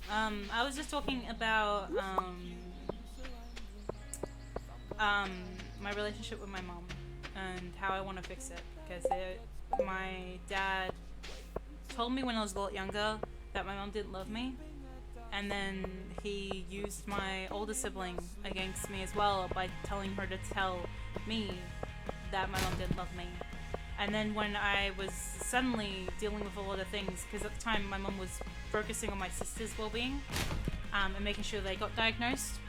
I was just talking about my relationship with my mom and how I want to fix it. Because my dad told me when I was a lot younger that my mom didn't love me, and then he used my older sibling against me as well by telling her to tell me that my mom didn't love me. And then when I was suddenly dealing with a lot of things, because at the time my mom was focusing on my sister's well-being and making sure they got diagnosed,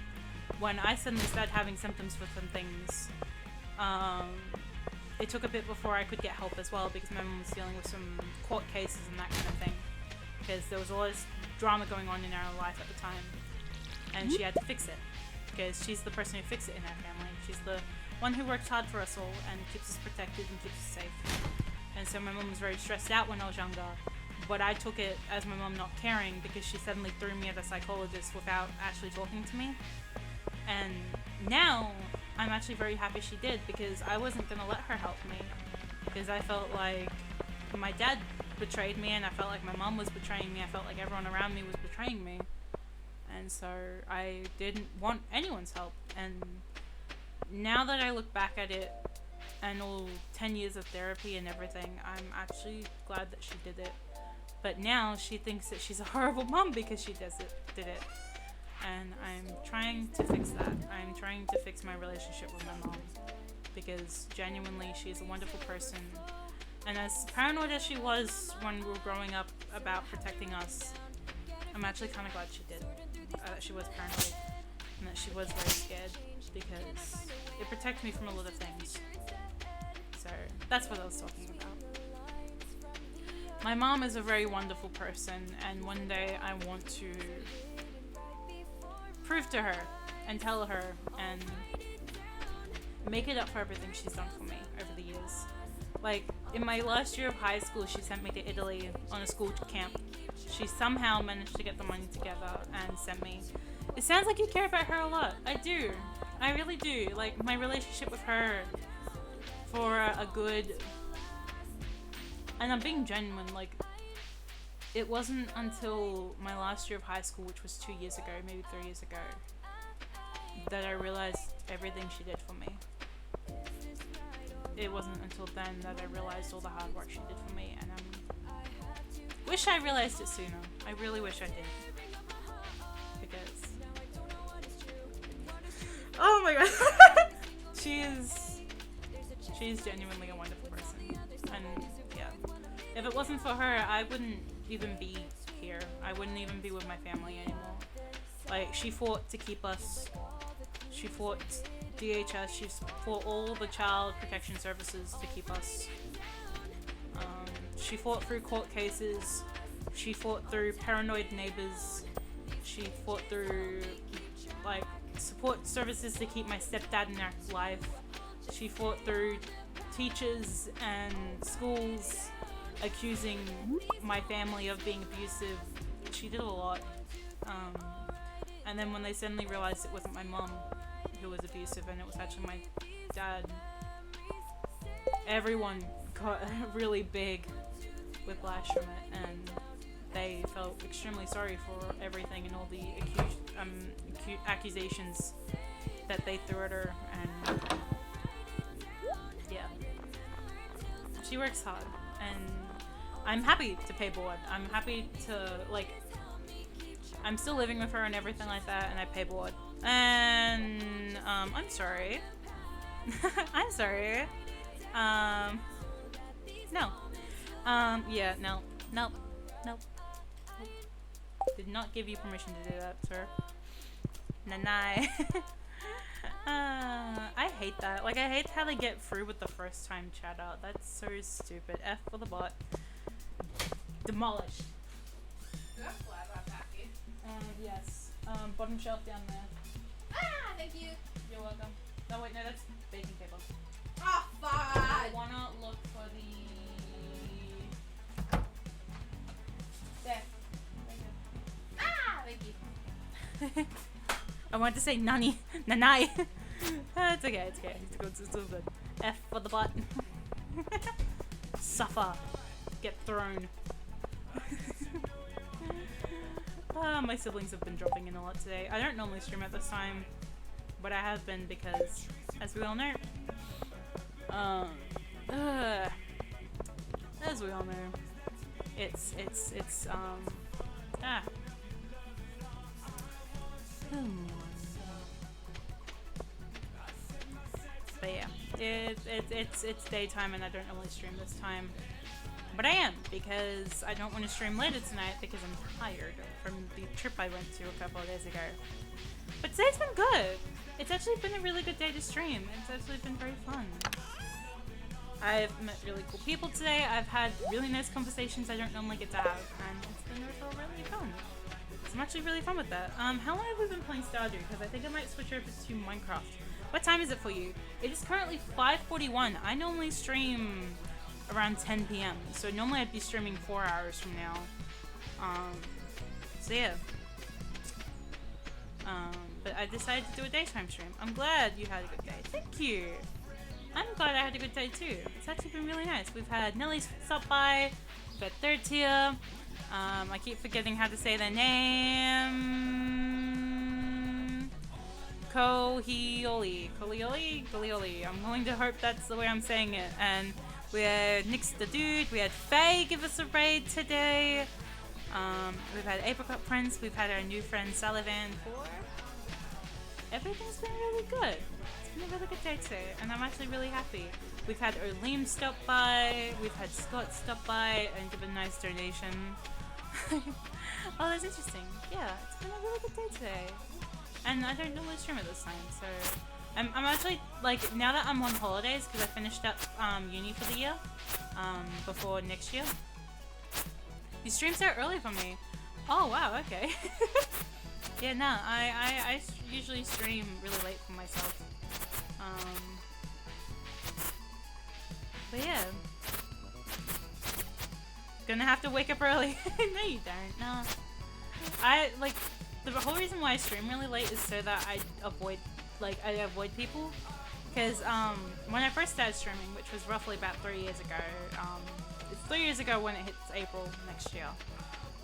when I suddenly started having symptoms for some things, it took a bit before I could get help as well because my mum was dealing with some court cases and that kind of thing. Because there was all this drama going on in our life at the time. And she had to fix it. Because she's the person who fixes it in our family. She's the one who works hard for us all and keeps us protected and keeps us safe. And so my mum was very stressed out when I was younger. But I took it as my mum not caring because she suddenly threw me at a psychologist without actually talking to me. And now I'm actually very happy she did because I wasn't going to let her help me. Because I felt like my dad betrayed me and I felt like my mum was betraying me. I felt like everyone around me was betraying me. And so I didn't want anyone's help. And now that I look back at it and all 10 years of therapy and everything, I'm actually glad that she did it. But now she thinks that she's a horrible mum because she did it. And I'm trying to fix that. I'm trying to fix my relationship with my mom. Because genuinely, she's a wonderful person. And as paranoid as she was when we were growing up about protecting us, I'm actually kind of glad she did. That she was paranoid. And that she was very scared. Because it protected me from a lot of things. So, that's what I was talking about. My mom is a very wonderful person, and one day I want to prove to her and tell her and make it up for everything she's done for me over the years. Like, in my last year of high school, she sent me to Italy on a school camp. She somehow managed to get the money together and sent me. It sounds like you care about her a lot. I do. I really do. Like, my relationship with her for a good... And I'm being genuine, like, it wasn't until my last year of high school, which was 2 years ago, maybe 3 years ago, that I realized everything she did for me. It wasn't until then that I realized all the hard work she did for me, and wish I realized it sooner. I really wish I did. Because... Oh my god! She's genuinely a wonderful person. And yeah. If it wasn't for her, I wouldn't even be here. I wouldn't even be with my family anymore. Like, she fought to keep us. She fought DHS. She fought all the child protection services to keep us. She fought through court cases. She fought through paranoid neighbors. She fought through, like, support services to keep my stepdad in our life. She fought through teachers and schools accusing my family of being abusive. She did a lot. And then when they suddenly realized it wasn't my mom who was abusive and it was actually my dad, everyone got really big whiplash from it, and they felt extremely sorry for everything and all the accusations that they threw at her. And yeah, she works hard, and I'm happy to pay board. I'm happy to, like, I'm still living with her and everything like that, and I pay board. And I'm sorry. I'm sorry. No. Yeah, no. Nope. Did not give you permission to do that, sir. Nanai. I hate that. Like, I hate how they get through with the first time chat out. That's so stupid. F for the bot. Demolished. Do you have flat wrap package? Yes. Bottom shelf down there. Ah, thank you. You're welcome. No, wait, no, that's baking paper. Oh, fuck. I wanna look for the... There. Ah, thank you. I wanted to say nani. Nanai. It's okay, it's okay. It's all good. F for the butt. Suffer. Get thrown. My siblings have been dropping in a lot today. I don't normally stream at this time, but I have been because, as we all know, as we all know, it's but yeah, it's daytime and I don't normally stream this time. But I am, because I don't want to stream later tonight because I'm tired from the trip I went to a couple of days ago. But today's been good. It's actually been a really good day to stream. It's actually been very fun. I've met really cool people today. I've had really nice conversations I don't normally get to have, and it's been really fun. So I'm actually really fun with that. How long have we been playing Stardew? Because I think I might switch over to Minecraft. What time is it for you? It is currently 5:41. I normally stream around 10 p.m. So normally I'd be streaming 4 hours from now. So yeah. But I decided to do a daytime stream. I'm glad you had a good day. Thank you. I'm glad I had a good day too. It's actually been really nice. We've had Nelly stop by. We've had Third Tier. I keep forgetting how to say their name. Kohioli. I'm willing to hope that's the way I'm saying it. And we had Nix the Dude. We had Faye give us a raid today. We've had Apricot Prince. We've had our new friend Sullivan 4. Everything's been really good. It's been a really good day today, and I'm actually really happy. We've had Erleem stop by. We've had Scott stop by and give a nice donation. Oh, that's interesting. Yeah, it's been a really good day today. And I don't normally stream at this time, so I'm actually, like, now that I'm on holidays, because I finished up uni for the year, before next year. You stream so early for me. Oh, wow, okay. Yeah, no, I usually stream really late for myself. But yeah. Gonna have to wake up early. No, you don't. No. The whole reason why I stream really late is so that I avoid people. Because when I first started streaming, which was roughly about 3 years ago, it's 3 years ago when it hits April next year.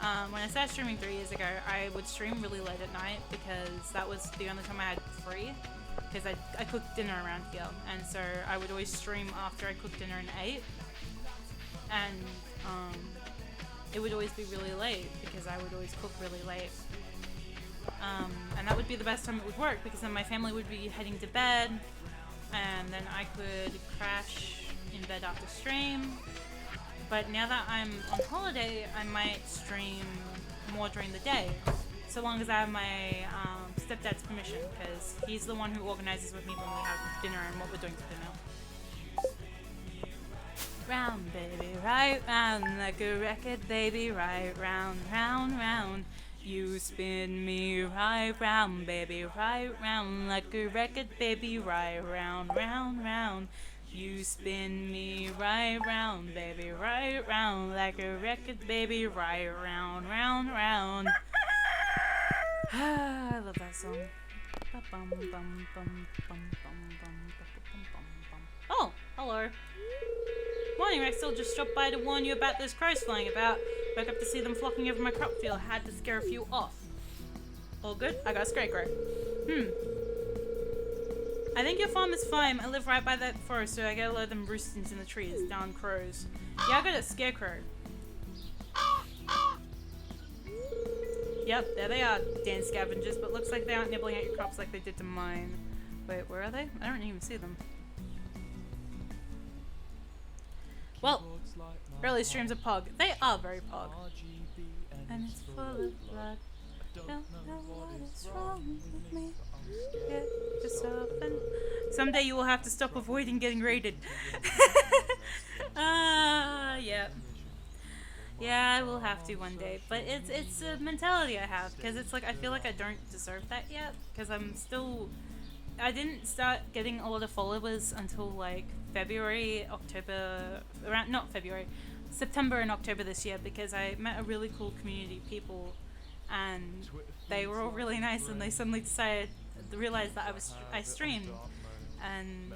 When I started streaming 3 years ago, I would stream really late at night because that was the only time I had free. Because I cooked dinner around here, and so I would always stream after I cooked dinner and ate. And it would always be really late because I would always cook really late. And that would be the best time it would work because then my family would be heading to bed, and then I could crash in bed after stream. But now that I'm on holiday, I might stream more during the day, so long as I have my stepdad's permission, because he's the one who organizes with me when we have dinner and what we're doing for dinner. Round, baby, right round, like a record, baby, right round, round, round. You spin me right round, baby, right round, like a record, baby, right round, round, round. You spin me right round, baby, right round, like a record, baby, right round, round, round. I love that song. Oh, hello. Morning, Rexel. Just stopped by to warn you about those crows flying about. Woke up to see them flocking over my crop field. Had to scare a few off. All good? I got a scarecrow. I think your farm is fine. I live right by that forest, so I get a lot of them roostings in the trees. Darn crows. Yeah, I got a scarecrow. Yep, there they are, Dan scavengers, but looks like they aren't nibbling at your crops like they did to mine. Wait, where are they? I don't even see them. Well, early streams of Pog. They are very Pog. And it's full of blood. Don't know what is wrong with me. Get yourself and someday you will have to stop avoiding getting raided. Yeah. Yeah, I will have to one day, but it's a mentality I have, because it's like I feel like I don't deserve that yet, because I didn't start getting a lot of followers until like September and October this year, because I met a really cool community of people, and they were all really nice, and they suddenly realized that I streamed, and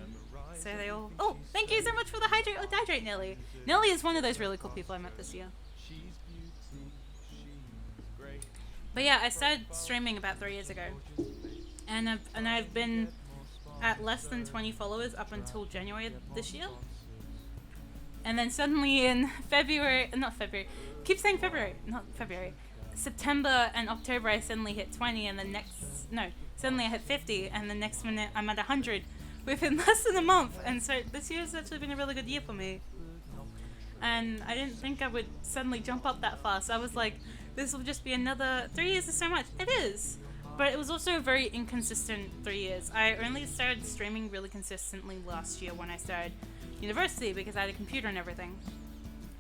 so they all. Oh, thank you so much for the hydrate, Nelly. Nelly is one of those really cool people I met this year. But yeah, I started streaming about 3 years ago, and I've been at less than 20 followers up until January this year. And then suddenly in September and October I suddenly hit 20, and suddenly I hit 50, and the next minute I'm at 100 within less than a month. And so this year has actually been a really good year for me. And I didn't think I would suddenly jump up that fast. I was like, this will just be another 3 years is so much. It is. But it was also a very inconsistent 3 years. I only started streaming really consistently last year when I started university because I had a computer and everything.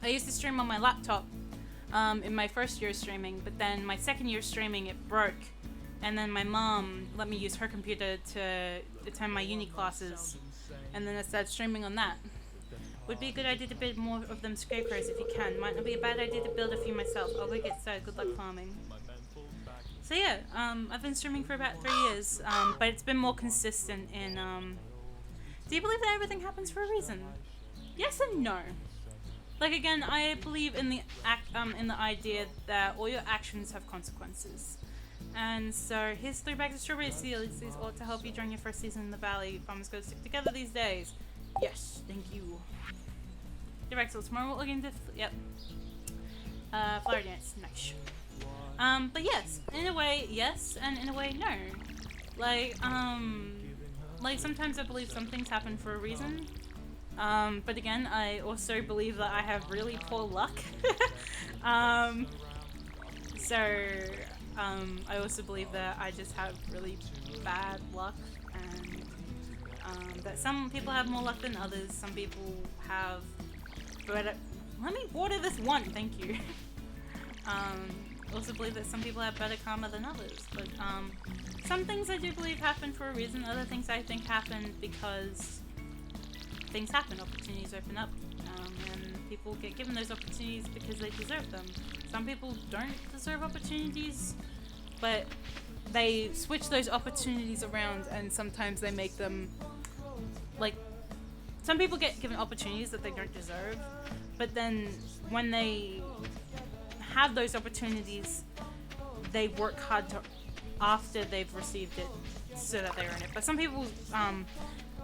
I used to stream on my laptop in my first year of streaming, but then my second year of streaming it broke, and then my mom let me use her computer to attend my uni classes, and then I started streaming on that. Would be a good idea to build more of them scrapers if you can. Might not be a bad idea to build a few myself. I'll go get started. Good luck farming. So yeah, I've been streaming for about 3 years, but it's been more consistent in, do you believe that everything happens for a reason? Yes and no. Like again, I believe in the idea that all your actions have consequences. And so here's 3 bags of strawberry seeds. These ought to help you during your first season in the valley. Farmers go stick together these days. Yes, thank you. Direct, so tomorrow we'll look into yep. Flower dance, nice. But yes, in a way, yes, and in a way, no. Like sometimes I believe some things happen for a reason. But again, I also believe that I have really poor luck. I also believe that I just have really bad luck, and that some people have more luck than others. Some people have better. Let me water this one, thank you. Also believe that some people have better karma than others, but some things I do believe happen for a reason. Other things I think happen because things happen, opportunities open up, and people get given those opportunities because they deserve them. Some people don't deserve opportunities, but they switch those opportunities around, and sometimes they make them, like, some people get given opportunities that they don't deserve, but then when they have those opportunities, they work hard to, after they've received it, so that they earn it. But some people,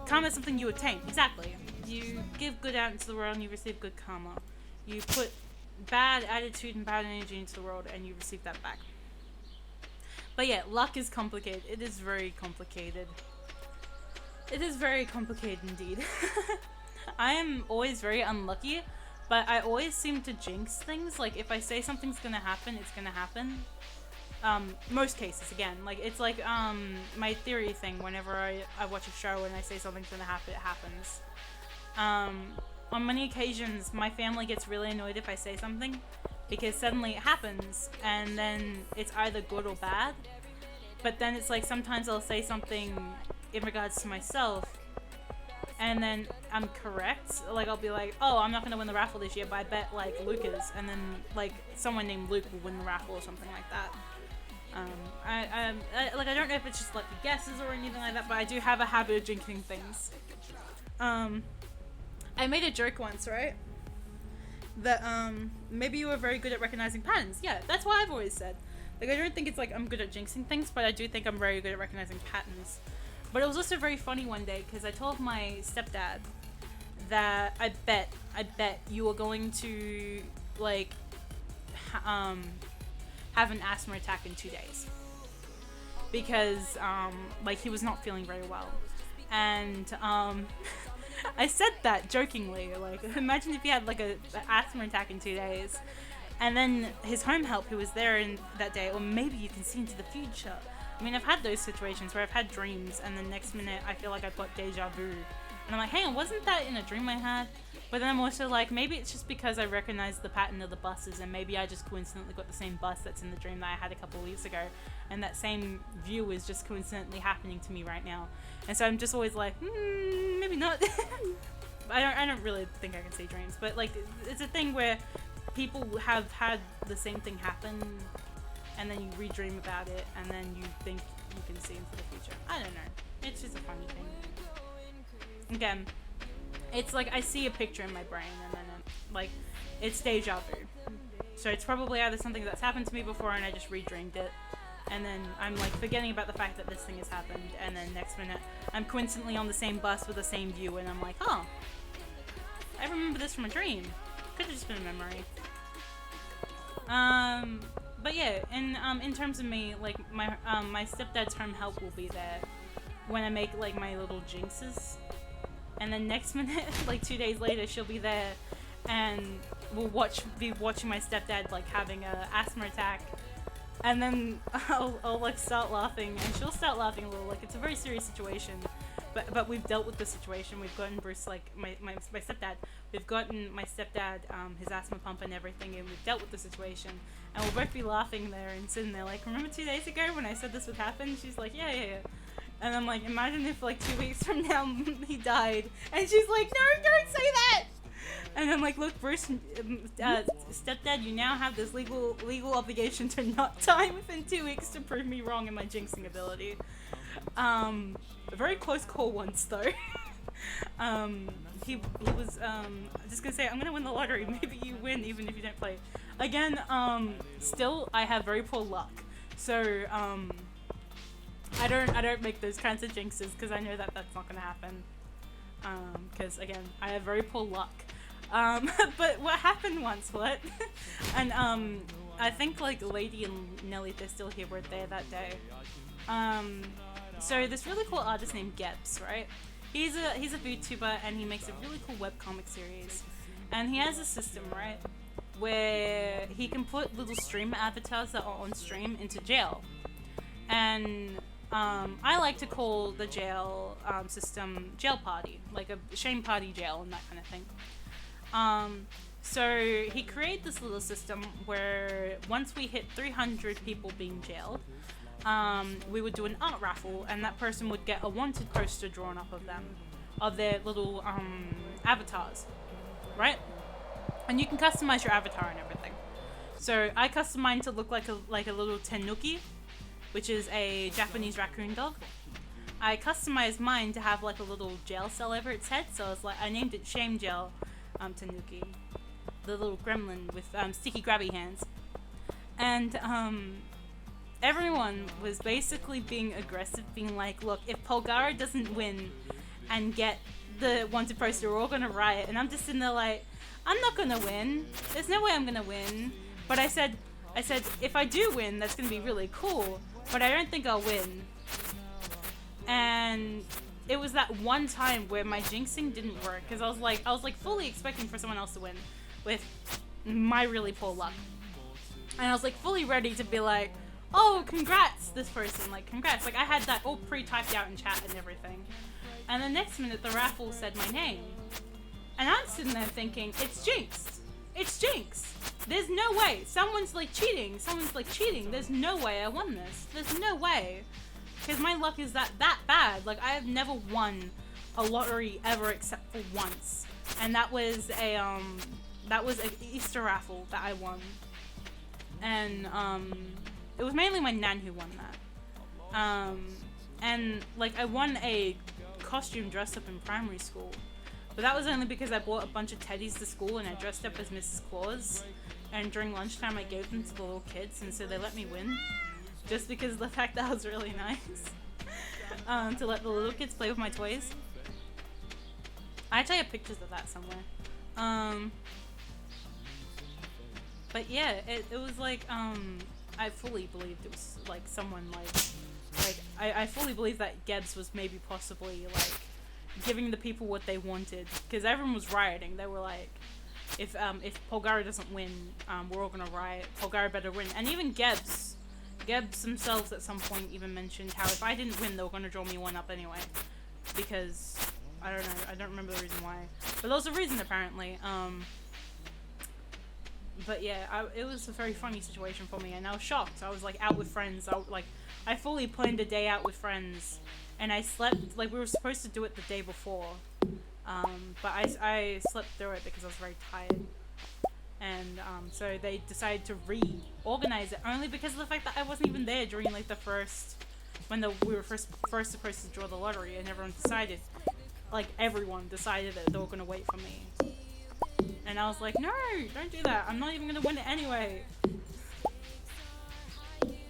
karma is something you attain. Exactly. You give good out into the world and you receive good karma. You put bad attitude and bad energy into the world and you receive that back. But yeah, luck is complicated. It is very complicated. It is very complicated indeed. I am always very unlucky, but I always seem to jinx things. Like, if I say something's gonna happen, it's gonna happen. Most cases, again. Like, it's like, my theory thing. Whenever I watch a show and I say something's gonna happen, it happens. On many occasions, my family gets really annoyed if I say something, because suddenly it happens, and then it's either good or bad. But then it's like, sometimes I'll say something in regards to myself, and then I'm correct. Like, I'll be like, oh, I'm not gonna win the raffle this year, but I bet, like, Luke is, and then, like, someone named Luke will win the raffle or something like that. I don't know if it's just lucky guesses or anything like that, but I do have a habit of jinxing things. I made a joke once, right? That, maybe you were very good at recognizing patterns. Yeah, that's what I've always said. Like, I don't think it's like I'm good at jinxing things, but I do think I'm very good at recognizing patterns. But it was also very funny one day, because I told my stepdad that I bet you were going to, like, have an asthma attack in 2 days. Because, like, he was not feeling very well. And, I said that jokingly, like, imagine if he had, like, an asthma attack in 2 days. And then his home help, who was there that day, or maybe you can see into the future. I mean, I've had those situations where I've had dreams, and the next minute I feel like I've got deja vu. And I'm like, hang on, wasn't that in a dream I had? But then I'm also like, maybe it's just because I recognize the pattern of the buses, and maybe I just coincidentally got the same bus that's in the dream that I had a couple weeks ago, and that same view is just coincidentally happening to me right now. And so I'm just always like, maybe not. I don't really think I can see dreams, but like, it's a thing where people have had the same thing happen, and then you redream about it, and then you think you can see into the future. I don't know. It's just a funny thing. Again, it's like I see a picture in my brain, and then like, it's deja vu. So it's probably either something that's happened to me before and I just redreamed it, and then I'm like forgetting about the fact that this thing has happened, and then next minute I'm coincidentally on the same bus with the same view, and I'm like, oh, I remember this from a dream. Could have just been a memory. But yeah, in terms of me, like, my stepdad's home help will be there when I make, like, my little jinxes. And then next minute, like 2 days later, she'll be there, and we'll be watching my stepdad, like, having a asthma attack. And then I'll like start laughing, and she'll start laughing a little, like, it's a very serious situation. but we've dealt with the situation. We've gotten Bruce, like my stepdad. We've gotten my stepdad his asthma pump and everything, and we've dealt with the situation. And we'll both be laughing there and sitting there like, remember 2 days ago when I said this would happen? She's like, yeah. And I'm like, imagine if like 2 weeks from now he died. And she's like, no, don't say that. And I'm like, look, Bruce, stepdad, you now have this legal obligation to not die within 2 weeks to prove me wrong in my jinxing ability. A very close call once though. He was just gonna say, I'm gonna win the lottery. Maybe you win even if you don't play. Again, still I have very poor luck. So I don't make those kinds of jinxes because I know that that's not gonna happen. Because again, I have very poor luck. But what happened once, and I think like Lady and Nelly, they're still here, were there that day. So this really cool artist named Gebs, right? He's a VTuber and he makes a really cool webcomic series. And he has a system, right, where he can put little streamer avatars that are on stream into jail. And I like to call the jail system jail party, like a shame party jail and that kind of thing. So he created this little system where once we hit 300 people being jailed, we would do an art raffle and that person would get a wanted poster drawn up of them, of their little avatars, right? And you can customize your avatar and everything. So I custom mine to look like a little tenuki, which is a Japanese raccoon dog. I customized mine to have like a little jail cell over its head, so I named it Shame Jail Tanuki, the little gremlin with sticky grabby hands. And everyone was basically being aggressive, being like, look, if Polgara doesn't win and get the wanted poster, we're all gonna riot. And I'm just sitting there like, I'm not gonna win. There's no way I'm gonna win. But I said, if I do win, that's gonna be really cool. But I don't think I'll win. And it was that one time where my jinxing didn't work because I was like fully expecting for someone else to win with my really poor luck. And I was like fully ready to be like, oh, congrats, this person, like congrats. Like I had that all pre-typed out in chat and everything. And the next minute the raffle said my name. And I'm sitting there thinking, it's jinxed. It's jinxed. There's no way. Someone's like cheating. There's no way I won this. There's no way. Because my luck is that bad. Like I have never won a lottery ever except for once. And that was an Easter raffle that I won. And it was mainly my nan who won that. And like I won a costume dress up in primary school. But that was only because I bought a bunch of teddies to school and I dressed up as Mrs. Claus. And during lunchtime I gave them to the little kids and so they let me win. Just because of the fact that was really nice. To let the little kids play with my toys. I actually have pictures of that somewhere. But yeah, it was like, I fully believed it was like someone like I fully believed that Gebs was maybe possibly like giving the people what they wanted, because everyone was rioting. They were like, if Polgara doesn't win, we're all gonna riot. Polgara better win. And even Gebs themselves at some point even mentioned how if I didn't win, they were gonna draw me one up anyway, because I don't know, I don't remember the reason why, but there was a reason apparently. But yeah, it was a very funny situation for me, and I was shocked. I was like out with friends. I fully planned a day out with friends, and I slept, like we were supposed to do it the day before, but I slept through it because I was very tired. And so they decided to reorganize it only because of the fact that I wasn't even there during like the first, when we were first supposed to draw the lottery, and everyone decided that they were gonna wait for me. And I was like, no, don't do that. I'm not even gonna win it anyway.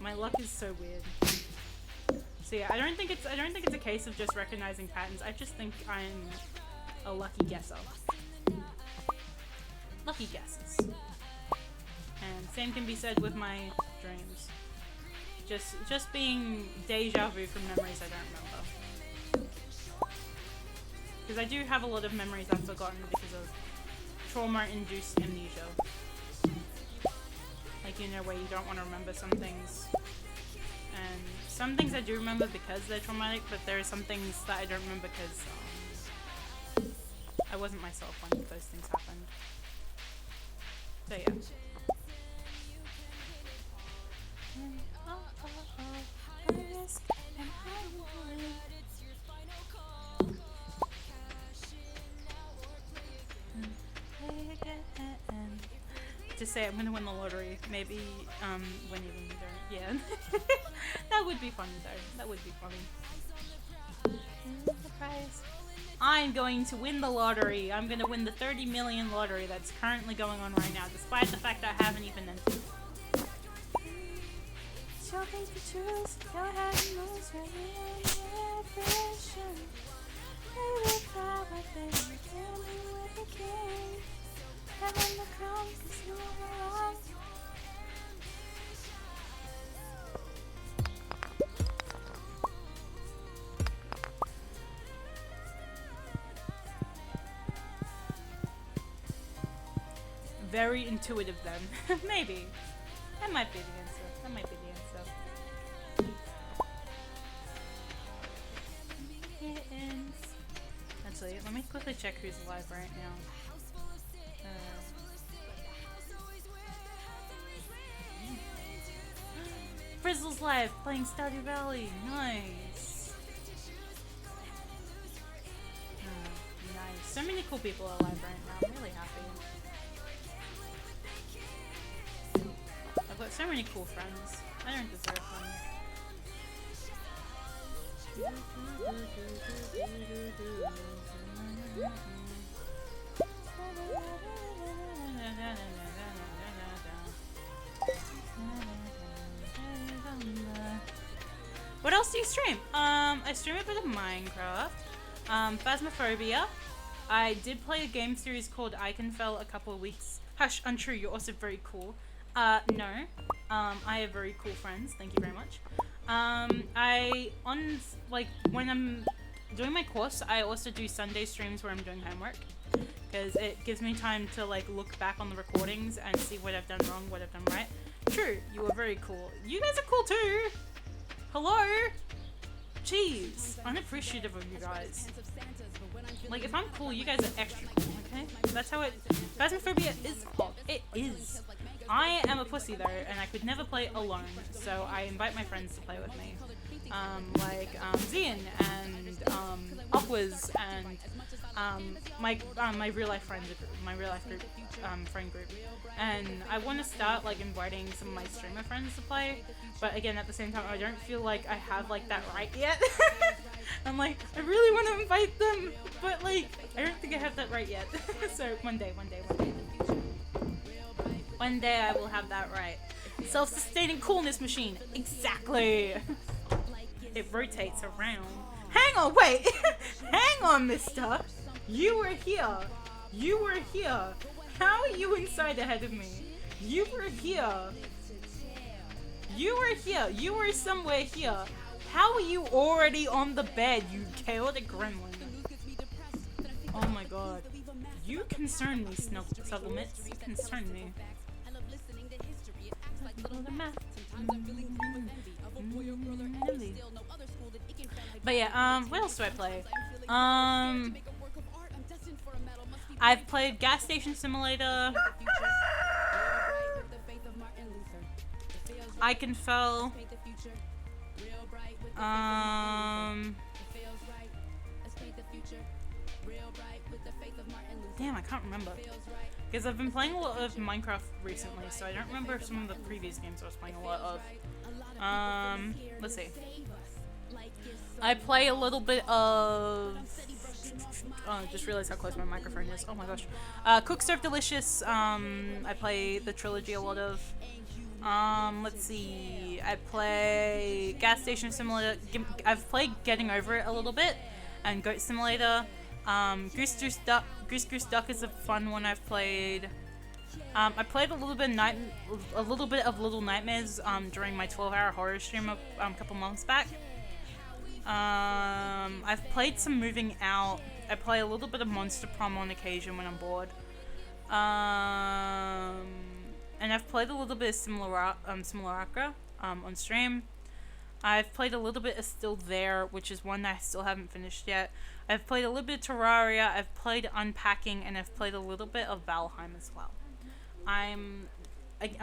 My luck is so weird. So yeah, I don't think it's a case of just recognizing patterns. I just think I'm a lucky guesser. Lucky guesses. And same can be said with my dreams. Just being deja vu from memories I don't remember. Because I do have a lot of memories I've forgotten because of trauma-induced amnesia. Like, you know, where you don't want to remember some things. And some things I do remember because they're traumatic, but there are some things that I don't remember because I wasn't myself when those things happened. So yeah. Just say I'm gonna win the lottery. Maybe when even you don't. Yeah. That would be funny though. That would be funny. Surprise. I'm going to win the lottery. I'm gonna win the 30 million lottery that's currently going on right now, despite the fact that I haven't even entered. Show me the truth. Go ahead and lose your ambition. They will fly like they were dealing with a king. Heaven the crown, 'cause you are alive. Very intuitive then. Maybe. That might be the answer. That might be the answer. Actually, let me quickly check who's alive right now. Frizzle's live, playing Stardew Valley. Nice. Nice. So many cool people are alive right now. I'm really happy. I've got so many cool friends. I don't deserve them. What else do you stream? I stream a bit of Minecraft, Phasmophobia. I did play a game series called Iconfell a couple of weeks. Hush, untrue, you're also very cool. No. I have very cool friends, thank you very much. When I'm doing my course, I also do Sunday streams where I'm doing homework. Because it gives me time to like look back on the recordings and see what I've done wrong, what I've done right. True, you are very cool. You guys are cool too! Hello? Jeez, unappreciative of you guys. Like, if I'm cool, you guys are extra cool, okay? That's how it... Phasmophobia is hot. It is. I am a pussy though, and I could never play alone, so I invite my friends to play with me. Zian and Aquas and my real life friend group, friend group. And I want to start like inviting some of my streamer friends to play, but again at the same time I don't feel like I have like that right yet. I'm like, I really want to invite them, but like I don't think I have that right yet. So one day. One day I will have that right. Self-sustaining coolness machine. Exactly. It rotates around. Hang on, wait. Hang on, mister. You were here. How are you inside ahead of me? You were here. You were somewhere here. How are you already on the bed, you chaotic gremlin? Oh my god. You concern me, Snugglemits. You concern me. But yeah, what else do I play? I've played Gas Station Simulator. Iconfell. Damn, I can't remember. Because I've been playing a lot of Minecraft recently, so I don't remember some of the previous games I was playing a lot of. Let's see. I play a little bit of... Oh, I just realized how close my microphone is. Oh my gosh. Cook Serve Delicious, I play the trilogy a lot of. Let's see. I play Gas Station Simulator. I've played Getting Over It a little bit, and Goat Simulator. Goose Goose Duck is a fun one I've played. I played a little bit of Little Nightmares during my 12-hour horror stream a couple months back. I've played some Moving Out. I play a little bit of Monster Prom on occasion when I'm bored. And I've played a little bit of Simulacra on stream. I've played a little bit of Still There, which is one that I still haven't finished yet. I've played a little bit of Terraria, I've played Unpacking, and I've played a little bit of Valheim as well. I'm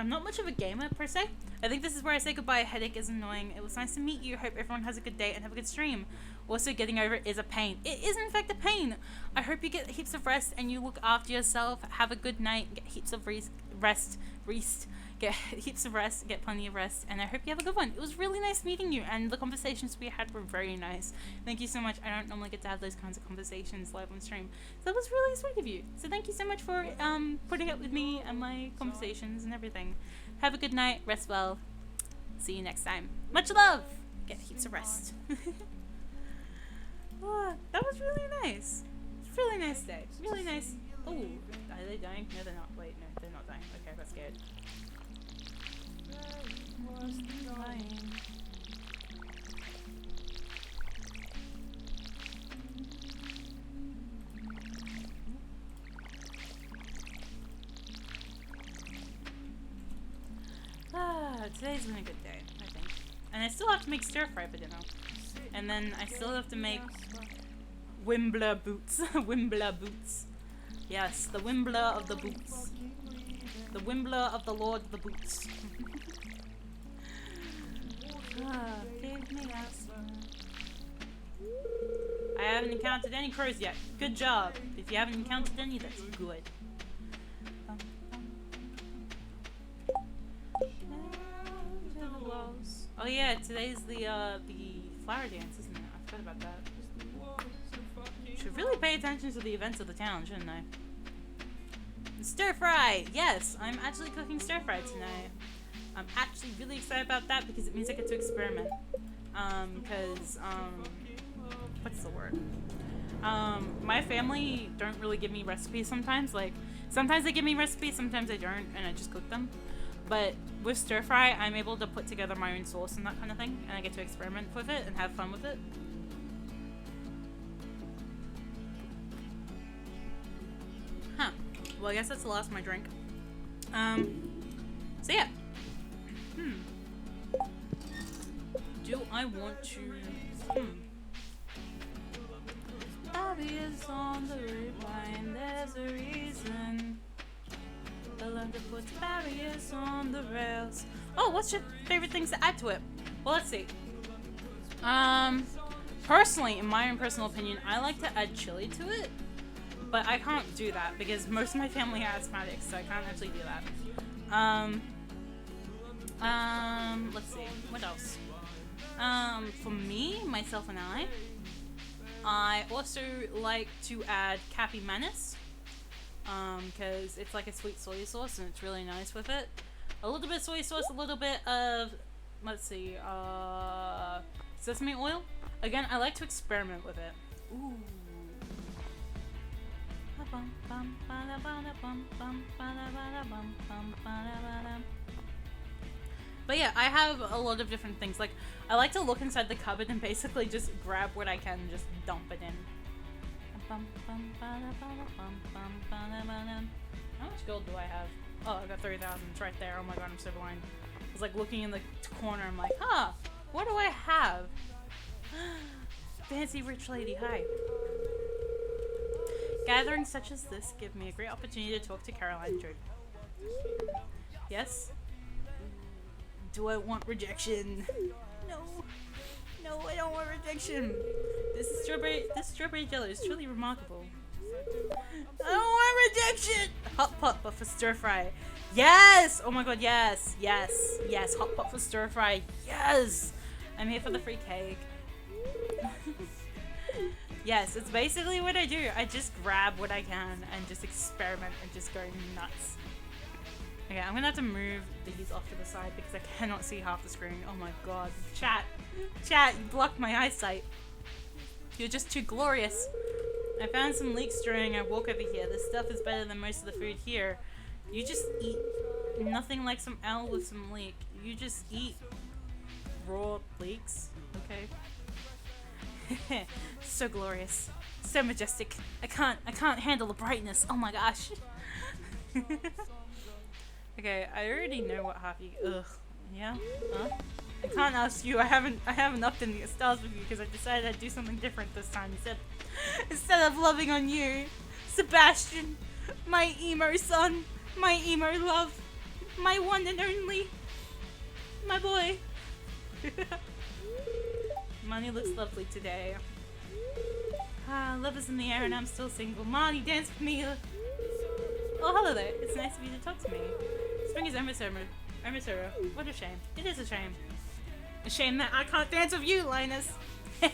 not much of a gamer per se. I think this is where I say goodbye. A headache is annoying. It was nice to meet you. Hope everyone has a good day and have a good stream. Also, getting over it is a pain. It is in fact a pain. I hope you get heaps of rest and you look after yourself. Have a good night. Get heaps of rest. Get heaps of rest. Get plenty of rest. And I hope you have a good one. It was really nice meeting you, and the conversations we had were very nice. Thank you so much. I don't normally get to have those kinds of conversations live on stream. So that was really sweet of you. So thank you so much for putting up with me and my conversations and everything. Have a good night. Rest well. See you next time. Much love. Get heaps of rest. Oh, that was really nice. It's a really nice day. Really nice. Oh, are they dying? No, they're not. Wait, no, they're not dying. Okay, I got scared. Today's been a good day, I think. And I still have to make stir fry for dinner. And then I still have to make Wimbler boots. Wimbler boots. Yes, the Wimbler of the boots. The Wimbler of the Lord of the Boots. Give me I haven't encountered any crows yet. Good job. If you haven't encountered any, that's good. Oh yeah, today's the flower dance, isn't it? I forgot about that. Should really pay attention to the events of the town, shouldn't I? Stir fry! Yes, I'm actually cooking stir fry tonight. I'm actually really excited about that because it means I get to experiment. What's the word? My family don't really give me recipes sometimes. Like, sometimes they give me recipes, sometimes they don't, and I just cook them. But with stir fry, I'm able to put together my own sauce and that kind of thing, and I get to experiment with it and have fun with it. Huh. Well, I guess that's the last of my drink. So yeah. Do I want to... Barriers on the rewind, there's a reason. I love to put barriers on the rails. Oh, what's your favorite things to add to it? Well, let's see. Personally, in my own personal opinion, I like to add chili to it. But I can't do that because most of my family are asthmatics, so I can't actually do that. Let's see. What else? For me, myself and I also like to add Cappy Manis. Because it's like a sweet soy sauce and it's really nice with it. A little bit of soy sauce, a little bit of, let's see, sesame oil. Again, I like to experiment with it. Ooh. But yeah, I have a lot of different things. Like, I like to look inside the cupboard and basically just grab what I can and just dump it in. How much gold do I have? Oh, I got 30,000. It's right there. Oh my god, I'm so blind. I was like looking in the corner. I'm like, huh, what do I have? Fancy rich lady, hi. Gatherings such as this give me a great opportunity to talk to Caroline Joe. Yes? Do I want rejection? No. No, I don't want rejection. This strawberry jello is truly remarkable. I don't want rejection! Hot pot, but for stir fry. Yes! Oh my god, yes! Yes! Yes! Hot pot for stir fry. Yes! I'm here for the free cake. Yes, it's basically what I do. I just grab what I can and just experiment and just go nuts. Okay, I'm gonna have to move these off to the side because I cannot see half the screen. Oh my god. Chat, you blocked my eyesight. You're just too glorious. I found some leeks during our walk over here. This stuff is better than most of the food here. You just eat nothing like some owl with some leek. You just eat raw leeks, okay? So glorious. So majestic. I can't handle the brightness. Oh my gosh. Okay, I already know what half you... Ugh. Yeah? Huh? I can't ask you. I haven't upped in the stars with you because I decided I'd do something different this time. Instead of loving on you, Sebastian, my emo son, my emo love, my one and only, my boy. Money looks lovely today. Love is in the air and I'm still single. Money, dance with me. Oh, hello there. It's nice of you to talk to me. Spring is almost over. What a shame. It is a shame. A shame that I can't dance with you, Linus. Oh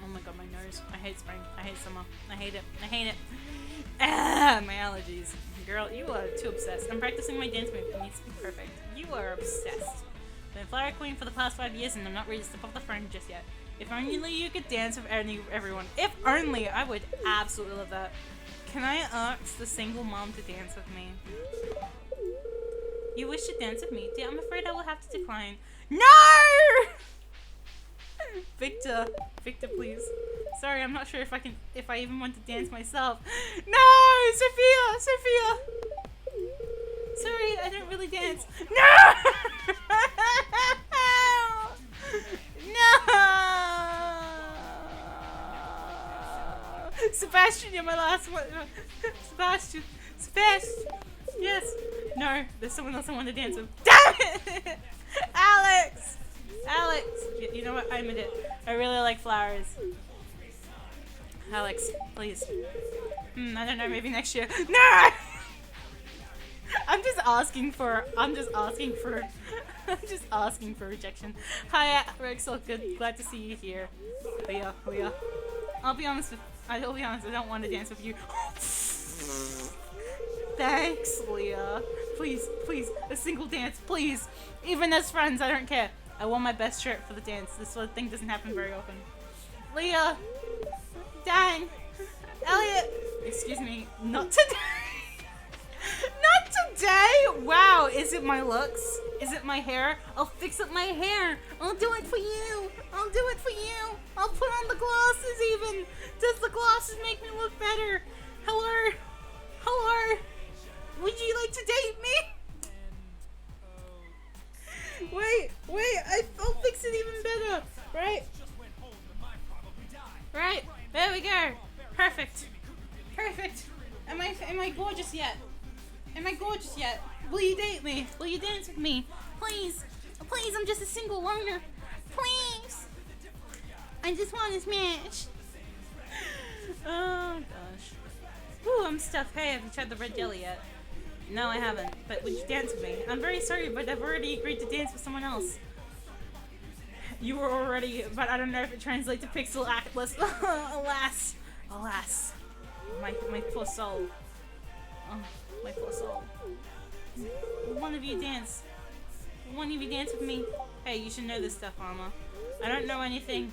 my god, my nose. I hate spring. I hate summer. I hate it. I hate it. My allergies. Girl, you are too obsessed. I'm practicing my dance move. It needs to be perfect. You are obsessed. Been Flower Queen for the past 5 years and I'm not ready to step off the throne just yet. If only you could dance with everyone. If only! I would absolutely love that. Can I ask the single mom to dance with me? You wish to dance with me? Dear, I'm afraid I will have to decline. No! Victor, please. Sorry, I'm not sure if I even want to dance myself. No! Sophia! Sorry, I don't really dance. No! No! Sebastian, you're my last one. Sebastian. Yes. No, there's someone else I want to dance with. Damn it! Alex! You know what? I admit it. I really like flowers. Alex, please. I don't know, maybe next year. No! I'm just asking for rejection. Hi, Rexel, good. Glad to see you here. Leah. I'll be honest, I don't want to dance with you. Thanks, Leah. Please, a single dance, please. Even as friends, I don't care. I wore my best shirt for the dance. This sort of thing doesn't happen very often. Leah! Dang! Elliot! Excuse me, not today! Not today! Wow, is it my looks? Is it my hair? I'll fix up my hair! I'll do it for you! I'll put on the glasses even! Does the glasses make me look better? Hello? Would you like to date me? Wait, I'll fix it even better! Right, there we go! Perfect! Am I gorgeous yet? Will you date me? Will you dance with me? Please, I'm just a single loner. Please! I just want to smash. Oh gosh. Ooh, I'm stuffed. Hey, have you tried the red jelly yet? No, I haven't. But would you dance with me? I'm very sorry, but I've already agreed to dance with someone else. You were already, but I don't know if it translates to Pixel Atlas. Alas. My poor soul. Oh, my poor soul. One of you dance with me. Hey, you should know this stuff, Mama. I don't know anything.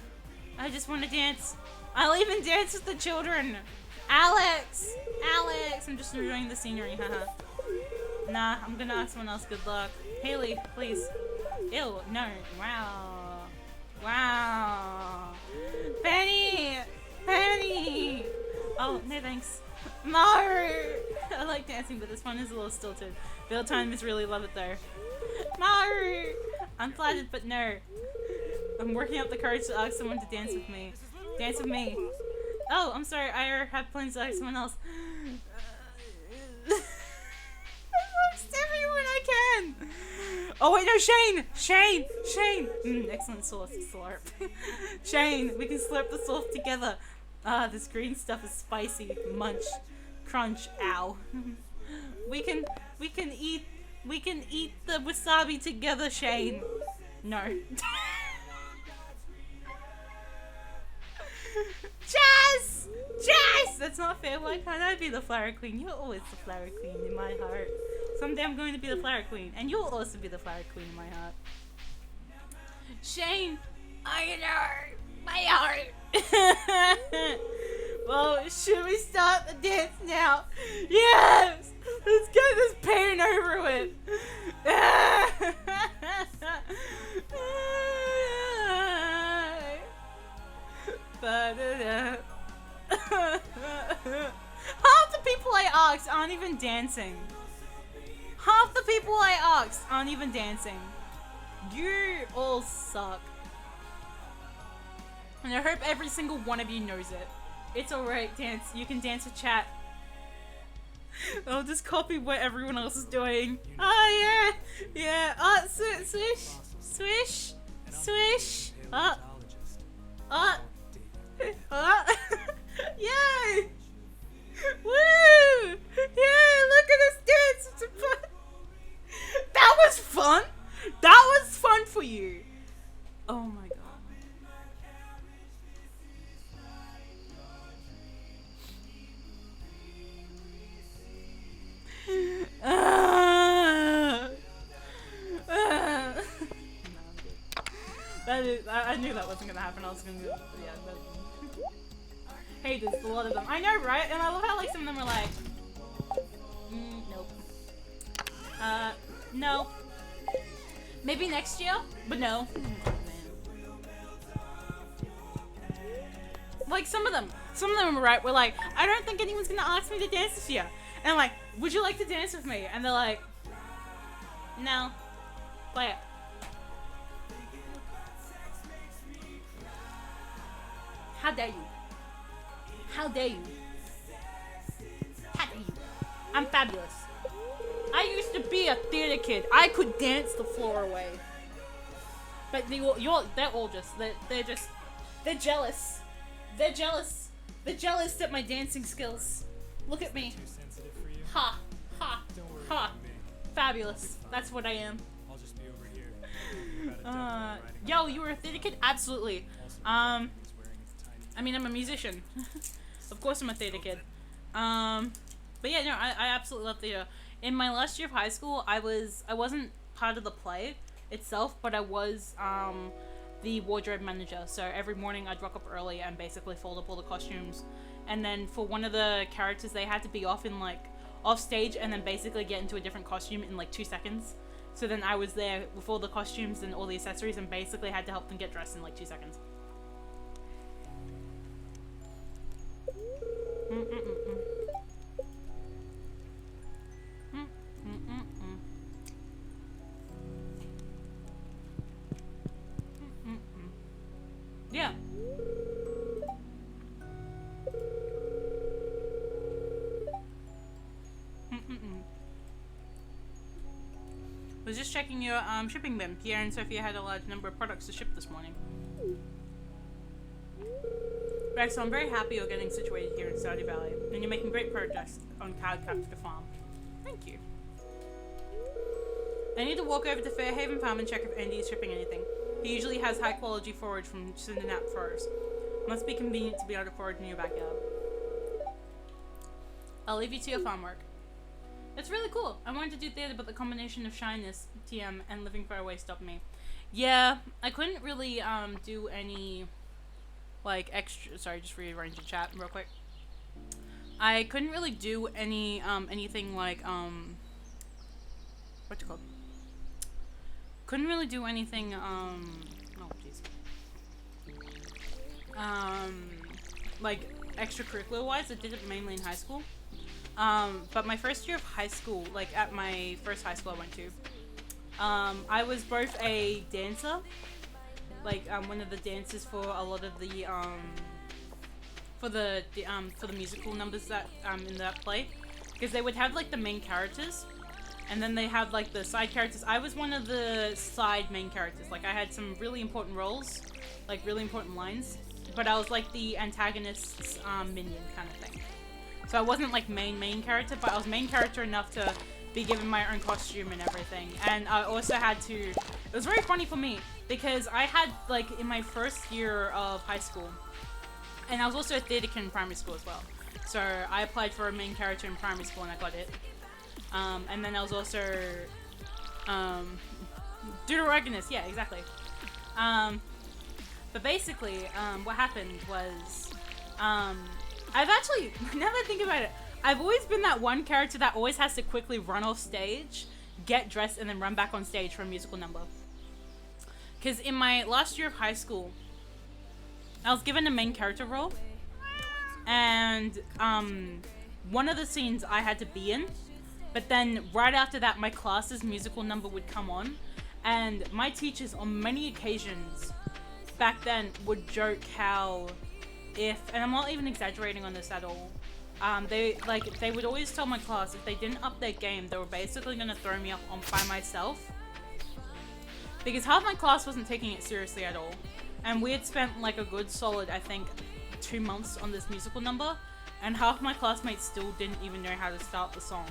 I just want to dance. I'll even dance with the children. Alex! I'm just enjoying the scenery, haha. Nah, I'm gonna ask someone else good luck. Haley, please. Ew, no. Wow. Penny! Oh, no thanks. No! I like dancing, but this one is a little stilted. Build time is really love it though. No! I'm flattered, but no. I'm working up the courage to ask someone to dance with me. Dance with me. Oh, I'm sorry, I have plans to ask someone else. I lost everyone I can! Oh wait, no, Shane! Excellent sauce, slurp. Shane, we can slurp the sauce together. This green stuff is spicy. Munch. Crunch. Ow. We can eat the wasabi together, Shane. No. Jazz! That's not fair. Why can't I be the flower queen? You're always the flower queen in my heart. Someday I'm going to be the flower queen, and you'll also be the flower queen in my heart. Shane! I know! My heart! Well, should we start the dance now? Yes! Let's get this pain over with! Half the people I asked aren't even dancing. Half the people I asked aren't even dancing. You all suck. And I hope every single one of you knows it. It's alright, dance. You can dance with chat. I'll just copy what everyone else is doing. Oh, yeah. Yeah. Oh, swish. Swish. Swish. Oh. Oh. Oh. Yay. Woo. Yeah, look at us dance. It's fun. That was fun. That was fun for you. Oh my god. I knew that wasn't gonna happen. I was gonna, yeah. Hey, there's a lot of them. I know, right? And I love how like some of them are like, nope. No. Maybe next year, but no. Like some of them are right. We're like, I don't think anyone's gonna ask me to dance this year. And I'm like, would you like to dance with me? And they're like, no. Play it. How dare you? How dare you? How dare you? I'm fabulous. I used to be a theater kid. I could dance the floor away. But they're jealous. They're jealous. They're jealous at my dancing skills. Look at me. Ha, ha, ha. Fabulous. That's what I am. Yo, you were a theater kid? Absolutely. I mean, I'm a musician. Of course I'm a theater kid. But yeah, no, I absolutely love theater. In my last year of high school, I wasn't part of the play itself, but I was the wardrobe manager. So every morning I'd rock up early and basically fold up all the costumes. And then for one of the characters, they had to be off stage and then basically get into a different costume in like 2 seconds. So then I was there with all the costumes and all the accessories and basically had to help them get dressed in like 2 seconds. Yeah. Was just checking your shipping bin. Pierre and Sophia had a large number of products to ship this morning. Rex, I'm very happy you're getting situated here in Stardew Valley, and you're making great progress on Cloudcaptor Farm. Thank you. I need to walk over to Fairhaven Farm and check if Andy is shipping anything. He usually has high quality forage from Cinderknap Forest. Must be convenient to be able to forage in your backyard. I'll leave you to your farm work. It's really cool. I wanted to do theater, but the combination of shyness, TM, and living far away stopped me. Yeah, I couldn't really do any like extra. Sorry, just rearrange the chat real quick. I couldn't really do any anything like what's it called? Couldn't really do anything oh jeez. Like extracurricular wise. I did it mainly in high school. But my first year of high school, like at my first high school I went to, I was both a dancer, like one of the dancers for a lot of the for the musical numbers that in that play, because they would have like the main characters, and then they have like the side characters. I was one of the side main characters. Like I had some really important roles, like really important lines, but I was like the antagonist's minion kind of thing. So I wasn't like main character, but I was main character enough to be given my own costume and everything. And I also had to, it was very funny for me because I had like in my first year of high school, and I was also a theater kid in primary school as well. So I applied for a main character in primary school and I got it. And then I was also, Deuteragonist, yeah, exactly. But basically, what happened was, I've actually, now that I think about it, I've always been that one character that always has to quickly run off stage, get dressed, and then run back on stage for a musical number. Because in my last year of high school, I was given a main character role, and one of the scenes I had to be in But then right after that, my class's musical number would come on, and my teachers on many occasions back then would joke how and I'm not even exaggerating on this at all, they would always tell my class if they didn't up their game, they were basically gonna throw me up on by myself, because half my class wasn't taking it seriously at all, and we had spent like a good solid, I think, 2 months on this musical number, and half my classmates still didn't even know how to start the song,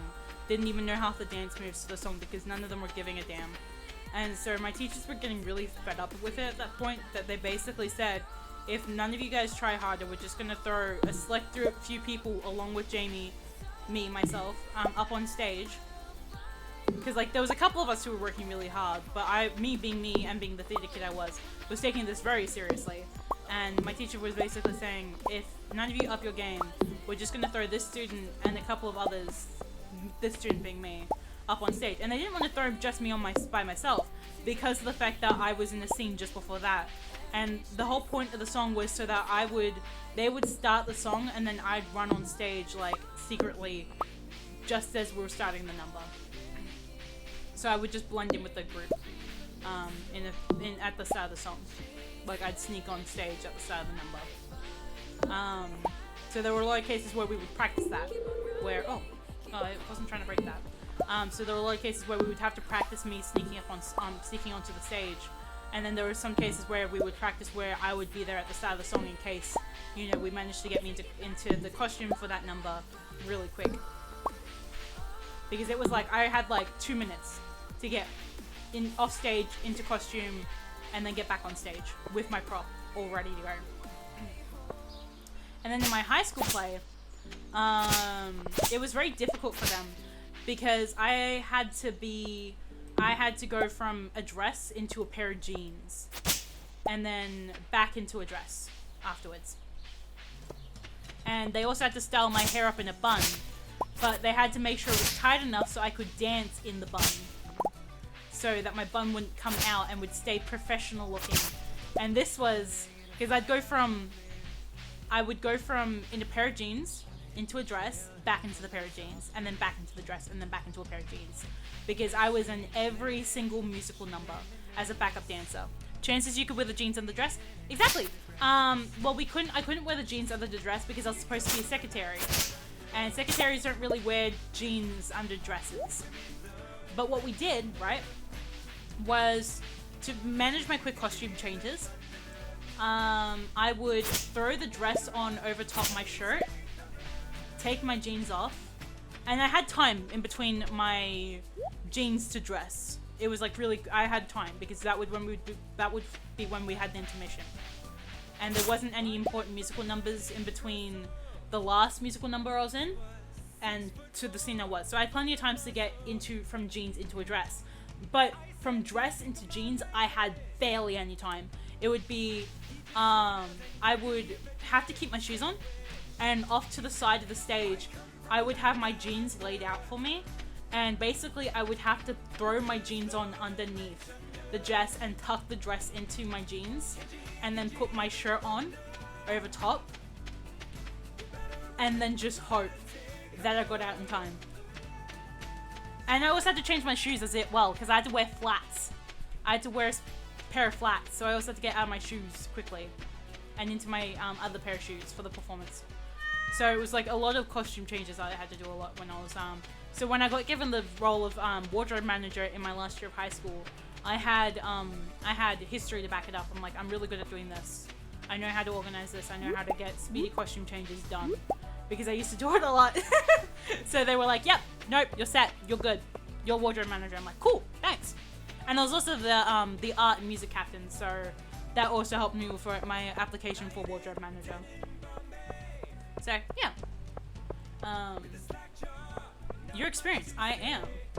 didn't even know half the dance moves to the song, because none of them were giving a damn. And so my teachers were getting really fed up with it at that point, that they basically said, if none of you guys try harder, we're just gonna throw a select few people along with Jamie, myself, up on stage. Because like there was a couple of us who were working really hard, but me being me and being the theater kid I was taking this very seriously. And my teacher was basically saying, if none of you up your game, we're just gonna throw this student and a couple of others, this student being me, up on stage. And they didn't want to throw just me by myself, because of the fact that I was in a scene just before that. And the whole point of the song was so that they would start the song and then I'd run on stage like secretly just as we were starting the number. So I would just blend in with the group at the start of the song. Like I'd sneak on stage at the start of the number. So there were a lot of cases where we would practice that, where I wasn't trying to break that. So there were a lot of cases where we would have to practice me sneaking onto the stage. And then there were some cases where we would practice where I would be there at the start of the song in case, we managed to get me into the costume for that number really quick. Because it was like, I had like 2 minutes to get off stage, into costume, and then get back on stage with my prop all ready to go. And then in my high school play, it was very difficult for them because I had to go from a dress into a pair of jeans and then back into a dress afterwards. And they also had to style my hair up in a bun, but they had to make sure it was tight enough so I could dance in the bun, so that my bun wouldn't come out and would stay professional looking. And this was because I would go from in a pair of jeans into a dress, back into the pair of jeans, and then back into the dress, and then back into a pair of jeans, because I was in every single musical number as a backup dancer. Chances you could wear the jeans and the dress? Exactly. Well, I couldn't wear the jeans under the dress because I was supposed to be a secretary, and secretaries don't really wear jeans under dresses. But what we did, right, was to manage my quick costume changes. I would throw the dress on over top my shirt, take my jeans off, and I had time in between my jeans to dress. It was like really, I had time because that would be when we had the intermission, and there wasn't any important musical numbers in between the last musical number I was in and to the scene I was. So I had plenty of times to get from jeans into a dress, but from dress into jeans I had barely any time. It would be I would have to keep my shoes on, and off to the side of the stage I would have my jeans laid out for me, and basically I would have to throw my jeans on underneath the dress and tuck the dress into my jeans, and then put my shirt on over top, and then just hope that I got out in time. And I also had to change my shoes because I had to wear flats. I had to wear a pair of flats, so I also had to get out of my shoes quickly and into my other pair of shoes for the performance. So it was like a lot of costume changes I had to do a lot when I was so when I got given the role of wardrobe manager in my last year of high school, I had history to back it up. I'm like, I'm really good at doing this. I know how to organize this. I know how to get speedy costume changes done, because I used to do it a lot. So they were like, yep, nope, you're set, you're good, you're wardrobe manager. I'm like, cool, thanks. And I was also the art and music captain, so that also helped me for my application for wardrobe manager. So yeah, your experience. I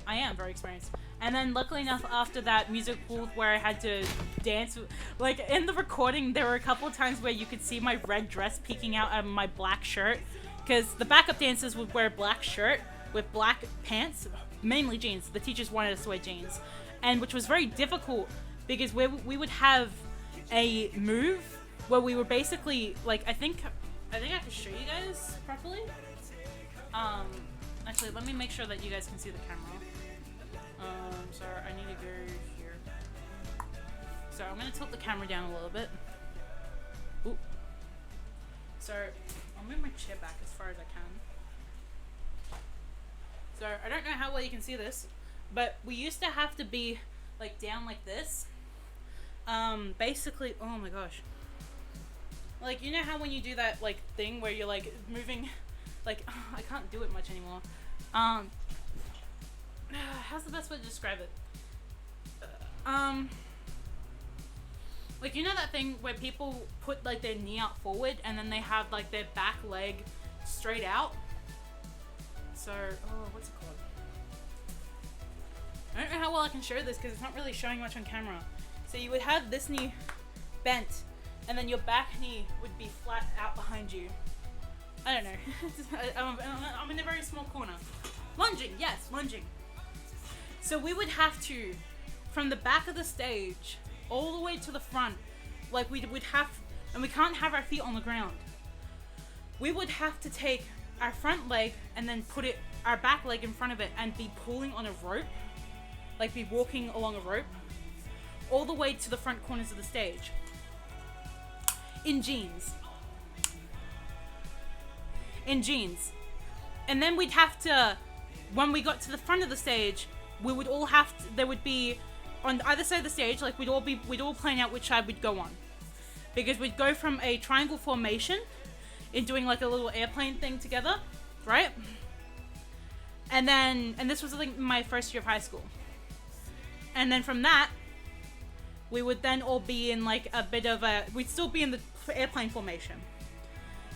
am very experienced. And then luckily enough, after that music booth where I had to dance, like in the recording, there were a couple of times where you could see my red dress peeking out of my black shirt, because the backup dancers would wear a black shirt with black pants, mainly jeans. The teachers wanted us to wear jeans, and which was very difficult because we would have a move where we were basically like, I think I can show you guys properly. I Actually, let me make sure that you guys can see the camera. So I need to go here. So I'm gonna tilt the camera down a little bit. Ooh. So I'll move my chair back as far as I can. So I don't know how well you can see this, but we used to have to be like down like this. Basically, oh my gosh. Like, you know how when you do that like thing where you're like moving, like, I can't do it much anymore. How's the best way to describe it? Like, you know that thing where people put like their knee out forward and then they have like their back leg straight out? So, what's it called? I don't know how well I can show this because it's not really showing much on camera. So you would have this knee bent and then your back knee would be flat out behind you. I don't know. I'm in a very small corner. Lunging, yes, lunging. So we would have to, from the back of the stage all the way to the front, like we would have, and we can't have our feet on the ground. We would have to take our front leg and then put our back leg in front of it and be pulling on a rope, like be walking along a rope, all the way to the front corners of the stage. In jeans. In jeans. And then we'd have to, when we got to the front of the stage, we would all have to, there would be, on either side of the stage, like we'd all plan out which side we'd go on. Because we'd go from a triangle formation in doing like a little airplane thing together, right? And this was like my first year of high school. And then from that, we would then all be in like a bit of a, we'd still be in the airplane formation.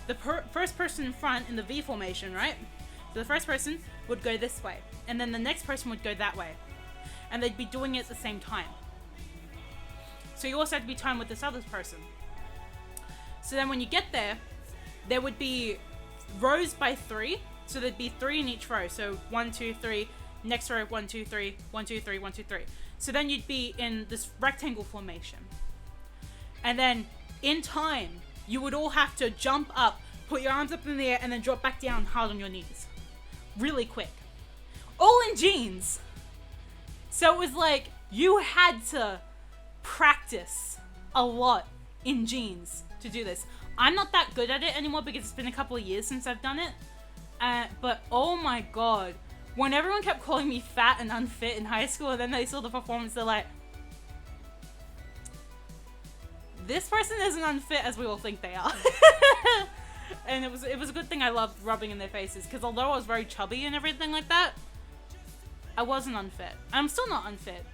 The first person in front in the V formation, right? So the first person would go this way, and then the next person would go that way. And they'd be doing it at the same time. So you also have to be timed with this other person. So then when you get there, there would be rows by 3. So there'd be 3 in each row. So 1, 2, 3, next row, 1, 2, 3, 1, 2, 3, 1, 2, 3. So then you'd be in this rectangle formation. And then in time, you would all have to jump up, put your arms up in the air, and then drop back down hard on your knees. Really quick. All in jeans. So it was like, you had to practice a lot in jeans to do this. I'm not that good at it anymore because it's been a couple of years since I've done it. But oh my god. When everyone kept calling me fat and unfit in high school and then they saw the performance, they're like, this person isn't unfit as we all think they are. And it was a good thing I loved rubbing in their faces, because although I was very chubby and everything like that, I wasn't unfit. I'm still not unfit.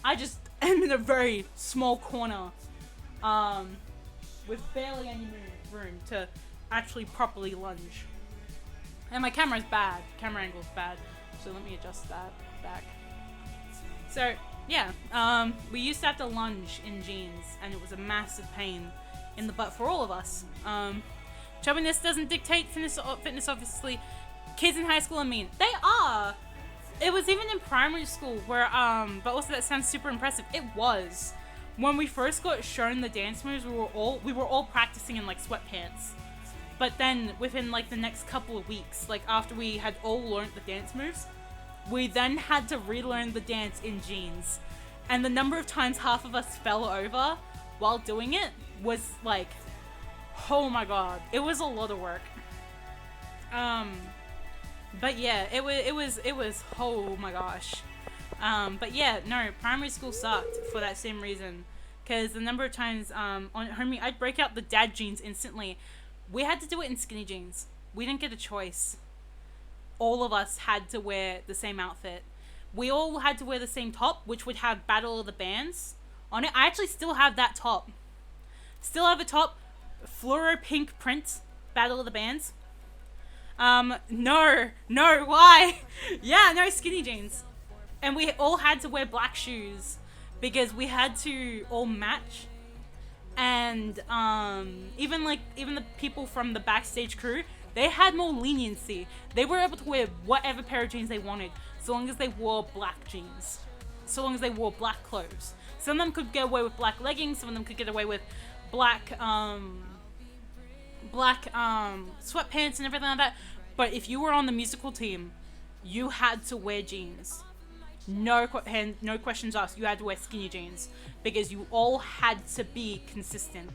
I just am in a very small corner with barely any room to actually properly lunge. And my camera's bad. Camera angle's bad. So let me adjust that back. So, yeah. We used to have to lunge in jeans, and it was a massive pain in the butt for all of us. Chubbiness doesn't dictate fitness, obviously. Kids in high school are mean. They are! It was even in primary school where, but also that sounds super impressive. It was. When we first got shown the dance moves, we were all practicing in like sweatpants. But then within like the next couple of weeks, like after we had all learned the dance moves, we then had to relearn the dance in jeans. And the number of times half of us fell over while doing it was like, oh my god, it was a lot of work. But yeah, it was oh my gosh. But yeah, no, primary school sucked for that same reason. Because the number of times, homie, I'd break out the dad jeans instantly. We had to do it in skinny jeans. We didn't get a choice. All of us had to wear the same outfit. We all had to wear the same top, which would have Battle of the Bands on it. I actually still have that top. Still have a top, fluoro pink print, Battle of the Bands. No, why? Yeah, no, skinny jeans. And we all had to wear black shoes because we had to all match. And even the people from the backstage crew, they had more leniency. They were able to wear whatever pair of jeans they wanted, so long as they wore black jeans, so long as they wore black clothes. Some of them could get away with black leggings. Some of them could get away with black sweatpants and everything like that. But if you were on the musical team, you had to wear jeans. No questions asked. You had to wear skinny jeans because you all had to be consistent.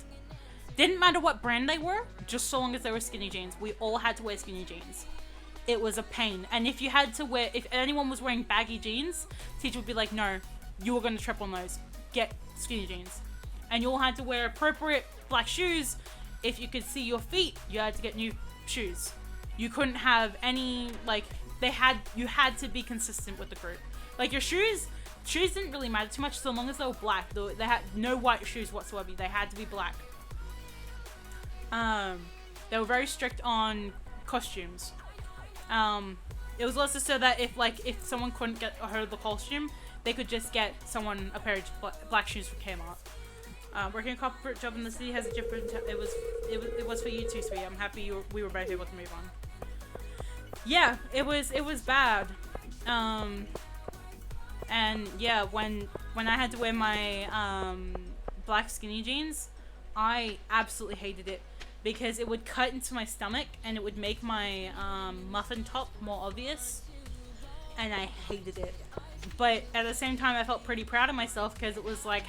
Didn't matter what brand they were, just so long as they were skinny jeans. We all had to wear skinny jeans. It was a pain. And if anyone was wearing baggy jeans, teacher would be like, no, you were going to trip on those. Get skinny jeans. And you all had to wear appropriate black shoes. If you could see your feet, you had to get new shoes. You couldn't have any, like, you had to be consistent with the group. Like, your shoes didn't really matter too much so long as they were black. They had no white shoes whatsoever. They had to be black. They were very strict on costumes. It was also so that if someone couldn't get the costume, they could just get someone a pair of black shoes from Kmart. Working a corporate job in the city has a different. It was for you too, sweet. I'm happy we were both able to move on. Yeah, it was bad. And yeah, when I had to wear my black skinny jeans, I absolutely hated it because it would cut into my stomach and it would make my muffin top more obvious, and I hated it. But at the same time, I felt pretty proud of myself because it was like,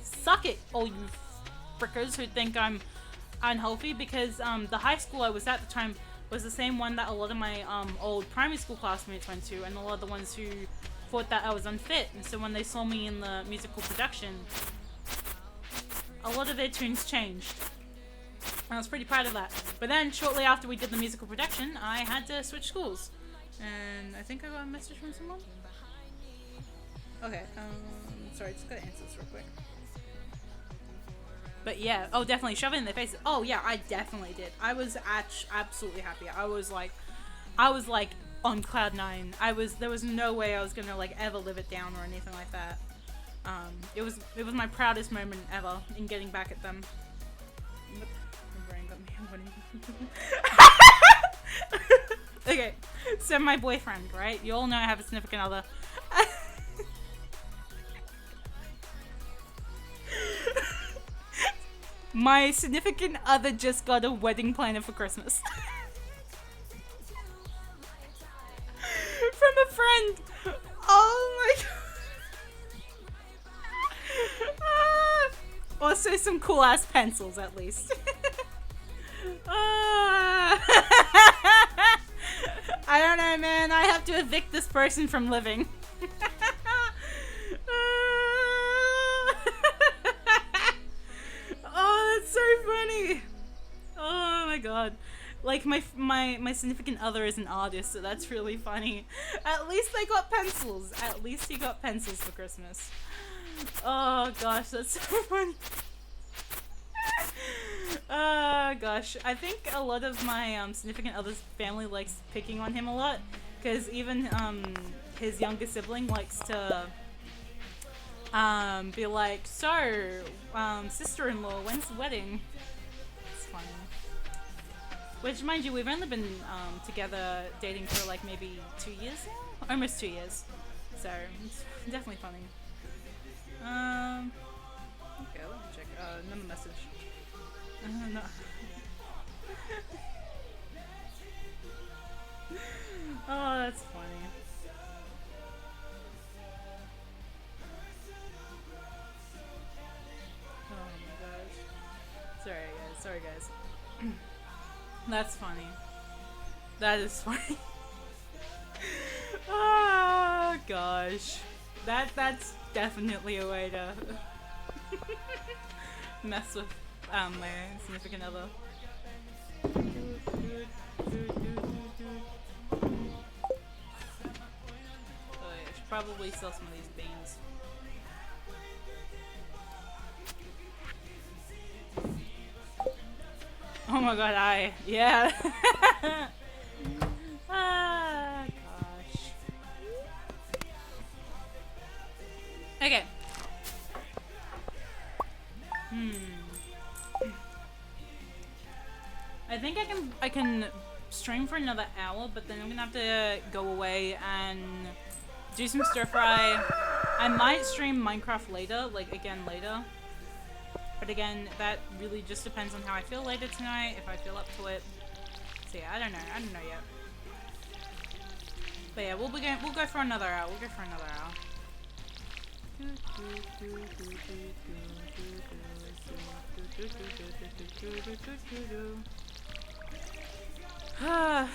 suck it, all you frickers who think I'm unhealthy, because the high school I was at the time was the same one that a lot of my old primary school classmates went to, and a lot of the ones who thought that I was unfit. And so when they saw me in the musical production, a lot of their tunes changed. And I was pretty proud of that. But then shortly after we did the musical production, I had to switch schools. And I think I got a message from someone. Okay, sorry, just gotta answer this real quick. But yeah, oh, definitely shove it in their faces. Oh yeah, I definitely did. I was absolutely happy. I was like on cloud 9. There was no way I was gonna like ever live it down or anything like that. It was my proudest moment ever in getting back at them. My brain got me. Okay, so my boyfriend, right? You all know I have a significant other. My significant other just got a wedding planner for Christmas. From a friend. Oh my god. Also some cool ass pencils at least. I don't know, man. I have to evict this person from living. Oh, that's so funny. Oh my god. Like my significant other is an artist, so that's really funny. At least they got pencils. At least he got pencils for Christmas. Oh gosh, that's so funny. Oh gosh, I think a lot of my significant other's family likes picking on him a lot, because even his younger sibling likes to be like, so sister-in-law, when's the wedding? It's funny. Which, mind you, we've only been together dating for like maybe 2 years now? Almost 2 years. So it's definitely funny. Okay, let me check. Another message. No. Oh, that's funny. Oh my gosh. Sorry guys. That's funny. That is funny. Oh gosh. That's definitely a way to mess with my significant other. Oh yeah, I should probably sell some of these beans. Oh my god, yeah. Ah, gosh. Okay. I think I can stream for another hour, but then I'm gonna have to go away and do some stir fry. I might stream Minecraft later, again later. But again, that really just depends on how I feel later tonight, if I feel up to it. So yeah, I don't know yet. But yeah, we'll go for another hour. We'll go for another hour.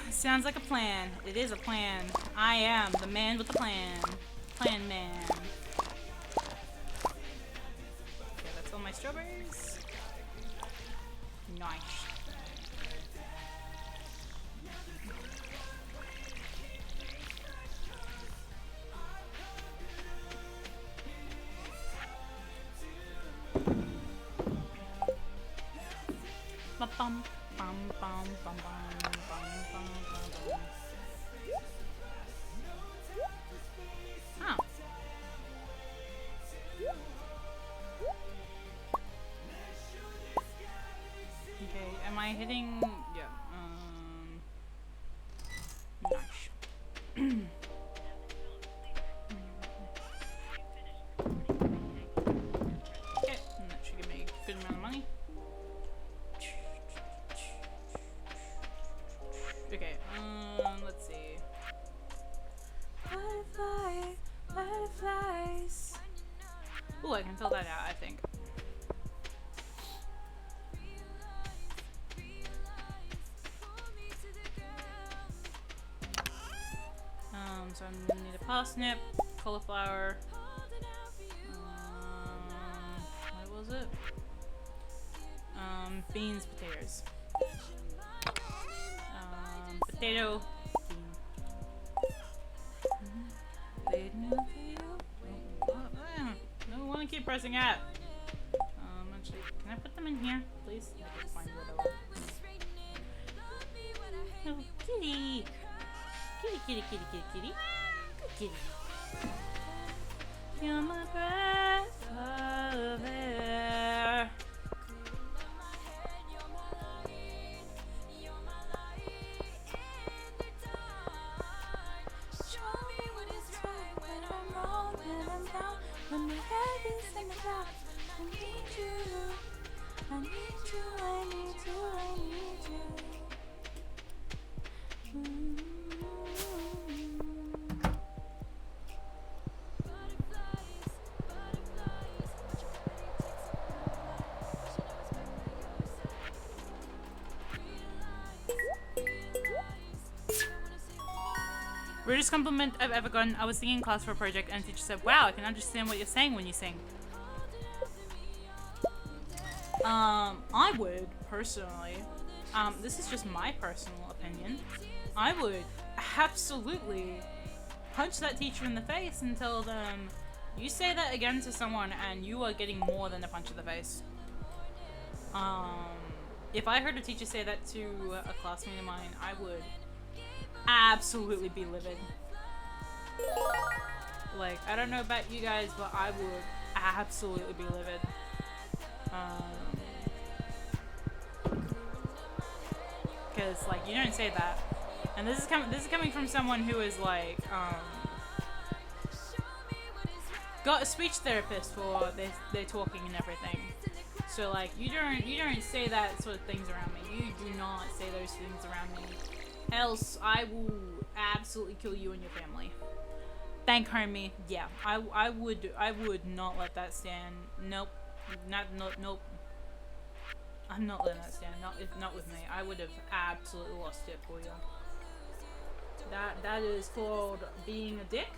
Sounds like a plan. It is a plan. I am the man with the plan. Plan man. Okay, that's all my strawberries. Nice. Bum bum bum bum bum bum bum bum. Oh. Okay, am I hitting? Yeah. Nice. Okay, and that should give me a good amount of money. Okay, let's see. Butterfly, butterflies. Ooh, I can fill that out, I think. So I need a parsnip, cauliflower, what was it? Beans, potatoes. Potato, bean. No, I want to keep pressing at. Actually, can I put them in here, please? I can find whatever. Oh, kitty. Kitty, kitty, kitty, kitty, kitty. Good kitty. You're my breath of air. When my head is in the clouds, I need you. I need you, I need you, I need you. Rudest compliment I've ever gotten. I was singing in class for a project and the teacher said, "Wow, I can understand what you're saying when you sing." I would, personally, this is just my personal opinion, I would absolutely punch that teacher in the face and tell them, you say that again to someone and you are getting more than a punch in the face. If I heard a teacher say that to a classmate of mine, I would absolutely be livid. Like, I don't know about you guys, but I would absolutely be livid. Because, like, you don't say that. And this is coming from someone who is, like, got a speech therapist for their talking and everything. So, like, you don't say that sort of things around me. You do not say those things around me. Else, I will absolutely kill you and your family. Thank homie. Yeah, I would not let that stand. Nope. Nope. I'm not letting that stand. Not with me. I would have absolutely lost it for you. That is called being a dick.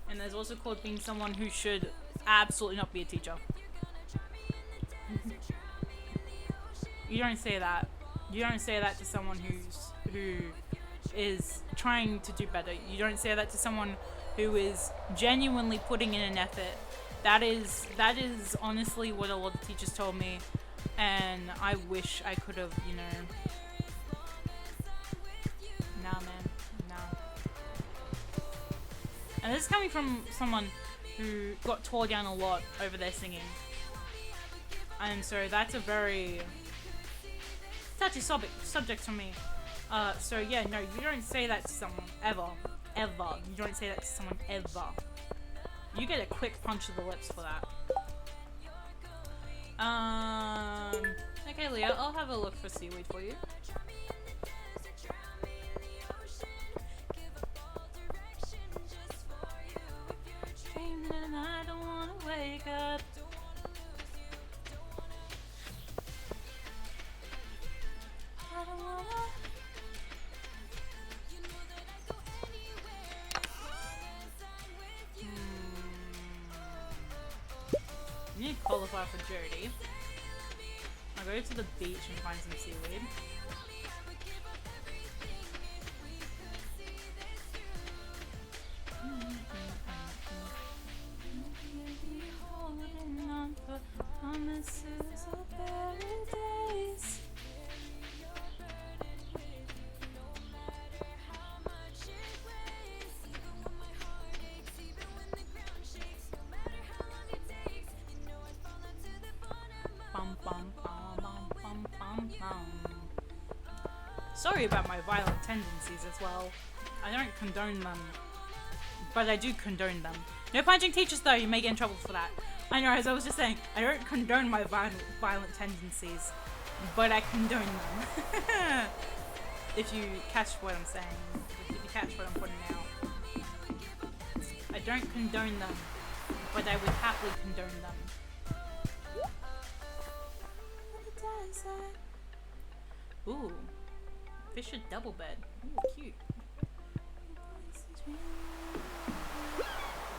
And there's also called being someone who should absolutely not be a teacher. You don't say that. You don't say that to someone who is trying to do better. You don't say that to someone who is genuinely putting in an effort. That is honestly what a lot of teachers told me, and I wish I could have, you know. Nah, man, nah. And this is coming from someone who got tore down a lot over their singing, and so that's a very touchy subject for me. So yeah, no, you don't say that to someone ever. You don't say that to someone ever. You get a quick punch to the lips for that. Okay, Leah, I'll have a look for seaweed for you. need cauliflower for Jody. I'll go to the beach and find some seaweed. Holding on for promises of better days. Bum, bum, bum, bum, bum, bum, bum. Sorry about my violent tendencies as well. I don't condone them, but I do condone them. No punching teachers though, you may get in trouble for that. I know, as I was just saying, I don't condone my violent tendencies, but I condone them. If you catch what I'm saying, if you catch what I'm putting out. I don't condone them, but I would happily condone them. Ooh, fish should double bed. Ooh, cute.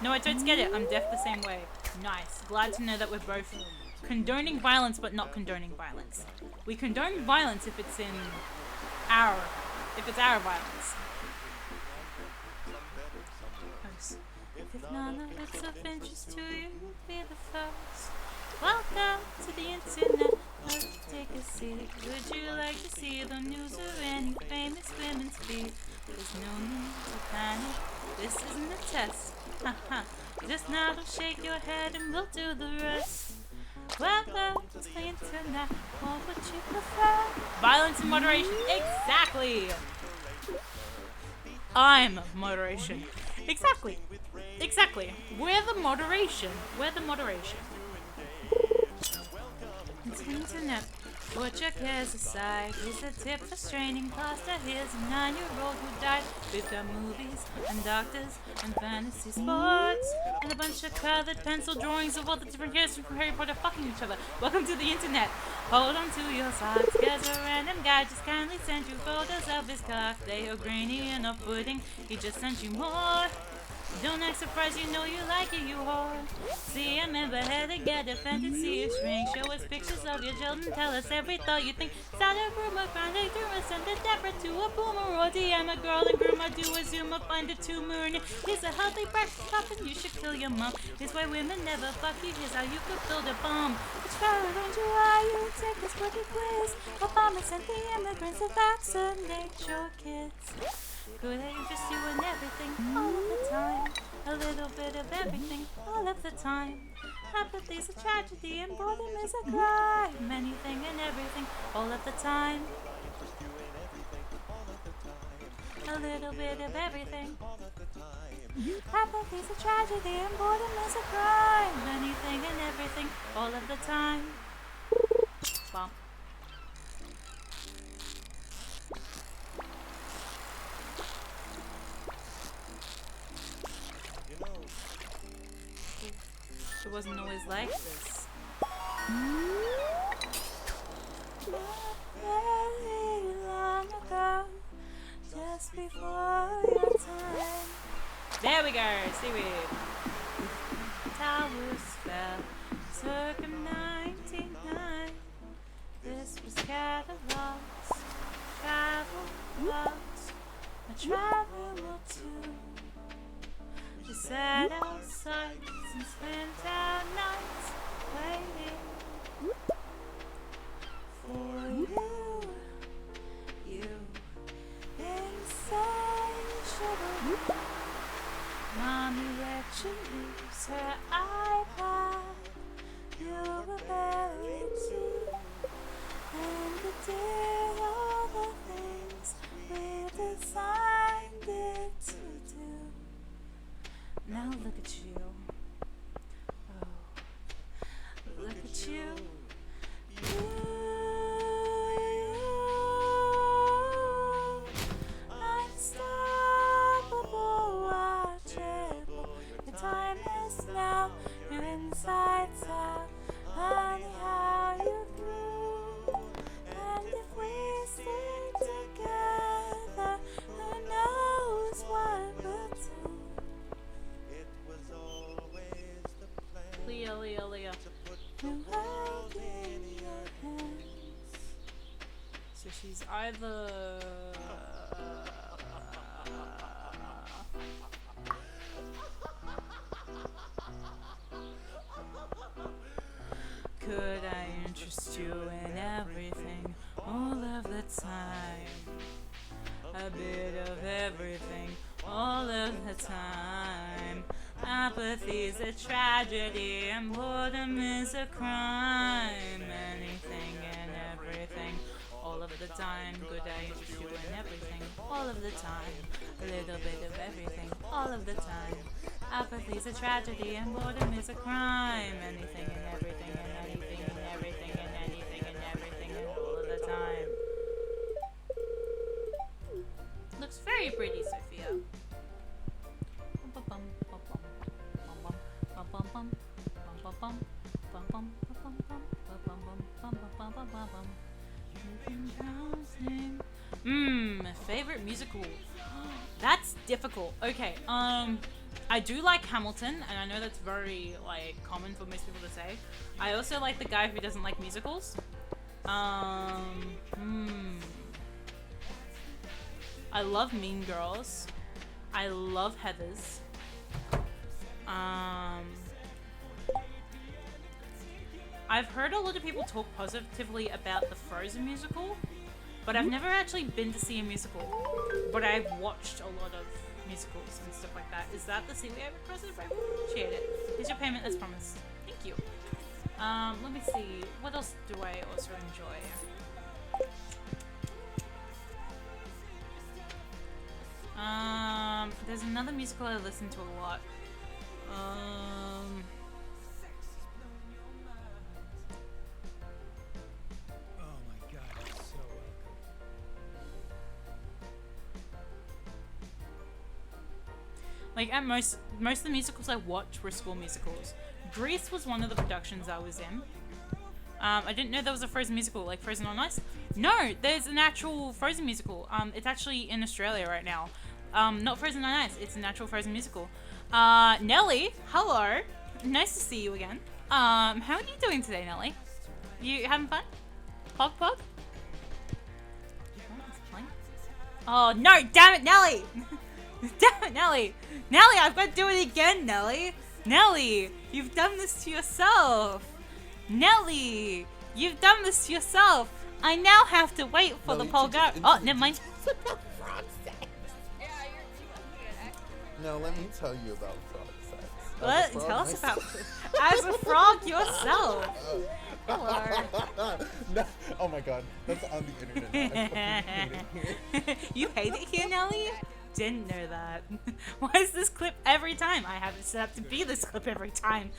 No, I don't get it. I'm deaf the same way. Nice. Glad to know that we're both condoning violence, but not condoning violence. We condone violence if it's our violence. If none of it's of interest to you, be the first. Welcome to the internet. Let's take a seat. Would you like to see the news of any famous women's feet? There's no need to panic. This isn't a test. Haha. Just nod or shake your head and we'll do the rest. Welcome to the internet. What would you prefer? Violence in moderation. Exactly. I'm moderation. Exactly. Exactly. We're the moderation. We're the moderation. It's the internet. Put your cares aside. Here's a tip for straining pasta. Here's a 9-year-old who died. We've got movies and doctors and fantasy sports and a bunch of colored pencil drawings of all the different characters from Harry Potter fucking each other. Welcome to the internet. Hold on to your socks. Guess a random guy just kindly sent you photos of his cock. They are grainy and off-putting. He just sent you more. Don't act surprised, you know you like it, you whore. See, I never had to get a fantasy a shrink. Show us pictures of your children, tell us every thought you think. Start a rumor, find a groomer, send a dapper to a boomer. Or DM a girl and groomer, do a zoomer, find a tumor. And here's a healthy breakfast cup and you should kill your mom. Here's why women never fuck you, here's how you could build a bomb. Which power don't you lie, you take this pretty quiz. Obama sent the immigrants to vaccinate your kids. Could I interest you in everything, all of the time? A little bit of everything, all of the time. Apathy's a tragedy and boredom is a crime. Anything and everything, all of the time. A little bit of everything. Apathy's a tragedy and boredom is a crime. Anything and everything, all of the time. Bump. It wasn't always like this. Very long ago, just before your time. There we go, seaweed. Towers fell, circa 99. This was catalogs, travel logs, a travel too. We sat outside and spent our nights waiting for you insatiable. Mommy let you lose her iPod. You were very too, and you did all the things we designed it to do. Now look at you. Oh, look at you. Unstoppable, watchable. The time is now. You're inside out. Honey, how you grew. And if we stay together, who knows what we'll do. Leah. she's either... Could I interest you in everything all of the time? A bit of everything all of the time. Apathy's a tragedy and boredom is a crime. Anything and everything all of the time. Could I interest you in everything all of the time? A little bit of everything all of the time. Apathy's a tragedy and boredom is a crime. Anything and everything and anything and everything and anything and everything and all of the time. Looks very pretty, Sophia. Favorite musical? That's difficult. Okay, I do like Hamilton, and I know that's very, like, common for most people to say. I also like The Guy Who Doesn't Like Musicals. I love Mean Girls. I love Heathers. I've heard a lot of people talk positively about the Frozen musical, but I've never actually been to see a musical. But I've watched a lot of musicals and stuff like that. Is that the seat we have present? I appreciate it. Here's your payment as promised. Thank you. Let me see. What else do I also enjoy? There's another musical I listen to a lot. Oh my god, you're so welcome. Like, at most of the musicals I watched were school musicals. Grease was one of the productions I was in. I didn't know there was a Frozen musical, like Frozen on Ice. No, there's an actual Frozen musical. It's actually in Australia right now. Not Frozen on Ice, it's an actual Frozen musical. Nelly, hello. Nice to see you again. How are you doing today, Nelly? You having fun? Pog? Oh, no, damn it, Nelly! Damn it, Nelly! Nelly, I've got to do it again, Nelly! Nelly, you've done this to yourself! Nelly, you've done this to yourself! I now have to wait for the Polgar. Oh, never mind. No, let me tell you about frog sex. What? Tell us about as a frog yourself. Or... No, oh my god, that's on the internet. I fucking hate it here. You hate it here, Nelly? Didn't know that. Why is this clip every time? I have it set up to be this clip every time.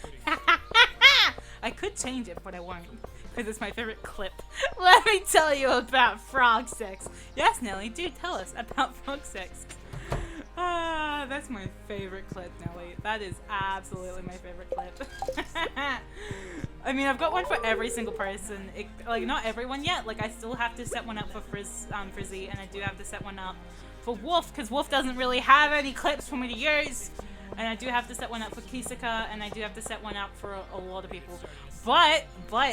I could change it, but I won't. Because it's my favorite clip. Let me tell you about frog sex. Yes, Nelly, do tell us about frog sex. Ah, that's my favorite clip, Nelly. That is absolutely my favorite clip. I mean, I've got one for every single person. Like, not everyone yet. Like, I still have to set one up for Frizzy, and I do have to set one up for Wolf, because Wolf doesn't really have any clips for me to use. And I do have to set one up for Kisaka, and I do have to set one up for a lot of people. But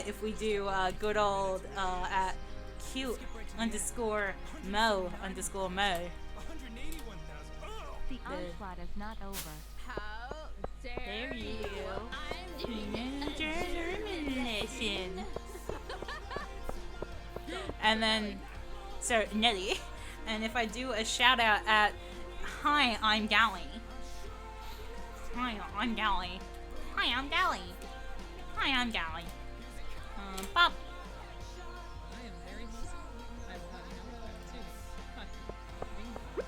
if we do good old at cute_mo_mo. The onslaught is not over. How dare There you. I'm doing Determination. And then, so Nelly, and if I do a shout out at Hi, I'm Gally. Hi, I'm Gally. Hi, I'm Gally. Hi, I'm Gally. Pop. I am very wholesome. I will have you know that too.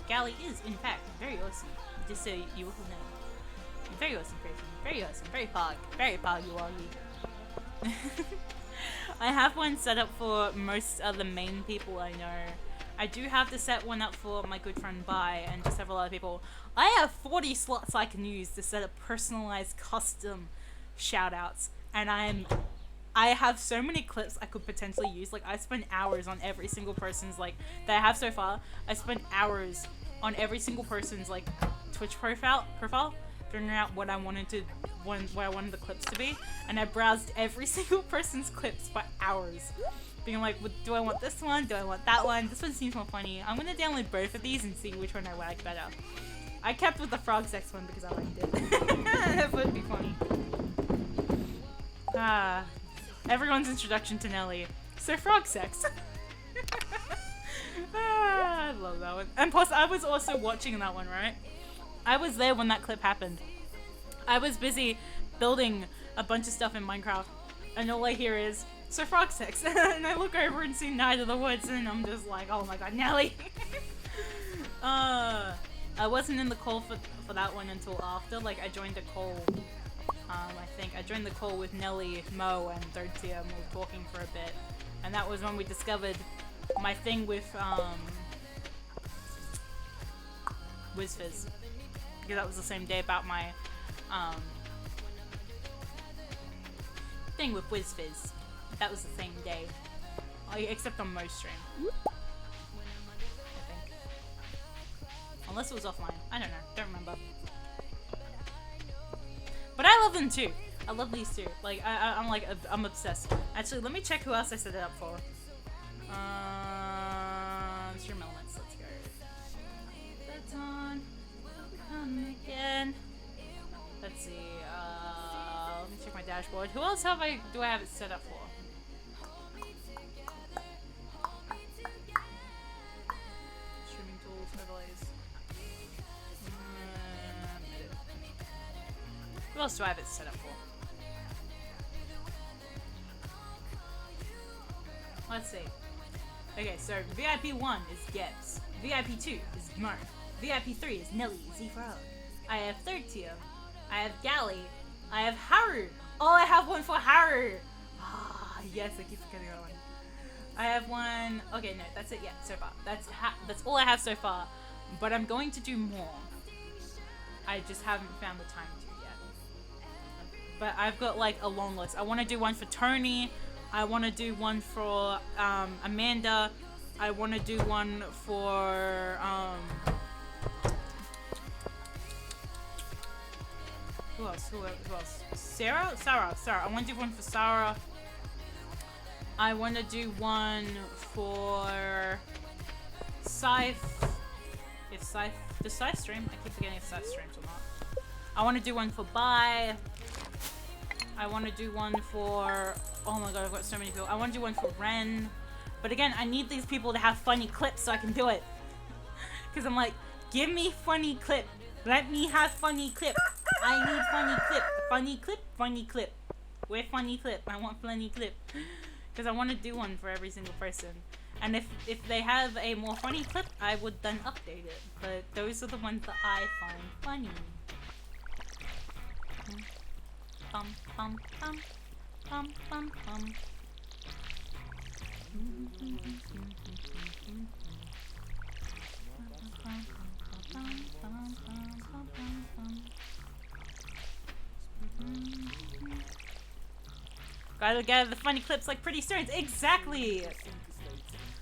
Gally is, in fact, very awesome. Just so you will know. Very awesome person. Very awesome. Very pog. Very poggy-woggy. I have one set up for most of the main people I know. I do have to set one up for my good friend Bai and just several other people. I have 40 slots I can use to set up personalized custom shoutouts, and I have so many clips I could potentially use. Like, I spent hours on every single person's, like, that I have so far. I spent hours on every single person's, like, Twitch profile, figuring out what I wanted the clips to be, and I browsed every single person's clips for hours. being like, do I want this one? Do I want that one? This one seems more funny. I'm gonna download both of these and see which one I like better. I kept with the frog sex one because I liked it. That would be funny. Ah, everyone's introduction to Nelly. So frog sex. Ah, I love that one. And plus, I was also watching that one, right? I was there when that clip happened. I was busy building a bunch of stuff in Minecraft, and all I hear is, so frog sex. And I look over and see Night of the Woods, and I'm just like, oh my god, Nelly. I wasn't in the call for that one until after. Like, I joined a call, I think. I joined the call with Nelly, Mo, and Third Tier, and we were talking for a bit. And that was when we discovered my thing with, WizFizz. Because that was the same day about my, thing with WizFizz. That was the same day. Except on Mo's stream. I think. Unless it was offline. I don't know. Don't remember. But I love them too. I love these two. Like, I'm obsessed. Actually, let me check who else I set it up for. Stream elements. Let's go. That's on. Come again. Let's see. Let me check my dashboard. Who else do I have it set up for? Streaming tools, overlays. Edit. Who else do I have it set up for? Let's see. Okay, so VIP 1 is Gebs. VIP 2 is Mark. VIP 3 is Nelly Z-Frog. I have Third Tier. I have Galley. I have Haru. Oh, I have one for Haru. Ah, yes, I keep forgetting that one. I have one. Okay, no, that's it. Yeah, so far. That's all I have so far. But I'm going to do more. I just haven't found the time to yet. But I've got like a long list. I want to do one for Tony. I want to do one for Amanda. I want to do one for who else? Sarah. I want to do one for Sarah. I want to do one for Scythe. If Scythe, does Scythe stream? I keep forgetting if Scythe streams or not. I want to do one for Bai. I want to do one for, oh my god, I've got so many people. I want to do one for Ren. But again, I need these people to have funny clips so I can do it. Because I'm like, give me funny clip. Let me have funny clip. I need funny clip. Funny clip, funny clip. Where funny clip? I want funny clip. Because I want to do one for every single person. And if they have a more funny clip, I would then update it. But those are the ones that I find funny. Bum bum bum bum bum bum. Gotta gather the funny clips like Pretty Stones. Exactly!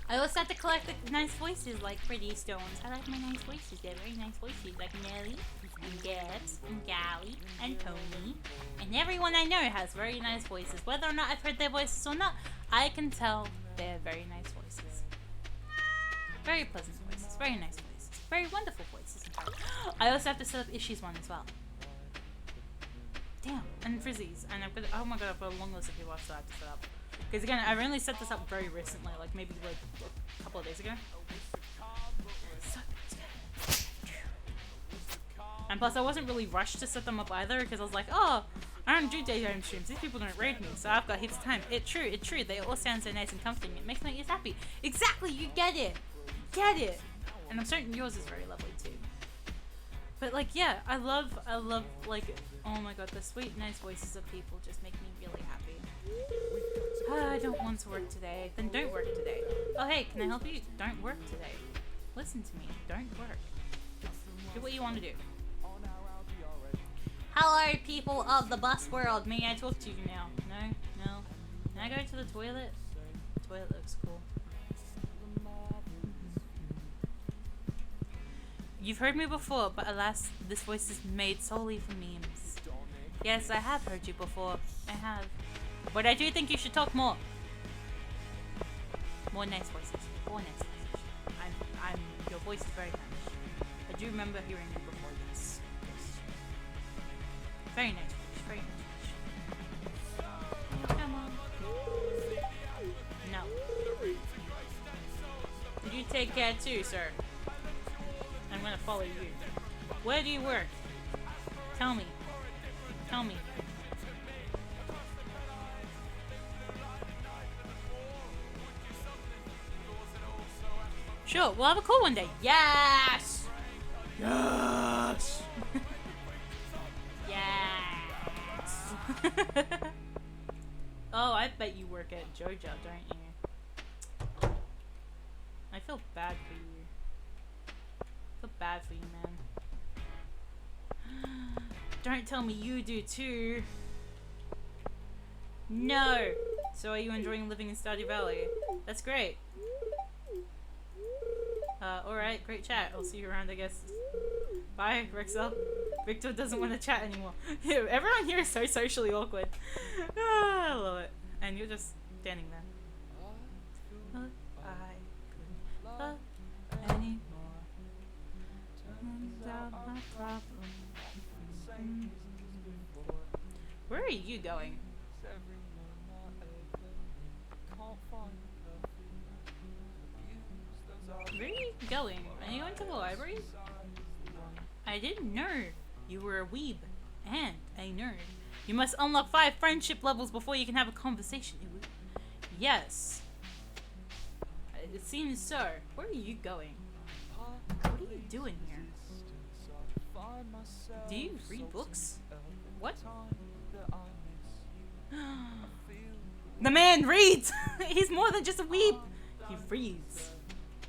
I also have to collect the nice voices like Pretty Stones. I like my nice voices. They're very nice voices. Like Nelly, and Gebs, and Gally, and Tony. And everyone I know has very nice voices. Whether or not I've heard their voices or not, I can tell they're very nice voices. Very pleasant voices. Very nice voices. Very wonderful voices, in fact. I also have to set up Ishi's one as well. Damn. And Frizzy's. And I've got, oh my god, I've got a long list of people I still have to set up. Because again, I've only set this up very recently, like maybe like a couple of days ago. And plus I wasn't really rushed to set them up either, because I was like, oh, I don't do daytime streams, these people don't raid me, so I've got heaps of time. It's true, they all sound so nice and comforting, it makes my ears happy. Exactly, you get it! Get it! And I'm certain yours is very lovely too. But like, yeah, I love, like, oh my god, the sweet, nice voices of people just make me really happy. I don't want to work today. Then don't work today. Oh hey, can I help you? Don't work today. Listen to me. Don't work. Do what you want to do. Hello, people of the bus world. May I talk to you now? No? Can I go to the toilet? The toilet looks cool. You've heard me before, but alas, this voice is made solely for memes. Yes, I have heard you before. I have. But I do think you should talk more. More nice voices. More nice voices. Your voice is very nice. I do remember hearing you before. Yes. Very nice voice. Very nice voice. Come on. No. You take care too, sir. I'm gonna follow you. Where do you work? Tell me. Tell me. Sure, we'll have a call one day. Yes! Yes! Yes! Oh, I bet you work at JoJo, don't you? I feel bad for you. I feel bad for you, man. Don't tell me you do too. No! So are you enjoying living in Stardew Valley? That's great. Alright, great chat. I'll see you around, I guess. Bye, Rexel. Victor doesn't want to chat anymore. Everyone here is so socially awkward. I love it. And you're just standing there. But I couldn't love anymore. Turns out my problem. Where are you going? Where are you going? Are you going to the library? I didn't know you were a weeb and a nerd. You must unlock 5 friendship levels before you can have a conversation. Yes. It seems so. Where are you going? What are you doing here? Do you read books? What? The man reads! He's more than just a weeb! He reads.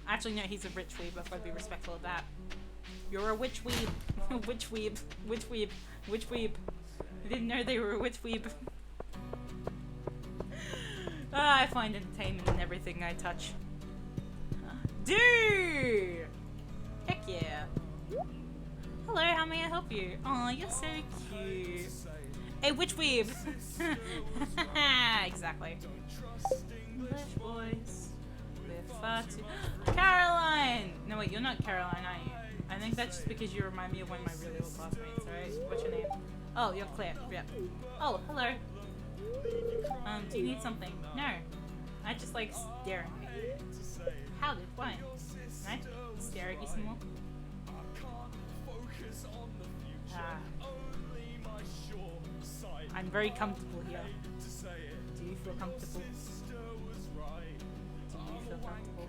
Actually, no, he's a rich weeb. I've got to be respectful of that. You're a witch weeb. Witch weeb. Witch weeb. Witch weeb. I didn't know they were a witch weeb. I find entertainment in everything I touch. Dude! Heck yeah. Hello, how may I help you? Aw, you're so cute. Hey, witch weeb! Exactly. English boys. We're far too... Caroline! No, wait, you're not Caroline, are you? I think that's just because you remind me of one of my really old classmates, alright? What's your name? Oh, you're Claire. Yep. Oh, hello. Do you need something? No. I just like staring at you. How did? Why? Can I stare at you some more? I'm very comfortable here. Do you feel comfortable? Do you feel comfortable?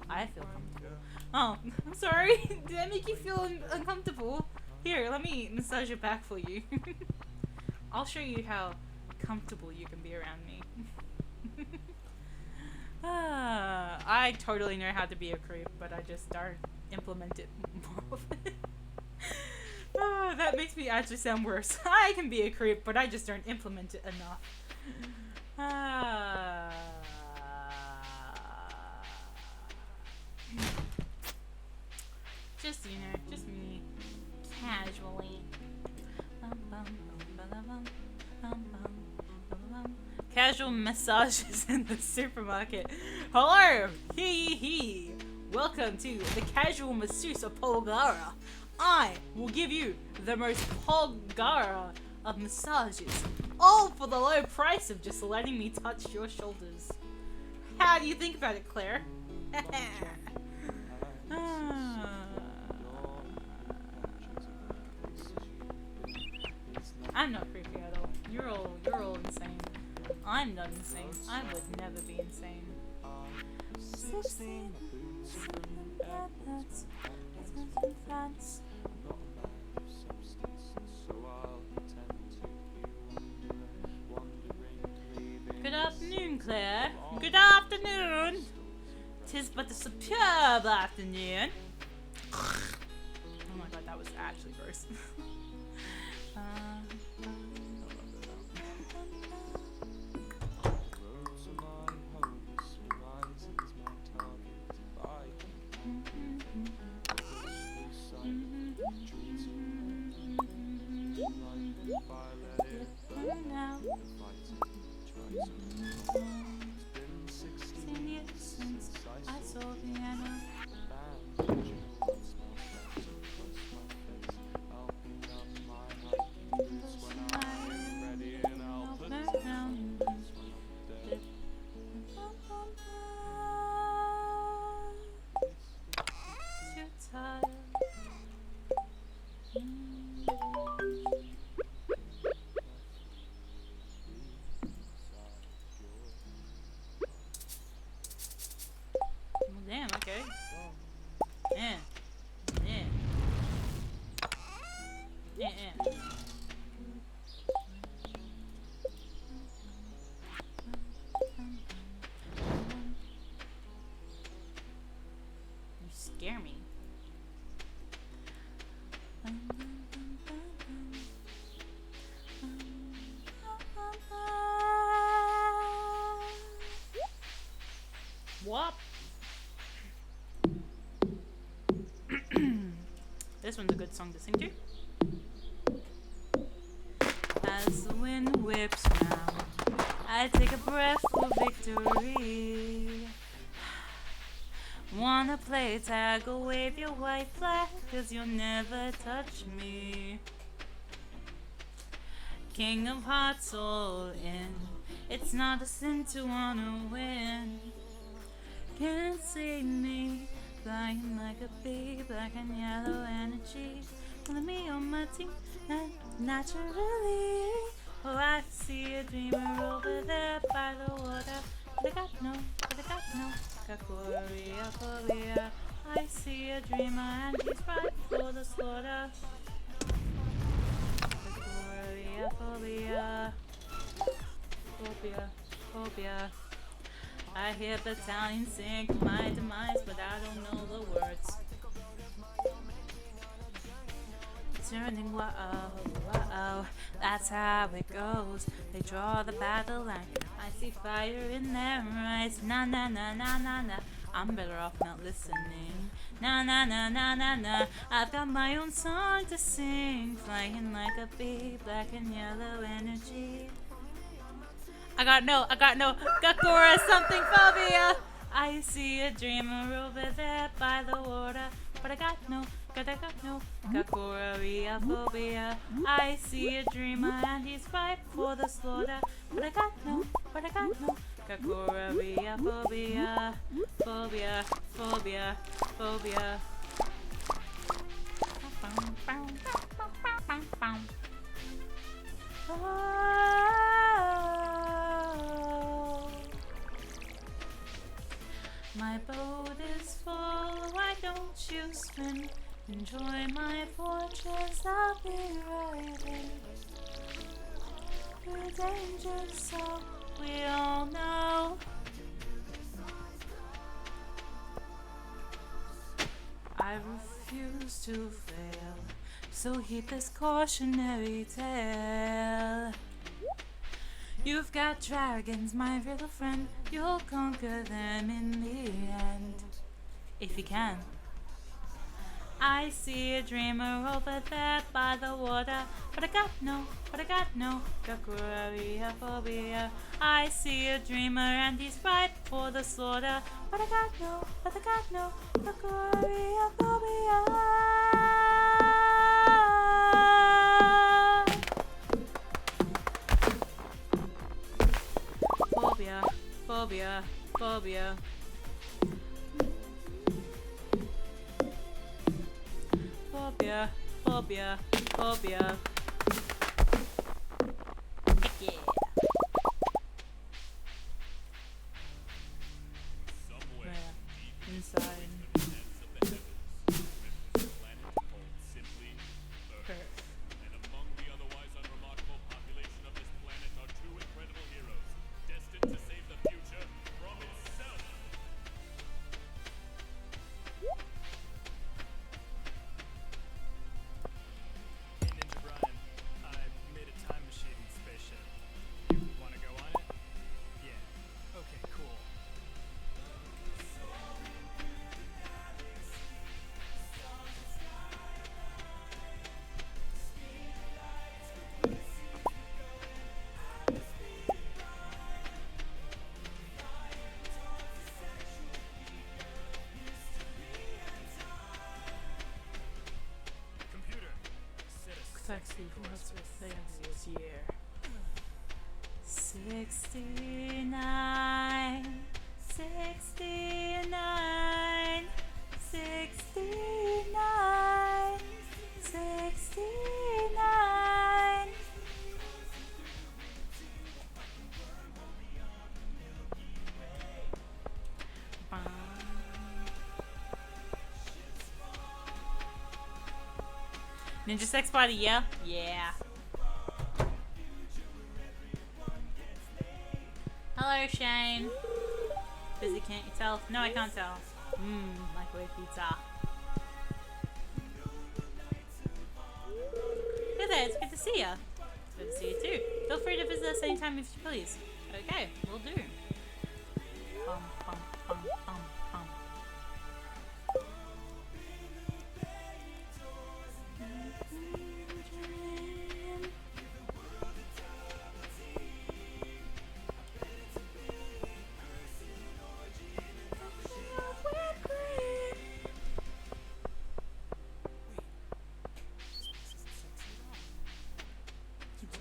I feel comfortable. Oh, I'm sorry. Did I make you feel uncomfortable? Here, let me massage your back for you. I'll show you how comfortable you can be around me. I totally know how to be a creep, but I just don't implement it more. That makes me actually sound worse. I can be a creep, but I just don't implement it enough. Just, you know, just me. Casually. Casual massages in the supermarket. Hello! Hee. Welcome to the Casual Masseuse of Polgara. I will give you the most Polgara of massages, all for the low price of just letting me touch your shoulders. How do you think about it, Claire? I'm not creepy at all. You're all insane. I'm not insane. I would never be insane. 16 plants. Good afternoon, Claire. Good afternoon. 'Tis but a superb afternoon. Oh my god, that was actually gross. You scare me. Whoop. This one's a good song to sing to. As the wind whips round, I take a breath for victory. Wanna play tag or wave your white flag, 'cause you'll never touch me. King of hearts all in, it's not a sin to wanna win. Can't see me, flying like a bee, black and yellow energy. With me on my team, and naturally. Oh, I see a dreamer over there by the water. But I got no, Kakoria. I see a dreamer and he's ripe for the slaughter. Phobia. I hear battalions sing my demise, but I don't know the words. Turning whoa, that's how it goes. They draw the battle line. I see fire in their eyes. Na na na na na na. I'm better off not listening. Na na na na na na. I've got my own song to sing, flying like a bee, black and yellow energy. I got no. Gakura something phobia. I see a dreamer over there by the water, but I got no. Gakura phobia. I see a dreamer and he's ripe for the slaughter, but I got no. Gakura phobia. Oh, my boat is full, why don't you swim? Enjoy my fortress, I'll be right in. Through danger, so we all know. I refuse to fail, so heed this cautionary tale. You've got dragons, my little friend, you'll conquer them in the end. If you can. I see a dreamer over there by the water, but I got no. Gakura phobia. I see a dreamer and he's ripe for the slaughter, but I got no. Gakura phobia. Phobia. Heck yeah. Somewhere inside. Earth. And among the otherwise unremarkable population of this planet are two incredible heroes, destined to save the future from itself. Hey Ninja Brian, I made a time machine spaceship. You wanna go on it? Yeah. Okay, cool. Computer, set a Taxi sexy from course what's with this sexy year. 69. 69. Ninja Sex Party, yeah? Yeah. Hello, Shane. Busy, can't you tell? No, I can't tell. Microwave pizza. Hey there, it's good to see ya. It's good to see you too. Feel free to visit us anytime if you please. Okay, we'll do. Bum, bum, bum, bum, bum.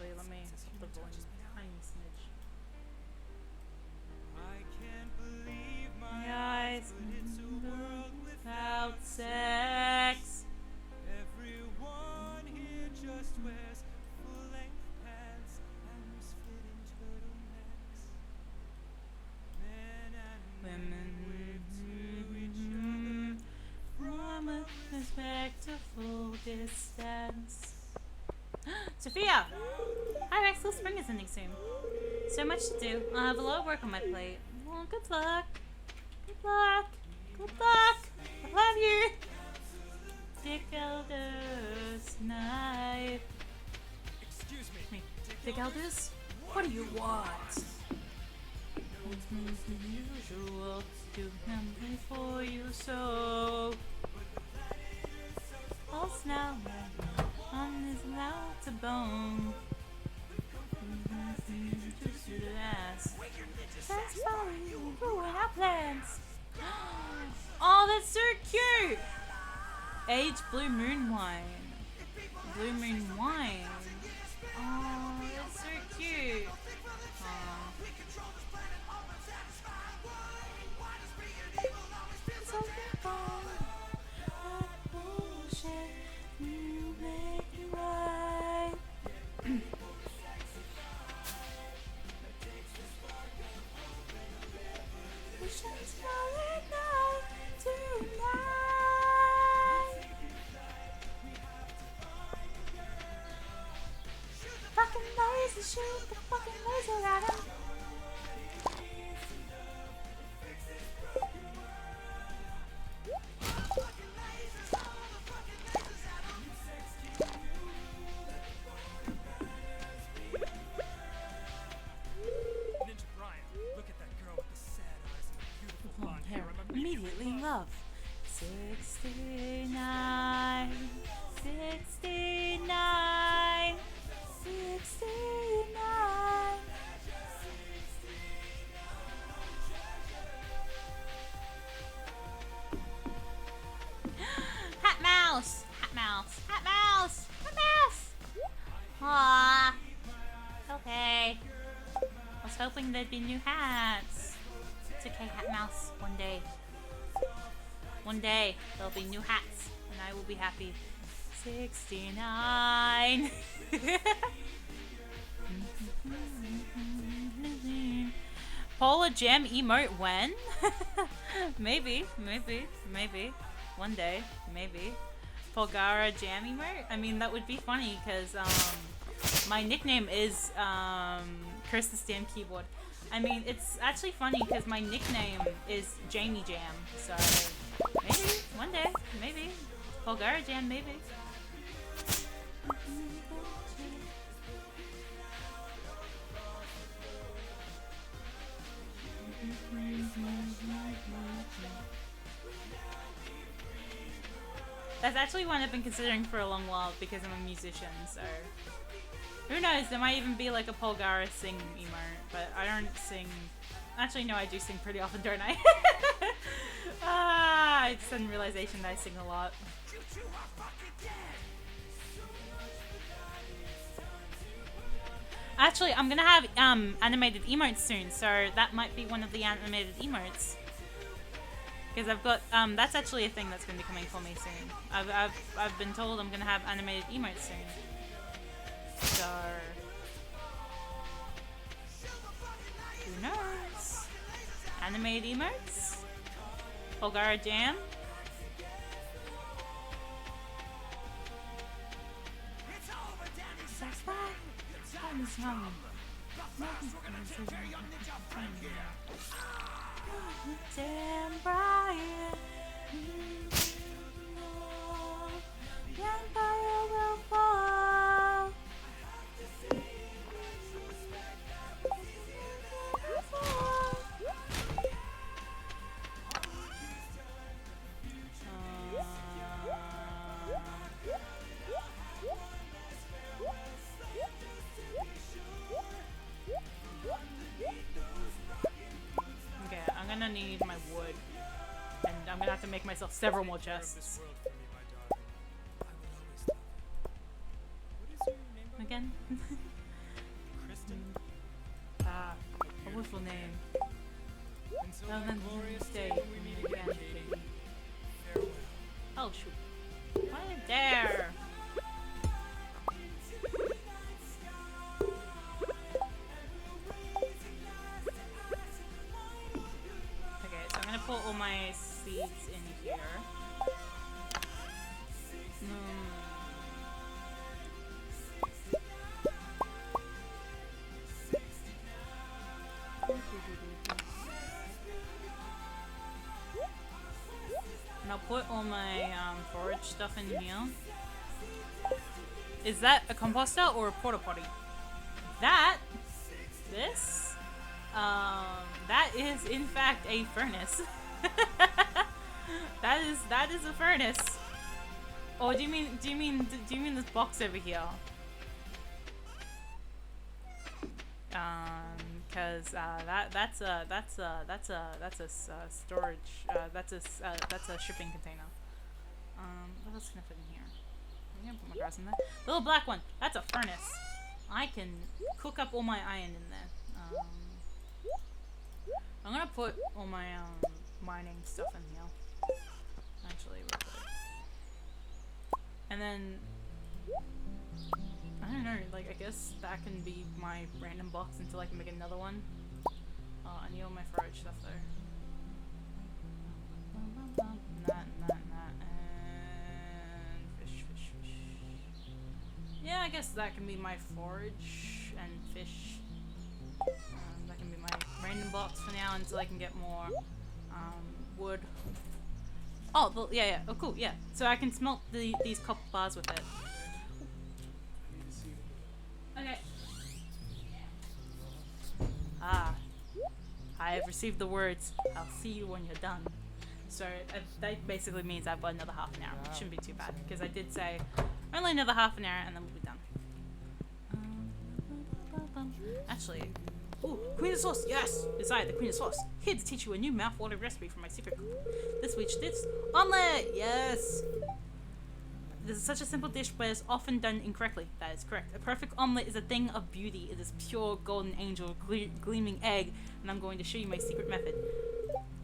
Wait, let me up the volume a tiny smidge. I can't believe my Eyes but it's a world without sex. Everyone here just wears full-length pants and loose-fitting turtlenecks. Men and Women wave to each other from a respectful distance. Sophia! Hi, Rexel. Spring is ending soon. So much to do. I'll have a lot of work on my plate. Well, good luck. Good luck. Good luck. I love you. Dick Elders knife. Excuse me. Dick Elders? What do you want? Usual. Do nothing for you, so. Pulse now. One is allowed to bone. Just to the ass. That's fine. You ruin our plans. Oh, that's so cute. Aged Blue Moon Wine. Blue Moon Wine. Oh, that's so cute. Aw. Something fun. That bullshit. You make it right. We should spell it night tonight. Fucking laser, shoot the fucking laser at him. Ninja Brian, look at that girl with the sad eyes and the beautiful Long blonde hair, hair. I'm immediately in love. 69, 69, 69. Hat mouse, hat mouse, hat mouse, hat mouse. Aww. Okay. I was hoping there'd be new hats. It's okay, hat mouse. One day. One day there'll be new hats and I will be happy. 69. Polar Jam emote when? Maybe. One day, maybe. Polgara Jam emote? I mean, that would be funny because my nickname is Curse the Stand Keyboard. I mean, it's actually funny because my nickname is Jamie Jam. So maybe one day, maybe Polgara Jam, maybe. That's actually one I've been considering for a long while because I'm a musician, so who knows, there might even be like a Polgara sing emote, but I don't sing. Actually, no, I do sing pretty often, don't I? I just had a realization that I sing a lot. Actually, I'm gonna have animated emotes soon, so that might be one of the animated emotes. Because I've got that's actually a thing that's gonna be coming for me soon. I've been told I'm gonna have animated emotes soon. So who knows? Animated emotes? Polgara Jam? Nothing's wrong. Damn Brian. The empire will fall. Okay, I'm gonna need my wood, and I'm gonna have to make myself several more chests. Again? Ah, a wonderful name. Well then, stay. Again, baby. Oh shoot! Right there. Okay, so I'm gonna put all my seeds in here. And I'll put all my forage stuff in here. Is that a composter or a porta potty? That is in fact a furnace. that is a furnace. Or do you mean this box over here? Because that's a storage. That's a shipping container. What else can I put in here? I'm gonna put my grass in there. The little black one. That's a furnace. I can cook up all my iron in there. I'm gonna put all my mining stuff in here. Actually, real quick. And then I don't know. Like I guess that can be my random box until I can make another one. I need all my forage stuff though. That, and fish. Yeah, I guess that can be my forage and fish. That can be my random box for now until I can get more wood. Oh, well, yeah. Oh, cool, yeah. So I can smelt these copper bars with it. Okay. Ah. I have received the words, I'll see you when you're done. So that basically means I've got another half an hour, which shouldn't be too bad, because I did say only another half an hour and then we'll be done. Actually, ooh, Queen of Sauce, yes! It's I, the Queen of Sauce, here to teach you a new mouth-watering recipe from my secret cook. This week's dish, omelette, yes! This is such a simple dish, but it's often done incorrectly. That is correct. A perfect omelette is a thing of beauty. It is pure golden angel, gleaming egg, and I'm going to show you my secret method.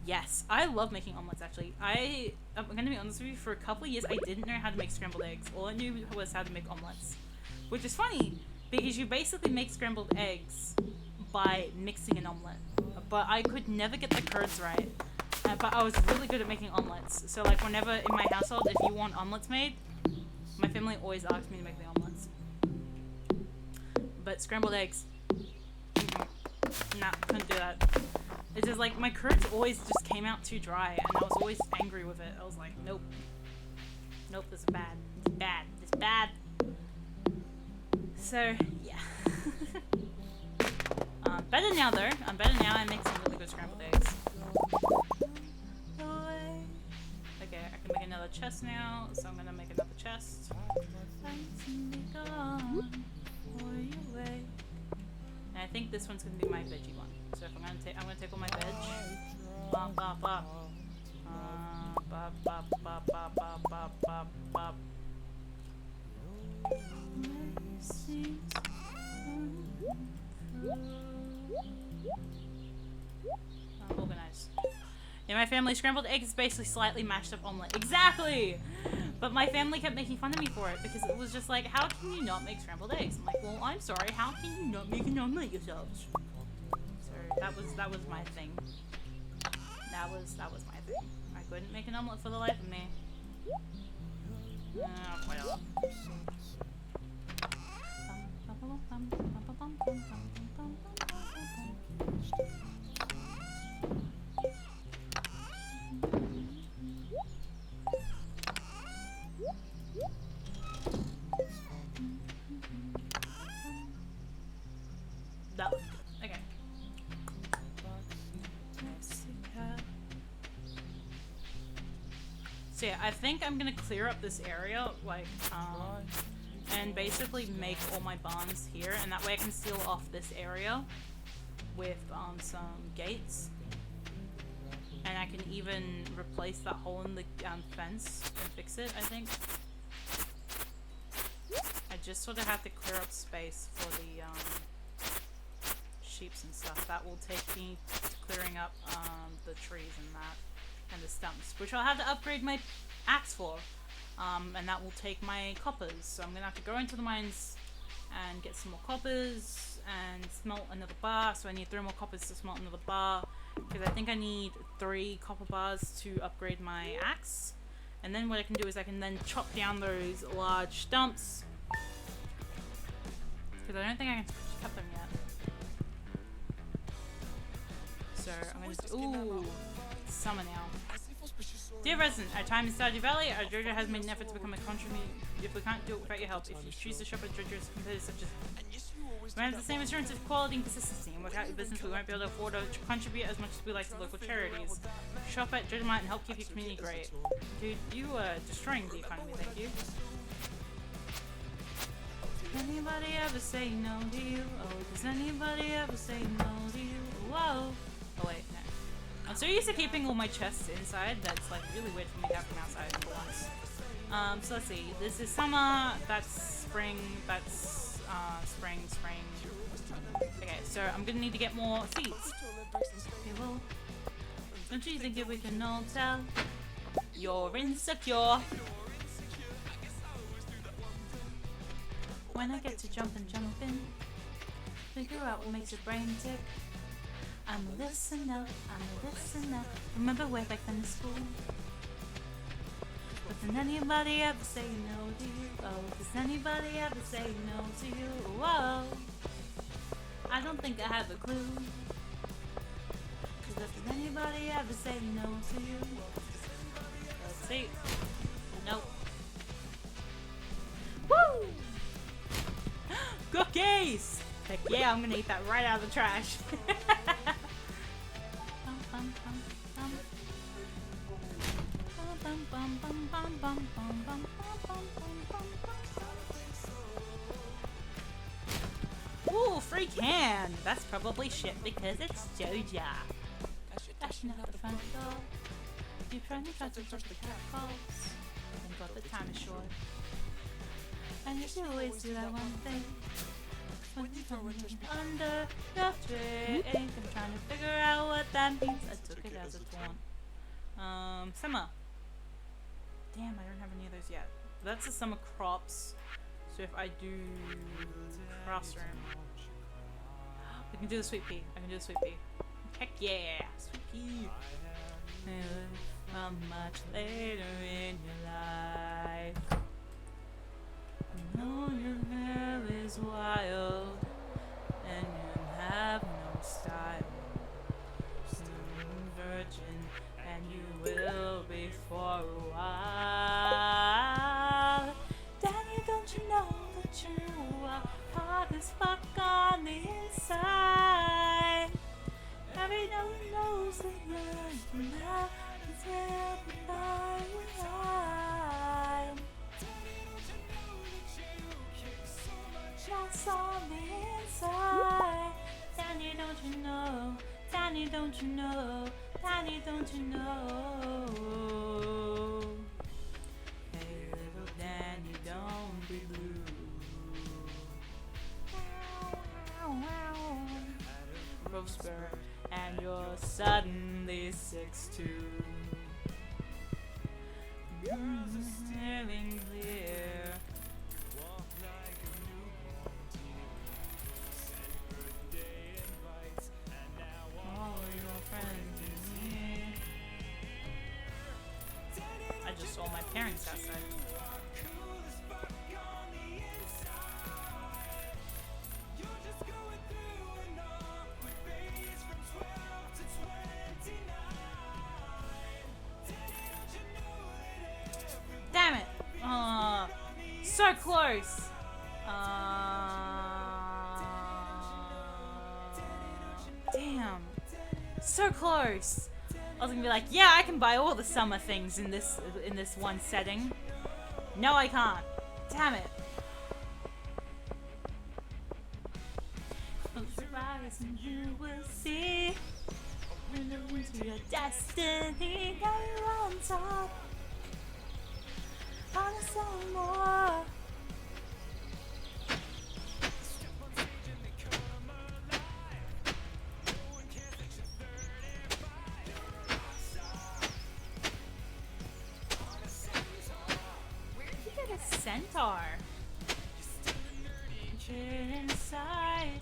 Yes, I love making omelets actually. I'm gonna be honest with you, for a couple of years I didn't know how to make scrambled eggs. All I knew was how to make omelets. Which is funny, because you basically make scrambled eggs by mixing an omelet. But I could never get the curds right. But I was really good at making omelets. So like whenever in my household, if you want omelets made, my family always asks me to make the omelets. But scrambled eggs, nah, couldn't do that. It's just like my curds always just came out too dry, and I was always angry with it. I was like, nope, this is bad. It's bad. So yeah. Better now though. I'm better now. I make some really good scrambled eggs. Okay, I can make another chest now, so I'm gonna make another chest. And I think this one's gonna be my veggie one. So if I'm gonna take all my veg. Bop bop bop. Bop bop bop bop bop bop bop bop. Organized. In my family, scrambled eggs is basically slightly mashed up omelet. Exactly! But my family kept making fun of me for it because it was just like, how can you not make scrambled eggs? I'm like, well, I'm sorry, how can you not make an omelet yourselves? So that was my thing. That was my thing. I couldn't make an omelet for the life of me. Whatever. So yeah, I think I'm gonna clear up this area, like, and basically make all my barns here, and that way I can seal off this area with some gates. And I can even replace that hole in the fence and fix it, I think. I just sort of have to clear up space for the sheeps and stuff. That will take me to clearing up the trees and that, and the stumps, which I'll have to upgrade my axe for. And that will take my coppers. So I'm gonna have to go into the mines and get some more coppers and smelt another bar. So I need 3 more coppers to smelt another bar, because I think I need 3 copper bars to upgrade my axe. And then what I can do is I can then chop down those large stumps, because I don't think I can cut them yet. So I'm gonna ooh, summer now. Dear resident, our time in Stardew Valley, our Jojo has made an effort to become a contributor. If we can't do it without your help, if you choose to shop at Jojo's competitors such as we have the same assurance of quality and consistency, and without your business we won't be able to afford to contribute as much as we like to local charities. Shop at Jojo Mart and help keep your community great. Dude, you are destroying the economy, thank you. Anybody ever say no to you? Oh, does anybody ever say no to you? Whoa! Oh wait, no. I'm so used to keeping all my chests inside that's like really weird for me to have them outside for once. So let's see. This is summer. That's spring. That's spring. Okay, so I'm gonna need to get more seeds. Okay, well, don't you think that we can all tell you're insecure? When I get to jumping, figure out what makes your brain tick. I'm a listener. Remember way back then in school? But does anybody ever say no to you? Oh, does anybody ever say no to you? Whoa, I don't think I have a clue. Cause does anybody ever say no to you? Let's see. Nope. Woo! Cookies! Heck yeah, I'm gonna eat that right out of the trash. Ooh, free can! That's probably shit because it's Joja. Dashing out the front door. You trying to push the cat calls. And got the time is short. And you should always do that one thing. When you come under the tree, I'm trying to figure out what that means. I took it as a taunt. Summer. Damn, I don't have any of those yet. That's the summer crops. So if I do crossroom, I can do the sweet pea. Heck yeah, sweet pea. Much later in your life. I know your hair is wild and you have no style. Still virgin and you will be for a while. Daddy, don't you know that you are hot as fuck on the inside? Everyone knows that you're not until by your time. Just on the inside. Danny, don't you know? Danny, don't you know? Danny, don't you know? Hey, little Danny, don't be blue. Prosper, and you're suddenly 6'2". Hearing clear. I just saw my parents outside. Damn it! So close! Damn. So close! I was gonna be like, yeah, I can buy all the summer things in this one setting. No, I can't. Damn it. Close your eyes and you will see. Into your destiny, now you're on top. Wanna say more? Where did you get a centaur? Get inside.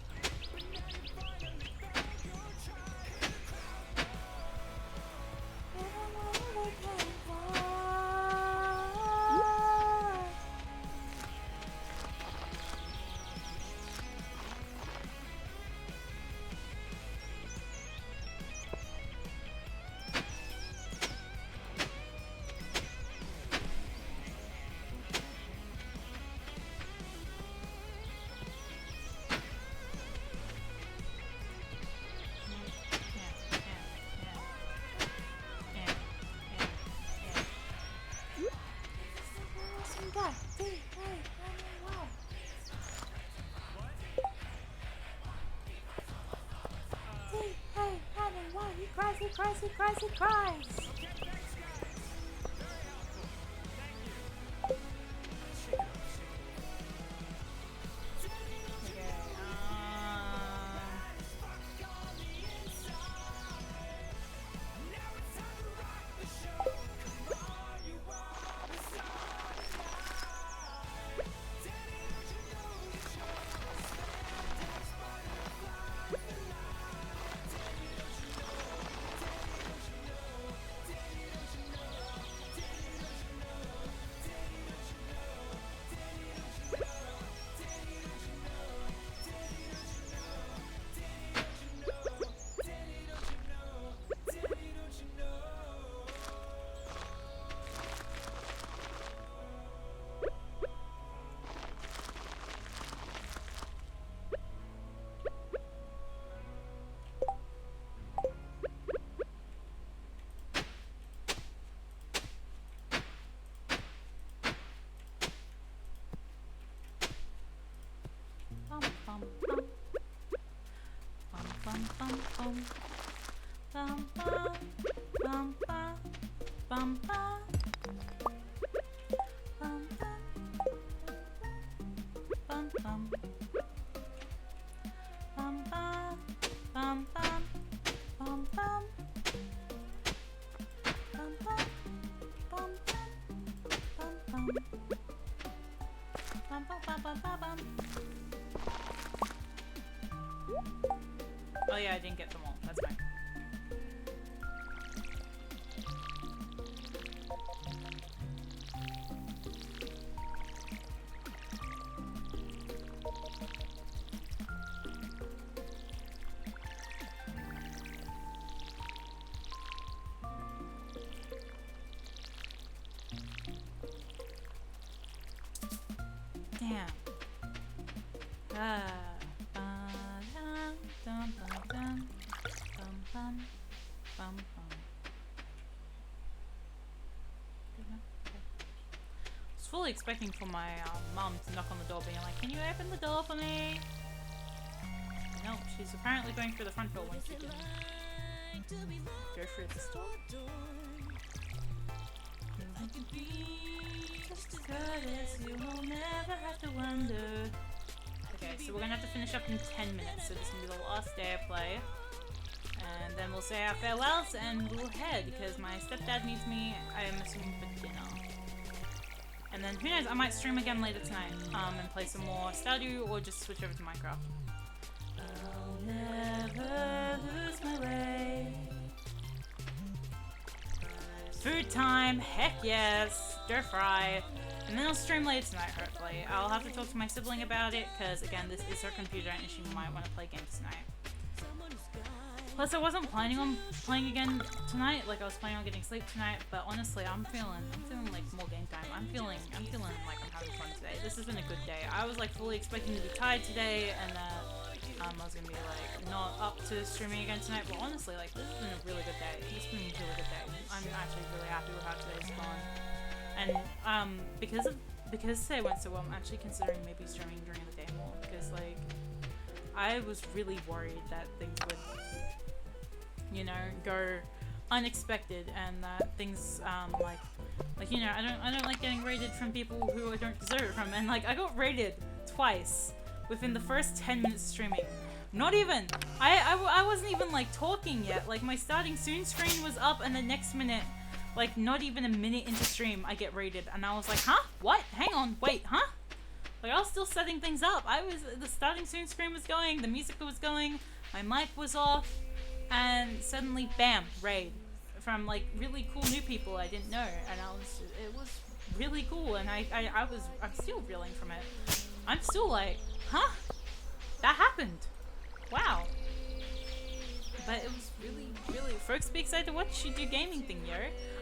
He cries. Oh yeah, I didn't get them all. That's fine. Damn. I was fully expecting for my mom to knock on the door being like, can you open the door for me? No, she's apparently going through the front door when she didn't go through this door. I can be just as good as you will never have to wonder. Okay, so we're gonna have to finish up in 10 minutes, so this is gonna be the last day of play. And then we'll say our farewells and we'll head, because my stepdad needs me, I am assuming, for dinner. And then, who knows, I might stream again later tonight, and play some more Stardew, or just switch over to Minecraft. I'll never lose my way. Food time, heck yes, stir fry. And then I'll stream later tonight, hopefully. I'll have to talk to my sibling about it, because again, this is her computer and she might want to play games tonight. Plus, I wasn't planning on playing again tonight, like I was planning on getting sleep tonight, but honestly, I'm feeling like more game time. I'm feeling like I'm having fun today. This has been a good day. I was like fully expecting to be tired today, and I was gonna be like not up to streaming again tonight, but honestly, like this has been a really good day. This has been a really good day. I'm actually really happy with how today's gone. And because today went so well, I'm actually considering maybe streaming during the day more because like I was really worried that things would, you know, go unexpected and that things like you know, I don't like getting raided from people who I don't deserve it from, and like I got raided twice within the first 10 minutes of streaming. Not even. I wasn't even like talking yet. Like my starting soon screen was up and the next minute, like not even a minute into stream, I get raided and I was like, huh? What? Hang on, wait, huh? Like I was still setting things up. The starting soon screen was going, the music was going, my mic was off, and suddenly bam, raid from like really cool new people I didn't know, and it was really cool, and I'm still reeling from it. I'm still like, huh? That happened. Wow. But it was really, folks be excited to watch you do gaming thing, yo.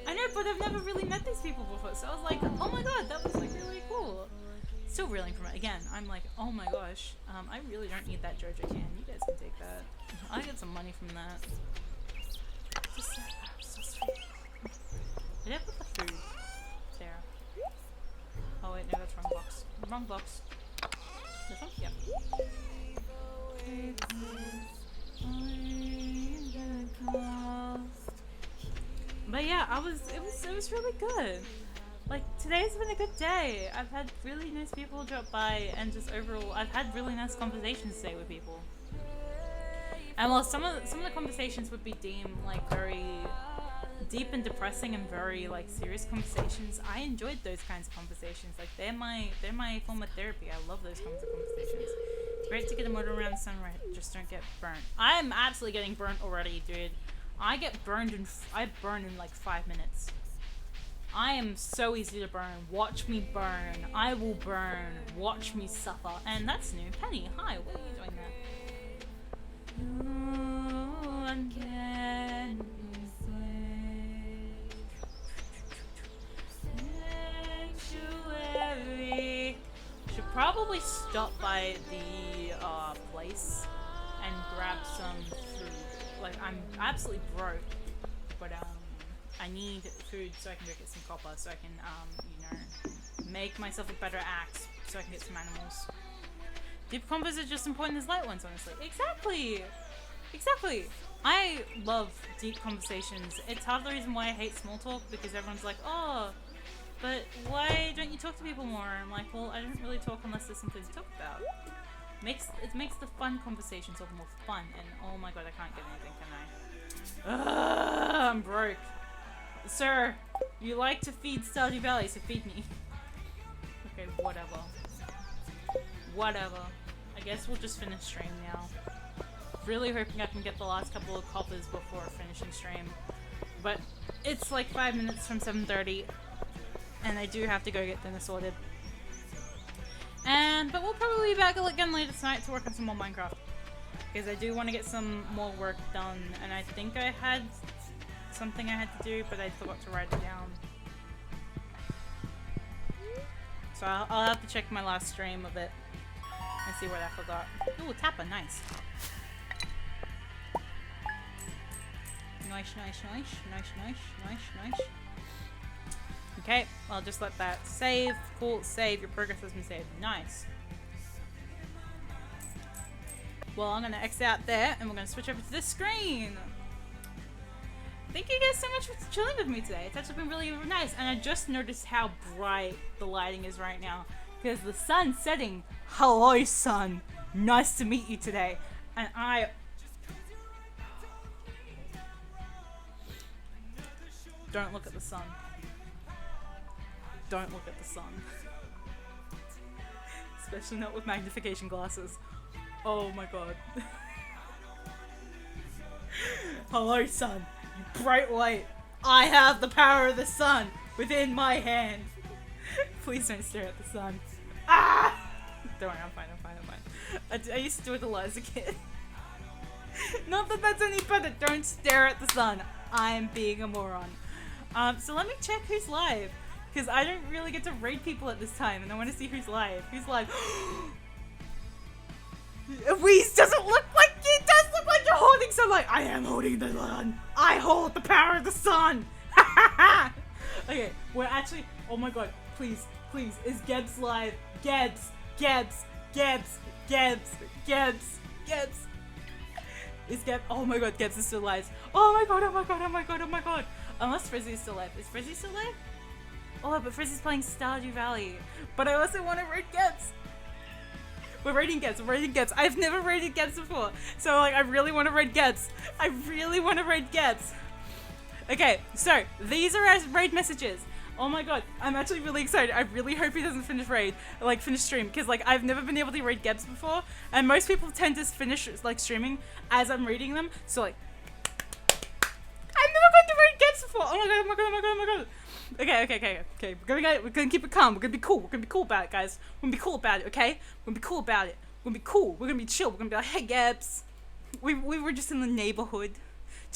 I know, but I've never really met these people before, so I was like, oh my god, that was like really cool. Still reeling from it. Again, I'm like, oh my gosh, I really don't need that JoJo can. You guys can take that. I'll get some money from that. Just so sweet. Did I put the food there? Oh wait, no, that's wrong box. Wrong box. This one? Yep. But yeah, it was really good. Like today's been a good day. I've had really nice people drop by, and just overall I've had really nice conversations today with people. And while some of the conversations would be deemed like very deep and depressing and very like serious conversations, I enjoyed those kinds of conversations. Like they're my form of therapy. I love those kinds of conversations. It's great to get a motor around the sun, right? Just don't get burnt. I'm absolutely getting burnt already, dude. I burn in like 5 minutes. I am so easy to burn. Watch me burn. I will burn. Watch me suffer. And that's new. Penny, hi. What are you doing there? No one can be sanctuary. Should probably stop by the place and grab some food. Like I'm absolutely broke, but I need food so I can go get some copper, so I can you know, make myself a better axe, so I can get some animals. Deep combos are just as important as light ones, honestly. Exactly! Exactly! I love deep conversations. It's half the reason why I hate small talk, because everyone's like, oh, but why don't you talk to people more? I'm like, well, I don't really talk unless there's something to talk about. It makes the fun conversations all the more fun, and oh my god, I can't get anything, can I? I'm broke. Sir, you like to feed Stardew Valley, so feed me. Okay, whatever. Whatever. I guess we'll just finish stream now. Really hoping I can get the last couple of coppers before finishing stream. But it's like 5 minutes from 7:30, and I do have to go get dinner sorted. But we'll probably be back again later tonight to work on some more Minecraft. Because I do want to get some more work done, and I think I had something I had to do, but I forgot to write it down. So I'll have to check my last stream of it and see what I forgot. Ooh, Tappa, nice. Nice, nice, nice, nice, nice, nice, nice. Okay, I'll just let that save. Cool, save. Your progress has been saved. Nice. Well, I'm gonna X out there, and we're gonna switch over to this screen. Thank you guys so much for chilling with me today. It's actually been really, really nice, and I just noticed how bright the lighting is right now because the sun's setting. Hello, sun. Nice to meet you today. And don't look at the sun. Don't look at the sun. Especially not with magnification glasses. Oh my god. Hello, sun. You bright light. I have the power of the sun within my hand. Please don't stare at the sun. Ah! Don't worry, I'm fine, I'm fine, I'm fine. I used to do it a lot as a kid. Not that that's any better. Don't stare at the sun. I'm being a moron. So let me check who's live. Because I don't really get to raid people at this time, and I want to see who's live. Who's live? Wheeze doesn't look like it does look like you're holding sunlight. I am holding the sun. I hold the power of the sun. Okay, we're actually. Oh my god! Please, please, is Gebs live? Gebs. Is Geb? Oh my god, Gebs is still alive. Oh my god. Unless Frizzy is still alive. Is Frizzy still alive? Oh, but Frizzy's playing Stardew Valley. But I also want to raid Gebs. We're raiding Gebs. I've never raided Gebs before. So, like, I really want to raid Gebs. Okay, so, these are our raid messages. Oh my god, I'm actually really excited. I really hope he doesn't finish stream. Because, like, I've never been able to raid Gebs before. And most people tend to finish, like, streaming as I'm reading them. So, like, I've never got to raid Gebs before. Oh my god. Okay. We're gonna keep it calm. We're gonna be cool about it, guys. We're gonna be cool about it, okay? We're gonna be cool about it. We're gonna be cool. We're gonna be chill. We're gonna be like, hey, Gebs. We were just in the neighborhood.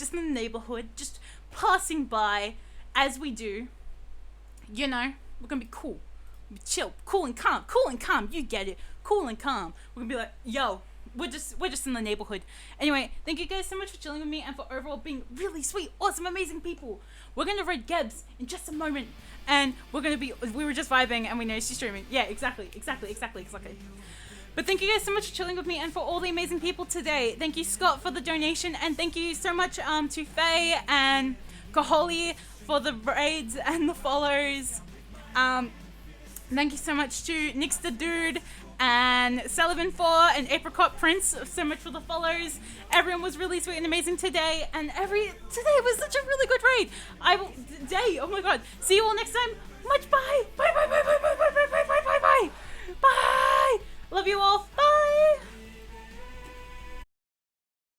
Just passing by as we do. You know, we're gonna be cool. We're gonna be chill. Cool and calm. You get it. Cool and calm. We're gonna be like, yo. We're just in the neighborhood. Anyway, thank you guys so much for chilling with me and for overall being really sweet, awesome, amazing people. We're gonna raid Gebs in just a moment, and we were just vibing and we noticed you streaming. Yeah, exactly. But thank you guys so much for chilling with me and for all the amazing people today. Thank you, Scott, for the donation, and thank you so much to Faye and Kaholi for the raids and the follows. Thank you so much to Nix the Dude and Sullivan 4 and Apricot Prince so much for the follows. Everyone was really sweet and amazing today, and today was such a really good raid. Oh my god. See you all next time. Much bye. Bye. Love you all. Bye.